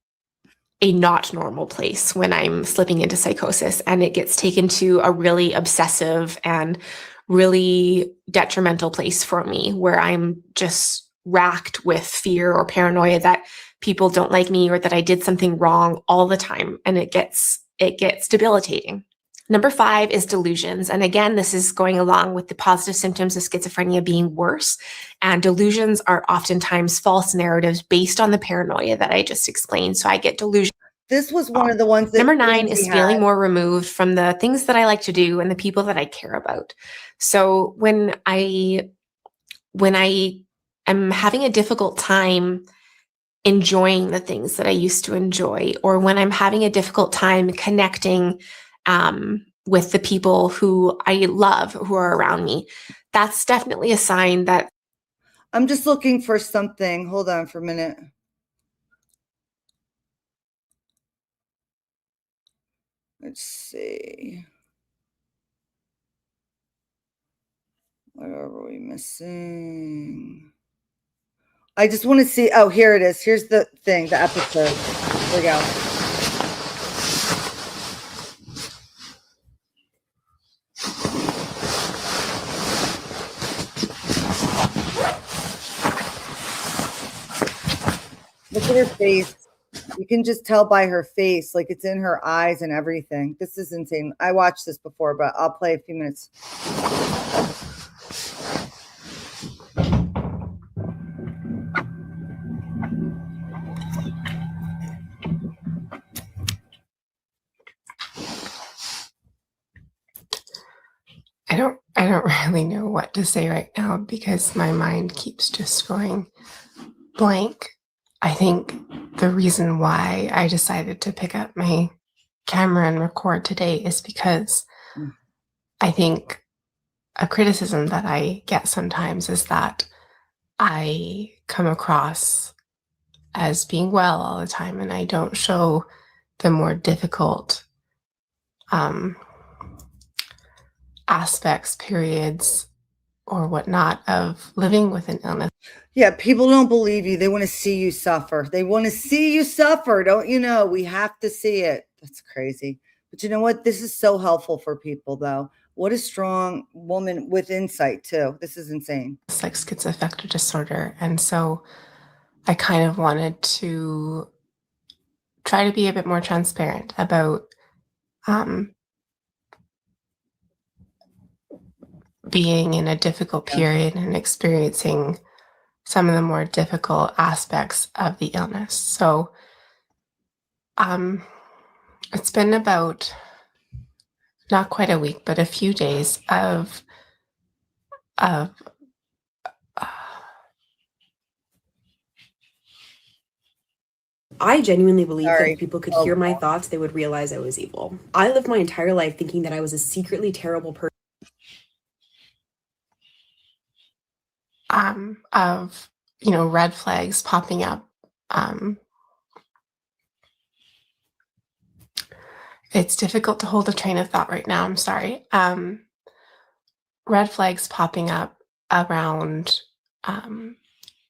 a not normal place when I'm slipping into psychosis, and it gets taken to a really obsessive and really detrimental place for me, where I'm just racked with fear or paranoia that people don't like me or that I did something wrong all the time, and it gets debilitating. Number 5 is delusions. And again, this is going along with the positive symptoms of schizophrenia being worse. And delusions are oftentimes false narratives based on the paranoia that I just explained. So I get delusions. This was one of the ones that Number 9 Lindsay is feeling had. more removed from the things that I like to do and the people that I care about. So when I am having a difficult time enjoying the things that I used to enjoy, or when I'm having a difficult time connecting with the people who I love, who are around me, that's definitely a sign that. I'm just looking for something. Hold on for a minute. Let's see. What are we missing? I just want to see. Oh, here it is. Here's the thing, the episode. Here we go. Look at her face. You can just tell by her face, like it's in her eyes and everything. This is insane. I watched this before, but I'll play a few minutes. don't really know what to say right now because my mind keeps just going blank. I think the reason why I decided to pick up my camera and record today is because I think a criticism that I get sometimes is that I come across as being well all the time and I don't show the more difficult aspects, periods, or whatnot of living with an illness. Yeah, people don't believe you. They want to see you suffer. They want to see you suffer. Don't you know? We have to see it. That's crazy. But you know what? This is so helpful for people, though. What a strong woman with insight, too. This is insane. It's like schizoaffective disorder. And so I kind of wanted to try to be a bit more transparent about being in a difficult period and experiencing some of the more difficult aspects of the illness. So it's been about not quite a week, but a few days of I genuinely believe that if people could hear my thoughts, they would realize I was evil. I lived my entire life thinking that I was a secretly terrible person. Of, you know, red flags popping up. It's difficult to hold a train of thought right now. I'm sorry. Red flags popping up around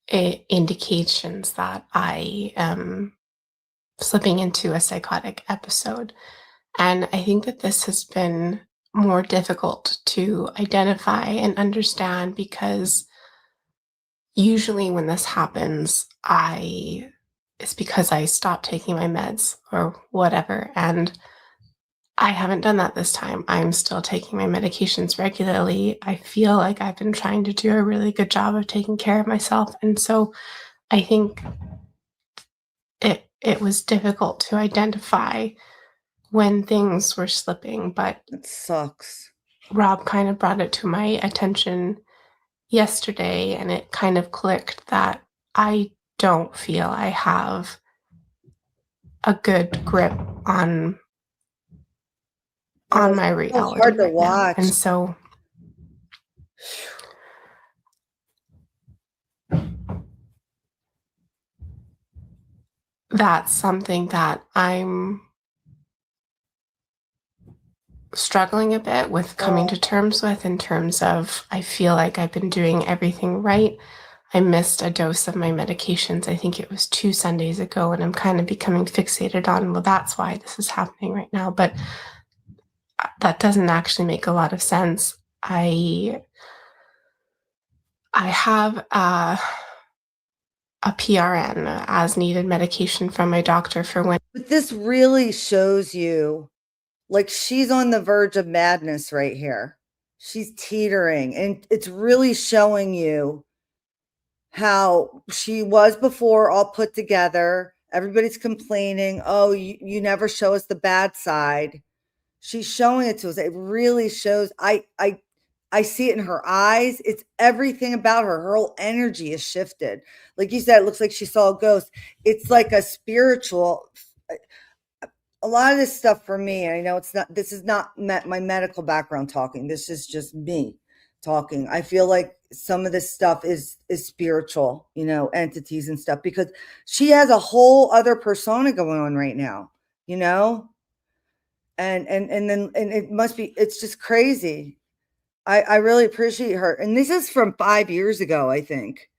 indications that I am slipping into a psychotic episode. And I think that this has been more difficult to identify and understand because usually when this happens, it's because I stopped taking my meds or whatever. And I haven't done that this time. I'm still taking my medications regularly. I feel like I've been trying to do a really good job of taking care of myself. And so I think it was difficult to identify when things were slipping, but it sucks. Rob kind of brought it to my attention yesterday and it kind of clicked that I don't feel I have a good grip on my reality. Hard to right now. watch. And so that's something that I'm struggling a bit with coming to terms with in terms of I feel like I've been doing everything right. I missed a dose of my medications. I think it was 2 Sundays ago, and I'm kind of becoming fixated on, well, that's why this is happening right now. But that doesn't actually make a lot of sense. I have a PRN, as needed medication from my doctor for when. But this really shows you, like, she's on the verge of madness right here. She's teetering, and it's really showing you how she was before, all put together. Everybody's complaining, oh, you never show us the bad side. She's showing it to us. It really shows. I see it in her eyes. It's everything about her. Her whole energy is shifted. Like you said, it looks like she saw a ghost. It's like a spiritual. A lot of this stuff for me, and I know it's not. This is not my medical background talking. This is just me talking. I feel like some of this stuff is spiritual, you know, entities and stuff, because she has a whole other persona going on right now, you know. And it must be, it's just crazy. I really appreciate her. And this is from 5 years ago, I think.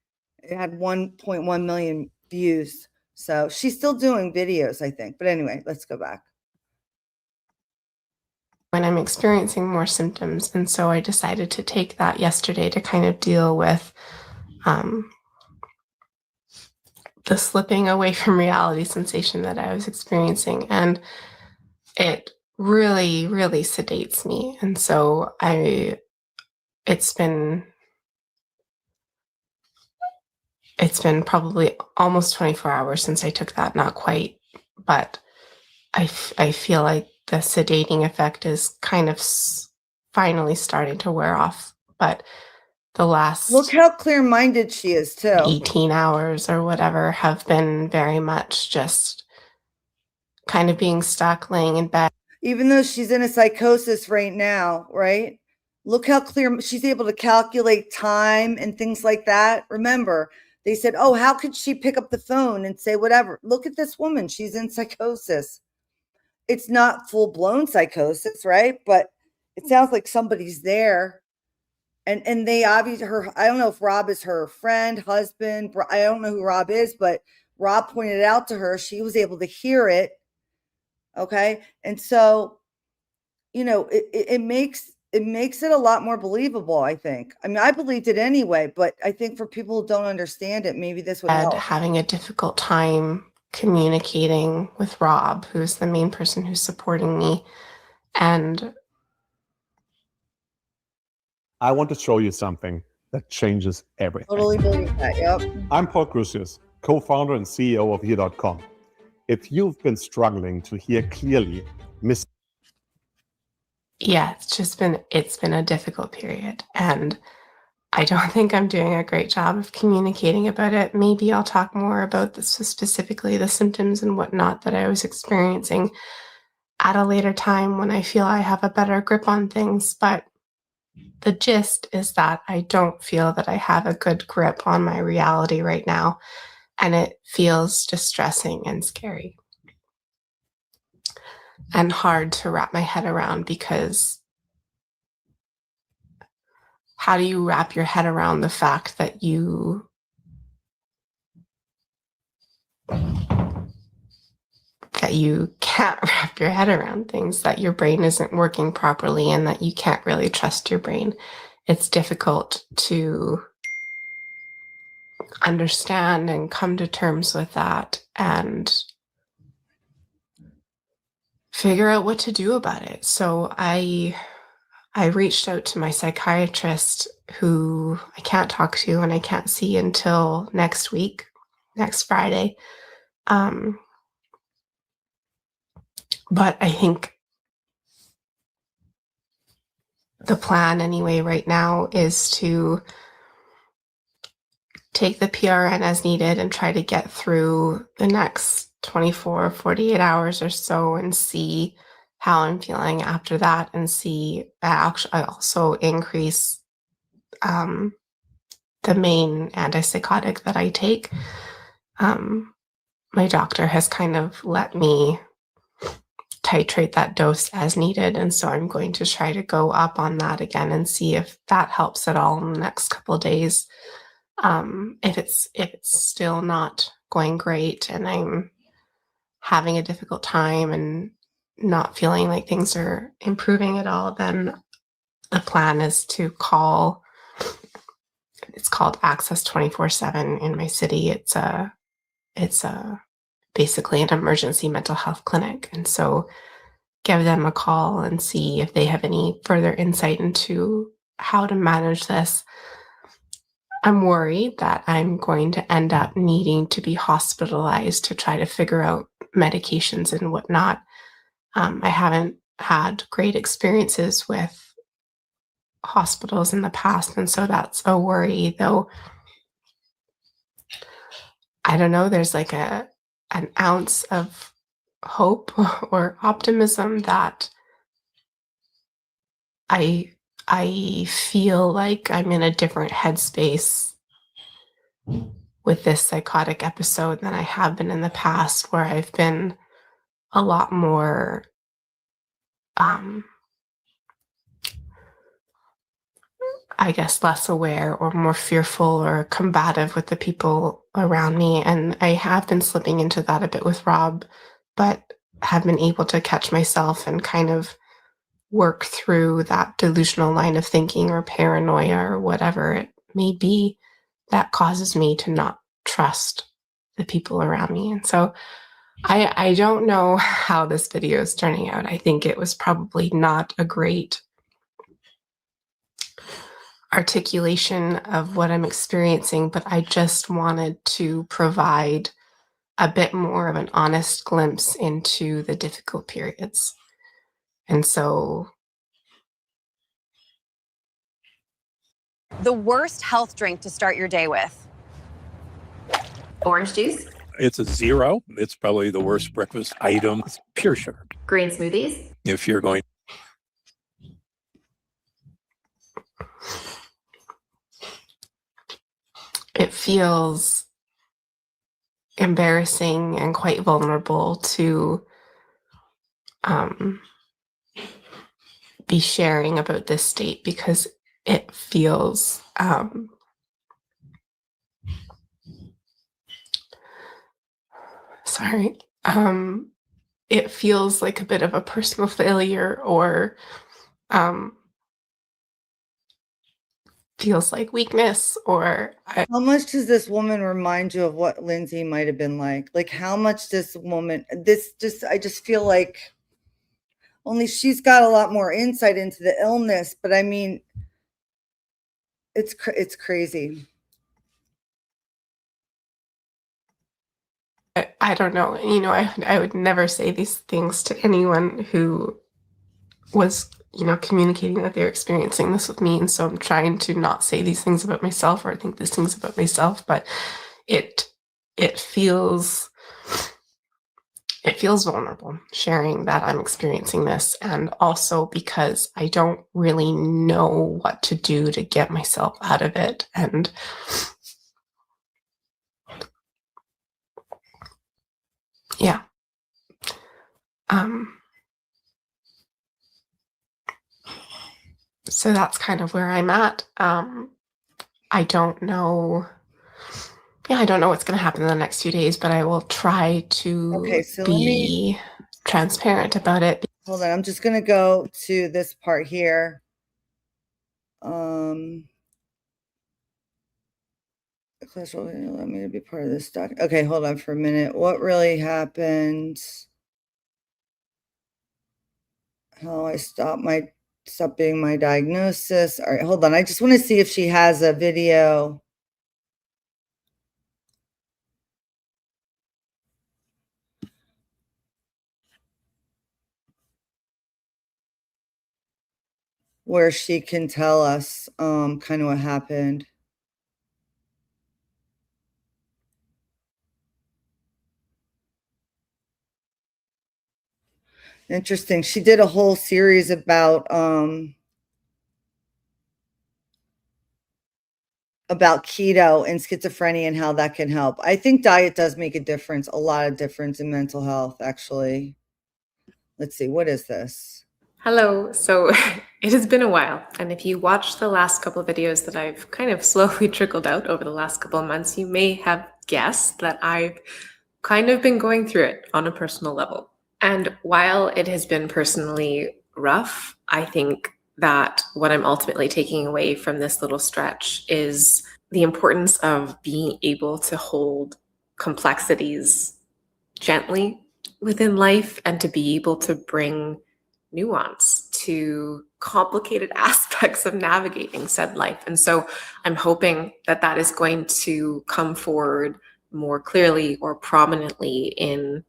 It had 1.1 million views. So she's still doing videos, I think. But anyway, let's go back. When I'm experiencing more symptoms. And so I decided to take that yesterday to kind of deal with the slipping away from reality sensation that I was experiencing. And it really, really sedates me. And so it's been probably almost 24 hours since I took that, not quite, but I feel like the sedating effect is kind of finally starting to wear off. But the last Look how clear-minded she is too. 18 hours or whatever have been very much just kind of being stuck laying in bed. Even though she's in a psychosis right now, right? Look how clear she's able to calculate time and things like that. Remember, they said, oh, how could she pick up the phone and say whatever? Look at this woman. She's in psychosis. It's not full-blown psychosis, right? But it sounds like somebody's there. And they obviously I don't know if Rob is her friend, husband. I don't know who Rob is, but Rob pointed it out to her. She was able to hear it. Okay. And so, you know, it makes it a lot more believable, I think. I mean, I believed it anyway, but I think for people who don't understand it, maybe this would help. Having a difficult time communicating with Rob, who's the main person who's supporting me. And I want to show you something that changes everything. Totally believe that, yep. I'm Paul Crucius, co-founder and CEO of Hear.com. If you've been struggling to hear clearly, yeah, it's been a difficult period. And I don't think I'm doing a great job of communicating about it. Maybe I'll talk more about this, specifically the symptoms and whatnot that I was experiencing at a later time when I feel I have a better grip on things. But the gist is that I don't feel that I have a good grip on my reality right now, and it feels distressing and scary and hard to wrap my head around, because how do you wrap your head around the fact that you can't wrap your head around things, that your brain isn't working properly and that you can't really trust your brain? It's difficult to understand and come to terms with that and figure out what to do about it. So I reached out to my psychiatrist, who I can't talk to and I can't see until next week, next Friday. But I think the plan anyway right now is to take the PRN as needed and try to get through the next 24, 48 hours or so and see how I'm feeling after that, and see actually I also increase the main antipsychotic that I take. My doctor has kind of let me titrate that dose as needed, and so I'm going to try to go up on that again and see if that helps at all in the next couple of days. If it's still not going great and I'm having a difficult time and not feeling like things are improving at all, then the plan is to call. It's called Access 24/7 in my city. It's basically an emergency mental health clinic, and so give them a call and see if they have any further insight into how to manage this. I'm worried that I'm going to end up needing to be hospitalized to try to figure out medications and whatnot. I haven't had great experiences with hospitals in the past, and so that's a worry, though. I don't know, there's like an ounce of hope or optimism that I feel like I'm in a different headspace with this psychotic episode than I have been in the past, where I've been a lot more I guess less aware or more fearful or combative with the people around me. And I have been slipping into that a bit with Rob, but have been able to catch myself and kind of work through that delusional line of thinking or paranoia or whatever it may be that causes me to not trust the people around me. And so I don't know how this video is turning out. I think it was probably not a great articulation of what I'm experiencing, but I just wanted to provide a bit more of an honest glimpse into the difficult periods. And so The worst health drink to start your day with. Orange juice. It's a 0. It's probably the worst breakfast item. It's pure sugar. Green smoothies. If you're going, It feels embarrassing and quite vulnerable to be sharing about this state because it feels it feels like a bit of a personal failure or feels like weakness or How much does this woman remind you of what Lindsay might have been like? Like how much this woman, I just feel like only she's got a lot more insight into the illness, but I mean, it's crazy. I don't know. You know, I would never say these things to anyone who was, you know, communicating that they're experiencing this with me. And so I'm trying to not say these things about myself or think these things about myself, but it feels vulnerable sharing that I'm experiencing this. And also because I don't really know what to do to get myself out of it. And yeah. So that's kind of where I'm at. I don't know. Yeah, I don't know what's going to happen in the next few days, but I will try to be transparent about it. Hold on, I'm just going to go to this part here. Let me be part of this doc. Okay, hold on for a minute. What really happened? How I stopped being my diagnosis. All right, hold on. I just want to see if she has a video. Where she can tell us kind of what happened. Interesting. She did a whole series about keto and schizophrenia and how that can help. I think diet does make a difference, a lot of difference in mental health, actually. Let's see, what is this? Hello. So it has been a while. And if you watched the last couple of videos that I've kind of slowly trickled out over the last couple of months, you may have guessed that I've kind of been going through it on a personal level. And while it has been personally rough, I think that what I'm ultimately taking away from this little stretch is the importance of being able to hold complexities gently within life and to be able to bring nuance to complicated aspects of navigating said life. And so I'm hoping that that is going to come forward more clearly or prominently in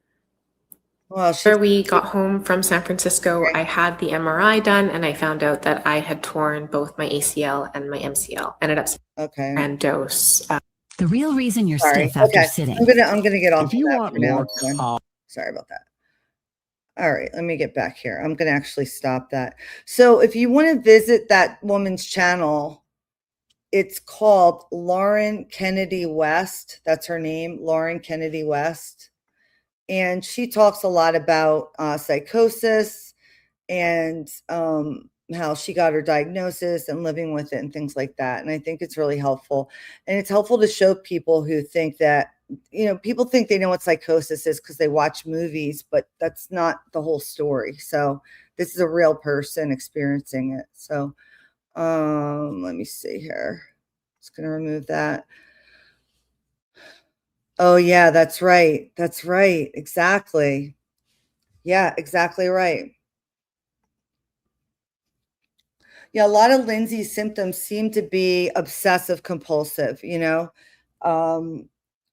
after we got home from San Francisco. I had the MRI done and I found out that I had torn both my ACL and my MCL. Ended up and dose. The real reason you're Sorry. stiff after Okay. sitting. I'm gonna get off If you of that want for now. more Sorry about that. All right, let me get back here. I'm gonna actually stop that. So if you want to visit that woman's channel, it's called Lauren Kennedy West. That's her name, Lauren Kennedy West. And she talks a lot about psychosis and how she got her diagnosis and living with it and things like that. And I think it's really helpful. And it's helpful to show people who think that, you know, people think they know what psychosis is because they watch movies, but that's not the whole story. So this is a real person experiencing it. So let me see here. Just going to remove that. Oh, yeah, that's right. That's right. Exactly. Yeah, exactly right. Yeah, a lot of Lindsay's symptoms seem to be obsessive compulsive, you know,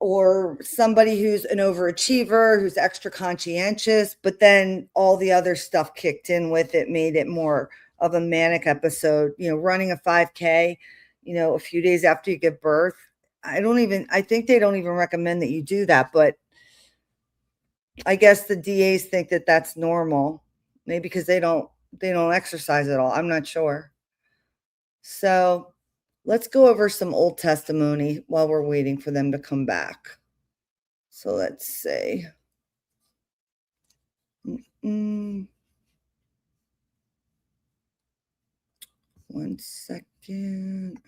or somebody who's an overachiever, who's extra conscientious, but then all the other stuff kicked in with it, made it more of a manic episode, you know, running a 5K. a few days after you give birth. I think they don't even recommend that you do that, but I guess the DAs think that that's normal, maybe because they don't exercise at all. I'm not sure. So let's go over some old testimony while we're waiting for them to come back. So let's see. One second.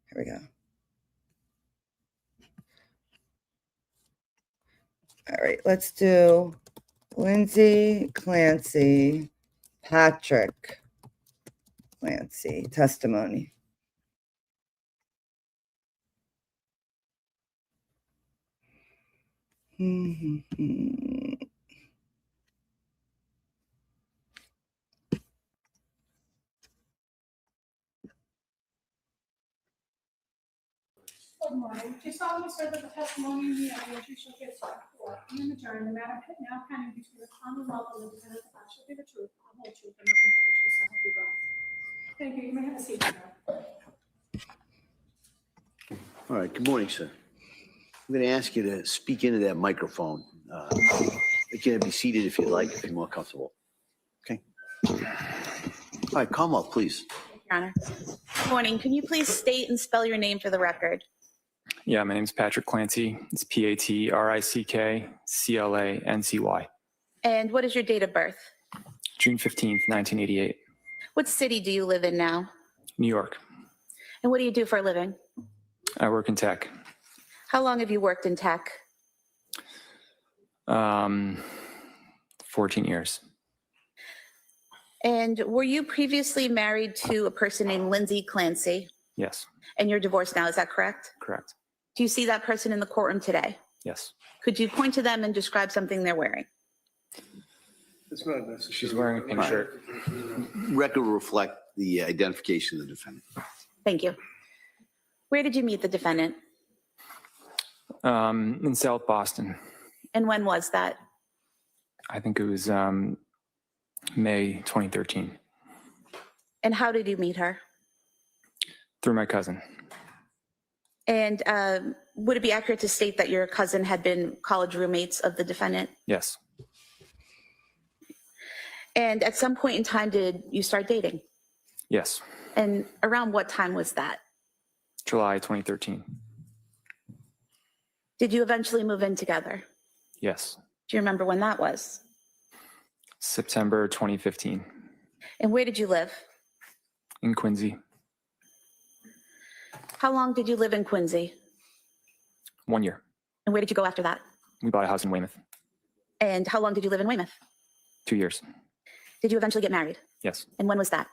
Here we go. All right, let's do Lindsay, Clancy, Patrick, Clancy testimony. Good morning. Do you solemnly swear that the testimony in the evidence you shall give before and in the jury, the matter now pending between the Commonwealth and the defendant, the fact shall be the truth, the whole truth, and nothing but the truth, so help you God. Thank you. You may have a seat, sir. All right, good morning, sir. I'm going to ask you to speak into that microphone. You can be seated if you'd like, if you're more comfortable. Okay. All right, Commonwealth, please. Your Honor. Good morning. Can you please state and spell your name for the record? Yeah, my name is Patrick Clancy. It's PatrickClancy. And what is your date of birth? June 15th, 1988. What city do you live in now? New York. And what do you do for a living? I work in tech. How long have you worked in tech? 14 years. And were you previously married to a person named Lindsay Clancy? Yes, And you're divorced now, is that correct? correct. Do you see that person in the courtroom today? Yes. Could you point to them and describe something they're wearing? It's not necessary. She's wearing a pink shirt. Record will reflect the identification of the defendant. Thank you. Where did you meet the defendant? In South Boston. And when was that? I think it was May 2013. And how did you meet her? Through my cousin. And would it be accurate to state that your cousin had been college roommates of the defendant? Yes. And at some point in time, did you start dating? Yes. And around what time was that? July 2013. Did you eventually move in together? Yes. Do you remember when that was? September 2015. And where did you live? In Quincy. How long did you live in Quincy? 1 year. And where did you go after that? We bought a house in Weymouth. And how long did you live in Weymouth? 2 years. Did you eventually get married? Yes. And when was that?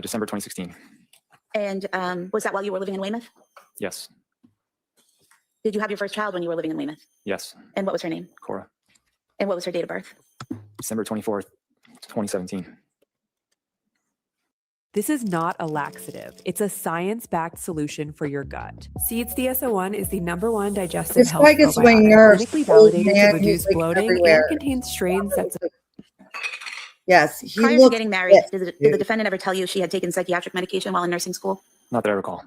December 2016. And was that while you were living in Weymouth? Yes. Did you have your first child when you were living in Weymouth? Yes. And what was her name? Cora. And what was her date of birth? December 24th, 2017. This is not a laxative. It's a science-backed solution for your gut. Seeds DS-01 is the #1 digestive This health guy gets probiotic, my nerves. clinically Old validated man, to he's, reduce like, bloating everywhere. and contains strains that Yes, he Prior to looks getting married, pissed, did the defendant ever tell you she had taken psychiatric medication while in nursing school? Not that I recall.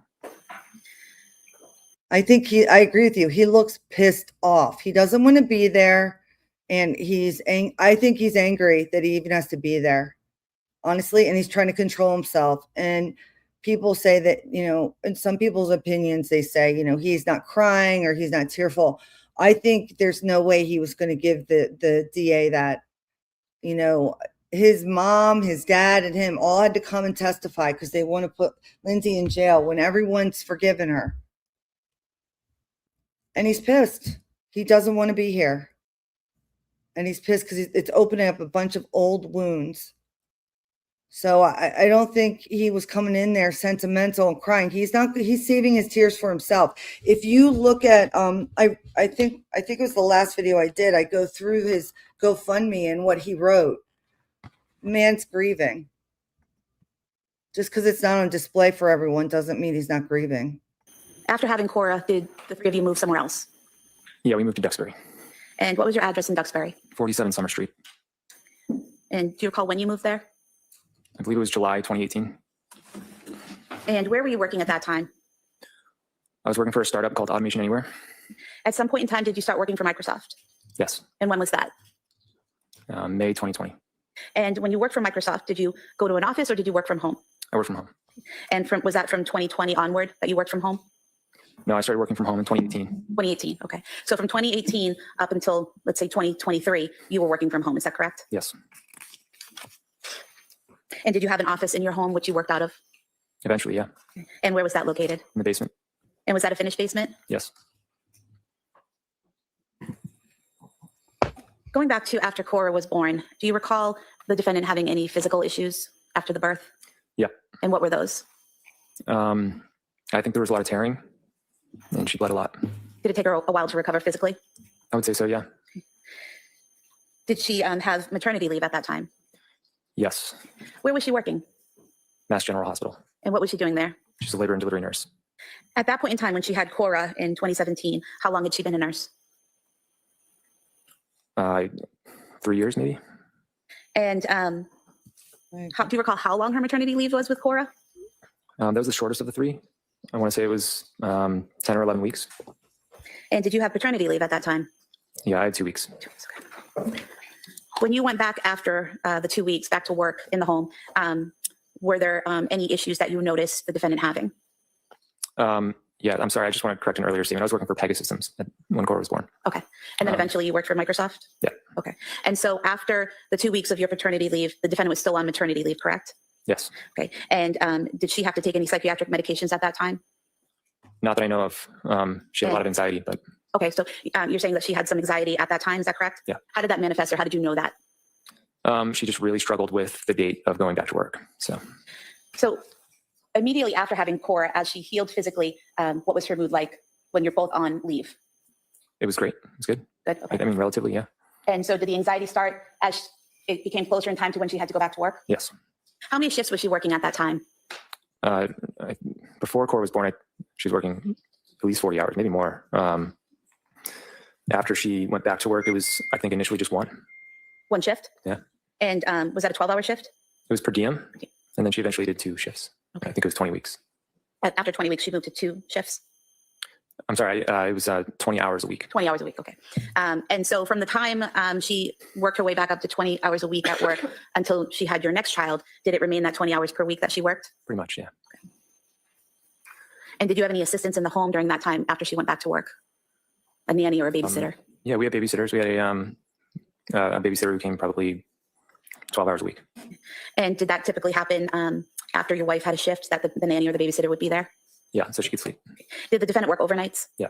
I agree with you. He looks pissed off. He doesn't want to be there. And I think he's angry that he even has to be there, honestly. And he's trying to control himself. And people say that, in some people's opinions, they say, he's not crying or he's not tearful. I think there's no way he was going to give the DA that, his mom, his dad, and him all had to come and testify because they want to put Lindsay in jail when everyone's forgiven her. And he's pissed. He doesn't want to be here. And he's pissed because it's opening up a bunch of old wounds. So I don't think he was coming in there sentimental and crying. He's saving his tears for himself. If you look at, I think it was the last video I did. I go through his GoFundMe and what he wrote. Man's grieving. Just because it's not on display for everyone doesn't mean he's not grieving. After having Cora, did the three of you move somewhere else? Yeah, we moved to Duxbury. And what was your address in Duxbury? 47 Summer Street. And do you recall when you moved there? I believe it was July 2018. And where were you working at that time? I was working for a startup called Automation Anywhere. At some point in time, did you start working for Microsoft? Yes, And when was that? May 2020. And when you worked for Microsoft, did you go to an office or did you work from home? I worked from home. And was that from 2020 onward that you worked from home? No, I started working from home in 2018. 2018. Okay. So from 2018 up until, let's say, 2023, you were working from home. Is that correct? Yes, And did you have an office in your home which you worked out of? eventually, yeah. And where was that located? In the basement. And was that a finished basement? Yes. Going back to after Cora was born, do you recall the defendant having any physical issues after the birth? Yeah. And what were those? I think there was a lot of tearing, and she bled a lot. Did it take her a while to recover physically? I would say so, yeah. Did she have maternity leave at that time? Yes. Where was she working? Mass General Hospital. And what was she doing there? She's a labor and delivery nurse. At that point in time when she had Cora in 2017, how long had she been a nurse? 3 years, maybe. And do you recall how long her maternity leave was with Cora? That was the shortest of the 3. I want to say it was 10 or 11 weeks. And did you have paternity leave at that time? Yeah, I had 2 weeks. 2 weeks, okay. When you went back after the 2 weeks back to work in the home, were there any issues that you noticed the defendant having? Yeah, I'm sorry. I just want to correct an earlier statement. I was working for Pegasystems when Cora was born. Okay. And then eventually you worked for Microsoft? Yeah. Okay. And so after the 2 weeks of your paternity leave, the defendant was still on maternity leave, correct? Yes. Okay. And did she have to take any psychiatric medications at that time? Not that I know of. She had a lot of anxiety, but Okay. So you're saying that she had some anxiety at that time. Is that correct? Yeah. How did that manifest or how did you know that? she just really struggled with the date of going back to work. So immediately after having Cora, as she healed physically, what was her mood like when you're both on leave? It was great. It was good. Good. Okay. I mean, relatively, yeah. And so did the anxiety start as it became closer in time to when she had to go back to work? Yes. How many shifts was she working at that time? Before Cora was born, she was working at least 40 hours, maybe more. After she went back to work, it was, I think, initially just one. One shift? Yeah. And was that a 12-hour shift? It was per diem. And then she eventually did 2 shifts. Okay. I think it was 20 weeks. After 20 weeks, she moved to 2 shifts? I'm sorry, it was 20 hours a week. 20 hours a week, okay. And so from the time she worked her way back up to 20 hours a week at work until she had your next child, did it remain that 20 hours per week that she worked? Pretty much, yeah. Okay. And did you have any assistance in the home during that time after she went back to work? A nanny or a babysitter? Yeah, we had babysitters. We had a babysitter who came probably 12 hours a week. And did that typically happen after your wife had a shift that the nanny or the babysitter would be there? Yeah, so she could sleep. Did the defendant work overnights? Yeah.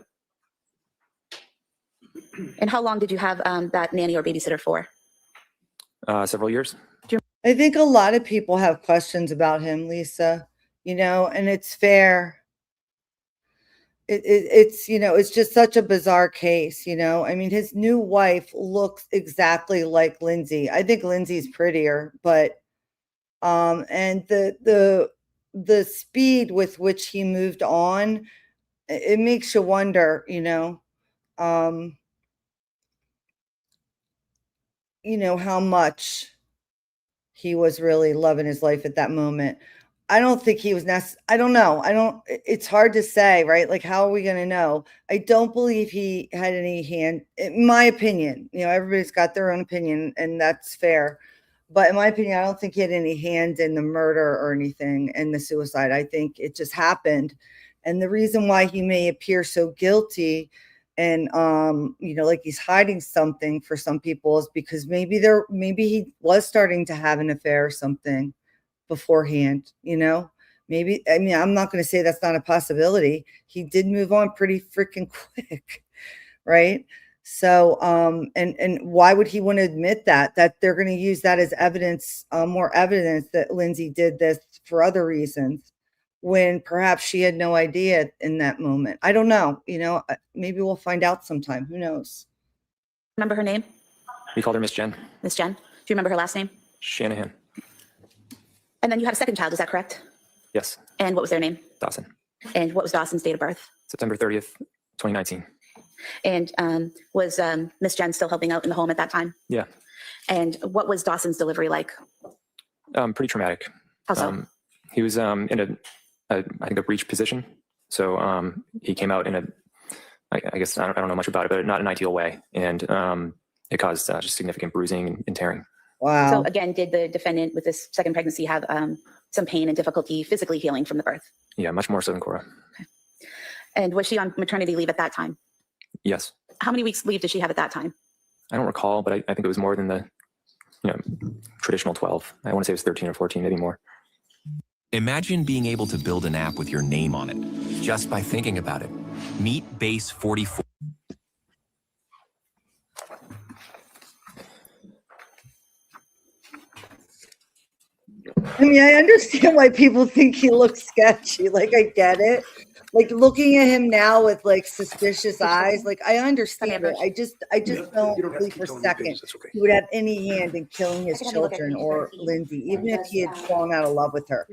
And how long did you have that nanny or babysitter for? Several years. I think a lot of people have questions about him, Lisa, and it's fair. It's, it's just such a bizarre case, I mean, his new wife looks exactly like Lindsay. I think Lindsay's prettier, but, and the speed with which he moved on, it makes you wonder, how much he was really loving his life at that moment. I don't think he was I don't know. It's hard to say, right? Like, how are we going to know? I don't believe he had any hand, in my opinion, everybody's got their own opinion and that's fair. But in my opinion, I don't think he had any hand in the murder or anything in the suicide. I think it just happened. And the reason why he may appear so guilty and, like he's hiding something for some people is because maybe he was starting to have an affair or something beforehand, maybe, I'm not going to say that's not a possibility. He did move on pretty freaking quick. Right. So, and why would he want to admit that they're going to use that as evidence, more evidence that Lindsay did this for other reasons when perhaps she had no idea in that moment. I don't know, maybe we'll find out sometime. Who knows? Remember her name? We called her Miss Jen. Miss Jen. Do you remember her last name? Shanahan. And then you had a second child, is that correct? Yes. And what was their name? Dawson. And what was Dawson's date of birth? September 30th, 2019. And was Miss Jen still helping out in the home at that time? Yeah. And what was Dawson's delivery like? Pretty traumatic. How so? He was in I think a breech position. So he came out in a, I guess I don't know much about it, but not an ideal way, and it caused just significant bruising and tearing. Wow. So again, did the defendant with this second pregnancy have some pain and difficulty physically healing from the birth? Yeah, much more so than Cora. Okay. And was she on maternity leave at that time? Yes. How many weeks leave did she have at that time? I don't recall, but I think it was more than the traditional 12. I want to say it was 13 or 14, maybe more. Imagine being able to build an app with your name on it just by thinking about it. Meet Base 44. I mean, I understand why people think he looks sketchy. Like, I get it. Like, looking at him now with like suspicious eyes, like I understand it. I just don't believe for a second he would have any hand in killing his children or Lindsay, even if he had fallen out of love with her.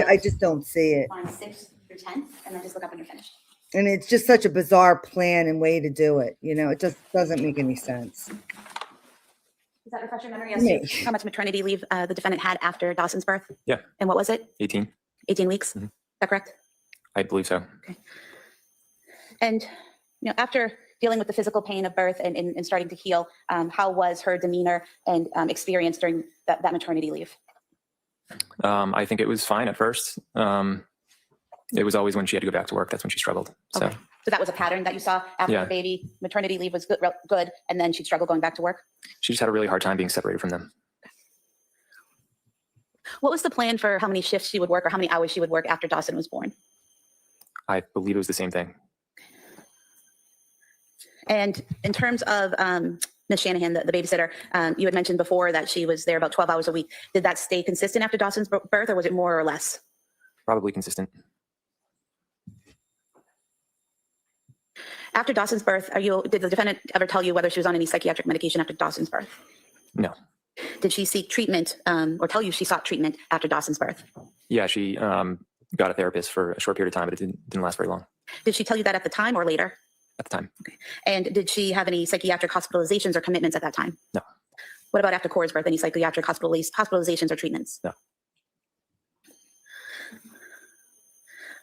I just don't see it. Line 6 through 10, and then just look up when you're finished. And it's just such a bizarre plan and way to do it. You know, it just doesn't make any sense. Does that refresh your memory as to how much maternity leave the defendant had after Dawson's birth? Yeah. And what was it? 18. 18 weeks? Is that correct? I believe so. Okay. And, after dealing with the physical pain of birth and starting to heal, how was her demeanor and experience during that maternity leave? I think it was fine at first. It was always when she had to go back to work, that's when she struggled. So. Okay. So that was a pattern that you saw after the baby maternity leave was good, and then she'd struggle going back to work? She just had a really hard time being separated from them. What was the plan for how many shifts she would work or how many hours she would work after Dawson was born? I believe it was the same thing. And in terms of Ms. Shanahan, the babysitter, you had mentioned before that she was there about 12 hours a week. Did that stay consistent after Dawson's birth, or was it more or less? Probably consistent. After Dawson's birth, did the defendant ever tell you whether she was on any psychiatric medication after Dawson's birth? No. Did she seek treatment or tell you she sought treatment after Dawson's birth? Yeah, she got a therapist for a short period of time, but it didn't last very long. Did she tell you that at the time or later? At the time. Okay. And did she have any psychiatric hospitalizations or commitments at that time? No. What about after Cora's birth? Any psychiatric hospitalizations or treatments? No.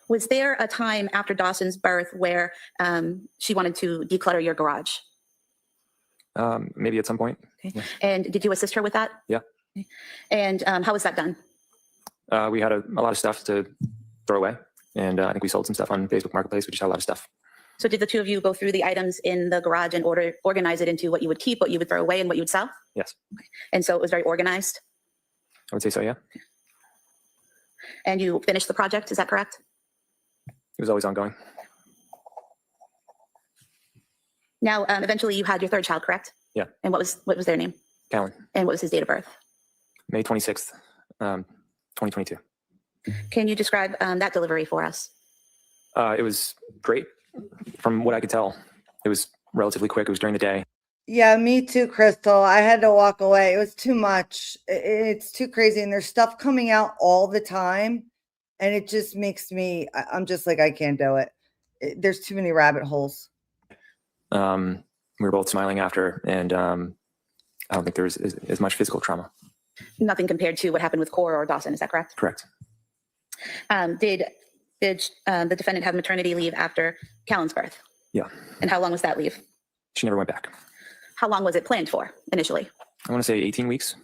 Was there a time after Dawson's birth where she wanted to declutter your garage? Maybe at some point. Okay. Yeah. And did you assist her with that? Yeah. Okay. And how was that done? We had a lot of stuff to throw away, and I think we sold some stuff on Facebook Marketplace. We just had a lot of stuff. So did the two of you go through the items in the garage and organize it into what you would keep, what you would throw away, and what you would sell? Yes. Okay. And so it was very organized? I would say so, yeah. Okay. And you finished the project, is that correct? It was always ongoing. Now, eventually you had your third child, correct? Yeah. And what was their name? Callan. And what was his date of birth? May 26th, 2022. Can you describe that delivery for us? It was great. From what I could tell, it was relatively quick. It was during the day. Yeah, me too, Crystal. I had to walk away. It was too much. It's too crazy. And there's stuff coming out all the time. And it just makes me, I'm just like, I can't do it. There's too many rabbit holes. We were both smiling after, and I don't think there was as much physical trauma. Nothing compared to what happened with Cora or Dawson, is that correct? Correct. Did the defendant have maternity leave after Callan's birth? Yeah. And how long was that leave? She never went back. How long was it planned for initially? I want to say 18 weeks.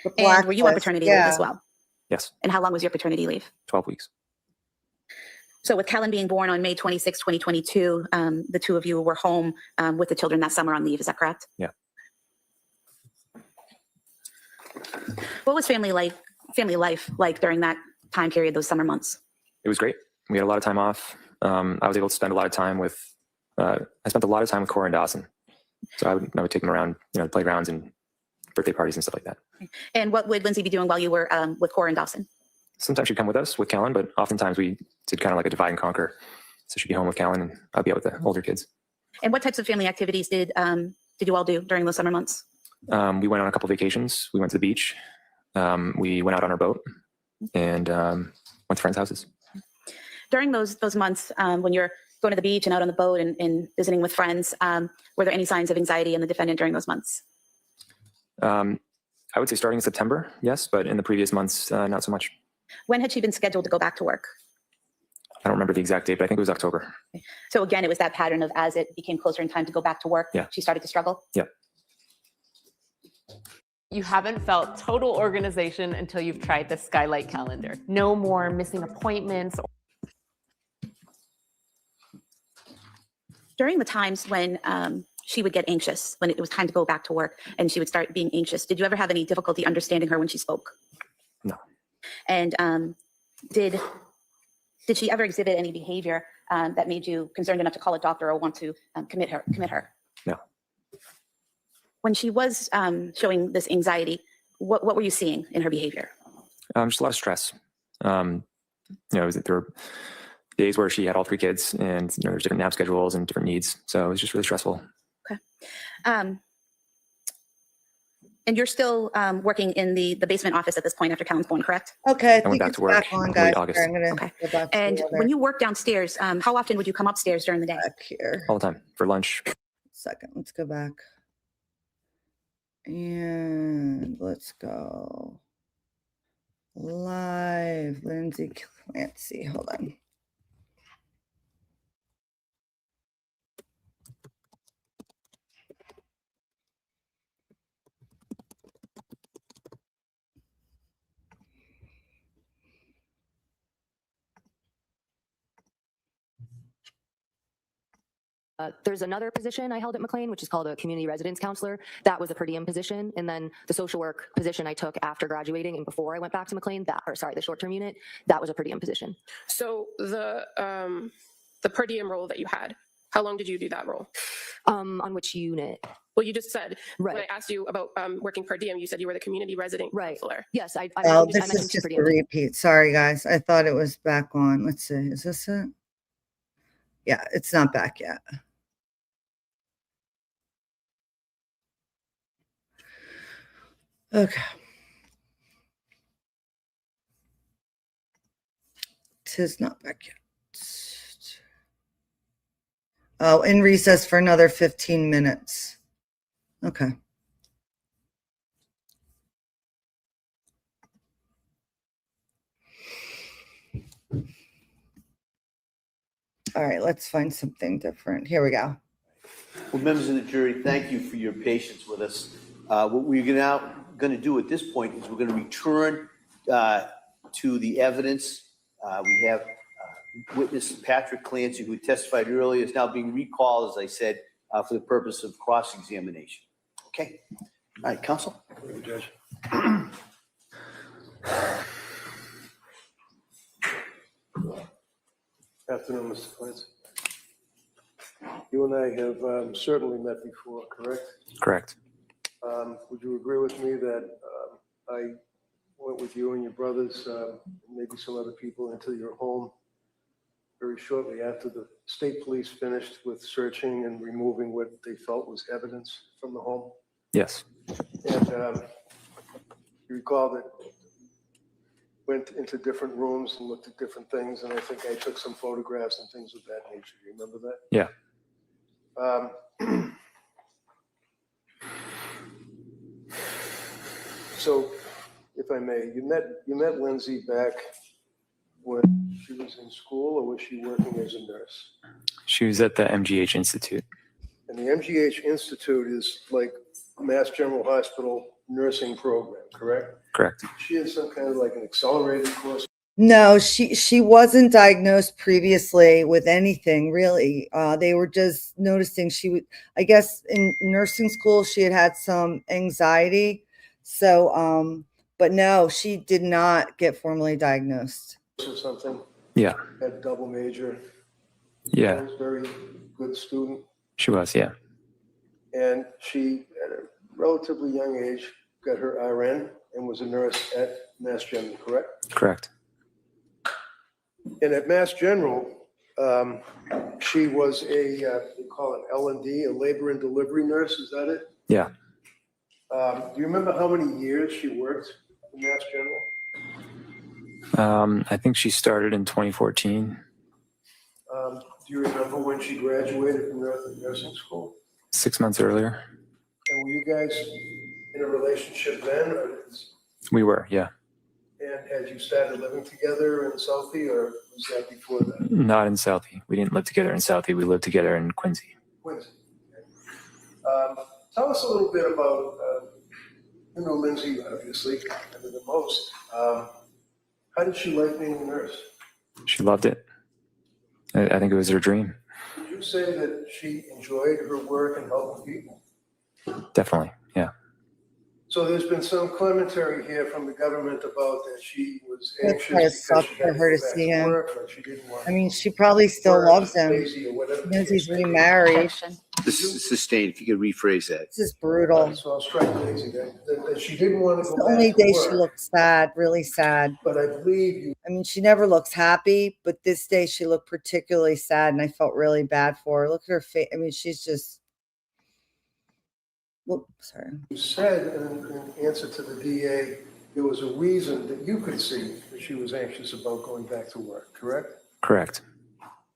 Okay. And were you on paternity leave as well? Yes. And how long was your paternity leave? 12 weeks. So with Callan being born on May 26, 2022, the two of you were home with the children that summer on leave. Is that correct? Yeah. What was family life like during that time period, those summer months? It was great. We had a lot of time off. I was able to spend a lot of time with, I spent a lot of time with Cora and Dawson. So I would take them around, playgrounds and birthday parties and stuff like that. And what would Lindsay be doing while you were with Cora and Dawson? Sometimes she'd come with us with Callan, but oftentimes we did kind of like a divide and conquer. So she'd be home with Callan and I'd be out with the older kids. And what types of family activities did you all do during those summer months? We went on a couple vacations. We went to the beach. We went out on our boat and went to friends' houses. During those months, when you're going to the beach and out on the boat and visiting with friends, were there any signs of anxiety in the defendant during those months? I would say starting in September, yes, but in the previous months, not so much. When had she been scheduled to go back to work? I don't remember the exact date, but I think it was October. So again, it was that pattern of as it became closer in time to go back to work, Yeah. she started to struggle? Yeah. You haven't felt total organization until you've tried the Skylight calendar. No more missing appointments. During the times when she would get anxious, when it was time to go back to work and she would start being anxious, did you ever have any difficulty understanding her when she spoke? No. And did she ever exhibit any behavior that made you concerned enough to call a doctor or want to commit her? No. When she was showing this anxiety, what were you seeing in her behavior? Just a lot of stress. You know, there were days where she had all 3 kids, and you know, there's different nap schedules and different needs, so it was just really stressful. Okay. And you're still working in the basement office at this point after Callan's born, correct? Okay, I went think back it's to work back on, in guys. late August. I'm gonna Okay. go back to And the when other you work downstairs, how often would you come upstairs during the day? back here. All the time for lunch. Second, let's go back. And let's go live. Lindsay Clancy, hold on. There's another position I held at McLean, which is called a community residence counselor. That was a per diem position. And then the social work position I took after graduating and before I went back to McLean, the short-term unit, that was a per diem position. So the per diem role that you had, how long did you do that role? On which unit? Well, you just said, Right. when I asked you about working per diem, you said you were the community resident counselor. Yes, I Oh, mentioned this is two just per a diem. repeat. Sorry, guys. I thought it was back on. Let's see. Is this it? Yeah, it's not back yet. Okay. Tis not back yet. Oh, in recess for another 15 minutes. Okay. All right, let's find something different. Here we go. Well, members of the jury, thank you for your patience with us. What we're now going to do at this point is we're going to return to the evidence. We have witness Patrick Clancy, who testified earlier, is now being recalled, as I said, for the purpose of cross-examination. Okay. All right, counsel. Thank you, Judge. Afternoon, Mr. Clancy. You and I have certainly met before, correct? Correct. Would you agree with me that I went with you and your brothers, maybe some other people, into your home very shortly after the state police finished with searching and removing what they felt was evidence from the home? Yes. And you recall that went into different rooms and looked at different things, and I think I took some photographs and things of that nature. Do you remember that? Yeah. So, if I may, you met Lindsay back when she was in school, or was she working as a nurse? She was at the MGH Institute. And the MGH Institute is like Mass General Hospital nursing program, correct? Correct. She had some kind of like an accelerated course. No, she wasn't diagnosed previously with anything really. They were just noticing she would, I guess in nursing school, she had some anxiety. So, but no, she did not get formally diagnosed. Or something. Yeah. Had double major. Yeah. Was a very good student. She was, yeah. And she, at a relatively young age, got her RN and was a nurse at Mass General, correct? Correct. And at Mass General, she was a, they call it L&D, a labor and delivery nurse, is that it? Yeah. Do you remember how many years she worked at Mass General? I think she started in 2014. Do you remember when she graduated from nursing school? 6 months earlier. And were you guys in a relationship then? Or We were, yeah. and had you started living together in Southie, or was that before that? Not in Southie. We didn't live together in Southie. We lived together in Quincy. Quincy. Okay. Tell us a little bit about, you know, Lindsay, obviously, better than most. How did she like being a nurse? She loved it. I think it was her dream. Would you say that she enjoyed her work and helping people? Definitely. Yeah. So there's been some commentary here from the government about that she was It's anxious kind of because sucked she for had to her to go back see to him. work, or she didn't want I mean, she probably still work, loves she's him. lazy or whatever. Knows he's remarried. This is sustained, if you could rephrase that. This is brutal. So I'll strike lazy that she didn't want to It's go the back only to day work. she looked sad, really sad. But I believe you. I mean, she never looks happy, but this day she looked particularly sad, and I felt really bad for her. Look at her face. I mean, she's just. Whoop, sorry. You said in answer to the DA, there was a reason that you could see that she was anxious about going back to work, correct? Correct.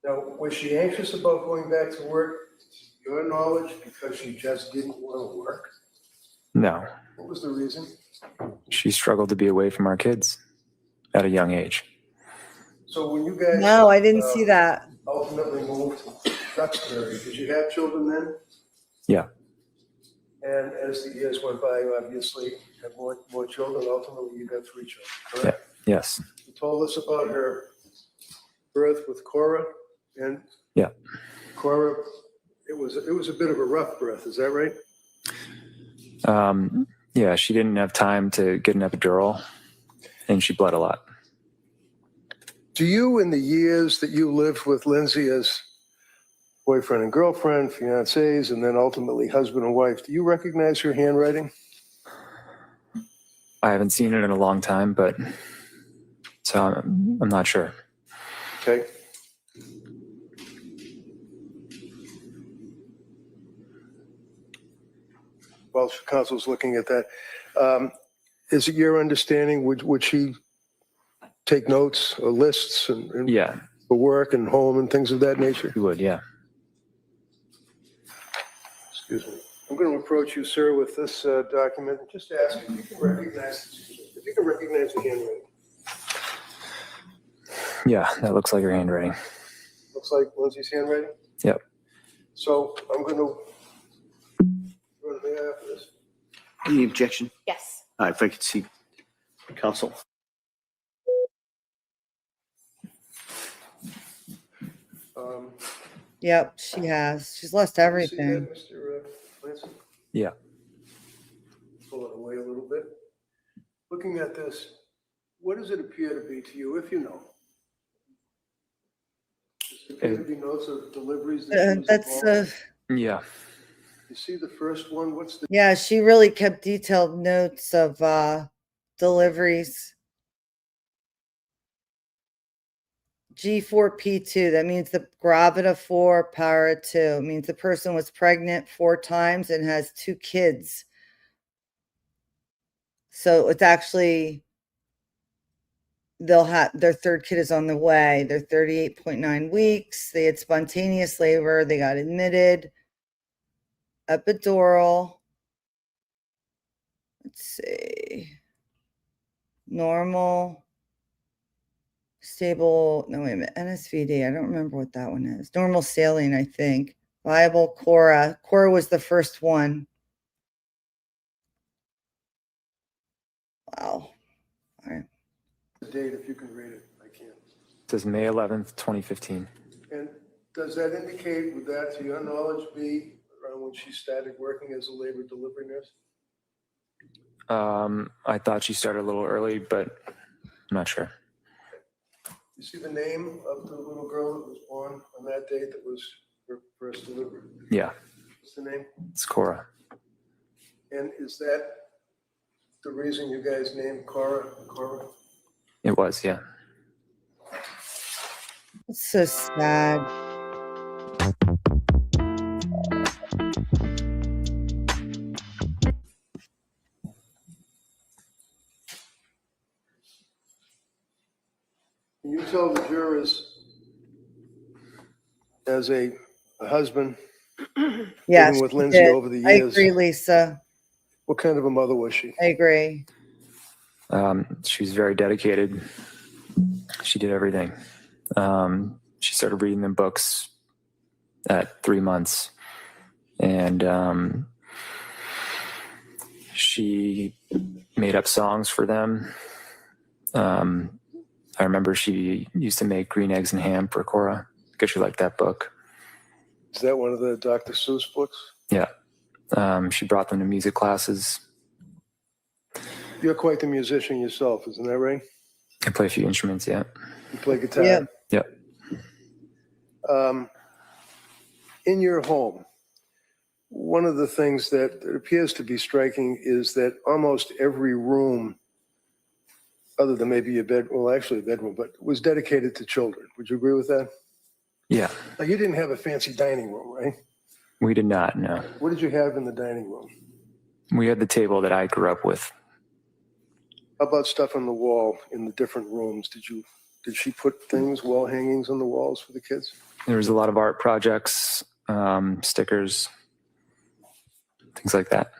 Now, was she anxious about going back to work, to your knowledge, because she just didn't want to work? No. What was the reason? She struggled to be away from our kids at a young age. So when you guys. No, I didn't see that. Ultimately moved to Duxbury, did you have children then? Yeah. And as the years went by, obviously, had more children. Ultimately, you got 3 children, correct? Yeah. Yes. You told us about her birth with Cora, and yeah, Cora, it was a bit of a rough birth. Is that right? Yeah, she didn't have time to get an epidural, and she bled a lot. Do you, in the years that you lived with Lindsay as boyfriend and girlfriend, fiancés, and then ultimately husband and wife, do you recognize her handwriting? I haven't seen it in a long time, but so I'm not sure. Okay. While counsel's looking at that, is it your understanding, would she take notes or lists and yeah, for work and home and things of that nature? She would, yeah. Excuse me. I'm going to approach you, sir, with this document and just ask if you can recognize the handwriting. Yeah, that looks like her handwriting. Looks like Lindsay's handwriting? Yep. So I'm going to run there after this. Any objection? Yes. If I could see counsel. Yep, she has. She's lost See everything. that, Mr. Clancy? Yeah. Pull it away a little bit. Looking at this, what does it appear to be to you, if you know? Does it appear to be notes of deliveries? That Yeah. You see the first one? What's the? Yeah, she really kept detailed notes of deliveries. G4P2, that means the gravida 4, para 2. It means the person was pregnant 4 times and has 2 kids. So it's actually, they'll have, their 3rd kid is on the way. They're 38.9 weeks. They had spontaneous labor. They got admitted. Epidural. Let's see. Normal. Stable, no, wait a minute, NSVD, I don't remember what that one is. Normal saline, I think. Viable Cora. Cora was the first one. Wow. All right. The date, if you can read it, I can't. It says May 11th, 2015. And does that indicate, would that, to your knowledge, be around when she started working as a labor delivery nurse? I thought she started a little early, but I'm not sure. You see the name of the little girl that was born on that date that was her first delivery? Yeah. What's the name? It's Cora. And is that the reason you guys named Cora? It was, yeah. It's so sad. Can you tell the jurors, as a husband, Yes, living with she Lindsay did. over the I years, agree, Lisa. what kind of a mother was she? I agree. She was very dedicated. She did everything. She started reading them books at 3 months. And she made up songs for them. I remember she used to make green eggs and ham for Cora because she liked that book. Is that one of the Dr. Seuss books? Yeah. She brought them to music classes. You're quite the musician yourself, isn't that right? I play a few instruments, yeah. You play guitar? Yeah. Yep. In your home, one of the things that appears to be striking is that almost every room, other than maybe a bed, well, actually a bedroom, but was dedicated to children. Would you agree with that? Yeah. Now, you didn't have a fancy dining room, right? We did not, no. What did you have in the dining room? We had the table that I grew up with. How about stuff on the wall in the different rooms? Did she put things, wall hangings on the walls for the kids? There was a lot of art projects, stickers, things like that.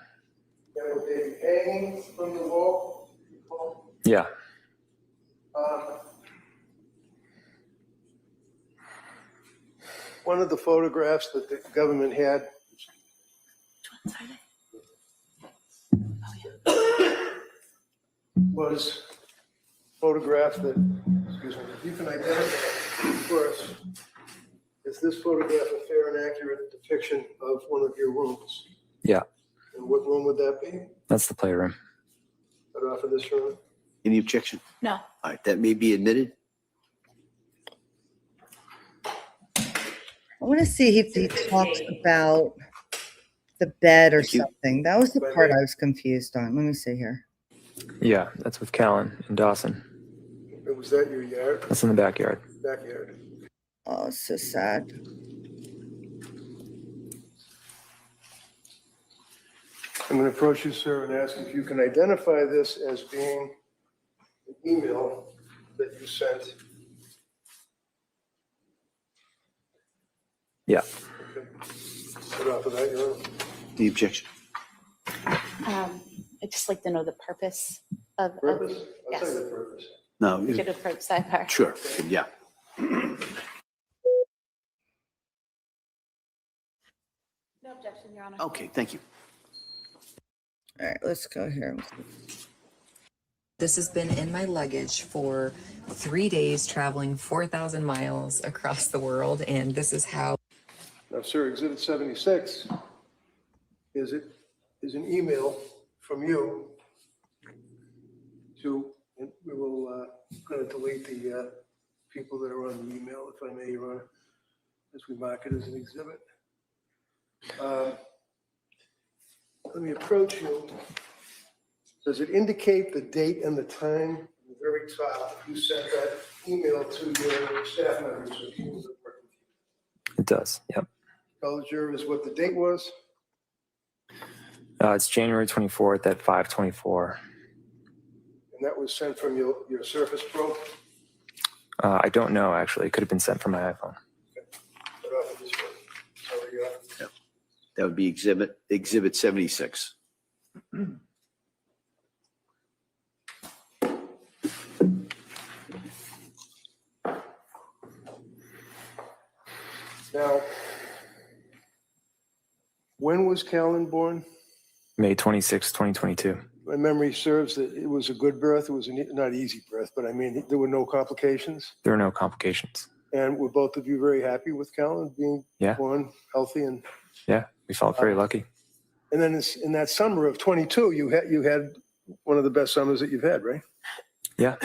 And would they be hanging from the wall? Yeah. One of the photographs that the government had was photograph that, excuse me, if you can identify for us, is this photograph a fair and accurate depiction of one of your rooms? Yeah. And what room would that be? That's the playroom. Right off of this room? Any objection? No. All right, that may be admitted. I want to see if he talks about the bed or something. That was the part I was confused on. Let me see here. Yeah, that's with Callan and Dawson. Was that your yard? That's in the backyard. Backyard. Oh, it's so sad. I'm going to approach you, sir, and ask if you can identify this as being an email that you sent. Yeah. Okay. Right off of that, your own. The objection. I'd just like to know the purpose of. Purpose? I'll Yes. tell you the purpose. No. We could approach sidebar. Sure. Yeah. No objection, Your Honor. Okay, thank you. All right, let's go here. This has been in my luggage for 3 days, traveling 4,000 miles across the world, and this is how. Now, sir, Exhibit 76 is an email from you to, and we will going to delete the people that are on the email, if I may, Your Honor, as we mark it as an exhibit. Let me approach you. Does it indicate the date and the time? At the very top, you sent that email to your staff members or people that work with you. It does, yep. Tell the jurors what the date was. It's January 24th at 5:24. And that was sent from your Surface Pro? I don't know, actually. It could have been sent from my iPhone. Right off of this one. Sorry, Yeah. That would be exhibit 76. Now, when was Callan born? May 26, 2022. My memory serves that it was a good birth. It was not easy birth, but I mean, there were no complications. There were no complications. And were both of you very happy with Callan being Yeah. born healthy? And Yeah, we felt very lucky. and then in that summer of 22, you had one of the best summers that you've had, right? Yeah.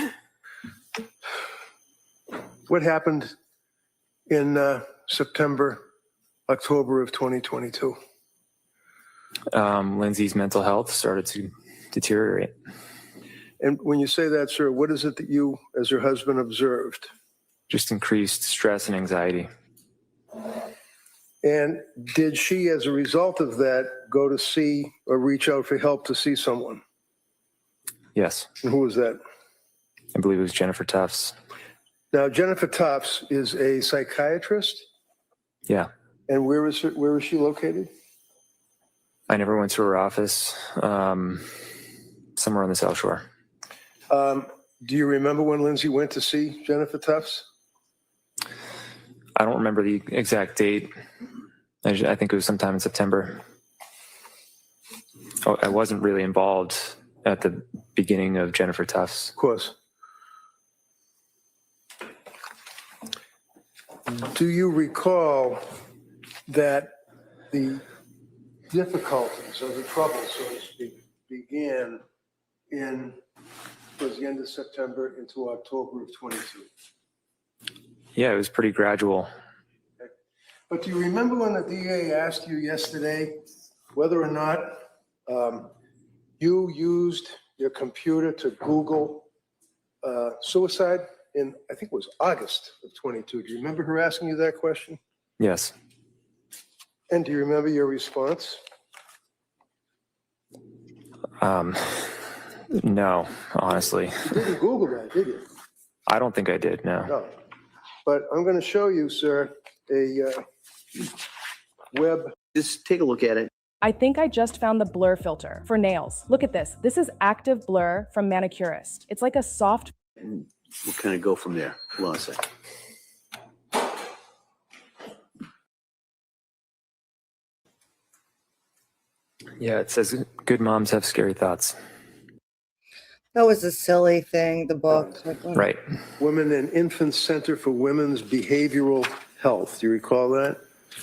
What happened in September, October of 2022? Lindsay's mental health started to deteriorate. And when you say that, sir, what is it that you, as her husband, observed? Just increased stress and anxiety. And did she, as a result of that, go to see or reach out for help to see someone? Yes. And who was that? I believe it was Jennifer Tufts. Now, Jennifer Tufts is a psychiatrist. Yeah. And where is she located? I never went to her office. Somewhere on the South Shore. Do you remember when Lindsay went to see Jennifer Tufts? I don't remember the exact date. I think it was sometime in September. Oh, I wasn't really involved at the beginning of Jennifer Tufts. Of course. Do you recall that the difficulties or the trouble, so to speak, began towards the end of September into October of 22? Yeah, it was pretty gradual. But do you remember when the DA asked you yesterday whether or not you used your computer to Google suicide in, I think it was August of 22? Do you remember her asking you that question? Yes. And do you remember your response? No, honestly. You didn't Google that, did you? I don't think I did, no. No. But I'm going to show you, sir, a web. Just take a look at it. I think I just found the blur filter for nails. Look at this. This is active blur from Manicurist. It's like a soft. We'll kind of go from there. Hold on a second. Yeah, it says good moms have scary thoughts. That was a silly thing, the book. Right. Women and Infant Center for Women's Behavioral Health. Do you recall that?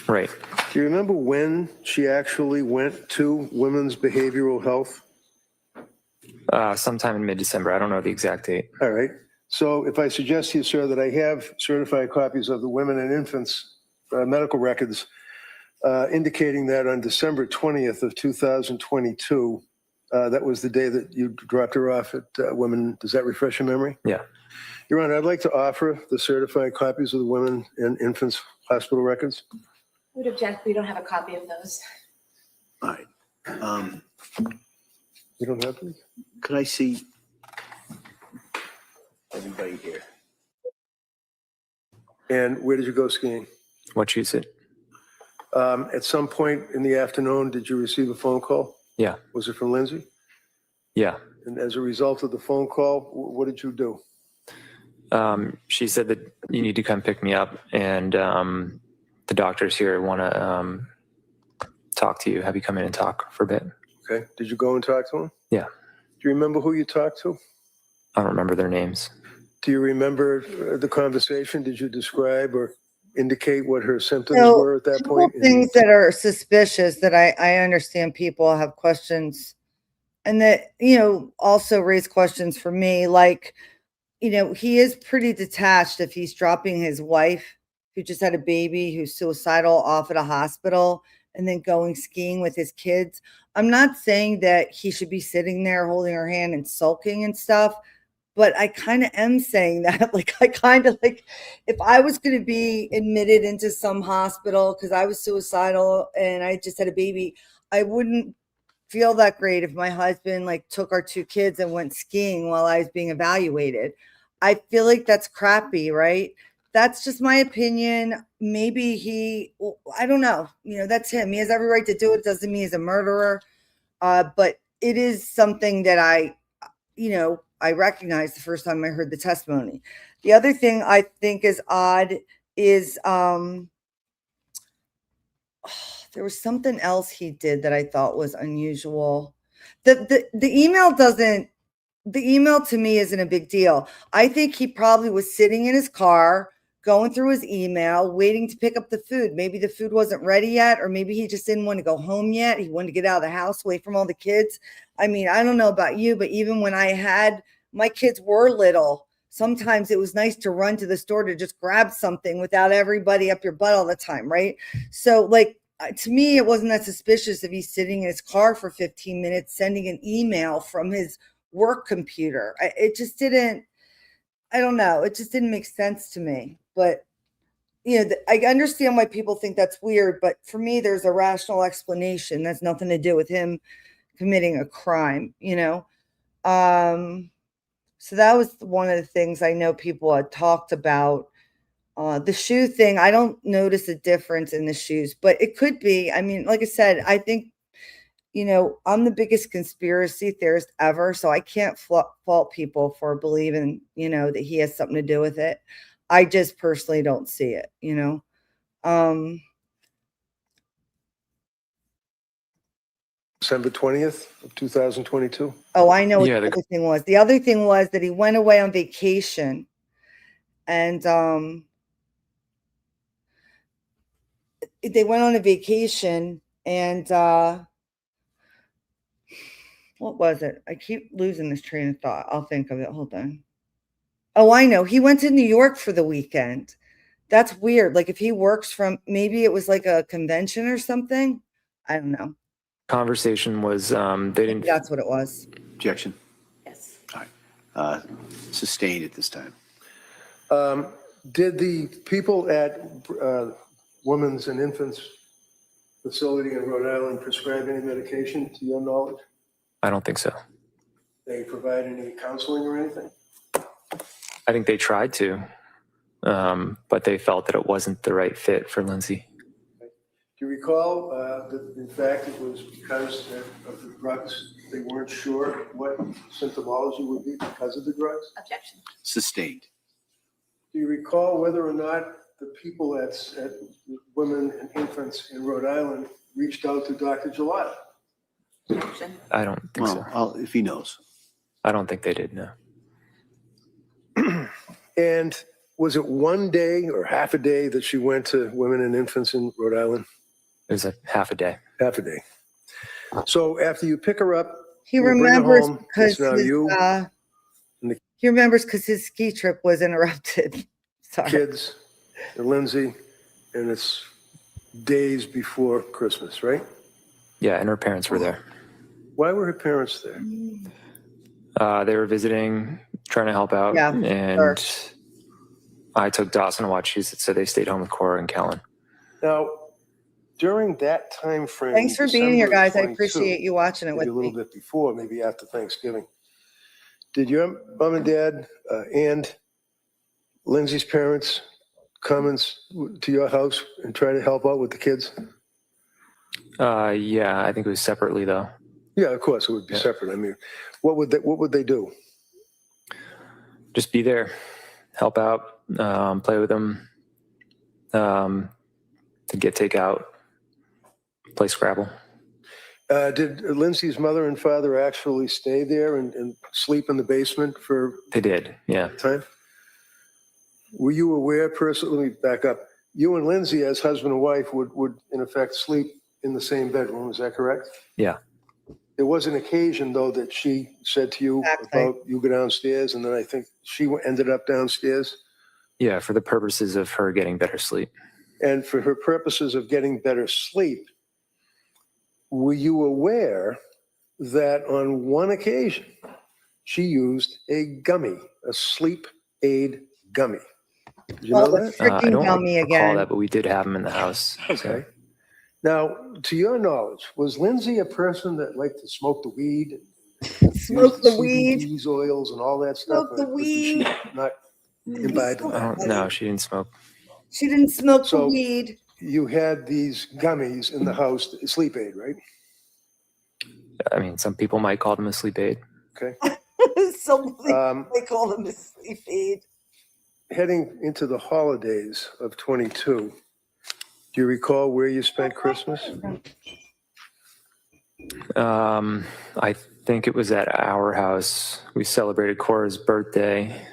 Right. Do you remember when she actually went to Women's Behavioral Health? Sometime in mid-December. I don't know the exact date. All right. So if I suggest to you, sir, that I have certified copies of the Women and Infants medical records indicating that on December 20th of 2022, that was the day that you dropped her off at Women. Does that refresh your memory? Yeah. Your Honor, I'd like to offer the certified copies of the Women and Infants hospital records. I would object. We don't have a copy of those. All right. You don't have them? Could I see everybody here? And where did you go skiing? What you said? At some point in the afternoon, did you receive a phone call? Yeah. Was it from Lindsay? Yeah. And as a result of the phone call, what did you do? She said that you need to come pick me up, and the doctors here want to talk to you, have you come in and talk for a bit. Okay. Did you go and talk to them? Yeah. Do you remember who you talked to? I don't remember their names. Do you remember the conversation? Did you describe or indicate what her symptoms were at that point? Things that are suspicious that I understand people have questions and that, also raise questions for me. Like, he is pretty detached if he's dropping his wife who just had a baby who's suicidal off at a hospital and then going skiing with his kids. I'm not saying that he should be sitting there holding her hand and sulking and stuff, but I kind of am saying that. Like, I kind of like, if I was going to be admitted into some hospital because I was suicidal and I just had a baby, I wouldn't feel that great if my husband took our 2 kids and went skiing while I was being evaluated. I feel like that's crappy, right? That's just my opinion. Maybe I don't know. That's him. He has every right to do it. Doesn't mean he's a murderer. But it is something that I recognized the first time I heard the testimony. The other thing I think is odd is there was something else he did that I thought was unusual. The email to me isn't a big deal. I think he probably was sitting in his car, going through his email, waiting to pick up the food. Maybe the food wasn't ready yet, or maybe he just didn't want to go home yet. He wanted to get out of the house, away from all the kids. I mean, I don't know about you, but even when my kids were little, sometimes it was nice to run to the store to just grab something without everybody up your butt all the time, right? So to me, it wasn't that suspicious if he's sitting in his car for 15 minutes, sending an email from his work computer. It just didn't, I don't know. It just didn't make sense to me. But, I understand why people think that's weird. But for me, there's a rational explanation. That's nothing to do with him committing a crime, So that was one of the things I know people had talked about. The shoe thing, I don't notice a difference in the shoes, but it could be. I mean, like I said, I think, I'm the biggest conspiracy theorist ever, so I can't fault people for believing, that he has something to do with it. I just personally don't see it, you know? December 20th of 2022? Oh, I know what Yeah, the other thing was. The other thing was that he went away on vacation and they went on a vacation and what was it? I keep losing this train of thought. I'll think of it. Hold on. Oh, I know. He went to New York for the weekend. That's weird. Like if he works from, maybe it was like a convention or something. I don't know. Conversation was they didn't. That's what it was. Objection. Yes. All right. Sustained at this time. Did the people at Women's and Infants Facility in Rhode Island prescribe any medication to your knowledge? I don't think so. They provide any counseling or anything? I think they tried to, but they felt that it wasn't the right fit for Lindsay. Do you recall that in fact it was because of the drugs, they weren't sure what symptomology would be because of the drugs? Objection. Sustained. Do you recall whether or not the people at Women and Infants in Rhode Island reached out to Dr. Gelada? Objection. I don't think so. If he knows. I don't think they did, no. And was it one day or half a day that she went to Women and Infants in Rhode Island? It was a half a day. Half a day. So after you pick her up, He you bring her remembers home, because it's now you and the he remembers because his ski trip was interrupted. Sorry. kids and Lindsay, and it's days before Christmas, right? Yeah, and her parents were there. Why were her parents there? They were visiting, trying to help out. Yeah, and I took Dawson to watch. So they stayed home with Cora and Kellen. Now, during that time frame, Thanks for being here, December guys. I 22, appreciate you watching it with maybe a little me. bit before, maybe after Thanksgiving, did your mom and dad and Lindsay's parents come to your house and try to help out with the kids? Yeah, I think it was separately though. Yeah, of course it would be separate. I mean, what would they do? Just be there, help out, play with them, to get takeout, play Scrabble. Did Lindsay's mother and father actually stay there and sleep in the basement for? They did, yeah. Time? Were you aware personally? Let me back up. You and Lindsay, as husband and wife, would in effect sleep in the same bedroom. Is that correct? Yeah. There was an occasion, though, that she said to you about you go downstairs, and then I think she ended up downstairs. Yeah, for the purposes of her getting better sleep. And for her purposes of getting better sleep, were you aware that on one occasion she used a gummy, a sleep aid gummy? Did you know that? I don't recall that, but we did have them in the house. Okay. Now, to your knowledge, was Lindsay a person that liked to smoke the weed? Smoke the weed. CBD oils and all that stuff? Smoke the weed. Not imbibe in that? No, she didn't smoke. She didn't smoke the weed. You had these gummies in the house, sleep aid, right? I mean, some people might call them a sleep aid. Okay. They call them a sleep aid. Heading into the holidays of 22, do you recall where you spent Christmas? I think it was at our house. We celebrated Cora's birthday.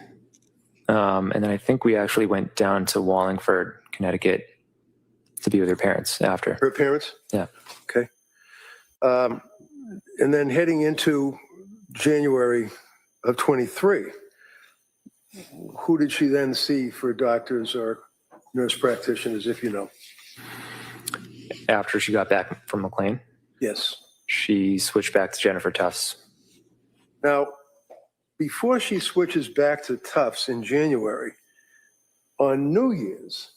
And then I think we actually went down to Wallingford, Connecticut to be with her parents after. Her parents? Yeah. Okay. And then heading into January of 23, who did she then see for doctors or nurse practitioners, if you know? After she got back from McLean? Yes. She switched back to Jennifer Tufts. Now, before she switches back to Tufts in January, on New Year's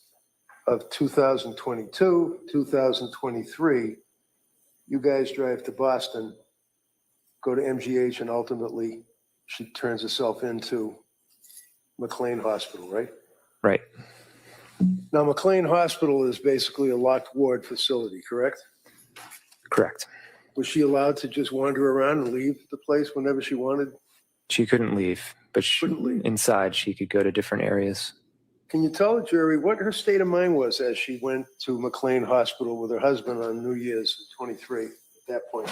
of 2022, 2023, you guys drive to Boston, go to MGH, and ultimately she turns herself into McLean Hospital, right? Right. Now, McLean Hospital is basically a locked ward facility, correct? Correct. Was she allowed to just wander around and leave the place whenever she wanted? She couldn't leave, but inside she could go to different areas. Can you tell the jury what her state of mind was as she went to McLean Hospital with her husband on New Year's 23 at that point?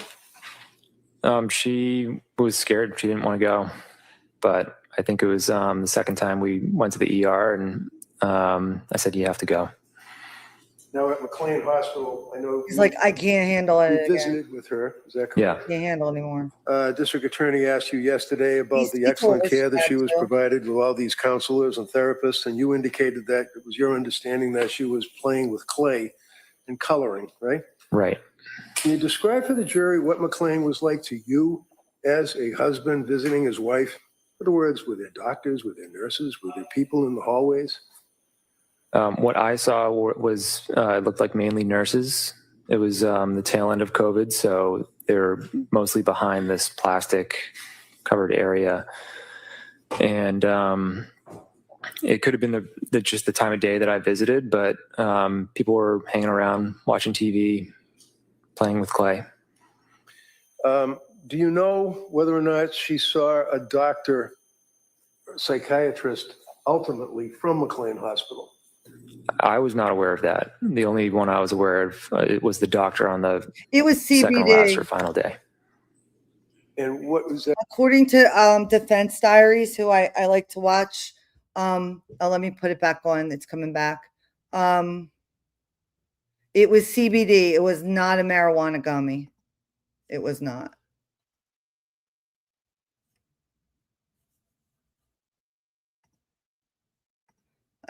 She was scared. She didn't want to go, but I think it was the second time we went to the ER, and I said, "You have to go." Now at McLean Hospital, I know He's like, I can't handle it you again. visited with her. Is that correct? Yeah. Can't handle anymore. District Attorney asked you yesterday about These the people excellent was care that she was bad, too. provided with all these counselors and therapists, and you indicated that it was your understanding that she was playing with clay and coloring, right? Right. Can you describe for the jury what McLean was like to you as a husband visiting his wife? In other words, were there doctors, were there nurses, were there people in the hallways? What I saw was it looked like mainly nurses. It was the tail end of COVID, so they were mostly behind this plastic covered area. And it could have been just the time of day that I visited, but people were hanging around, watching TV, playing with clay. Do you know whether or not she saw a doctor, or psychiatrist, ultimately from McLean Hospital? I was not aware of that. The only one I was aware of it was the doctor on the It was second to last or CBD. final day. And what was that? According to Defense Diaries, who I like to watch, let me put it back on. It's coming back. It was CBD. It was not a marijuana gummy. It was not.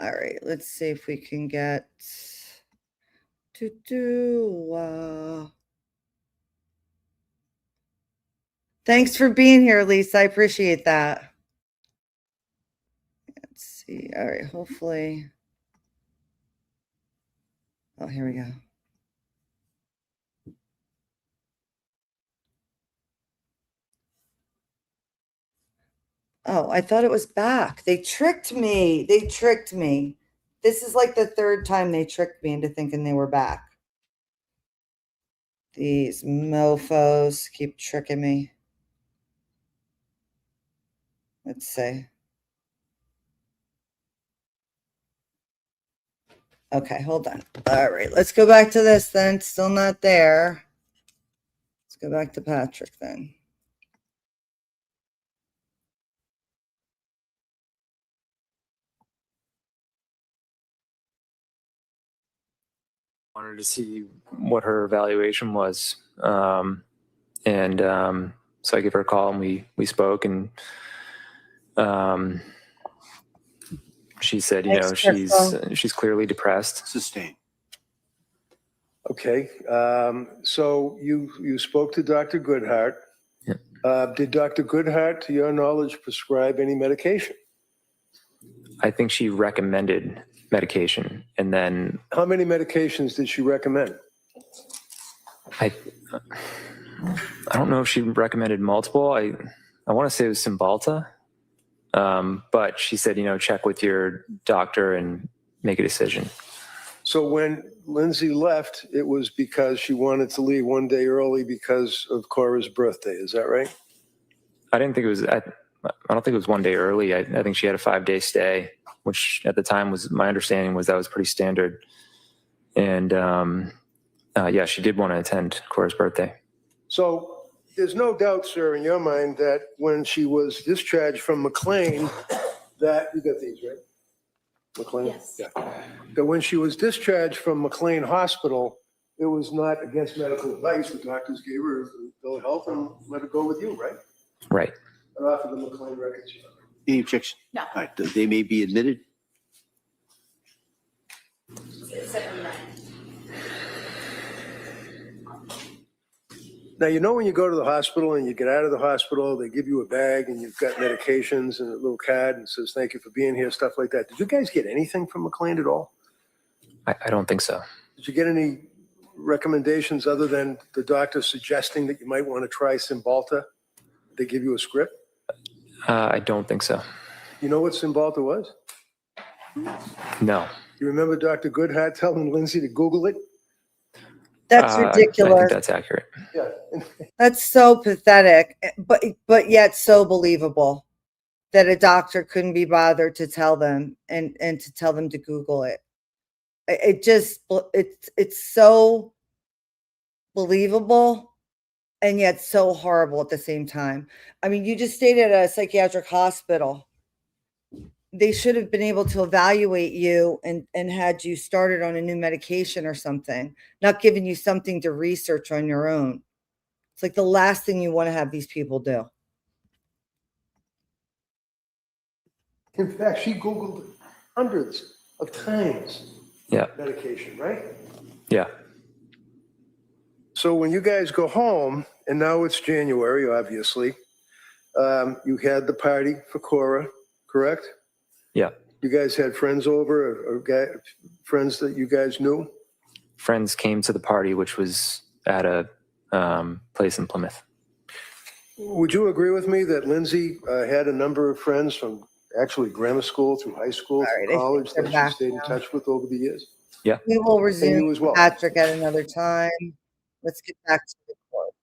All right, let's see if we can get Thanks for being here, Lisa. I appreciate that. Let's see. All right, hopefully. Oh, here we go. Oh, I thought it was back. They tricked me. They tricked me. This is like the third time they tricked me into thinking they were back. These mofos keep tricking me. Let's see. Okay, hold on. All right, let's go back to this then. Still not there. Let's go back to Patrick then. Wanted to see what her evaluation was. So I gave her a call and we spoke, and she said, you know, she's clearly depressed. Sustained. Okay. So you spoke to Dr. Goodhart. Yeah. Did Dr. Goodhart, to your knowledge, prescribe any medication? I think she recommended medication, and then How many medications did she recommend? I don't know if she recommended multiple. I want to say it was Cymbalta, but she said, you know, check with your doctor and make a decision. So when Lindsay left, it was because she wanted to leave one day early because of Cora's birthday. Is that right? I didn't think it was. I don't think it was one day early. I think she had a 5-day stay, which at the time was my understanding was that was pretty standard. And yeah, she did want to attend Cora's birthday. So there's no doubt, sir, in your mind that when she was discharged from McLean, that you got these, right? McLean? Yes. Yeah. That when she was discharged from McLean Hospital, it was not against medical advice. The doctors gave her a bill of health and let her go with you, right? Right. And off of the McLean records. Any objection? No. All right, they may be admitted. Now, you know when you go to the hospital and you get out of the hospital, they give you a bag and you've got medications and a little card and says, thank you for being here, stuff like that. Did you guys get anything from McLean at all? I don't think so. Did you get any recommendations other than the doctor suggesting that you might want to try Cymbalta? Did they give you a script? I don't think so. You know what Cymbalta was? No. You remember Dr. Goodhart telling Lindsay to Google it? That's I ridiculous. think that's accurate. Yeah. That's so pathetic, but yet so believable. that a doctor couldn't be bothered to tell them and to tell them to Google it. It just, it's so believable and yet so horrible at the same time. I mean, you just stayed at a psychiatric hospital. They should have been able to evaluate you and had you started on a new medication or something, not giving you something to research on your own. It's like the last thing you want to have these people do. In fact, she Googled hundreds of times Yeah. medication, right? Yeah. So when you guys go home, and now it's January, obviously, you had the party for Cora, correct? Yeah. You guys had friends over, or friends that you guys knew? Friends came to the party, which was at a place in Plymouth. Would you agree with me that Lindsay had a number of friends from actually grammar school through high school, through college that she stayed in touch with over the years? Yeah. We will And resume you as well. Patrick at another time. Let's get back to the court.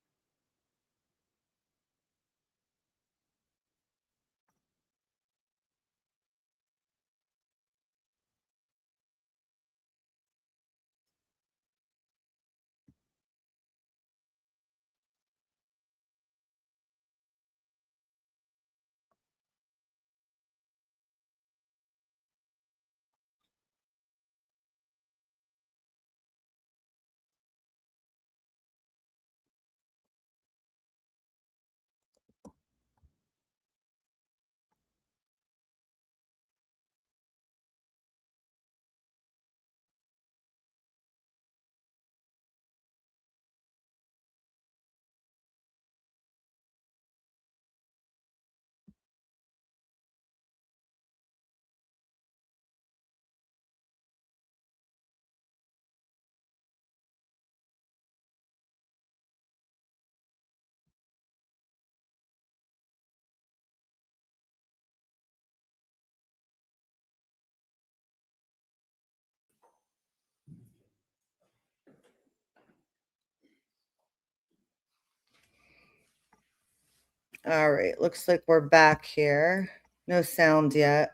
All right, looks like we're back here. No sound yet.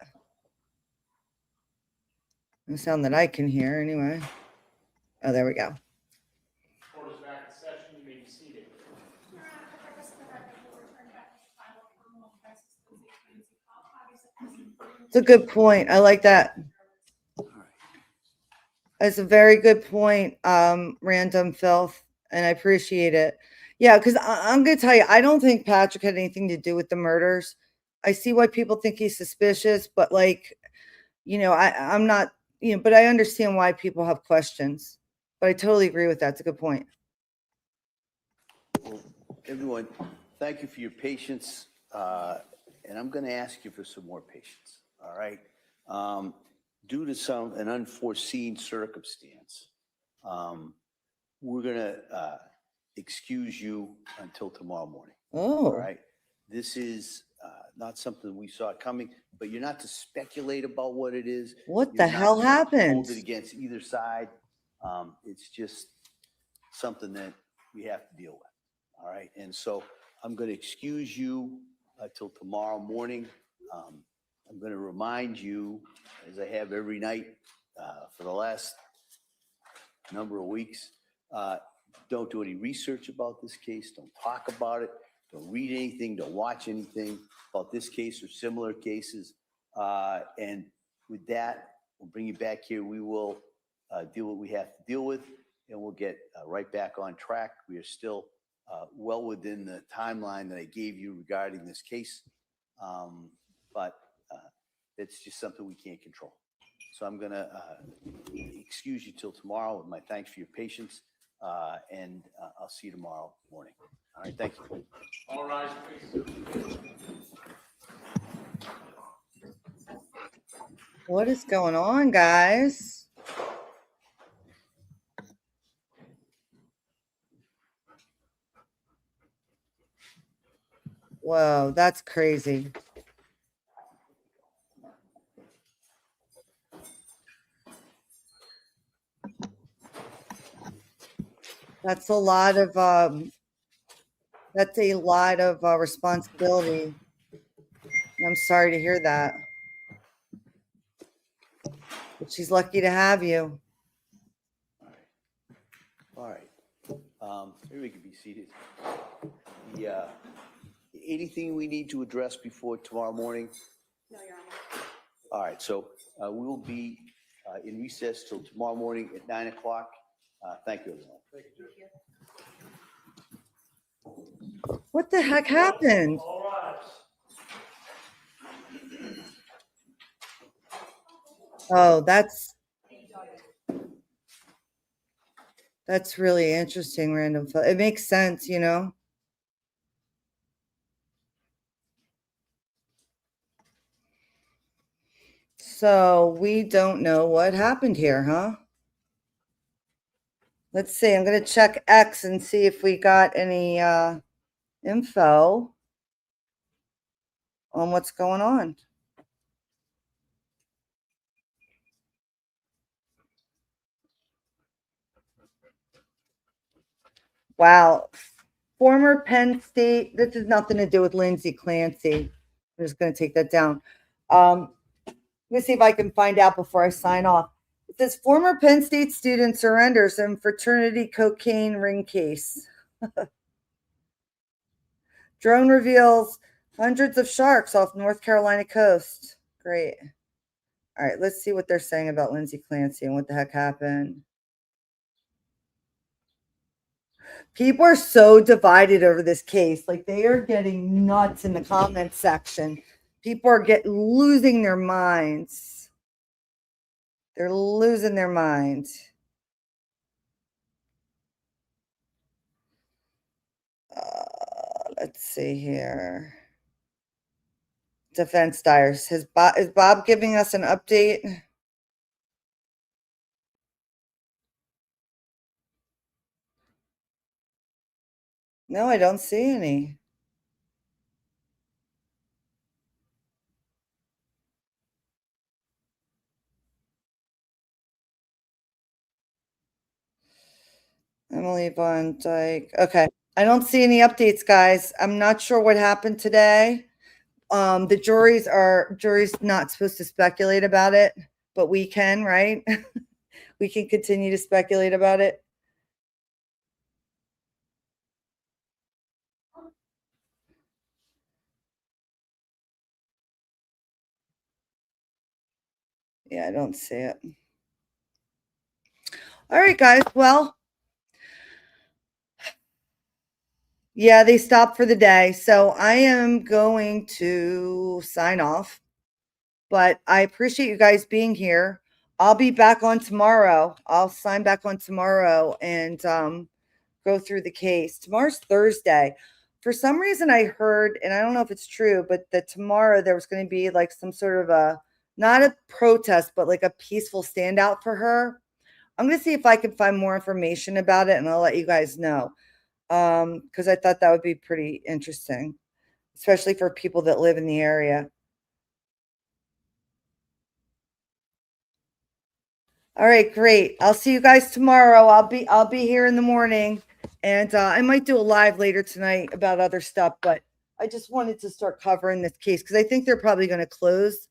No sound that I can hear anyway. Oh, there we go. Court is back in session. You may be seated. It's a good point. I like that. That's a very good point, Random Filth, and I appreciate it. Yeah, because I'm going to tell you, I don't think Patrick had anything to do with the murders. I see why people think he's suspicious, but like, I'm not, but I understand why people have questions. But I totally agree with that. It's a good point. Well, everyone, thank you for your patience. And I'm going to ask you for some more patience. All right. Due to an unforeseen circumstance, we're going to excuse you until tomorrow morning. Oh. All right. This is not something we saw coming, but you're not to speculate about what it is. What You're the not hell to happened? Hold it against either side. It's just something that we have to deal with. All right. And so I'm going to excuse you till tomorrow morning. I'm going to remind you, as I have every night for the last number of weeks, don't do any research about this case. Don't talk about it. Don't read anything. Don't watch anything about this case or similar cases. And with that, we'll bring you back here. We will deal what we have to deal with, and we'll get right back on track. We are still well within the timeline that I gave you regarding this case. But it's just something we can't control. So I'm going to excuse you till tomorrow with my thanks for your patience. And I'll see you tomorrow morning. All right. Thank you. All rise, please. What is going on, guys? Whoa, that's crazy. That's a lot of responsibility I'm sorry to hear that. But she's lucky to have you. All right. Maybe we can be seated. Yeah. Anything we need to address before tomorrow morning? No, Your Honor. All right. So we will be in recess till tomorrow morning at 9 o'clock. Thank you, everyone. Thank you. What the heck happened? Oh, that's really interesting, random. It makes sense, you know? So we don't know what happened here, huh? Let's see. I'm going to check X and see if we got any info on what's going on. Wow. Former Penn State. This has nothing to do with Lindsay Clancy. I'm just going to take that down. Let me see if I can find out before I sign off. It says former Penn State student surrenders in fraternity cocaine ring case. Drone reveals hundreds of sharks off North Carolina coast. Great. All right, let's see what they're saying about Lindsay Clancy and what the heck happened. People are so divided over this case. Like, they are getting nuts in the comment section. People are losing their minds. They're losing their minds. Let's see here. Defense Dyers. Is Bob giving us an update? No, I don't see any. Emily Von Dyke. Okay. I don't see any updates, guys. I'm not sure what happened today. The jury's not supposed to speculate about it, but we can, right? We can continue to speculate about it. Yeah, I don't see it. All right, guys. Well, yeah, they stopped for the day. So I am going to sign off, but I appreciate you guys being here. I'll be back on tomorrow. I'll sign back on tomorrow and go through the case. Tomorrow's Thursday. For some reason I heard, and I don't know if it's true, but that tomorrow there was going to be like some sort of not a protest, but like a peaceful standout for her. I'm going to see if I can find more information about it, and I'll let you guys know. Because I thought that would be pretty interesting, especially for people that live in the area. All right, great. I'll see you guys tomorrow. I'll be here in the morning, and I might do a live later tonight about other stuff, but I just wanted to start covering this case because I think they're probably going to close.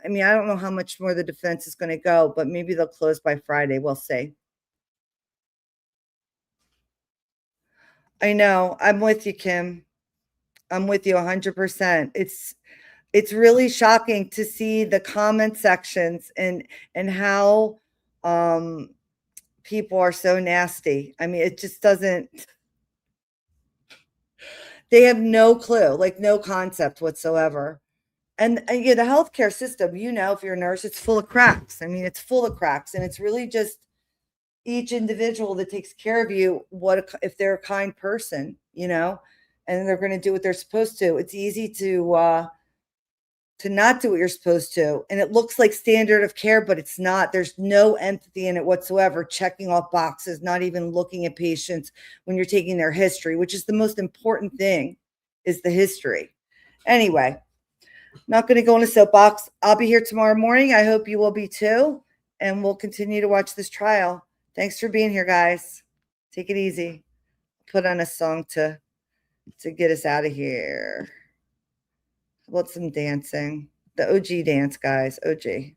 I mean, I don't know how much more the defense is going to go, but maybe they'll close by Friday. We'll see. I know. I'm with you, Kim. I'm with you 100%. It's really shocking to see the comment sections and how people are so nasty. I mean, it just doesn't, they have no clue, like no concept whatsoever. And yeah, the healthcare system, you know, if you're a nurse, it's full of cracks. I mean, it's full of cracks, and it's really just each individual that takes care of you, if they're a kind person, you know, and they're going to do what they're supposed to. It's easy to not do what you're supposed to. And it looks like standard of care, but it's not. There's no empathy in it whatsoever, checking off boxes, not even looking at patients when you're taking their history, which is the most important thing, is the history. Anyway, not going to go on a soapbox. I'll be here tomorrow morning. I hope you will be too. And we'll continue to watch this trial. Thanks for being here, guys. Take it easy. Put on a song to get us out of here. How about some dancing? The OG dance, guys. OG.